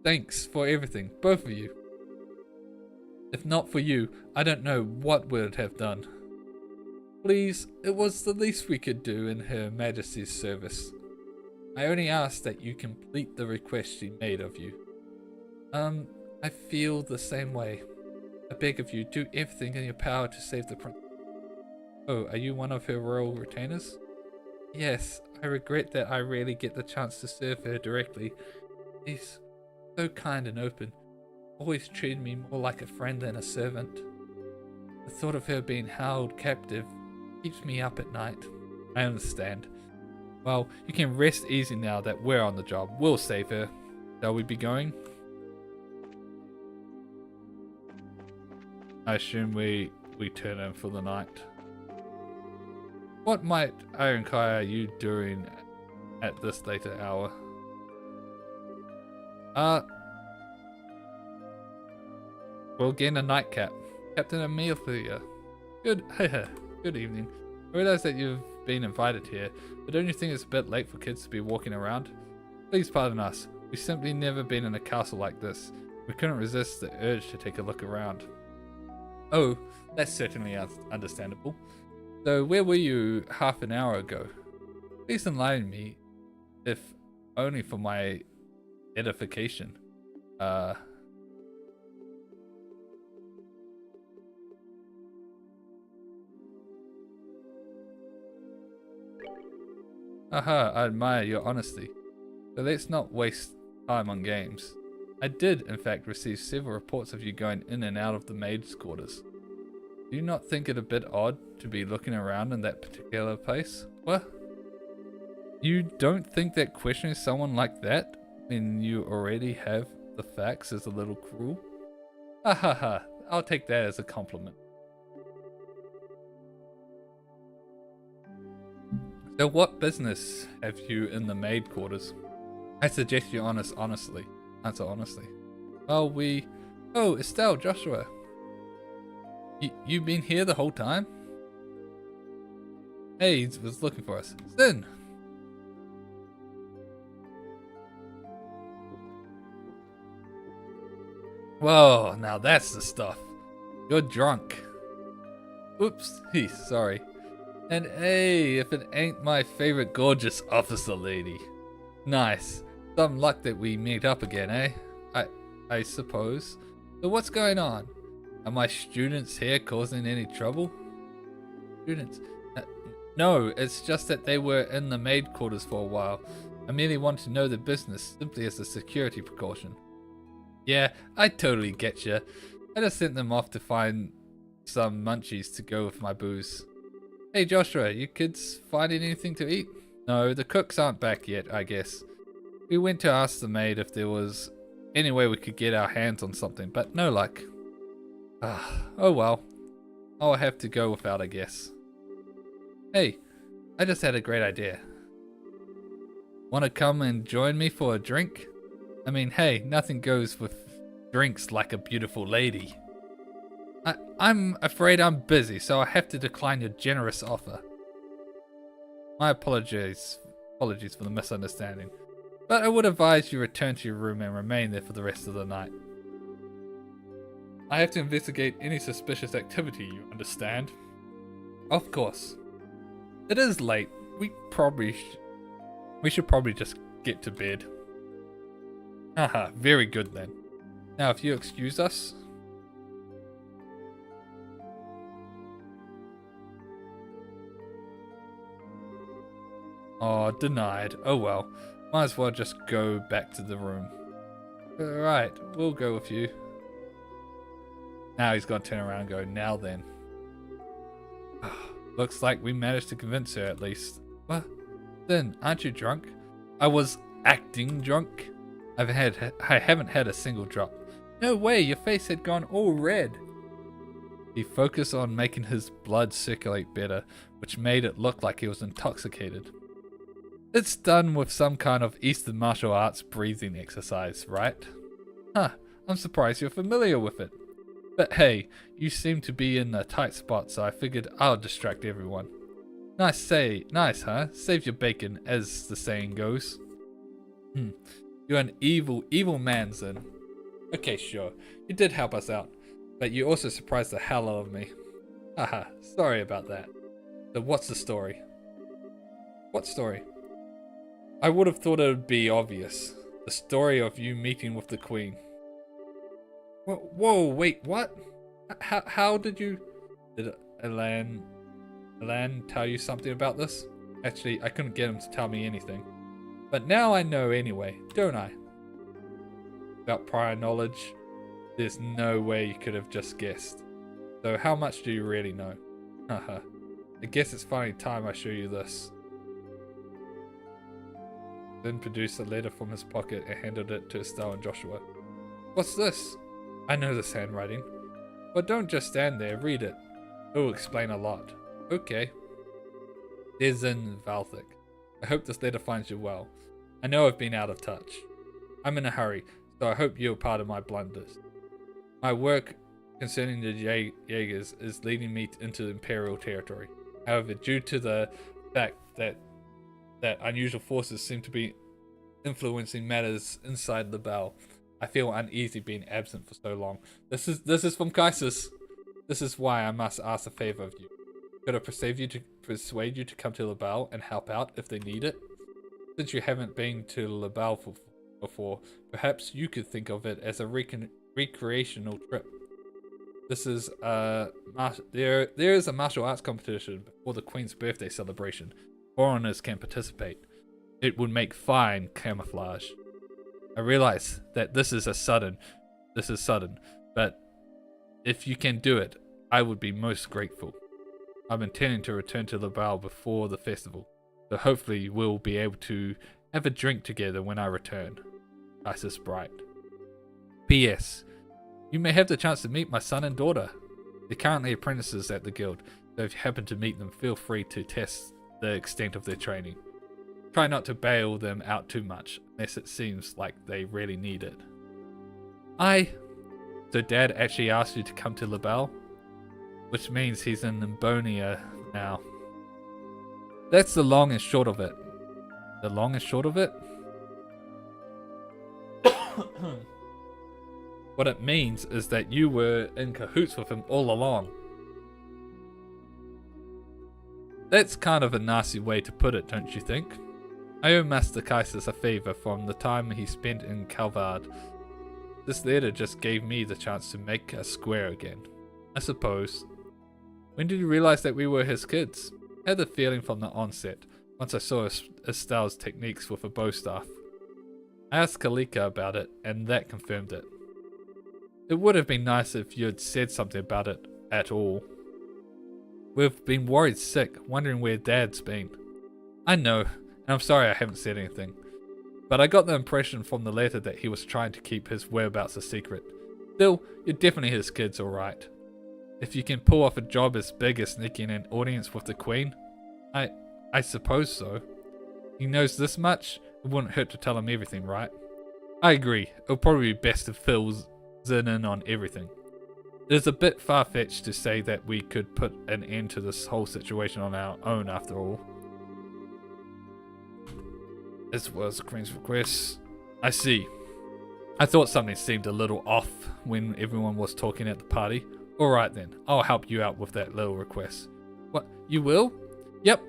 Thanks for everything, both of you. If not for you, I don't know what we'd have done. Please, it was the least we could do in Her Majesty's service. I only ask that you complete the request she made of you. I feel the same way. I beg of you, do everything in your power to save the princess. Oh, are you one of her royal retainers? Yes, I regret that I rarely get the chance to serve her directly. She's so kind and open, always treated me more like a friend than a servant. The thought of her being held captive keeps me up at night. I understand. Well, you can rest easy now that we're on the job. We'll save her. Shall we be going? I assume we turn in for the night. What might Ironkai are you doing at this later hour? We'll get a nightcap. Captain Amelia. Good good evening. I realize that you've been invited here, but don't you think it's a bit late for kids to be walking around? Please pardon us. We've simply never been in a castle like this. We couldn't resist the urge to take a look around. Oh, that's certainly understandable. So where were you half an hour ago? Please enlighten me, if only for my edification. Aha, I admire your honesty. But let's not waste time on games. I did, in fact, receive several reports of you going in and out of the maid's quarters. Do you not think it a bit odd to be looking around in that particular place? What? You don't think that questioning someone like that, when you already have the facts, is a little cruel? Ha ha ha, I'll take that as a compliment. So what business have you in the maid quarters? I suggest you answer honestly. Well, Oh, Estelle, Joshua. You've been here the whole time? Hey, he was looking for us. Sin! Whoa, now that's the stuff. You're drunk. Oops, sorry. And hey, if it ain't my favorite gorgeous officer lady. Nice. Some luck that we meet up again, eh? I suppose. So what's going on? Are my students here causing any trouble? Students? No, it's just that they were in the maid quarters for a while. I merely want to know the business, simply as a security precaution. Yeah, I totally get you. I just sent them off to find some munchies to go with my booze. Hey Joshua, you kids finding anything to eat? No, the cooks aren't back yet, I guess. We went to ask the maid if there was any way we could get our hands on something, but no luck. Oh well. I'll have to go without, I guess. Hey, I just had a great idea. Want to come and join me for a drink? I mean, hey, nothing goes with drinks like a beautiful lady. I'm afraid I'm busy, so I have to decline your generous offer. My apologies for the misunderstanding. But I would advise you return to your room and remain there for the rest of the night. I have to investigate any suspicious activity, you understand? Of course. It is late. We should probably just get to bed. Haha, very good then. Now if you excuse us. Oh, denied. Oh well. Might as well just go back to the room. Alright, we'll go with you. Now he's gonna turn around and go, now then. Looks like we managed to convince her at least. What? Then, aren't you drunk? I was acting drunk. I haven't had a single drop. No way, your face had gone all red. He focused on making his blood circulate better, which made it look like he was intoxicated. It's done with some kind of Eastern martial arts breathing exercise, right? Huh, I'm surprised you're familiar with it. But hey, you seem to be in a tight spot, so I figured I'll distract everyone. Nice, huh? Save your bacon, as the saying goes. You're an evil man, Zin. Okay, sure. You did help us out, but you also surprised the hell out of me. Haha, sorry about that. So what's the story? What story? I would have thought it would be obvious. The story of you meeting with the Queen. Whoa, wait, what? How did you... Did Elan tell you something about this? Actually, I couldn't get him to tell me anything. But now I know anyway, don't I? About prior knowledge, there's no way you could have just guessed. So how much do you really know? Haha. I guess it's finally time I show you this. Then produced a letter from his pocket and handed it to Estelle and Joshua. What's this? I know this handwriting. But don't just stand there, read it. It will explain a lot. Okay. Dear Zin Valthic, I hope this letter finds you well. I know I've been out of touch. I'm in a hurry, so I hope you're part of my blunders. My work concerning the Jaegers is leading me into Imperial territory. However, due to the fact that unusual forces seem to be influencing matters inside the Bell, I feel uneasy being absent for so long. This is from Kaisis. This is why I must ask a favor of you. Could I persuade you to come to LaBelle and help out if they need it? Since you haven't been to LaBelle before, perhaps you could think of it as a recreational trip. This is there is a martial arts competition before the Queen's birthday celebration. Foreigners can participate. It would make fine camouflage. I realize that this is sudden, but if you can do it, I would be most grateful. I'm intending to return to LaBelle before the festival, so hopefully we'll be able to have a drink together when I return. Isis Bright. P.S. You may have the chance to meet my son and daughter. They're currently apprentices at the guild, so if you happen to meet them, feel free to test the extent of their training. Try not to bail them out too much, unless it seems like they really need it. So Dad actually asked you to come to LaBelle? Which means he's in Limbonia now. That's the long and short of it. The long and short of it? What it means is that you were in cahoots with him all along. That's kind of a nasty way to put it, don't you think? I owe Master Kaisis a favor from the time he spent in Calvard. This letter just gave me the chance to make us square again, I suppose. When did you realize that we were his kids? I had the feeling from the onset, once I saw Estelle's techniques with a bow staff. I asked Kalika about it, and that confirmed it. It would have been nice if you had said something about it at all. We've been worried sick, wondering where Dad's been. I know, and I'm sorry I haven't said anything. But I got the impression from the letter that he was trying to keep his whereabouts a secret. Still, you're definitely his kids, alright. If you can pull off a job as big as sneaking an audience with the Queen, I suppose so. He knows this much, it wouldn't hurt to tell him everything, right? I agree, it'll probably be best to fill Zin in on everything. It is a bit far-fetched to say that we could put an end to this whole situation on our own after all. As well as the Queen's request. I see. I thought something seemed a little off when everyone was talking at the party. Alright then, I'll help you out with that little request. What, you will? Yep,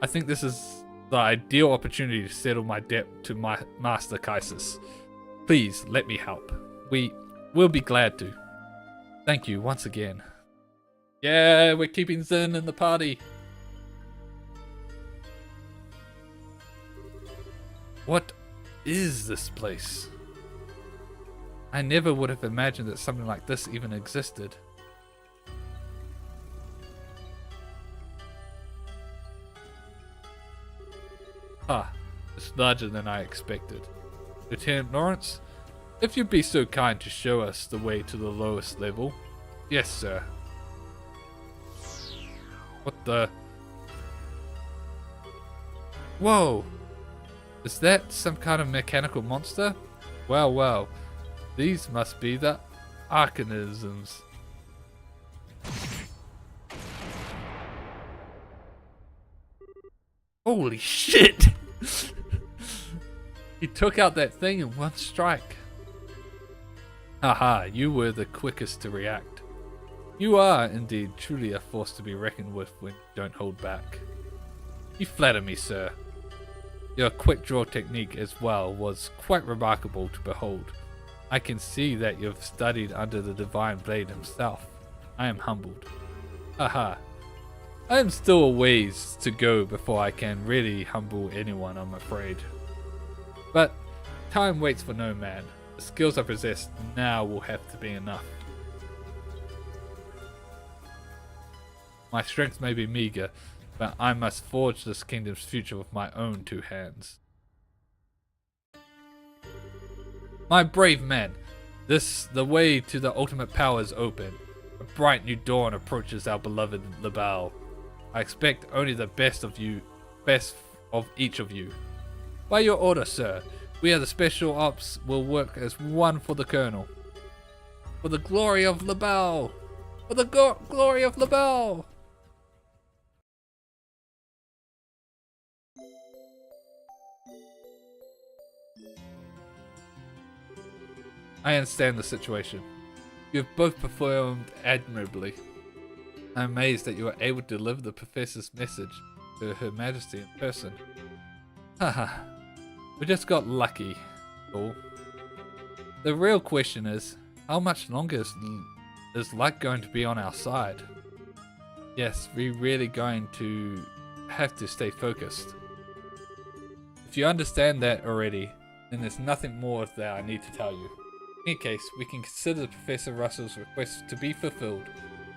I think this is the ideal opportunity to settle my debt to my Master Kaisis. Please, let me help. We'll be glad to. Thank you once again. Yeah, we're keeping Zin in the party. What is this place? I never would have imagined that something like this even existed. It's larger than I expected. Lieutenant Lawrence, if you'd be so kind to show us the way to the lowest level. Yes, sir. What the? Whoa! Is that some kind of mechanical monster? Well, these must be the Arcanisms. Holy shit! He took out that thing in one strike. Haha, you were the quickest to react. You are, indeed, truly a force to be reckoned with when you don't hold back. You flatter me, sir. Your quick draw technique as well was quite remarkable to behold. I can see that you've studied under the Divine Blade himself. I am humbled. Haha. I am still a ways to go before I can really humble anyone, I'm afraid. But time waits for no man. The skills I possess now will have to be enough. My strength may be meager, but I must forge this kingdom's future with my own 2 hands. My brave men, the way to the ultimate power is open. A bright new dawn approaches our beloved Libelle. I expect only the best of each of you. By your order, sir, we are the Special Ops will work as one for the Colonel. For the glory of Libelle! For the glory of Libelle! I understand the situation. You have both performed admirably. I'm amazed that you were able to deliver the Professor's message to Her Majesty in person. Haha, we just got lucky, all. The real question is, how much longer is luck going to be on our side? Yes, we're really going to have to stay focused. If you understand that already, then there's nothing more that I need to tell you. In any case, we can consider Professor Russell's request to be fulfilled.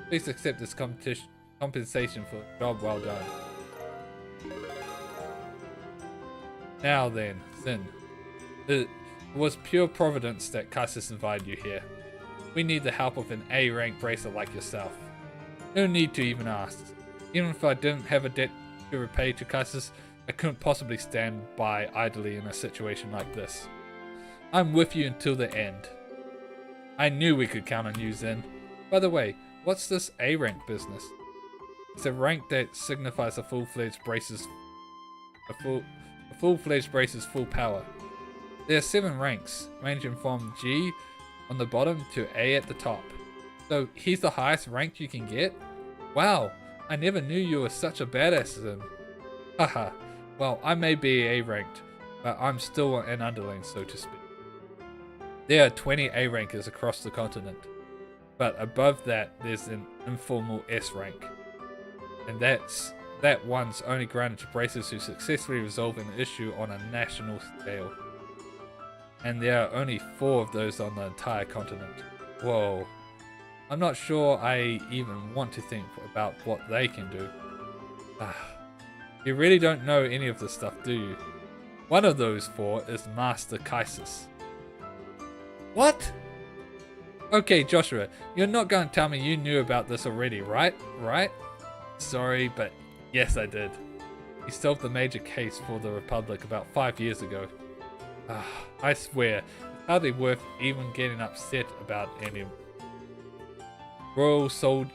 Please accept this compensation for a job well done. Now then, Sin. It was pure providence that Kaisis invited you here. We need the help of an A-rank bracer like yourself. No need to even ask. Even if I didn't have a debt to repay to Kaisis, I couldn't possibly stand by idly in a situation like this. I'm with you until the end. I knew we could count on you, Zen. By the way, what's this A-rank business? It's a rank that signifies a full-fledged brace's full power. There are 7 ranks, ranging from G on the bottom to A at the top. So he's the highest rank you can get? Wow, I never knew you were such a badass, Zen. Haha, well, I may be A-ranked, but I'm still an underling, so to speak. There are 20 A-rankers across the continent, but above that there's an informal S rank, and that one's only granted to bracers who successfully resolve an issue on a national scale. And there are only 4 of those on the entire continent. Whoa. I'm not sure I even want to think about what they can do. You really don't know any of this stuff, do you? One of those 4 is Master Kaisis. What? Okay, Joshua, you're not going to tell me you knew about this already, right? Right? Sorry, but yes, I did. He solved the major case for the Republic about 5 years ago. I swear, it's hardly worth even getting upset about any. Royal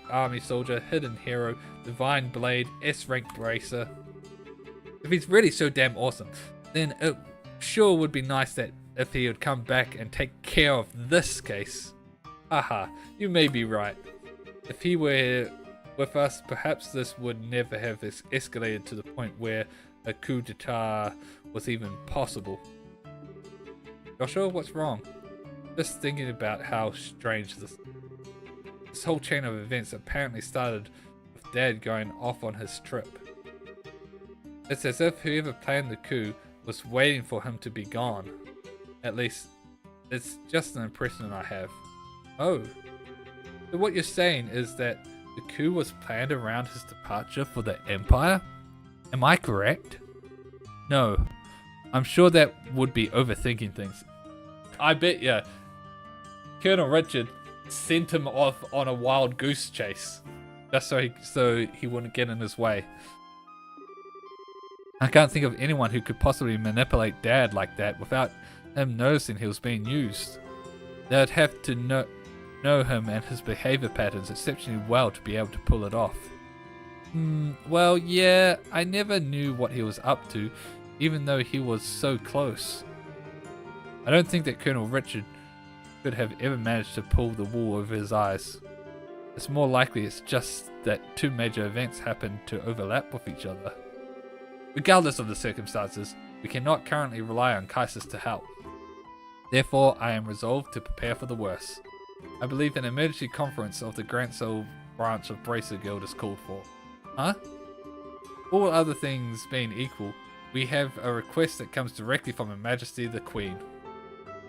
Army Soldier, Hidden Hero, Divine Blade, S-Rank Bracer. If he's really so damn awesome, then it sure would be nice that if he would come back and take care of this case. Haha, you may be right. If he were with us, perhaps this would never have escalated to the point where a coup d'etat was even possible. Joshua, what's wrong? Just thinking about how strange this whole chain of events apparently started with Dad going off on his trip. It's as if whoever planned the coup was waiting for him to be gone. At least, it's just an impression I have. Oh. So what you're saying is that the coup was planned around his departure for the Empire? Am I correct? No. I'm sure that would be overthinking things. I bet ya Colonel Richard sent him off on a wild goose chase. Just so he wouldn't get in his way. I can't think of anyone who could possibly manipulate Dad like that without him noticing he was being used. They'd have to know him and his behavior patterns exceptionally well to be able to pull it off. Well, yeah, I never knew what he was up to, even though he was so close. I don't think that Colonel Richard could have ever managed to pull the wool over his eyes. It's more likely it's just that 2 major events happened to overlap with each other. Regardless of the circumstances, We cannot currently rely on Kaisis to help. Therefore, I am resolved to prepare for the worst. I believe an emergency conference of the Grancel branch of Bracer Guild is called for. Huh? All other things being equal, we have a request that comes directly from Her Majesty the Queen.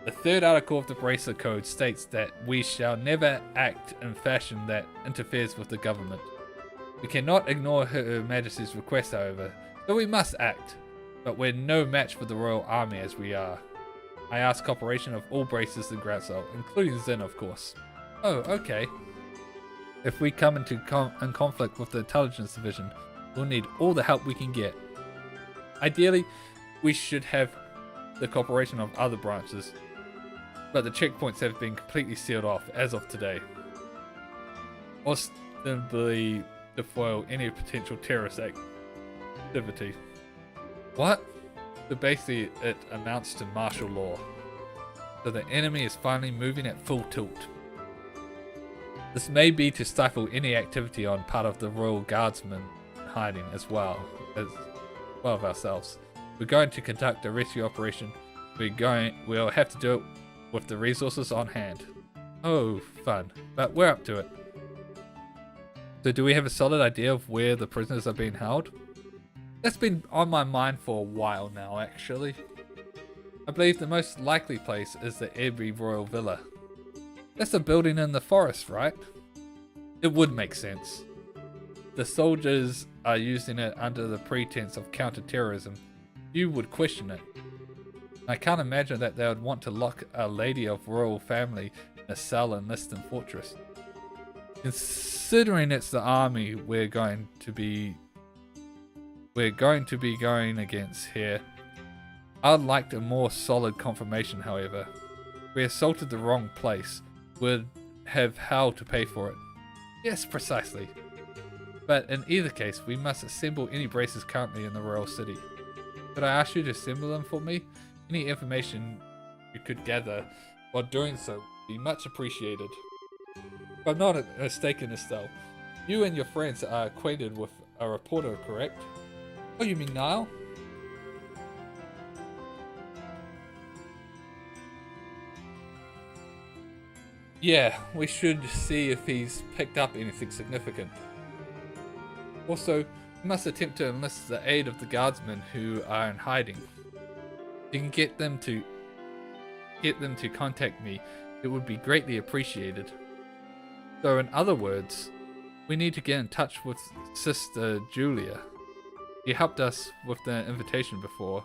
The third article of the Bracer Code states that we shall never act in fashion that interferes with the government. We cannot ignore Her Majesty's request, however, so we must act. But we're no match for the Royal Army as we are. I ask cooperation of all Bracers in Grancel, including Zen, of course. Oh, okay. If we come into conflict with the Intelligence Division, we'll need all the help we can get. Ideally, we should have the cooperation of other branches, but the checkpoints have been completely sealed off as of today. Ostensibly to foil any potential terrorist activity. What? So basically it amounts to martial law. So the enemy is finally moving at full tilt. This may be to stifle any activity on part of the Royal Guardsmen hiding as well of ourselves. We're going to conduct a rescue operation. We'll have to do it with the resources on hand. Oh, fun. But we're up to it. So do we have a solid idea of where the prisoners are being held? That's been on my mind for a while now, actually. I believe the most likely place is the Abbey Royal Villa. That's a building in the forest, right? It would make sense. The soldiers are using it under the pretense of counter-terrorism. You would question it. I can't imagine that they would want to lock a lady of royal family in a cell in Liston Fortress. Considering it's the army we're going to be going against here, I'd like a more solid confirmation, however. We assaulted the wrong place. We'd have hell to pay for it. Yes, precisely. But in either case, we must assemble any bracers currently in the royal city. Could I ask you to assemble them for me? Any information you could gather while doing so would be much appreciated. If I'm not mistaken, Estelle, you and your friends are acquainted with a reporter, correct? Oh, you mean Niall? Yeah, we should see if he's picked up anything significant. Also, we must attempt to enlist the aid of the guardsmen who are in hiding. If you can get them to contact me, it would be greatly appreciated. So in other words, we need to get in touch with Sister Julia. She helped us with the invitation before,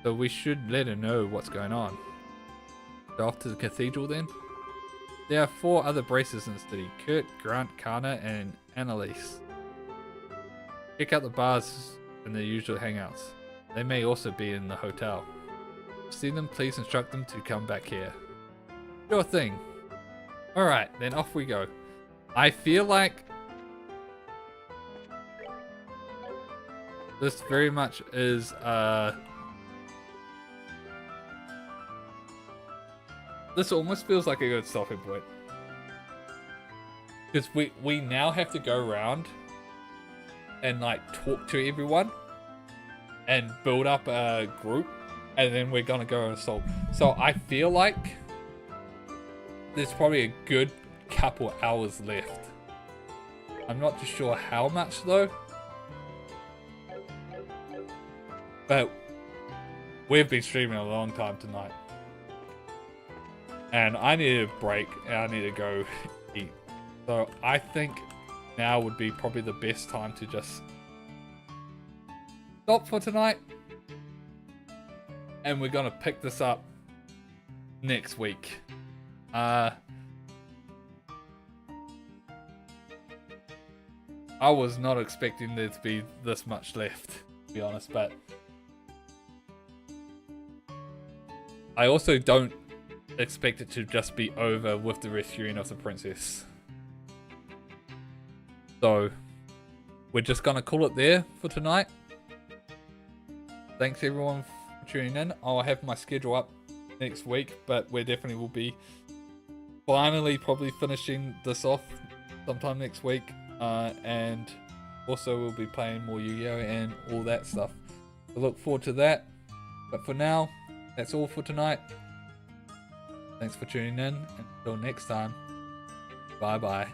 so we should let her know what's going on. So off to the cathedral then? There are 4 other bracers in the city: Kurt, Grant, Kana, and Annalise. Check out the bars and their usual hangouts. They may also be in the hotel. See them, please instruct them to come back here. Sure thing. Alright, then off we go. I feel like this very much is this almost feels like a good stopping point. Because we now have to go around and like talk to everyone and build up a group, and then we're gonna go and assault. So I feel like there's probably a good couple hours left. I'm not too sure how much though. But we've been streaming a long time tonight. And I need a break and I need to go eat. So I think now would be probably the best time to just stop for tonight. And we're gonna pick this up next week. I was not expecting there to be this much left, to be honest, but I also don't expect it to just be over with the rescuing of the princess. So we're just gonna call it there for tonight. Thanks everyone for tuning in. I'll have my schedule up next week, but we definitely will be finally probably finishing this off sometime next week, and also we'll be playing more Yu-Gi-Oh and all that stuff. So look forward to that. But for now, that's all for tonight. Thanks for tuning in. Until next time, bye bye.